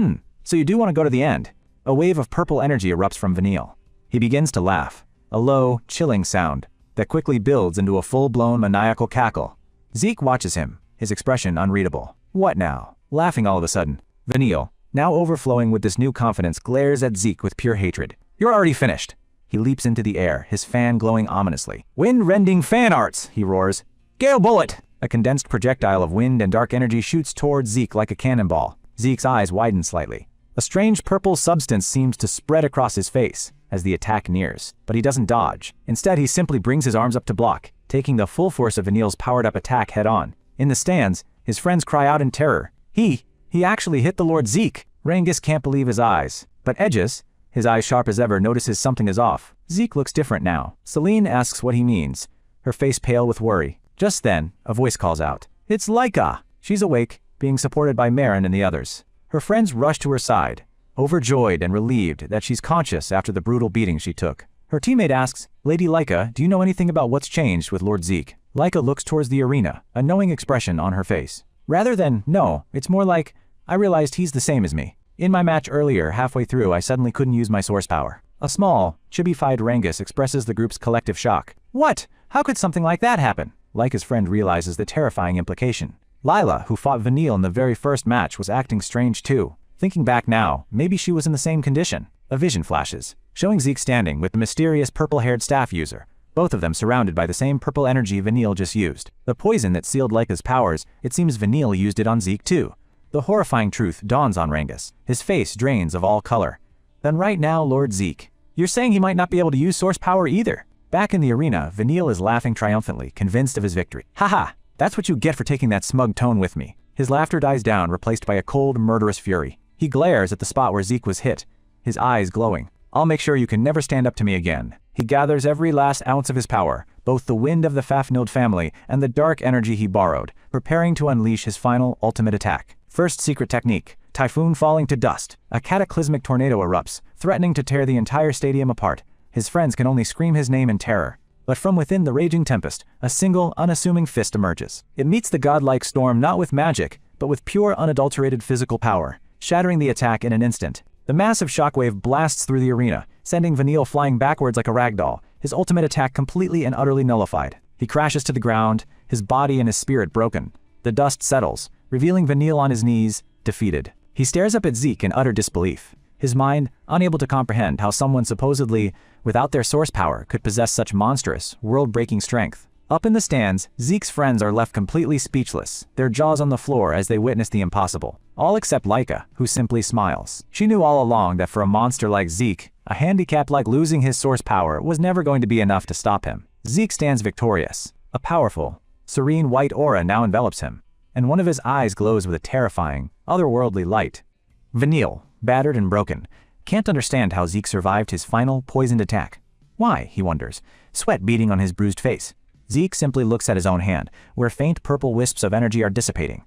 Speaker 1: So you do want to go to the end?" A wave of purple energy erupts from Vanille. He begins to laugh, a low, chilling sound that quickly builds into a full-blown maniacal cackle. Zeke watches him, his expression unreadable. "What now?" Laughing all of a sudden, Vanille, now overflowing with this new confidence, glares at Zeke with pure hatred. "You're already finished." He leaps into the air, his fan glowing ominously. "Wind-rending fan arts!" he roars. "Gale bullet!" A condensed projectile of wind and dark energy shoots towards Zeke like a cannonball. Zeke's eyes widen slightly. A strange purple substance seems to spread across his face as the attack nears, but he doesn't dodge. Instead, he simply brings his arms up to block, taking the full force of Vanille's powered-up attack head-on. In the stands, his friends cry out in terror. He actually hit the Lord Zeke! Rangus can't believe his eyes. But Edgis, his eyes sharp as ever, notices something is off. Zeke looks different now. Celine asks what he means, her face pale with worry. Just then, a voice calls out. "It's Laika!" She's awake, being supported by Marin and the others. Her friends rush to her side, overjoyed and relieved that she's conscious after the brutal beating she took. Her teammate asks, "Lady Laika, do you know anything about what's changed with Lord Zeke?" Laika looks towards the arena, a knowing expression on her face. Rather than, "No," it's more like, "I realized he's the same as me. In my match earlier, halfway through, I suddenly couldn't use my source power." A small, chibi-fied Rangus expresses the group's collective shock. "What? How could something like that happen?" Laika's friend realizes the terrifying implication. Lila, who fought Vanille in the very first match, was acting strange too. Thinking back now, maybe she was in the same condition. A vision flashes, showing Zeke standing with the mysterious purple-haired staff user, both of them surrounded by the same purple energy Vanille just used. The poison that sealed Lika's powers, it seems Vanille used it on Zeke too. The horrifying truth dawns on Rangus. His face drains of all color. Then right now, Lord Zeke, you're saying he might not be able to use source power either? Back in the arena, Vanille is laughing triumphantly, convinced of his victory. Haha, that's what you get for taking that smug tone with me. His laughter dies down, replaced by a cold, murderous fury. He glares at the spot where Zeke was hit, his eyes glowing. I'll make sure you can never stand up to me again. He gathers every last ounce of his power, both the wind of the Fafnilde family and the dark energy he borrowed, preparing to unleash his final, ultimate attack. First secret technique, typhoon falling to dust. A cataclysmic tornado erupts, threatening to tear the entire stadium apart. His friends can only scream his name in terror. But from within the raging tempest, a single, unassuming fist emerges. It meets the godlike storm not with magic, but with pure, unadulterated physical power, shattering the attack in an instant. The massive shockwave blasts through the arena, sending Vanille flying backwards like a ragdoll, his ultimate attack completely and utterly nullified. He crashes to the ground, his body and his spirit broken. The dust settles, revealing Vanille on his knees, defeated. He stares up at Zeke in utter disbelief, his mind unable to comprehend how someone supposedly without their source power could possess such monstrous, world-breaking strength. Up in the stands, Zeke's friends are left completely speechless, their jaws on the floor as they witness the impossible. All except Lika, who simply smiles. She knew all along that for a monster like Zeke, a handicap like losing his source power was never going to be enough to stop him. Zeke stands victorious. A powerful, serene white aura now envelops him, and one of his eyes glows with a terrifying, otherworldly light. Vanille, battered and broken, can't understand how Zeke survived his final, poisoned attack. Why, he wonders, sweat beading on his bruised face. Zeke simply looks at his own hand, where faint purple wisps of energy are dissipating.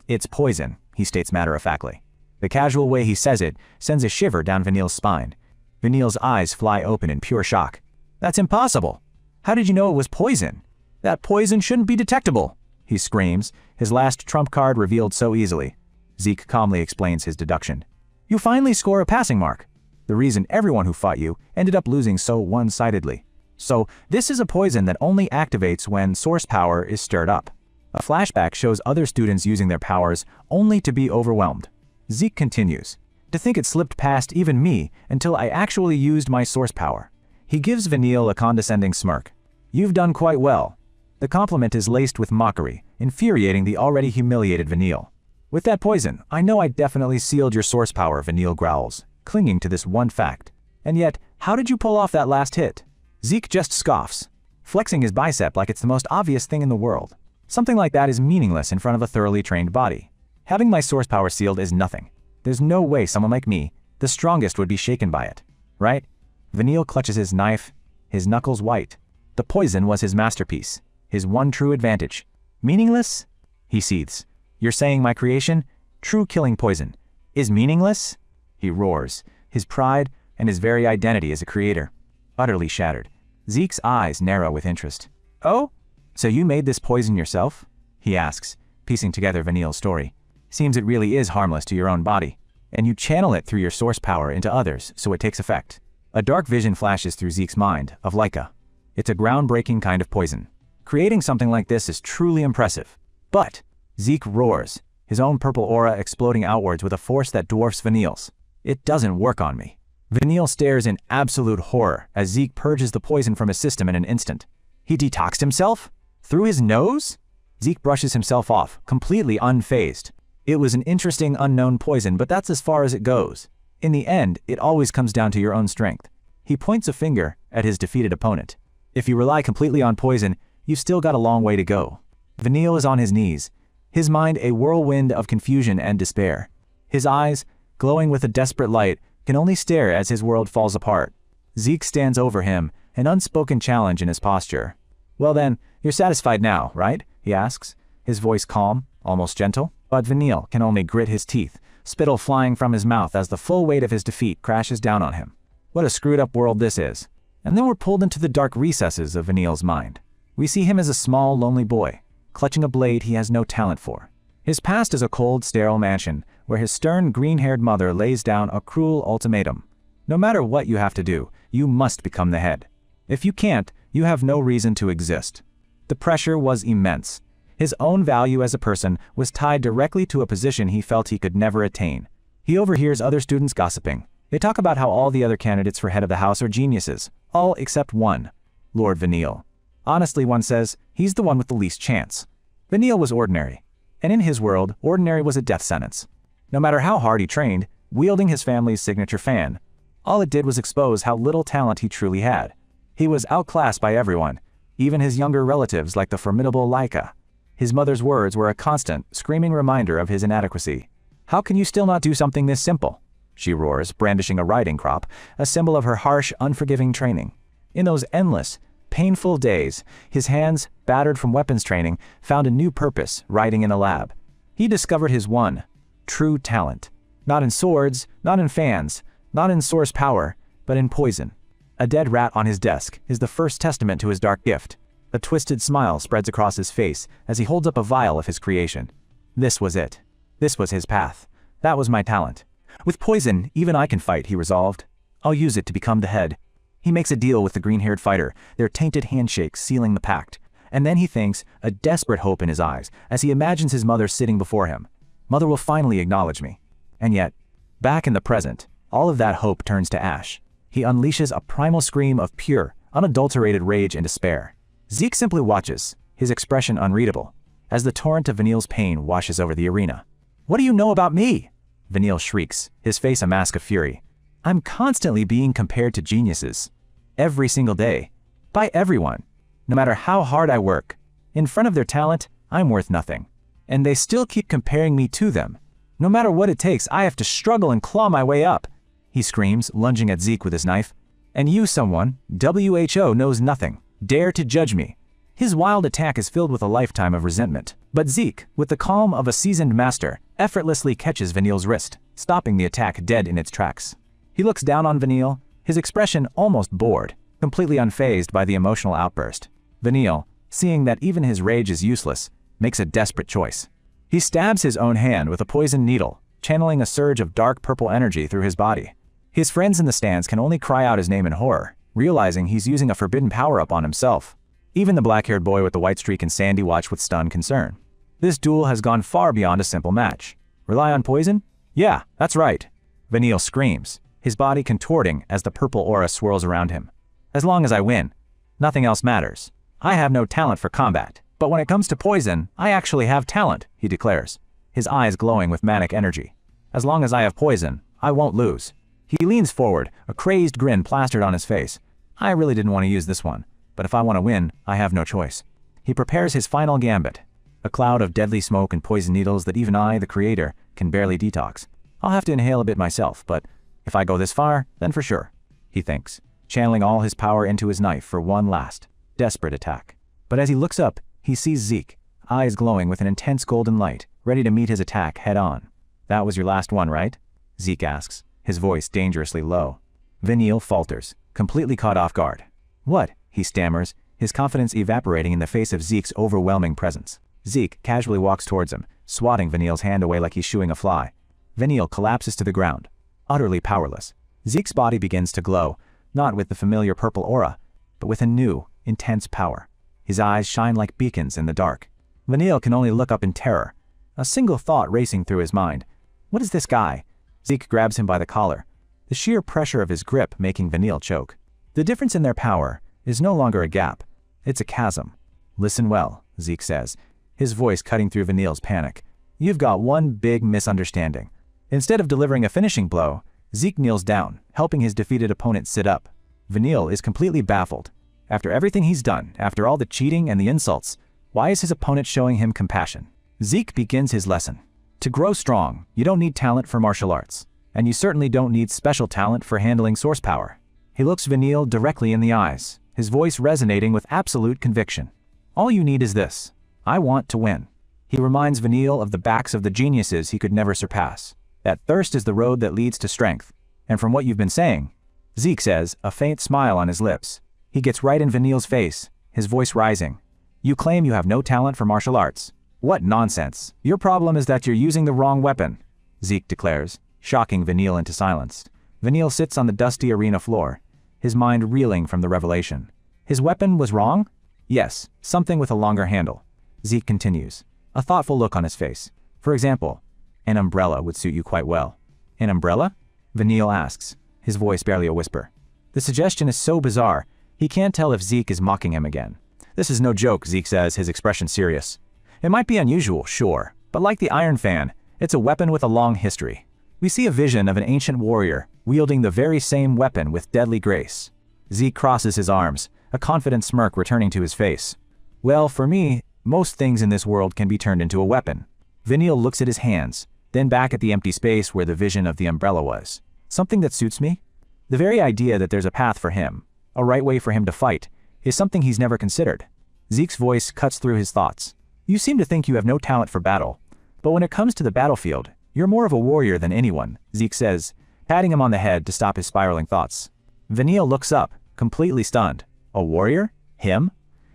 Speaker 1: It's poison, he states matter-of-factly. The casual way he says it sends a shiver down Vanille's spine. Vanille's eyes fly open in pure shock. That's impossible! How did you know it was poison? That poison shouldn't be detectable! He screams, his last trump card revealed so easily. Zeke calmly explains his deduction. You finally score a passing mark. The reason everyone who fought you ended up losing so one-sidedly. So, this is a poison that only activates when source power is stirred up. A flashback shows other students using their powers only to be overwhelmed. Zeke continues. To think it slipped past even me until I actually used my source power. He gives Vanille a condescending smirk. You've done quite well. The compliment is laced with mockery, infuriating the already humiliated Vanille. With that poison, I know I definitely sealed your source power, Vanille growls, clinging to this one fact. And yet, how did you pull off that last hit? Zeke just scoffs, flexing his bicep like it's the most obvious thing in the world. Something like that is meaningless in front of a thoroughly trained body. Having my source power sealed is nothing. There's no way someone like me, the strongest, would be shaken by it. Right? Vanille clutches his knife, his knuckles white. The poison was his masterpiece, his one true advantage. Meaningless? He seethes. You're saying my creation, true killing poison, is meaningless? He roars, his pride and his very identity as a creator utterly shattered. Zeke's eyes narrow with interest. Oh? So you made this poison yourself? He asks, piecing together Vanille's story. Seems it really is harmless to your own body, and you channel it through your source power into others so it takes effect. A dark vision flashes through Zeke's mind, of Lika. It's a groundbreaking kind of poison. Creating something like this is truly impressive. But Zeke roars, his own purple aura exploding outwards with a force that dwarfs Vanille's. It doesn't work on me. Vanille stares in absolute horror as Zeke purges the poison from his system in an instant. He detoxed himself? Through his nose? Zeke brushes himself off, completely unfazed. It was an interesting unknown poison, but that's as far as it goes. In the end, it always comes down to your own strength. He points a finger at his defeated opponent. If you rely completely on poison, you've still got a long way to go. Vanille is on his knees, his mind a whirlwind of confusion and despair. His eyes, glowing with a desperate light, can only stare as his world falls apart. Zeke stands over him, an unspoken challenge in his posture. Well then, you're satisfied now, right? He asks, his voice calm, almost gentle. But Vanille can only grit his teeth, spittle flying from his mouth as the full weight of his defeat crashes down on him. What a screwed up world this is. And then we're pulled into the dark recesses of Vanille's mind. We see him as a small, lonely boy, clutching a blade he has no talent for. His past is a cold, sterile mansion, where his stern, green-haired mother lays down a cruel ultimatum. No matter what you have to do, you must become the head. If you can't, you have no reason to exist. The pressure was immense. His own value as a person was tied directly to a position he felt he could never attain. He overhears other students gossiping. They talk about how all the other candidates for head of the house are geniuses, all except one, Lord Vanille. Honestly, one says, he's the one with the least chance. Vanille was ordinary, and in his world, ordinary was a death sentence. No matter how hard he trained, wielding his family's signature fan, all it did was expose how little talent he truly had. He was outclassed by everyone, even his younger relatives like the formidable Laika. His mother's words were a constant, screaming reminder of his inadequacy. "How can you still not do something this simple?" she roars, brandishing a riding crop, a symbol of her harsh, unforgiving training. In those endless, painful days, his hands, battered from weapons training, found a new purpose riding in a lab. He discovered his one, true talent. Not in swords, not in fans, not in source power, but in poison. A dead rat on his desk is the first testament to his dark gift. A twisted smile spreads across his face as he holds up a vial of his creation. This was it. This was his path. That was my talent. With poison, even I can fight, he resolved. I'll use it to become the head. He makes a deal with the green-haired fighter, their tainted handshakes sealing the pact. And then he thinks, a desperate hope in his eyes, as he imagines his mother sitting before him. Mother will finally acknowledge me. And yet, back in the present, all of that hope turns to ash. He unleashes a primal scream of pure, unadulterated rage and despair. Zeke simply watches, his expression unreadable, as the torrent of Vanille's pain washes over the arena. "What do you know about me?" Vanille shrieks, his face a mask of fury. "I'm constantly being compared to geniuses. Every single day. By everyone. No matter how hard I work. In front of their talent, I'm worth nothing. And they still keep comparing me to them. No matter what it takes, I have to struggle and claw my way up," he screams, lunging at Zeke with his knife. "And you, someone, WHO knows nothing. Dare to judge me." His wild attack is filled with a lifetime of resentment. But Zeke, with the calm of a seasoned master, effortlessly catches Vanille's wrist, stopping the attack dead in its tracks. He looks down on Vanille, his expression almost bored, completely unfazed by the emotional outburst. Vanille, seeing that even his rage is useless, makes a desperate choice. He stabs his own hand with a poisoned needle, channeling a surge of dark purple energy through his body. His friends in the stands can only cry out his name in horror, realizing he's using a forbidden power-up on himself. Even the black-haired boy with the white streak and Sandy watch with stunned concern. This duel has gone far beyond a simple match. Rely on poison? Yeah, that's right. Vanille screams, his body contorting as the purple aura swirls around him. As long as I win, nothing else matters. I have no talent for combat, but when it comes to poison, I actually have talent, he declares, his eyes glowing with manic energy. As long as I have poison, I won't lose. He leans forward, a crazed grin plastered on his face. I really didn't want to use this one, but if I want to win, I have no choice. He prepares his final gambit, a cloud of deadly smoke and poison needles that even I, the creator, can barely detox. I'll have to inhale a bit myself, but if I go this far, then for sure, he thinks, channeling all his power into his knife for one last, desperate attack. But as he looks up, he sees Zeke, eyes glowing with an intense golden light, ready to meet his attack head-on. "That was your last one, right?" Zeke asks, his voice dangerously low. Vanille falters, completely caught off guard. "What?" he stammers, his confidence evaporating in the face of Zeke's overwhelming presence. Zeke casually walks towards him, swatting Vanille's hand away like he's shooing a fly. Vanille collapses to the ground, utterly powerless. Zeke's body begins to glow, not with the familiar purple aura, but with a new, intense power. His eyes shine like beacons in the dark. Vanille can only look up in terror, a single thought racing through his mind. What is this guy? Zeke grabs him by the collar, the sheer pressure of his grip making Vanille choke. The difference in their power is no longer a gap, it's a chasm. "Listen well," Zeke says, his voice cutting through Vanille's panic. "You've got one big misunderstanding." Instead of delivering a finishing blow, Zeke kneels down, helping his defeated opponent sit up. Vanille is completely baffled. After everything he's done, after all the cheating and the insults, why is his opponent showing him compassion? Zeke begins his lesson. To grow strong, you don't need talent for martial arts, and you certainly don't need special talent for handling source power. He looks Vanille directly in the eyes, his voice resonating with absolute conviction. "All you need is this. I want to win." He reminds Vanille of the backs of the geniuses he could never surpass. That thirst is the road that leads to strength. And from what you've been saying, Zeke says, a faint smile on his lips. He gets right in Vanille's face, his voice rising. "You claim you have no talent for martial arts. What nonsense. Your problem is that you're using the wrong weapon," Zeke declares, shocking Vanille into silence. Vanille sits on the dusty arena floor, his mind reeling from the revelation. His weapon was wrong? Yes, something with a longer handle. Zeke continues, a thoughtful look on his face. For example, an umbrella would suit you quite well. An umbrella? Vanille asks, his voice barely a whisper. The suggestion is so bizarre, he can't tell if Zeke is mocking him again. This is no joke, Zeke says, his expression serious. It might be unusual, sure, but like the Iron Fan, it's a weapon with a long history. We see a vision of an ancient warrior wielding the very same weapon with deadly grace. Zeke crosses his arms, a confident smirk returning to his face. Well, for me, most things in this world can be turned into a weapon. Vanille looks at his hands, then back at the empty space where the vision of the umbrella was. Something that suits me? The very idea that there's a path for him, a right way for him to fight, is something he's never considered. Zeke's voice cuts through his thoughts. You seem to think you have no talent for battle, but when it comes to the battlefield, you're more of a warrior than anyone, Zeke says, patting him on the head to stop his spiraling thoughts. Vanille looks up, completely stunned. A warrior? Him?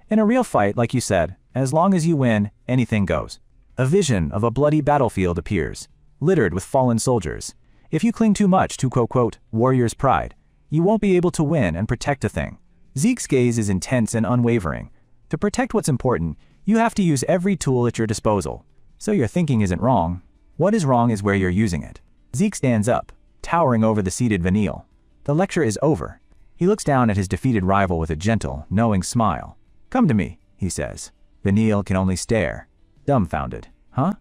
Speaker 1: In a real fight, like you said, as long as you win, anything goes. A vision of a bloody battlefield appears, littered with fallen soldiers. If you cling too much to quote, warrior's pride, you won't be able to win and protect a thing. Zeke's gaze is intense and unwavering. To protect what's important, you have to use every tool at your disposal. So your thinking isn't wrong. What is wrong is where you're using it. Zeke stands up, towering over the seated Vanille. The lecture is over. He looks down at his defeated rival with a gentle, knowing smile. Come to me, he says. Vanille can only stare, dumbfounded. Huh?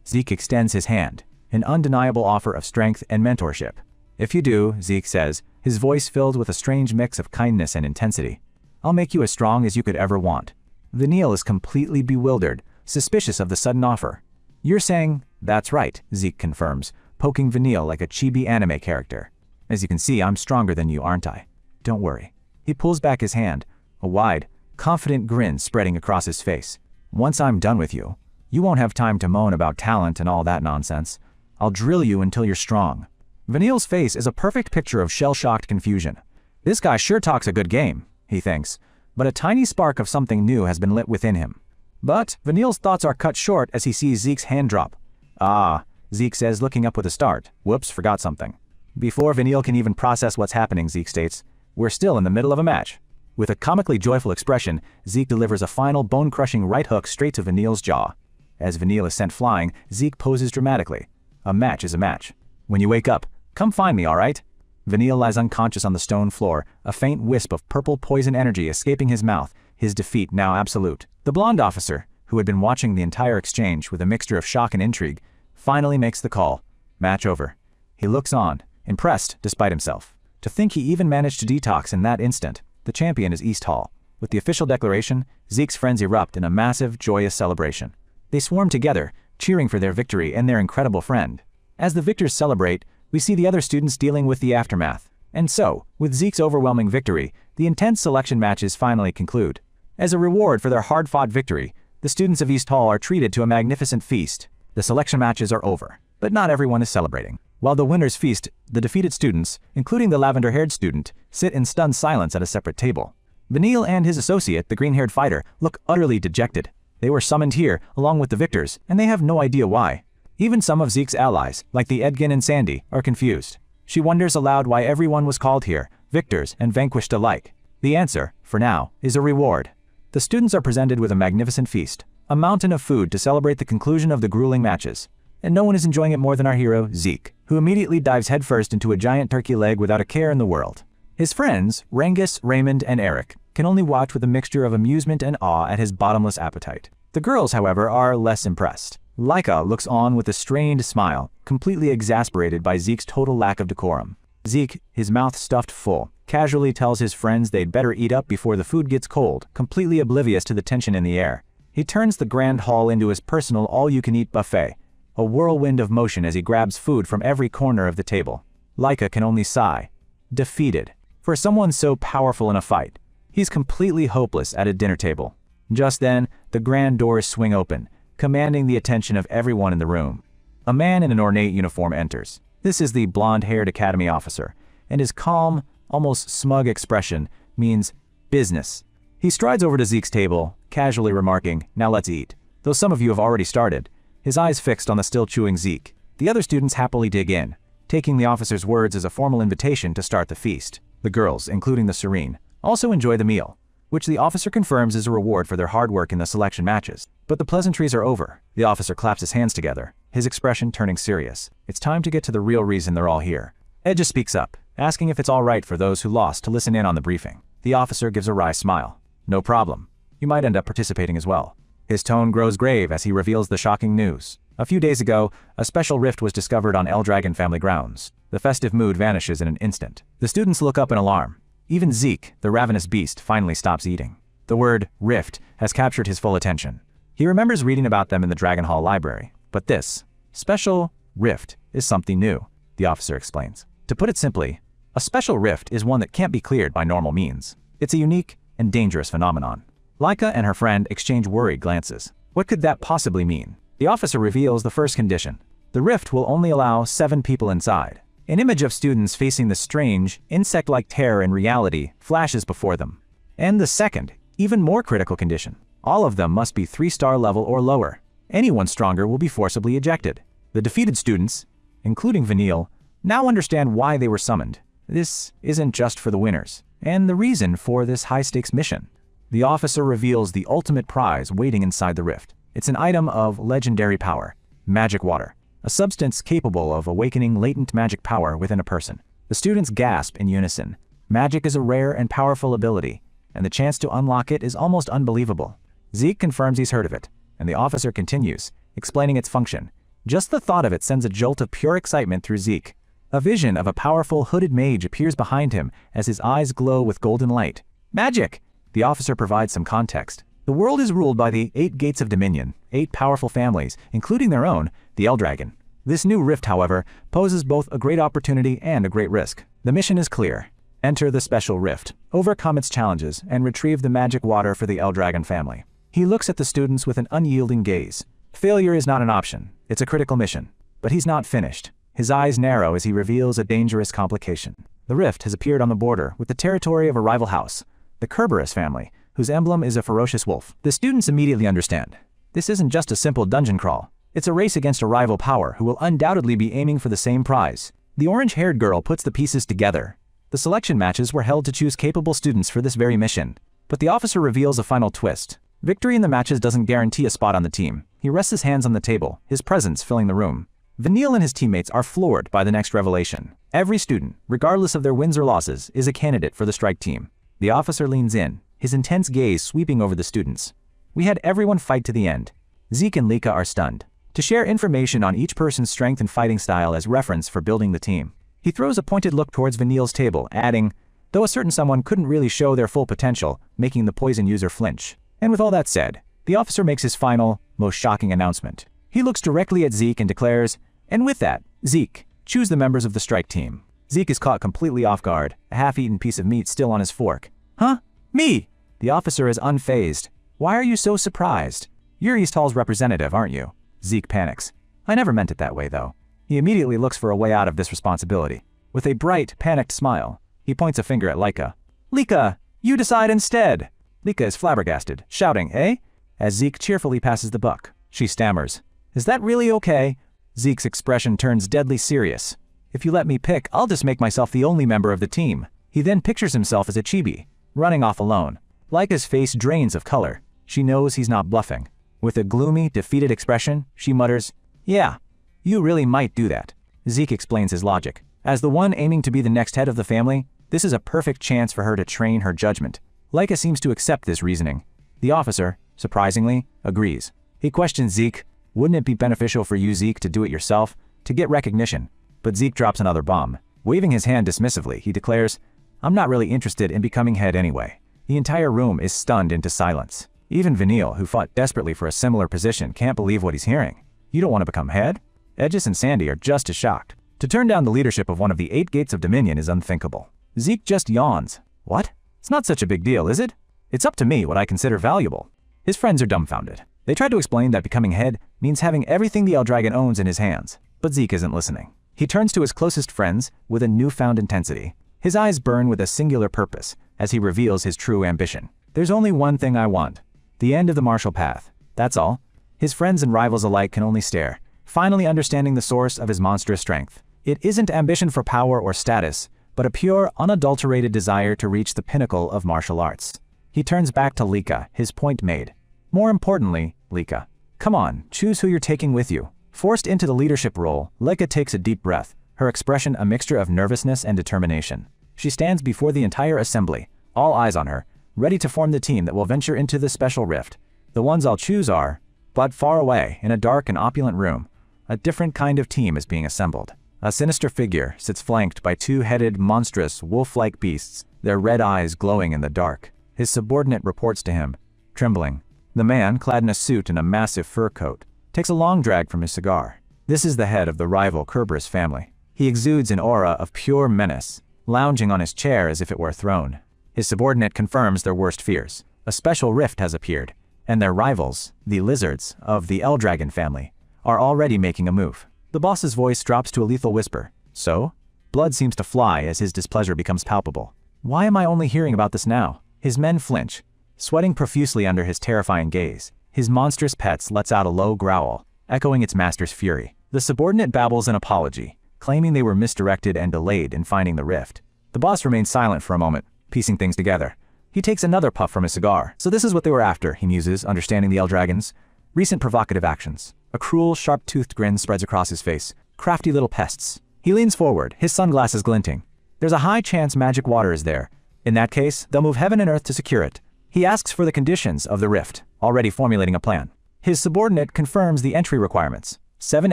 Speaker 1: Zeke extends his hand, an undeniable offer of strength and mentorship. If you do, Zeke says, his voice filled with a strange mix of kindness and intensity, I'll make you as strong as you could ever want. Vanille is completely bewildered, suspicious of the sudden offer. You're saying, that's right, Zeke confirms, poking Vanille like a chibi anime character. As you can see, I'm stronger than you, aren't I? Don't worry. He pulls back his hand, a wide, confident grin spreading across his face. Once I'm done with you, you won't have time to moan about talent and all that nonsense. I'll drill you until you're strong. Vanille's face is a perfect picture of shell-shocked confusion. This guy sure talks a good game, he thinks, but a tiny spark of something new has been lit within him. But Vanille's thoughts are cut short as he sees Zeke's hand drop. Ah, Zeke says, looking up with a start. Whoops, forgot something. Before Vanille can even process what's happening, Zeke states, we're still in the middle of a match. With a comically joyful expression, Zeke delivers a final bone-crushing right hook straight to Vanille's jaw. As Vanille is sent flying, Zeke poses dramatically. A match is a match. When you wake up, come find me, all right? Vanille lies unconscious on the stone floor, a faint wisp of purple poison energy escaping his mouth, his defeat now absolute. The blonde officer, who had been watching the entire exchange with a mixture of shock and intrigue, finally makes the call. Match over. He looks on, impressed despite himself. To think he even managed to detox in that instant. The champion is East Hall. With the official declaration, Zeke's friends erupt in a massive, joyous celebration. They swarm together, cheering for their victory and their incredible friend. As the victors celebrate, we see the other students dealing with the aftermath. And so, with Zeke's overwhelming victory, the intense selection matches finally conclude. As a reward for their hard-fought victory, the students of East Hall are treated to a magnificent feast. The selection matches are over, but not everyone is celebrating. While the winners feast, the defeated students, including the lavender-haired student, sit in stunned silence at a separate table. Vanille and his associate, the green-haired fighter, look utterly dejected. They were summoned here, along with the victors, and they have no idea why. Even some of Zeke's allies, like the Edgin and Sandy, are confused. She wonders aloud why everyone was called here, victors and vanquished alike. The answer, for now, is a reward. The students are presented with a magnificent feast, a mountain of food to celebrate the conclusion of the grueling matches. And no one is enjoying it more than our hero, Zeke, who immediately dives headfirst into a giant turkey leg without a care in the world. His friends, Rangus, Raymond, and Eric, can only watch with a mixture of amusement and awe at his bottomless appetite. The girls, however, are less impressed. Laika looks on with a strained smile, completely exasperated by Zeke's total lack of decorum. Zeke, his mouth stuffed full, casually tells his friends they'd better eat up before the food gets cold, completely oblivious to the tension in the air. He turns the grand hall into his personal all-you-can-eat buffet, a whirlwind of motion as he grabs food from every corner of the table. Laika can only sigh. Defeated. For someone so powerful in a fight, he's completely hopeless at a dinner table. Just then, the grand doors swing open, commanding the attention of everyone in the room. A man in an ornate uniform enters. This is the blonde-haired academy officer, and his calm, almost smug expression means business. He strides over to Zeke's table, casually remarking, "Now let's eat." Though some of you have already started, his eyes fixed on the still chewing Zeke. The other students happily dig in, taking the officer's words as a formal invitation to start the feast. The girls, including the Serene, also enjoy the meal. which the officer confirms is a reward for their hard work in the selection matches. But the pleasantries are over. The officer claps his hands together, his expression turning serious. It's time to get to the real reason they're all here. Edge speaks up, asking if it's all right for those who lost to listen in on the briefing. The officer gives a wry smile. No problem. You might end up participating as well. His tone grows grave as he reveals the shocking news. A few days ago, a special rift was discovered on Eldragon family grounds. The festive mood vanishes in an instant. The students look up in alarm. Even Zeke, the ravenous beast, finally stops eating. The word rift has captured his full attention. He remembers reading about them in the Dragon Hall library. But this special rift is something new, the officer explains. To put it simply, a special rift is one that can't be cleared by normal means. It's a unique and dangerous phenomenon. Laika and her friend exchange worried glances. What could that possibly mean? The officer reveals the first condition. The rift will only allow 7 people inside. An image of students facing the strange, insect-like terror in reality flashes before them. And the second, even more critical condition. All of them must be 3-star level or lower. Anyone stronger will be forcibly ejected. The defeated students, including Vanille, now understand why they were summoned. This isn't just for the winners, and the reason for this high-stakes mission. The officer reveals the ultimate prize waiting inside the rift. It's an item of legendary power, magic water, a substance capable of awakening latent magic power within a person. The students gasp in unison. Magic is a rare and powerful ability, and the chance to unlock it is almost unbelievable. Zeke confirms he's heard of it, and the officer continues, explaining its function. Just the thought of it sends a jolt of pure excitement through Zeke. A vision of a powerful hooded mage appears behind him as his eyes glow with golden light. Magic! The officer provides some context. The world is ruled by the 8 Gates of Dominion, 8 powerful families, including their own, the Eldragon. This new rift, however, poses both a great opportunity and a great risk. The mission is clear. Enter the special rift, overcome its challenges, and retrieve the magic water for the Eldragon family. He looks at the students with an unyielding gaze. Failure is not an option. It's a critical mission. But he's not finished. His eyes narrow as he reveals a dangerous complication. The rift has appeared on the border with the territory of a rival house, the Kerberos family, whose emblem is a ferocious wolf. The students immediately understand. This isn't just a simple dungeon crawl. It's a race against a rival power who will undoubtedly be aiming for the same prize. The orange-haired girl puts the pieces together. The selection matches were held to choose capable students for this very mission. But the officer reveals a final twist. Victory in the matches doesn't guarantee a spot on the team. He rests his hands on the table, his presence filling the room. Vanille and his teammates are floored by the next revelation. Every student, regardless of their wins or losses, is a candidate for the strike team. The officer leans in, his intense gaze sweeping over the students. We had everyone fight to the end. Zeke and Lika are stunned. To share information on each person's strength and fighting style as reference for building the team. He throws a pointed look towards Vanille's table, adding, though a certain someone couldn't really show their full potential, making the poison user flinch. And with all that said, the officer makes his final, most shocking announcement. He looks directly at Zeke and declares, and with that, Zeke, choose the members of the strike team. Zeke is caught completely off guard, a half-eaten piece of meat still on his fork. Huh? Me? The officer is unfazed. Why are you so surprised? You're East Hall's representative, aren't you? Zeke panics. I never meant it that way, though. He immediately looks for a way out of this responsibility. With a bright, panicked smile, he points a finger at Laika. Lika, you decide instead! Lika is flabbergasted, shouting, eh? As Zeke cheerfully passes the buck. She stammers. Is that really okay? Zeke's expression turns deadly serious. If you let me pick, I'll just make myself the only member of the team. He then pictures himself as a chibi, running off alone. Laika's face drains of color. She knows he's not bluffing. With a gloomy, defeated expression, she mutters, yeah, you really might do that. Zeke explains his logic. As the one aiming to be the next head of the family, this is a perfect chance for her to train her judgment. Laika seems to accept this reasoning. The officer, surprisingly, agrees. He questions Zeke. Wouldn't it be beneficial for you, Zeke, to do it yourself, to get recognition? But Zeke drops another bomb. Waving his hand dismissively, he declares, I'm not really interested in becoming head anyway. The entire room is stunned into silence. Even Vanille, who fought desperately for a similar position, can't believe what he's hearing. You don't want to become head? Edges and Sandy are just as shocked. To turn down the leadership of one of the 8 Gates of Dominion is unthinkable. Zeke just yawns. What? It's not such a big deal, is it? It's up to me what I consider valuable. His friends are dumbfounded. They try to explain that becoming head means having everything the Eldragon owns in his hands. But Zeke isn't listening. He turns to his closest friends with a newfound intensity. His eyes burn with a singular purpose as he reveals his true ambition. There's only one thing I want. The end of the martial path. That's all. His friends and rivals alike can only stare, finally understanding the source of his monstrous strength. It isn't ambition for power or status, but a pure, unadulterated desire to reach the pinnacle of martial arts. He turns back to Lika, his point made. More importantly, Lika. Come on, choose who you're taking with you. Forced into the leadership role, Lika takes a deep breath, her expression a mixture of nervousness and determination. She stands before the entire assembly, all eyes on her, ready to form the team that will venture into the special rift. The ones I'll choose are, but far away, in a dark and opulent room, a different kind of team is being assembled. A sinister figure sits flanked by two-headed, monstrous, wolf-like beasts, their red eyes glowing in the dark. His subordinate reports to him, trembling. The man, clad in a suit and a massive fur coat, takes a long drag from his cigar. This is the head of the rival Kerberos family. He exudes an aura of pure menace, lounging on his chair as if it were a throne. His subordinate confirms their worst fears. A special rift has appeared, and their rivals, the lizards of the Eldragon family, are already making a move. The boss's voice drops to a lethal whisper. So? Blood seems to fly as his displeasure becomes palpable. Why am I only hearing about this now? His men flinch, sweating profusely under his terrifying gaze. His monstrous pets lets out a low growl, echoing its master's fury. The subordinate babbles an apology, claiming they were misdirected and delayed in finding the rift. The boss remains silent for a moment, piecing things together. He takes another puff from his cigar. So this is what they were after, he muses, understanding the Eldragons. Recent provocative actions. A cruel, sharp-toothed grin spreads across his face. Crafty little pests. He leans forward, his sunglasses glinting. There's a high chance magic water is there. In that case, they'll move heaven and earth to secure it. He asks for the conditions of the rift, already formulating a plan. His subordinate confirms the entry requirements. 7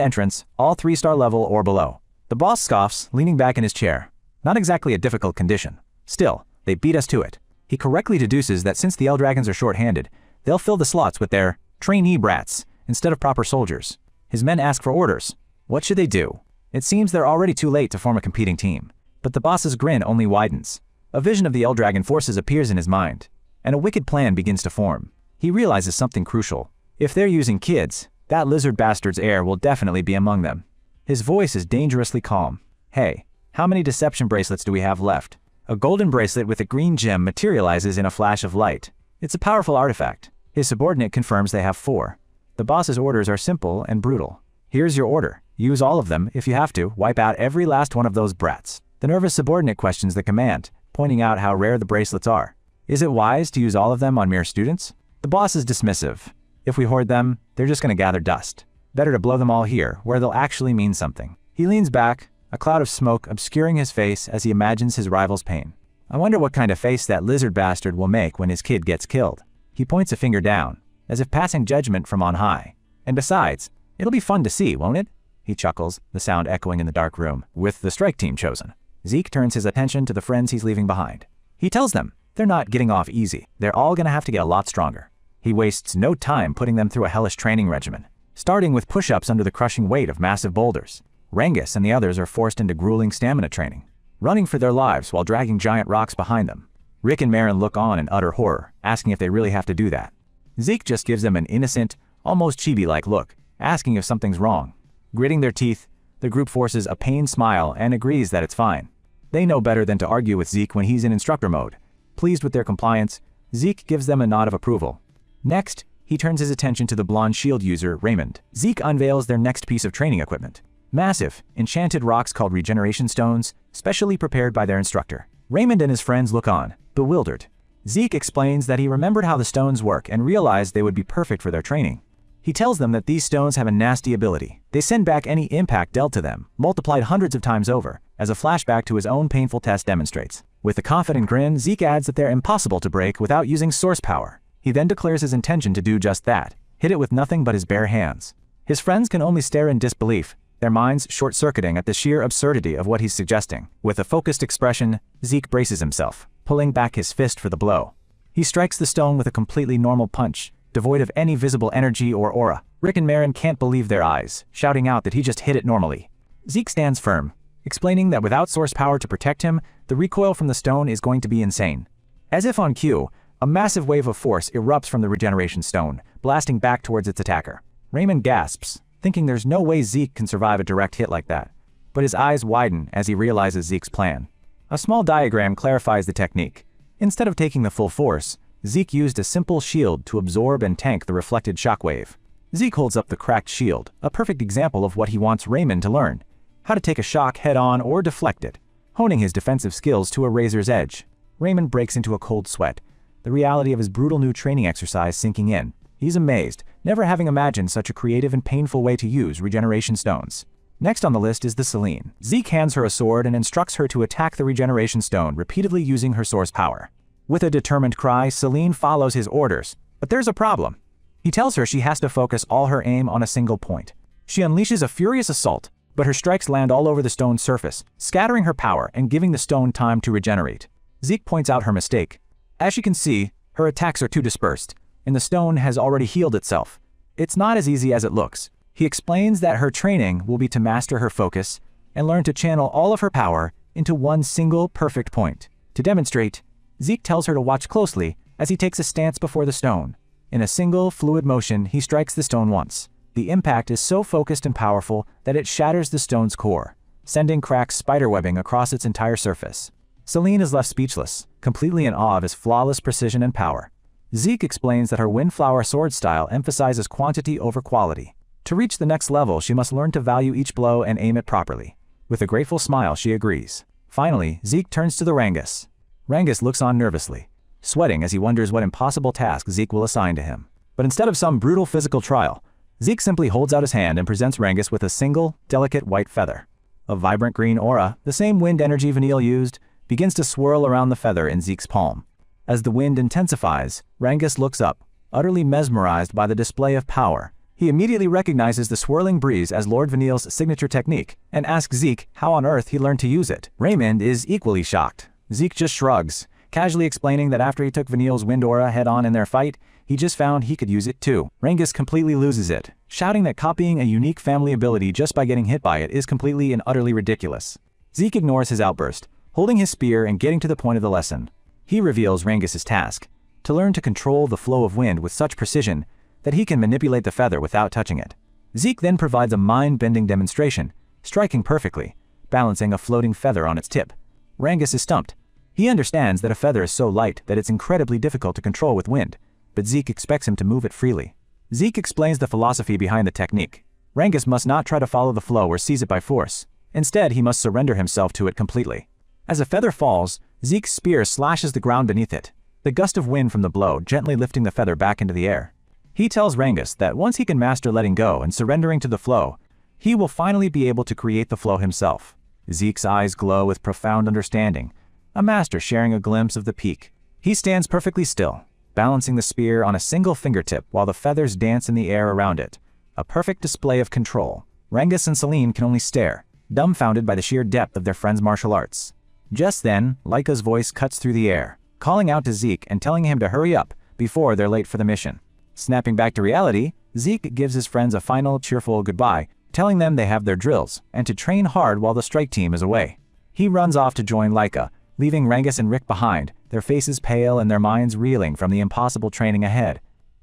Speaker 1: entrants, all 3-star level or below. The boss scoffs, leaning back in his chair. Not exactly a difficult condition. Still, they beat us to it. He correctly deduces that since the Eldragons are short-handed, they'll fill the slots with their trainee brats instead of proper soldiers. His men ask for orders. What should they do? It seems they're already too late to form a competing team. But the boss's grin only widens. A vision of the Eldragon forces appears in his mind, and a wicked plan begins to form. He realizes something crucial. If they're using kids, that lizard bastard's heir will definitely be among them. His voice is dangerously calm. Hey, how many deception bracelets do we have left? A golden bracelet with a green gem materializes in a flash of light. It's a powerful artifact. His subordinate confirms they have 4. The boss's orders are simple and brutal. Here's your order. Use all of them. If you have to, wipe out every last one of those brats. The nervous subordinate questions the command, pointing out how rare the bracelets are. Is it wise to use all of them on mere students? The boss is dismissive. If we hoard them, they're just going to gather dust. Better to blow them all here, where they'll actually mean something. He leans back, a cloud of smoke obscuring his face as he imagines his rival's pain. I wonder what kind of face that lizard bastard will make when his kid gets killed. He points a finger down, as if passing judgment from on high. And besides, it'll be fun to see, won't it? He chuckles, the sound echoing in the dark room. With the strike team chosen, Zeke turns his attention to the friends he's leaving behind. He tells them they're not getting off easy. They're all gonna have to get a lot stronger. He wastes no time putting them through a hellish training regimen, starting with push-ups under the crushing weight of massive boulders. Rangus and the others are forced into grueling stamina training, running for their lives while dragging giant rocks behind them. Rick and Marin look on in utter horror, asking if they really have to do that. Zeke just gives them an innocent, almost chibi-like look, asking if something's wrong. Gritting their teeth, the group forces a pained smile and agrees that it's fine. They know better than to argue with Zeke when he's in instructor mode. Pleased with their compliance, Zeke gives them a nod of approval. Next, he turns his attention to the blonde shield user, Raymond. Zeke unveils their next piece of training equipment. Massive, enchanted rocks called regeneration stones, specially prepared by their instructor. Raymond and his friends look on, bewildered. Zeke explains that he remembered how the stones work and realized they would be perfect for their training. He tells them that these stones have a nasty ability. They send back any impact dealt to them, multiplied hundreds of times over, as a flashback to his own painful test demonstrates. With a confident grin, Zeke adds that they're impossible to break without using source power. He then declares his intention to do just that, hit it with nothing but his bare hands. His friends can only stare in disbelief, their minds short-circuiting at the sheer absurdity of what he's suggesting. With a focused expression, Zeke braces himself, pulling back his fist for the blow. He strikes the stone with a completely normal punch, devoid of any visible energy or aura. Rick and Marin can't believe their eyes, shouting out that he just hit it normally. Zeke stands firm, explaining that without source power to protect him, the recoil from the stone is going to be insane. As if on cue, a massive wave of force erupts from the regeneration stone, blasting back towards its attacker. Raymond gasps, thinking there's no way Zeke can survive a direct hit like that. But his eyes widen as he realizes Zeke's plan. A small diagram clarifies the technique. Instead of taking the full force, Zeke used a simple shield to absorb and tank the reflected shockwave. Zeke holds up the cracked shield, a perfect example of what he wants Raymond to learn: how to take a shock head-on or deflect it, honing his defensive skills to a razor's edge. Raymond breaks into a cold sweat, the reality of his brutal new training exercise sinking in. He's amazed, never having imagined such a creative and painful way to use regeneration stones. Next on the list is the Celine. Zeke hands her a sword and instructs her to attack the regeneration stone, repeatedly using her source power. With a determined cry, Celine follows his orders, but there's a problem. He tells her she has to focus all her aim on a single point. She unleashes a furious assault, but her strikes land all over the stone's surface, scattering her power and giving the stone time to regenerate. Zeke points out her mistake. As she can see, her attacks are too dispersed, and the stone has already healed itself. It's not as easy as it looks. He explains that her training will be to master her focus and learn to channel all of her power into one single perfect point. To demonstrate, Zeke tells her to watch closely as he takes a stance before the stone. In a single, fluid motion, he strikes the stone once. The impact is so focused and powerful that it shatters the stone's core, sending cracks spiderwebbing across its entire surface. Celine is left speechless, completely in awe of his flawless precision and power. Zeke explains that her windflower sword style emphasizes quantity over quality. To reach the next level, she must learn to value each blow and aim it properly. With a grateful smile, she agrees. Finally, Zeke turns to the Rangus. Rangus looks on nervously, sweating as he wonders what impossible task Zeke will assign to him. But instead of some brutal physical trial, Zeke simply holds out his hand and presents Rangus with a single, delicate white feather. A vibrant green aura, the same wind energy Vanille used, begins to swirl around the feather in Zeke's palm. As the wind intensifies, Rangus looks up, utterly mesmerized by the display of power. He immediately recognizes the swirling breeze as Lord Vanille's signature technique and asks Zeke how on earth he learned to use it. Raymond is equally shocked. Zeke just shrugs, casually explaining that after he took Vanille's wind aura head-on in their fight, he just found he could use it too. Rangus completely loses it, shouting that copying a unique family ability just by getting hit by it is completely and utterly ridiculous. Zeke ignores his outburst, holding his spear and getting to the point of the lesson. He reveals Rangus's task, to learn to control the flow of wind with such precision that he can manipulate the feather without touching it. Zeke then provides a mind-bending demonstration, striking perfectly, balancing a floating feather on its tip. Rangus is stumped. He understands that a feather is so light that it's incredibly difficult to control with wind, but Zeke expects him to move it freely. Zeke explains the philosophy behind the technique. Rangus must not try to follow the flow or seize it by force. Instead, he must surrender himself to it completely. As a feather falls, Zeke's spear slashes the ground beneath it, the gust of wind from the blow gently lifting the feather back into the air. He tells Rangus that once he can master letting go and surrendering to the flow, he will finally be able to create the flow himself. Zeke's eyes glow with profound understanding, a master sharing a glimpse of the peak. He stands perfectly still, balancing the spear on a single fingertip while the feathers dance in the air around it, a perfect display of control. Rangus and Celine can only stare, dumbfounded by the sheer depth of their friend's martial arts. Just then, Laika's voice cuts through the air, calling out to Zeke and telling him to hurry up before they're late for the mission. Snapping back to reality, Zeke gives his friends a final, cheerful goodbye, telling them they have their drills and to train hard while the strike team is away. He runs off to join Laika, leaving Rangus and Rick behind, their faces pale and their minds reeling from the impossible training ahead.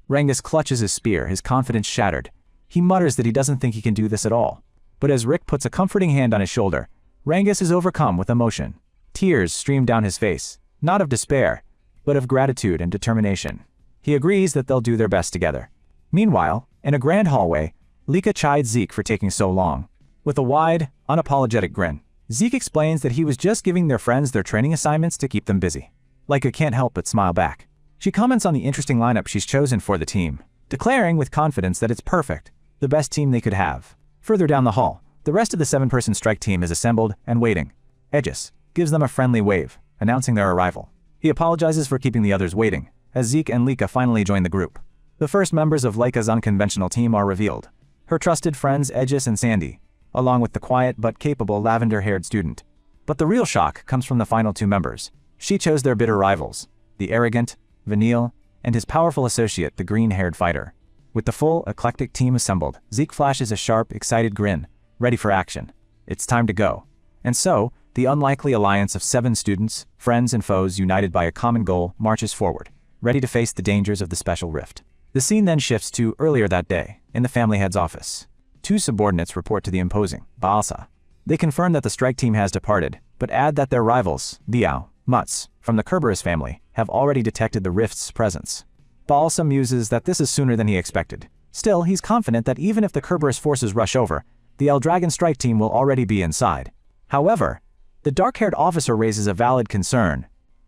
Speaker 1: Rangus clutches his spear, his confidence shattered. He mutters that he doesn't think he can do this at all. But as Rick puts a comforting hand on his shoulder, Rangus is overcome with emotion. Tears stream down his face, not of despair, but of gratitude and determination. He agrees that they'll do their best together. Meanwhile, in a grand hallway, Laika chides Zeke for taking so long. With a wide, unapologetic grin, Zeke explains that he was just giving their friends their training assignments to keep them busy. Laika can't help but smile back. She comments on the interesting lineup she's chosen for the team, declaring with confidence that it's perfect, the best team they could have. Further down the hall, the rest of the 7-person strike team is assembled and waiting. Aegis gives them a friendly wave, announcing their arrival. He apologizes for keeping the others waiting, as Zeke and Laika finally join the group. The first members of Laika's unconventional team are revealed. Her trusted friends Aegis and Sandy, along with the quiet but capable lavender-haired student. But the real shock comes from the final 2 members. She chose their bitter rivals, the arrogant Vanille and his powerful associate, the green-haired fighter. With the full, eclectic team assembled, Zeke flashes a sharp, excited grin, ready for action. It's time to go. And so, the unlikely alliance of 7 students, friends and foes united by a common goal marches forward, ready to face the dangers of the special rift. The scene then shifts to earlier that day, in the family head's office. 2 subordinates report to the imposing Baalsa. They confirm that the strike team has departed, but add that their rivals, Liao, Mutz, from the Kerberos family, have already detected the rift's presence. Baalsa muses that this is sooner than he expected. Still, he's confident that even if the Kerberos forces rush over, the Eldragon strike team will already be inside. However, the dark-haired officer raises a valid concern.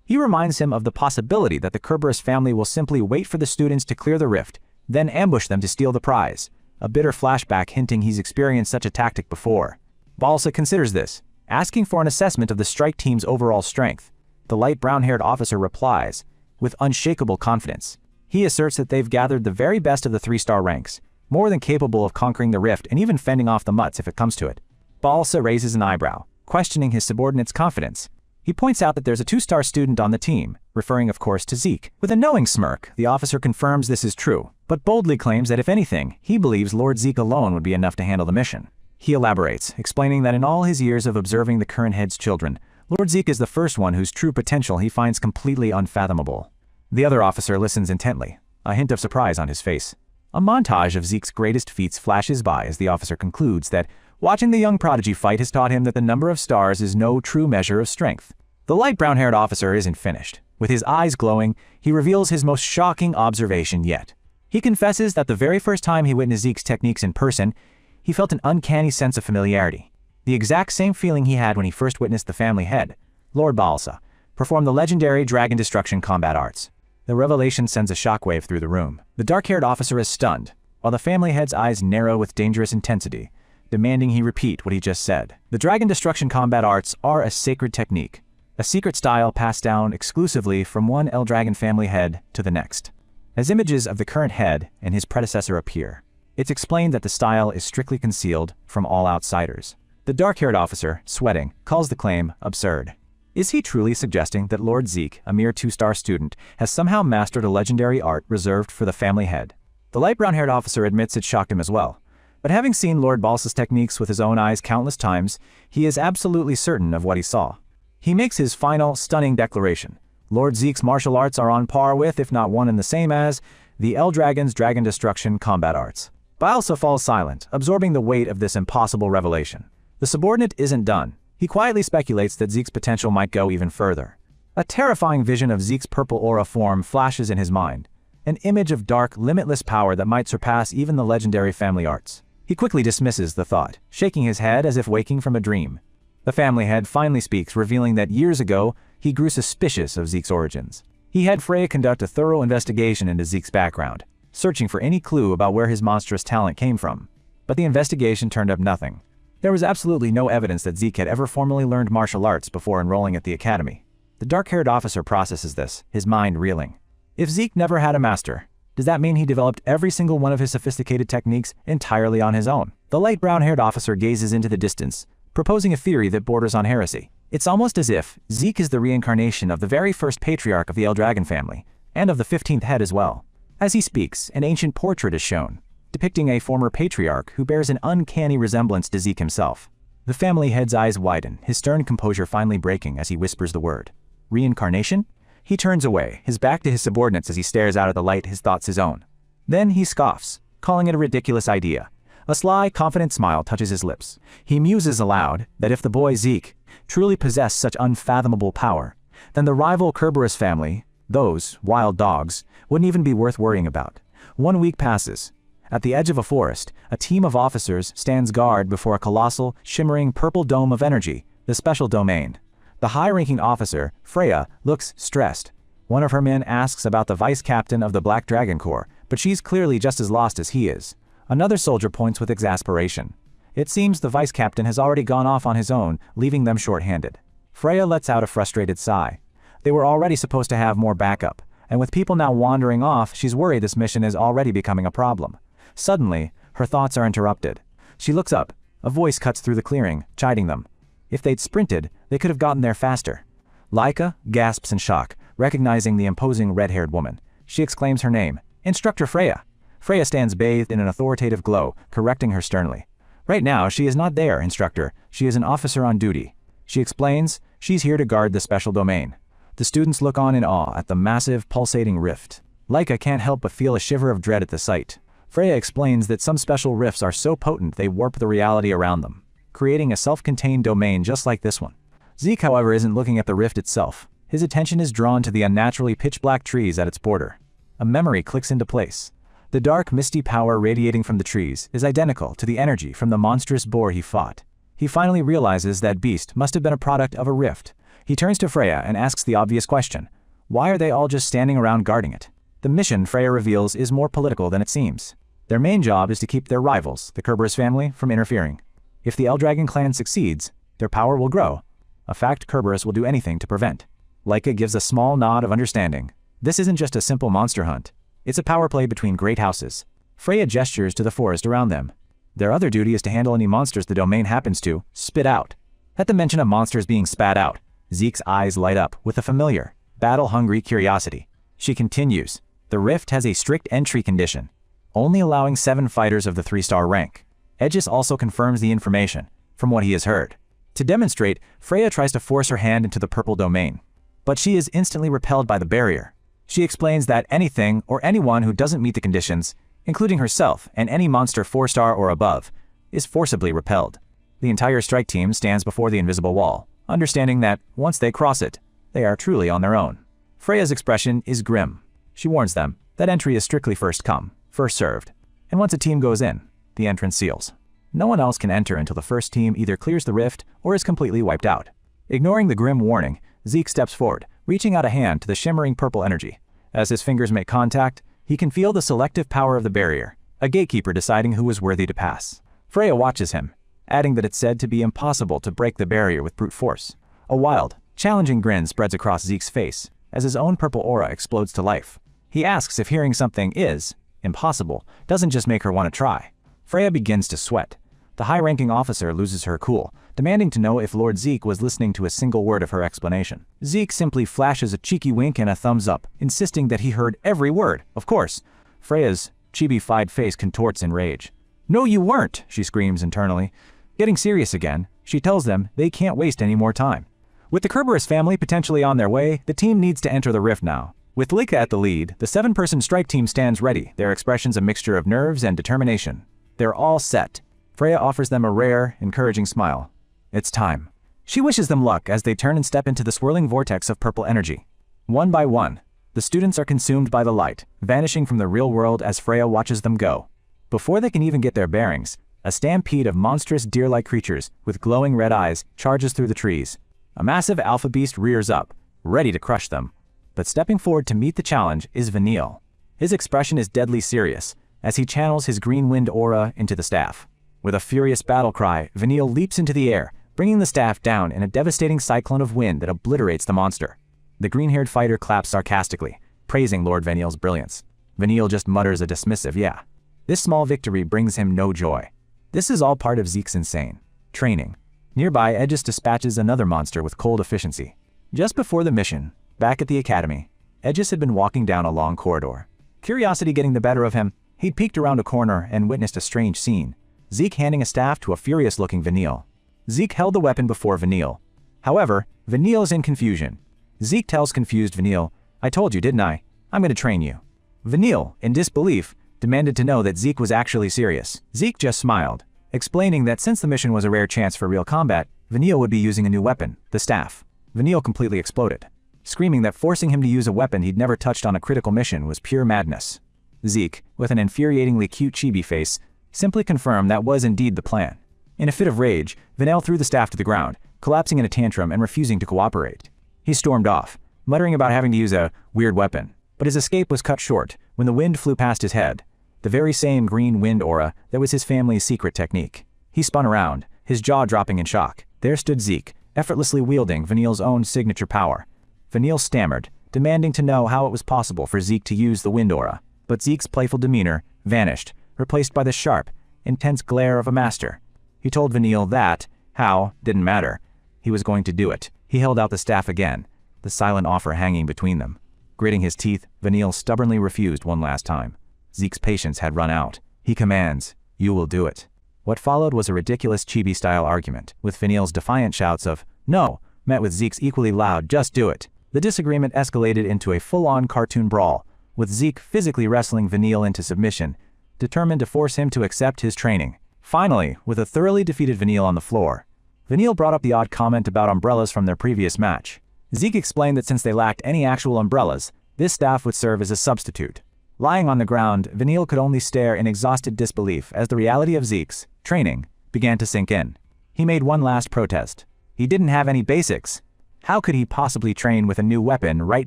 Speaker 1: He reminds him of the possibility that the Kerberos family will simply wait for the students to clear the rift, then ambush them to steal the prize, a bitter flashback hinting he's experienced such a tactic before. Balsa considers this, asking for an assessment of the strike team's overall strength. The light brown-haired officer replies, with unshakable confidence. He asserts that they've gathered the very best of the 3-star ranks, more than capable of conquering the rift and even fending off the mutts if it comes to it. Balsa raises an eyebrow, questioning his subordinate's confidence. He points out that there's a 2-star student on the team, referring of course to Zeke. With a knowing smirk, the officer confirms this is true, but boldly claims that if anything, he believes Lord Zeke alone would be enough to handle the mission. He elaborates, explaining that in all his years of observing the current head's children, Lord Zeke is the first one whose true potential he finds completely unfathomable. The other officer listens intently, a hint of surprise on his face. A montage of Zeke's greatest feats flashes by as the officer concludes that watching the young prodigy fight has taught him that the number of stars is no true measure of strength. The light brown-haired officer isn't finished. With his eyes glowing, he reveals his most shocking observation yet. He confesses that the very first time he witnessed Zeke's techniques in person, he felt an uncanny sense of familiarity. The exact same feeling he had when he first witnessed the family head, Lord Balsa, perform the legendary Dragon Destruction combat arts. The revelation sends a shockwave through the room. The dark-haired officer is stunned, while the family head's eyes narrow with dangerous intensity, demanding he repeat what he just said. The Dragon Destruction combat arts are a sacred technique, a secret style passed down exclusively from one Eldragon family head to the next. As images of the current head and his predecessor appear, it's explained that the style is strictly concealed from all outsiders. The dark-haired officer, sweating, calls the claim absurd. Is he truly suggesting that Lord Zeke, a mere 2-star student, has somehow mastered a legendary art reserved for the family head? The light brown-haired officer admits it shocked him as well. But having seen Lord Balsa's techniques with his own eyes countless times, he is absolutely certain of what he saw. He makes his final, stunning declaration. Lord Zeke's martial arts are on par with, if not one and the same as, the Eldragon's Dragon Destruction combat arts. Balsa falls silent, absorbing the weight of this impossible revelation. The subordinate isn't done. He quietly speculates that Zeke's potential might go even further. A terrifying vision of Zeke's purple aura form flashes in his mind, an image of dark, limitless power that might surpass even the legendary family arts. He quickly dismisses the thought, shaking his head as if waking from a dream. The family head finally speaks, revealing that years ago, he grew suspicious of Zeke's origins. He had Freya conduct a thorough investigation into Zeke's background, searching for any clue about where his monstrous talent came from. But the investigation turned up nothing. There was absolutely no evidence that Zeke had ever formally learned martial arts before enrolling at the academy. The dark-haired officer processes this, his mind reeling. If Zeke never had a master, does that mean he developed every single one of his sophisticated techniques entirely on his own? The light brown-haired officer gazes into the distance, proposing a theory that borders on heresy. It's almost as if Zeke is the reincarnation of the very first patriarch of the Eldragon family, and of the 15th head as well. As he speaks, an ancient portrait is shown, depicting a former patriarch who bears an uncanny resemblance to Zeke himself. The family head's eyes widen, his stern composure finally breaking as he whispers the word. Reincarnation? He turns away, his back to his subordinates as he stares out at the light, his thoughts his own. Then he scoffs, calling it a ridiculous idea. A sly, confident smile touches his lips. He muses aloud that if the boy Zeke truly possessed such unfathomable power, then the rival Kerberos family, those wild dogs, wouldn't even be worth worrying about. 1 week passes. At the edge of a forest, a team of officers stands guard before a colossal, shimmering purple dome of energy, the special domain. The high-ranking officer, Freya, looks stressed. One of her men asks about the vice-captain of the Black Dragon Corps, but she's clearly just as lost as he is. Another soldier points with exasperation. It seems the vice-captain has already gone off on his own, leaving them short-handed. Freya lets out a frustrated sigh. They were already supposed to have more backup, and with people now wandering off, she's worried this mission is already becoming a problem. Suddenly, her thoughts are interrupted. She looks up. A voice cuts through the clearing, chiding them. If they'd sprinted, they could have gotten there faster. Laika gasps in shock, recognizing the imposing red-haired woman. She exclaims her name, Instructor Freya. Freya stands bathed in an authoritative glow, correcting her sternly. Right now, she is not there, Instructor. She is an officer on duty. She explains, she's here to guard the special domain. The students look on in awe at the massive, pulsating rift. Laika can't help but feel a shiver of dread at the sight. Freya explains that some special rifts are so potent they warp the reality around them, creating a self-contained domain just like this one. Zeke, however, isn't looking at the rift itself. His attention is drawn to the unnaturally pitch-black trees at its border. A memory clicks into place. The dark, misty power radiating from the trees is identical to the energy from the monstrous boar he fought. He finally realizes that beast must have been a product of a rift, He turns to Freya and asks the obvious question. Why are they all just standing around guarding it? The mission, Freya reveals, is more political than it seems. Their main job is to keep their rivals, the Kerberos family, from interfering. If the Eldragon clan succeeds, their power will grow, a fact Kerberos will do anything to prevent. Leica gives a small nod of understanding. This isn't just a simple monster hunt. It's a power play between great houses. Freya gestures to the forest around them. Their other duty is to handle any monsters the domain happens to spit out. At the mention of monsters being spat out, Zeke's eyes light up with a familiar, battle-hungry curiosity. She continues, the Rift has a strict entry condition, only allowing 7 fighters of the 3-star rank. Aegis also confirms the information, from what he has heard. To demonstrate, Freya tries to force her hand into the purple domain, but she is instantly repelled by the barrier. She explains that anything or anyone who doesn't meet the conditions, including herself and any monster 4-star or above, is forcibly repelled. The entire strike team stands before the invisible wall, understanding that once they cross it, they are truly on their own. Freya's expression is grim. She warns them that entry is strictly first come, first served, and once a team goes in, the entrance seals. No one else can enter until the first team either clears the rift or is completely wiped out. Ignoring the grim warning, Zeke steps forward, reaching out a hand to the shimmering purple energy. As his fingers make contact, he can feel the selective power of the barrier, a gatekeeper deciding who is worthy to pass. Freya watches him, adding that it's said to be impossible to break the barrier with brute force. A wild, challenging grin spreads across Zeke's face as his own purple aura explodes to life. He asks if hearing something is impossible doesn't just make her want to try. Freya begins to sweat. The high-ranking officer loses her cool, demanding to know if Lord Zeke was listening to a single word of her explanation. Zeke simply flashes a cheeky wink and a thumbs up, insisting that he heard every word, of course. Freya's chibi-fied face contorts in rage. "No, you weren't," she screams internally. Getting serious again, she tells them they can't waste any more time. With the Kerberos family potentially on their way, the team needs to enter the rift now. With Leica at the lead, the 7-person strike team stands ready, their expressions a mixture of nerves and determination. They're all set. Freya offers them a rare, encouraging smile. It's time. She wishes them luck as they turn and step into the swirling vortex of purple energy. One by one, the students are consumed by the light, vanishing from the real world as Freya watches them go. Before they can even get their bearings, a stampede of monstrous deer-like creatures with glowing red eyes charges through the trees. A massive alpha beast rears up, ready to crush them. But stepping forward to meet the challenge is Vanille. His expression is deadly serious as he channels his green wind aura into the staff. With a furious battle cry, Vanille leaps into the air, bringing the staff down in a devastating cyclone of wind that obliterates the monster. The green-haired fighter claps sarcastically, praising Lord Vanille's brilliance. Vanille just mutters a dismissive yeah. This small victory brings him no joy. This is all part of Zeke's insane training. Nearby, Aegis dispatches another monster with cold efficiency. Just before the mission, back at the academy, Aegis had been walking down a long corridor. Curiosity getting the better of him, he'd peeked around a corner and witnessed a strange scene. Zeke handing a staff to a furious-looking Vanille. Zeke held the weapon before Vanille. However, Vanille is in confusion. Zeke tells confused Vanille, "I told you, didn't I? I'm going to train you." Vanille, in disbelief, demanded to know that Zeke was actually serious. Zeke just smiled, explaining that since the mission was a rare chance for real combat, Vanille would be using a new weapon, the staff. Vanille completely exploded, screaming that forcing him to use a weapon he'd never touched on a critical mission was pure madness. Zeke, with an infuriatingly cute chibi face, simply confirmed that was indeed the plan. In a fit of rage, Vanille threw the staff to the ground, collapsing in a tantrum and refusing to cooperate. He stormed off, muttering about having to use a weird weapon, but his escape was cut short when the wind flew past his head, the very same green wind aura that was his family's secret technique. He spun around, his jaw dropping in shock. There stood Zeke, effortlessly wielding Vanille's own signature power. Vanille stammered, demanding to know how it was possible for Zeke to use the wind aura, but Zeke's playful demeanor vanished, replaced by the sharp, intense glare of a master. He told Vanille that, how, didn't matter. He was going to do it. He held out the staff again, the silent offer hanging between them. Gritting his teeth, Vanille stubbornly refused one last time. Zeke's patience had run out. He commands, "You will do it." What followed was a ridiculous chibi-style argument, with Vanille's defiant shouts of, "No," met with Zeke's equally loud, "Just do it." The disagreement escalated into a full-on cartoon brawl, with Zeke physically wrestling Vanille into submission, determined to force him to accept his training. Finally, with a thoroughly defeated Vanille on the floor, Vanille brought up the odd comment about umbrellas from their previous match. Zeke explained that since they lacked any actual umbrellas, this staff would serve as a substitute. Lying on the ground, Vanille could only stare in exhausted disbelief as the reality of Zeke's training began to sink in. He made one last protest. He didn't have any basics. How could he possibly train with a new weapon right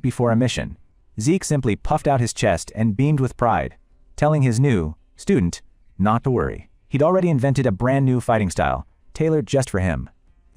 Speaker 1: before a mission? Zeke simply puffed out his chest and beamed with pride, telling his new student not to worry. He'd already invented a brand new fighting style, tailored just for him.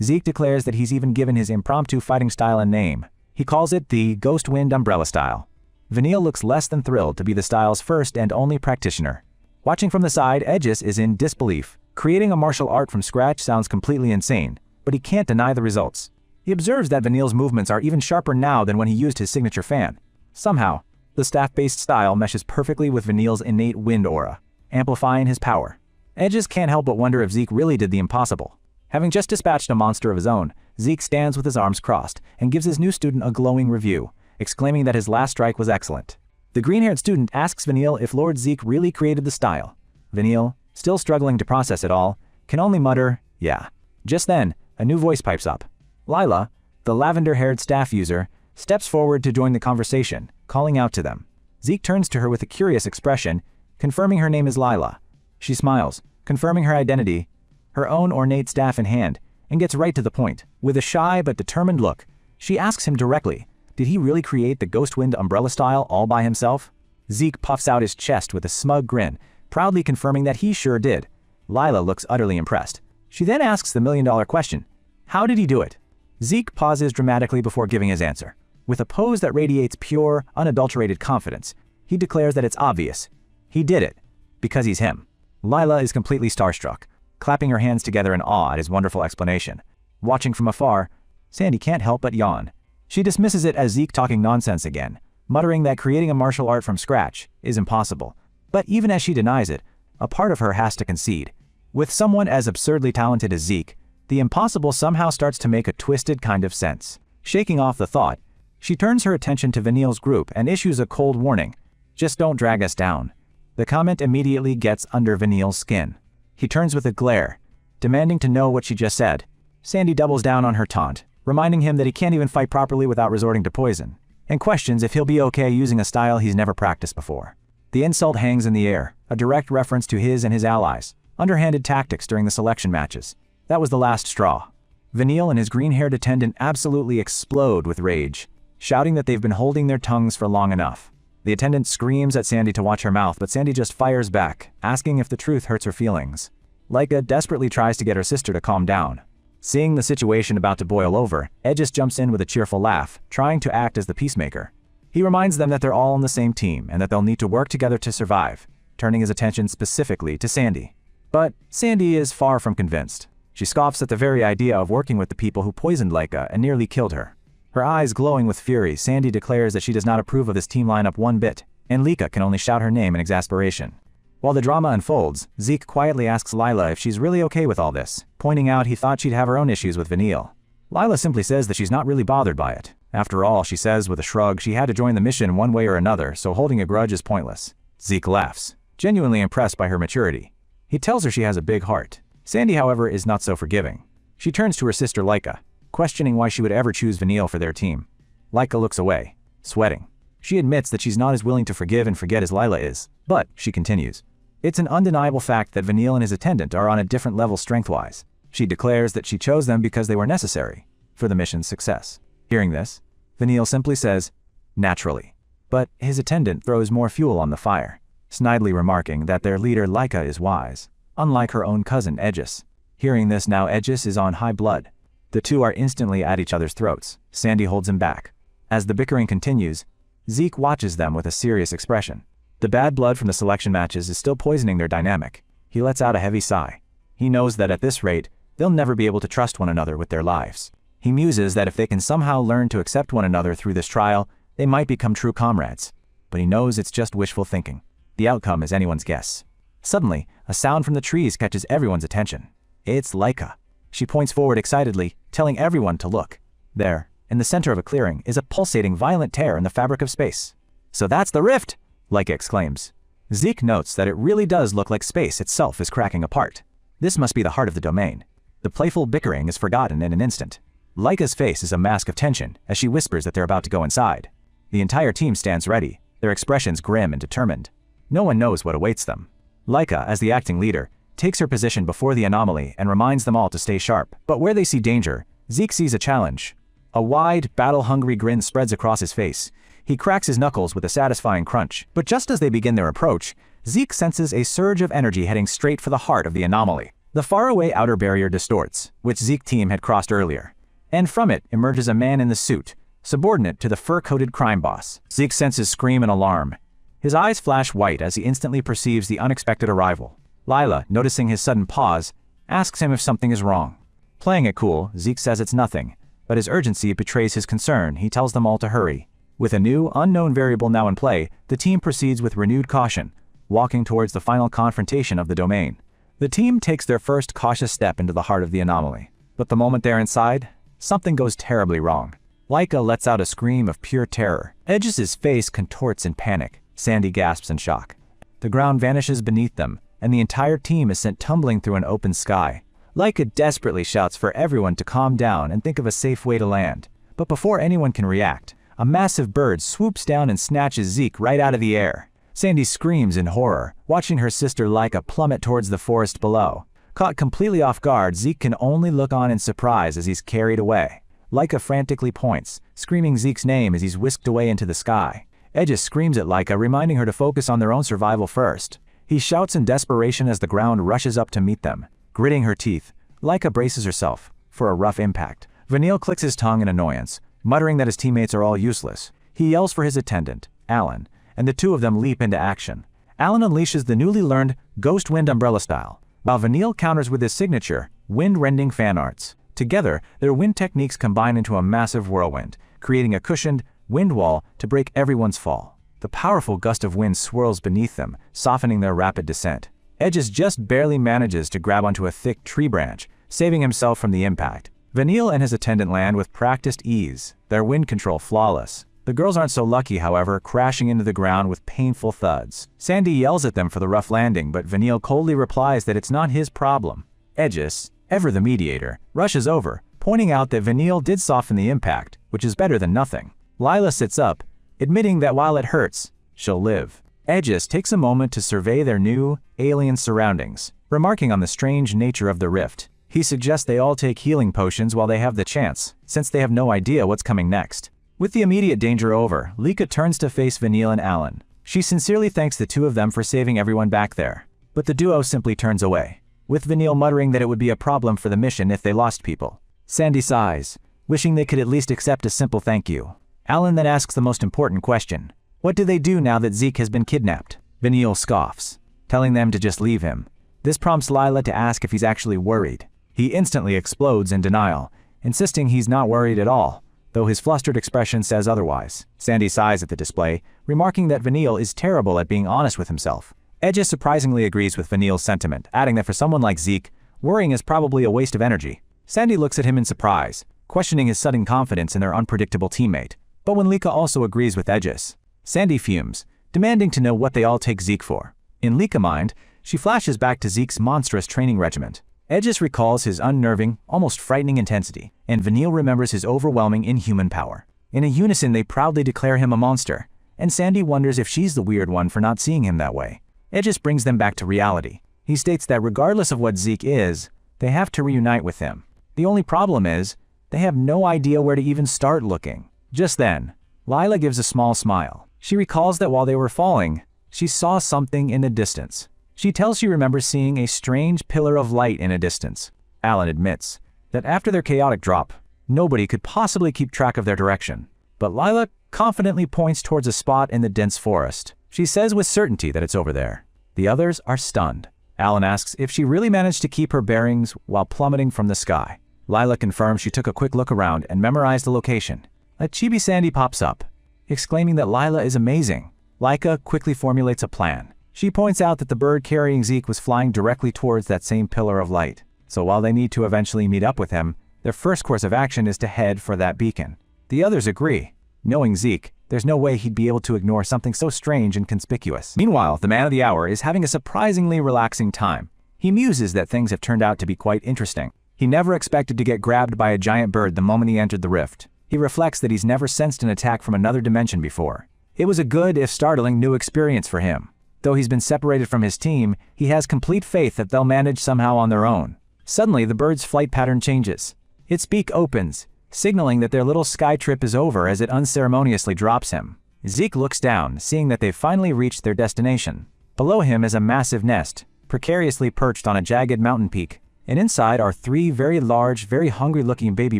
Speaker 1: Zeke declares that he's even given his impromptu fighting style a name. He calls it the Ghost Wind Umbrella style. Vanille looks less than thrilled to be the style's first and only practitioner. Watching from the side, Aegis is in disbelief. Creating a martial art from scratch sounds completely insane, but he can't deny the results. He observes that Vanille's movements are even sharper now than when he used his signature fan. Somehow, the staff-based style meshes perfectly with Vanille's innate wind aura, amplifying his power. Aegis can't help but wonder if Zeke really did the impossible. Having just dispatched a monster of his own, Zeke stands with his arms crossed and gives his new student a glowing review, exclaiming that his last strike was excellent. The green-haired student asks Vanille if Lord Zeke really created the style. Vanille, still struggling to process it all, can only mutter, yeah. Just then, a new voice pipes up. Lila, the lavender-haired staff user, steps forward to join the conversation, calling out to them. Zeke turns to her with a curious expression, confirming her name is Lila. She smiles, confirming her identity, her own ornate staff in hand, and gets right to the point. With a shy but determined look, she asks him directly, did he really create the Ghost Wind umbrella style all by himself? Zeke puffs out his chest with a smug grin, proudly confirming that he sure did. Lila looks utterly impressed. She then asks the million-dollar question, how did he do it? Zeke pauses dramatically before giving his answer. With a pose that radiates pure, unadulterated confidence, he declares that it's obvious. He did it, because he's him. Lila is completely starstruck, clapping her hands together in awe at his wonderful explanation. Watching from afar, Sandy can't help but yawn. She dismisses it as Zeke talking nonsense again, muttering that creating a martial art from scratch is impossible. But even as she denies it, a part of her has to concede. With someone as absurdly talented as Zeke, the impossible somehow starts to make a twisted kind of sense. Shaking off the thought, she turns her attention to Vanille's group and issues a cold warning. Just don't drag us down. The comment immediately gets under Vanille's skin. He turns with a glare, demanding to know what she just said. Sandy doubles down on her taunt, reminding him that he can't even fight properly without resorting to poison, and questions if he'll be okay using a style he's never practiced before. The insult hangs in the air, a direct reference to his and his allies' underhanded tactics during the selection matches. That was the last straw. Vanille and his green-haired attendant absolutely explode with rage, shouting that they've been holding their tongues for long enough. The attendant screams at Sandy to watch her mouth, but Sandy just fires back, asking if the truth hurts her feelings. Laika desperately tries to get her sister to calm down. Seeing the situation about to boil over, Aegis jumps in with a cheerful laugh, trying to act as the peacemaker. He reminds them that they're all on the same team and that they'll need to work together to survive, turning his attention specifically to Sandy. But Sandy is far from convinced. She scoffs at the very idea of working with the people who poisoned Laika and nearly killed her. Her eyes glowing with fury, Sandy declares that she does not approve of this team lineup one bit, and Laika can only shout her name in exasperation. While the drama unfolds, Zeke quietly asks Lila if she's really okay with all this, pointing out he thought she'd have her own issues with Vanille. Lila simply says that she's not really bothered by it. After all, she says with a shrug, she had to join the mission one way or another, so holding a grudge is pointless. Zeke laughs, genuinely impressed by her maturity. He tells her she has a big heart. Sandy, however, is not so forgiving. She turns to her sister Laika, questioning why she would ever choose Vanille for their team. Laika looks away, sweating. She admits that she's not as willing to forgive and forget as Lila is, but she continues. It's an undeniable fact that Vanille and his attendant are on a different level strength-wise. She declares that she chose them because they were necessary for the mission's success. Hearing this, Vanille simply says, naturally. But his attendant throws more fuel on the fire, snidely remarking that their leader Laika is wise, unlike her own cousin Aegis. Hearing this now, Aegis is on high blood. The two are instantly at each other's throats. Sandy holds him back. As the bickering continues, Zeke watches them with a serious expression. The bad blood from the selection matches is still poisoning their dynamic. He lets out a heavy sigh. He knows that at this rate, they'll never be able to trust one another with their lives. He muses that if they can somehow learn to accept one another through this trial, they might become true comrades. But he knows it's just wishful thinking. The outcome is anyone's guess. Suddenly, a sound from the trees catches everyone's attention. It's Laika. She points forward excitedly, telling everyone to look. There, in the center of a clearing, is a pulsating violent tear in the fabric of space. So that's the rift! Laika exclaims. Zeke notes that it really does look like space itself is cracking apart. This must be the heart of the domain. The playful bickering is forgotten in an instant. Laika's face is a mask of tension as she whispers that they're about to go inside. The entire team stands ready, their expressions grim and determined. No one knows what awaits them. Laika, as the acting leader, takes her position before the anomaly and reminds them all to stay sharp. But where they see danger, Zeke sees a challenge. A wide, battle-hungry grin spreads across his face. He cracks his knuckles with a satisfying crunch. But just as they begin their approach, Zeke senses a surge of energy heading straight for the heart of the anomaly. The faraway outer barrier distorts, which Zeke's team had crossed earlier. And from it emerges a man in the suit, subordinate to the fur-coated crime boss. Zeke senses scream and alarm. His eyes flash white as he instantly perceives the unexpected arrival. Lila, noticing his sudden pause, asks him if something is wrong. Playing it cool, Zeke says it's nothing, but his urgency betrays his concern. He tells them all to hurry. With a new, unknown variable now in play, the team proceeds with renewed caution, walking towards the final confrontation of the domain. The team takes their first cautious step into the heart of the anomaly. But the moment they're inside, something goes terribly wrong. Laika lets out a scream of pure terror. Edge's face contorts in panic. Sandy gasps in shock. The ground vanishes beneath them, and the entire team is sent tumbling through an open sky. Laika desperately shouts for everyone to calm down and think of a safe way to land. But before anyone can react, a massive bird swoops down and snatches Zeke right out of the air. Sandy screams in horror, watching her sister Laika plummet towards the forest below. Caught completely off guard, Zeke can only look on in surprise as he's carried away. Laika frantically points, screaming Zeke's name as he's whisked away into the sky. Edge screams at Laika, reminding her to focus on their own survival first. He shouts in desperation as the ground rushes up to meet them. Gritting her teeth, Laika braces herself for a rough impact. Vanille clicks his tongue in annoyance, muttering that his teammates are all useless. He yells for his attendant, Alan, and the two of them leap into action. Alan unleashes the newly learned Ghost Wind Umbrella style, while Vanille counters with his signature, Wind-Rending Fan Arts. Together, their wind techniques combine into a massive whirlwind, creating a cushioned wind wall to break everyone's fall. The powerful gust of wind swirls beneath them, softening their rapid descent. Edges just barely manages to grab onto a thick tree branch, saving himself from the impact. Vanille and his attendant land with practiced ease, their wind control flawless. The girls aren't so lucky, however, crashing into the ground with painful thuds. Sandy yells at them for the rough landing, but Vanille coldly replies that it's not his problem. Edges, ever the mediator, rushes over, pointing out that Vanille did soften the impact, which is better than nothing. Lila sits up, admitting that while it hurts, she'll live. Edges takes a moment to survey their new, alien surroundings, remarking on the strange nature of the rift. He suggests they all take healing potions while they have the chance, since they have no idea what's coming next. With the immediate danger over, Laika turns to face Vanille and Alan. She sincerely thanks the two of them for saving everyone back there. But the duo simply turns away, with Vanille muttering that it would be a problem for the mission if they lost people. Sandy sighs, wishing they could at least accept a simple thank you. Alan then asks the most important question. What do they do now that Zeke has been kidnapped? Vanille scoffs, telling them to just leave him. This prompts Lila to ask if he's actually worried. He instantly explodes in denial, insisting he's not worried at all, though his flustered expression says otherwise. Sandy sighs at the display, remarking that Vanille is terrible at being honest with himself. Edge surprisingly agrees with Vanille's sentiment, adding that for someone like Zeke, worrying is probably a waste of energy. Sandy looks at him in surprise, questioning his sudden confidence in their unpredictable teammate. But when Laika also agrees with Edges, Sandy fumes, demanding to know what they all take Zeke for. In Laika mind, she flashes back to Zeke's monstrous training regiment. Edges recalls his unnerving, almost frightening intensity, and Vanille remembers his overwhelming inhuman power. In a unison, they proudly declare him a monster, and Sandy wonders if she's the weird one for not seeing him that way. Edges brings them back to reality. He states that regardless of what Zeke is, they have to reunite with him. The only problem is, they have no idea where to even start looking. Just then, Lila gives a small smile. She recalls that while they were falling, she saw something in the distance. She tells she remembers seeing a strange pillar of light in a distance. Alan admits that after their chaotic drop, nobody could possibly keep track of their direction. But Lila confidently points towards a spot in the dense forest. She says with certainty that it's over there. The others are stunned. Alan asks if she really managed to keep her bearings while plummeting from the sky. Lila confirms she took a quick look around and memorized the location. A chibi Sandy pops up, exclaiming that Lila is amazing. Laika quickly formulates a plan. She points out that the bird carrying Zeke was flying directly towards that same pillar of light. So while they need to eventually meet up with him, their first course of action is to head for that beacon. The others agree. Knowing Zeke, there's no way he'd be able to ignore something so strange and conspicuous. Meanwhile, the man of the hour is having a surprisingly relaxing time. He muses that things have turned out to be quite interesting. He never expected to get grabbed by a giant bird the moment he entered the rift. He reflects that he's never sensed an attack from another dimension before. It was a good, if startling, new experience for him. Though he's been separated from his team, he has complete faith that they'll manage somehow on their own. Suddenly, the bird's flight pattern changes. Its beak opens, signaling that their little sky trip is over as it unceremoniously drops him. Zeke looks down, seeing that they've finally reached their destination. Below him is a massive nest, precariously perched on a jagged mountain peak, and inside are 3 very large, very hungry-looking baby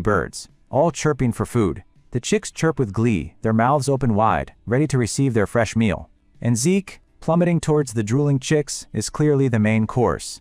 Speaker 1: birds, all chirping for food. The chicks chirp with glee, their mouths open wide, ready to receive their fresh meal. And Zeke, plummeting towards the drooling chicks, is clearly the main course.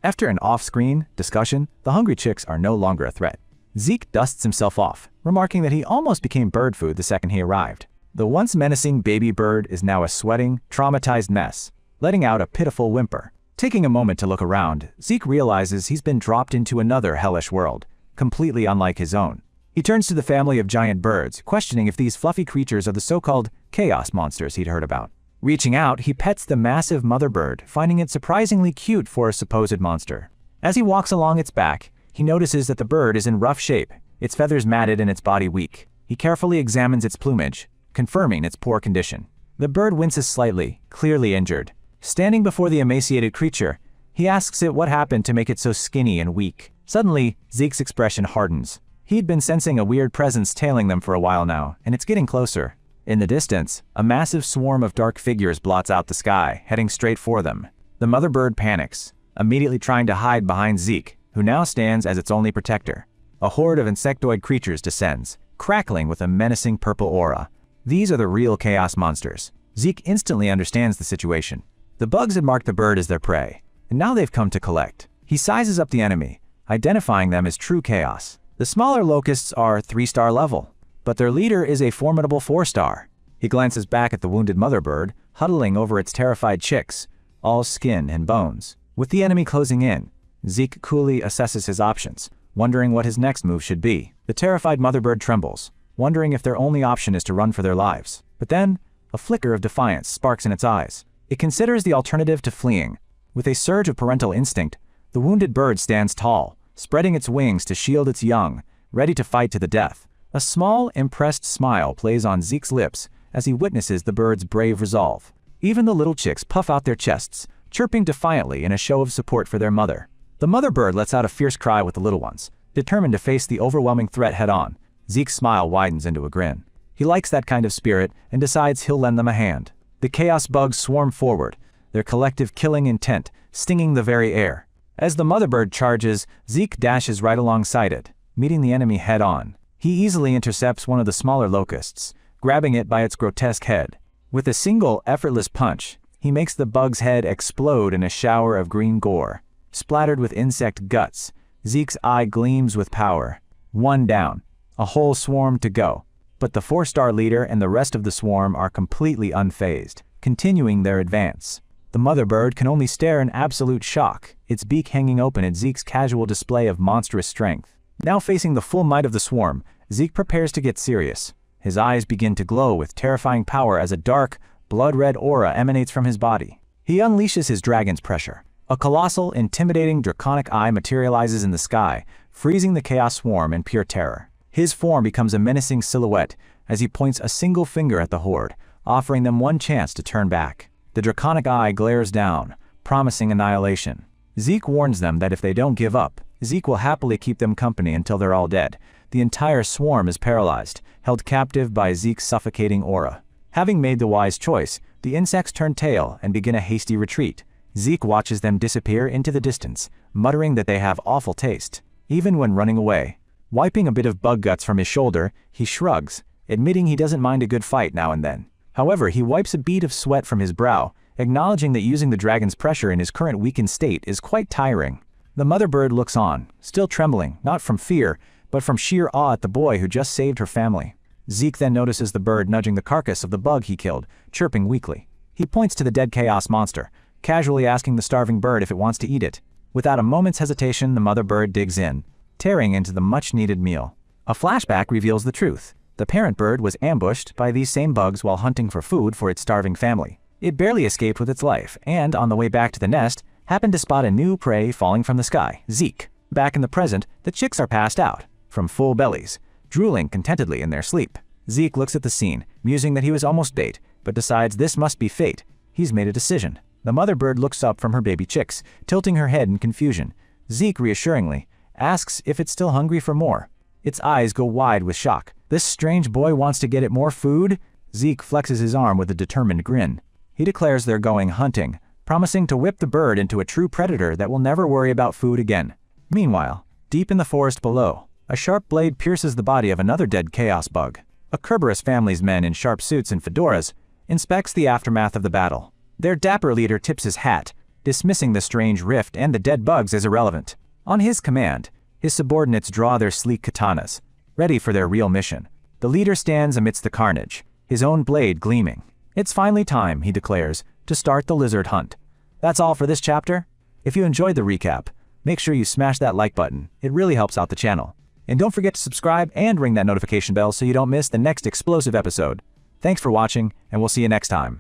Speaker 1: After an off-screen discussion, the hungry chicks are no longer a threat. Zeke dusts himself off, remarking that he almost became bird food the second he arrived. The once menacing baby bird is now a sweating, traumatized mess, letting out a pitiful whimper. Taking a moment to look around, Zeke realizes he's been dropped into another hellish world, completely unlike his own. He turns to the family of giant birds, questioning if these fluffy creatures are the so-called chaos monsters he'd heard about. Reaching out, he pets the massive mother bird, finding it surprisingly cute for a supposed monster. As he walks along its back, he notices that the bird is in rough shape, its feathers matted and its body weak. He carefully examines its plumage, confirming its poor condition. The bird winces slightly, clearly injured. Standing before the emaciated creature, he asks it what happened to make it so skinny and weak. Suddenly, Zeke's expression hardens. He'd been sensing a weird presence tailing them for a while now, and it's getting closer. In the distance, a massive swarm of dark figures blots out the sky, heading straight for them. The mother bird panics, immediately trying to hide behind Zeke, who now stands as its only protector. A horde of insectoid creatures descends, crackling with a menacing purple aura. These are the real chaos monsters. Zeke instantly understands the situation. The bugs had marked the bird as their prey, and now they've come to collect. He sizes up the enemy, identifying them as true chaos. The smaller locusts are 3-star level, but their leader is a formidable 4-star. He glances back at the wounded mother bird, huddling over its terrified chicks, all skin and bones. With the enemy closing in, Zeke coolly assesses his options, wondering what his next move should be. The terrified mother bird trembles, wondering if their only option is to run for their lives. But then, a flicker of defiance sparks in its eyes. It considers the alternative to fleeing. With a surge of parental instinct, the wounded bird stands tall, spreading its wings to shield its young, ready to fight to the death. A small, impressed smile plays on Zeke's lips as he witnesses the bird's brave resolve. Even the little chicks puff out their chests, chirping defiantly in a show of support for their mother. The mother bird lets out a fierce cry with the little ones, determined to face the overwhelming threat head-on. Zeke's smile widens into a grin. He likes that kind of spirit and decides he'll lend them a hand. The chaos bugs swarm forward, their collective killing intent stinging the very air. As the mother bird charges, Zeke dashes right alongside it, meeting the enemy head-on. He easily intercepts one of the smaller locusts, grabbing it by its grotesque head. With a single, effortless punch, he makes the bug's head explode in a shower of green gore. Splattered with insect guts, Zeke's eye gleams with power. One down, a whole swarm to go. But the 4-star leader and the rest of the swarm are completely unfazed, continuing their advance. The mother bird can only stare in absolute shock, its beak hanging open at Zeke's casual display of monstrous strength. Now facing the full might of the swarm, Zeke prepares to get serious. His eyes begin to glow with terrifying power as a dark, blood-red aura emanates from his body. He unleashes his dragon's pressure. A colossal, intimidating, draconic eye materializes in the sky, freezing the chaos swarm in pure terror. His form becomes a menacing silhouette as he points a single finger at the horde, offering them one chance to turn back. The draconic eye glares down, promising annihilation. Zeke warns them that if they don't give up, Zeke will happily keep them company until they're all dead. The entire swarm is paralyzed, held captive by Zeke's suffocating aura. Having made the wise choice, the insects turn tail and begin a hasty retreat. Zeke watches them disappear into the distance, muttering that they have awful taste, even when running away. Wiping a bit of bug guts from his shoulder, he shrugs, admitting he doesn't mind a good fight now and then. However, he wipes a bead of sweat from his brow, acknowledging that using the dragon's pressure in his current weakened state is quite tiring. The mother bird looks on, still trembling, not from fear, but from sheer awe at the boy who just saved her family. Zeke then notices the bird nudging the carcass of the bug he killed, chirping weakly. He points to the dead chaos monster, casually asking the starving bird if it wants to eat it. Without a moment's hesitation, the mother bird digs in, tearing into the much-needed meal. A flashback reveals the truth. The parent bird was ambushed by these same bugs while hunting for food for its starving family. It barely escaped with its life, and on the way back to the nest, happened to spot a new prey falling from the sky, Zeke. Back in the present, the chicks are passed out, from full bellies, drooling contentedly in their sleep. Zeke looks at the scene, musing that he was almost bait, but decides this must be fate. He's made a decision. The mother bird looks up from her baby chicks, tilting her head in confusion. Zeke reassuringly asks if it's still hungry for more. Its eyes go wide with shock. This strange boy wants to get it more food? Zeke flexes his arm with a determined grin. He declares they're going hunting, promising to whip the bird into a true predator that will never worry about food again. Meanwhile, deep in the forest below, a sharp blade pierces the body of another dead chaos bug. A Kerberos family's men in sharp suits and fedoras inspects the aftermath of the battle. Their dapper leader tips his hat, dismissing the strange rift and the dead bugs as irrelevant. On his command, his subordinates draw their sleek katanas, ready for their real mission. The leader stands amidst the carnage, his own blade gleaming. It's finally time, he declares, to start the lizard hunt. That's all for this chapter. If you enjoyed the recap, make sure you smash that like button. It really helps out the channel. And don't forget to subscribe and ring that notification bell so you don't miss the next explosive episode. Thanks for watching, and we'll see you next time.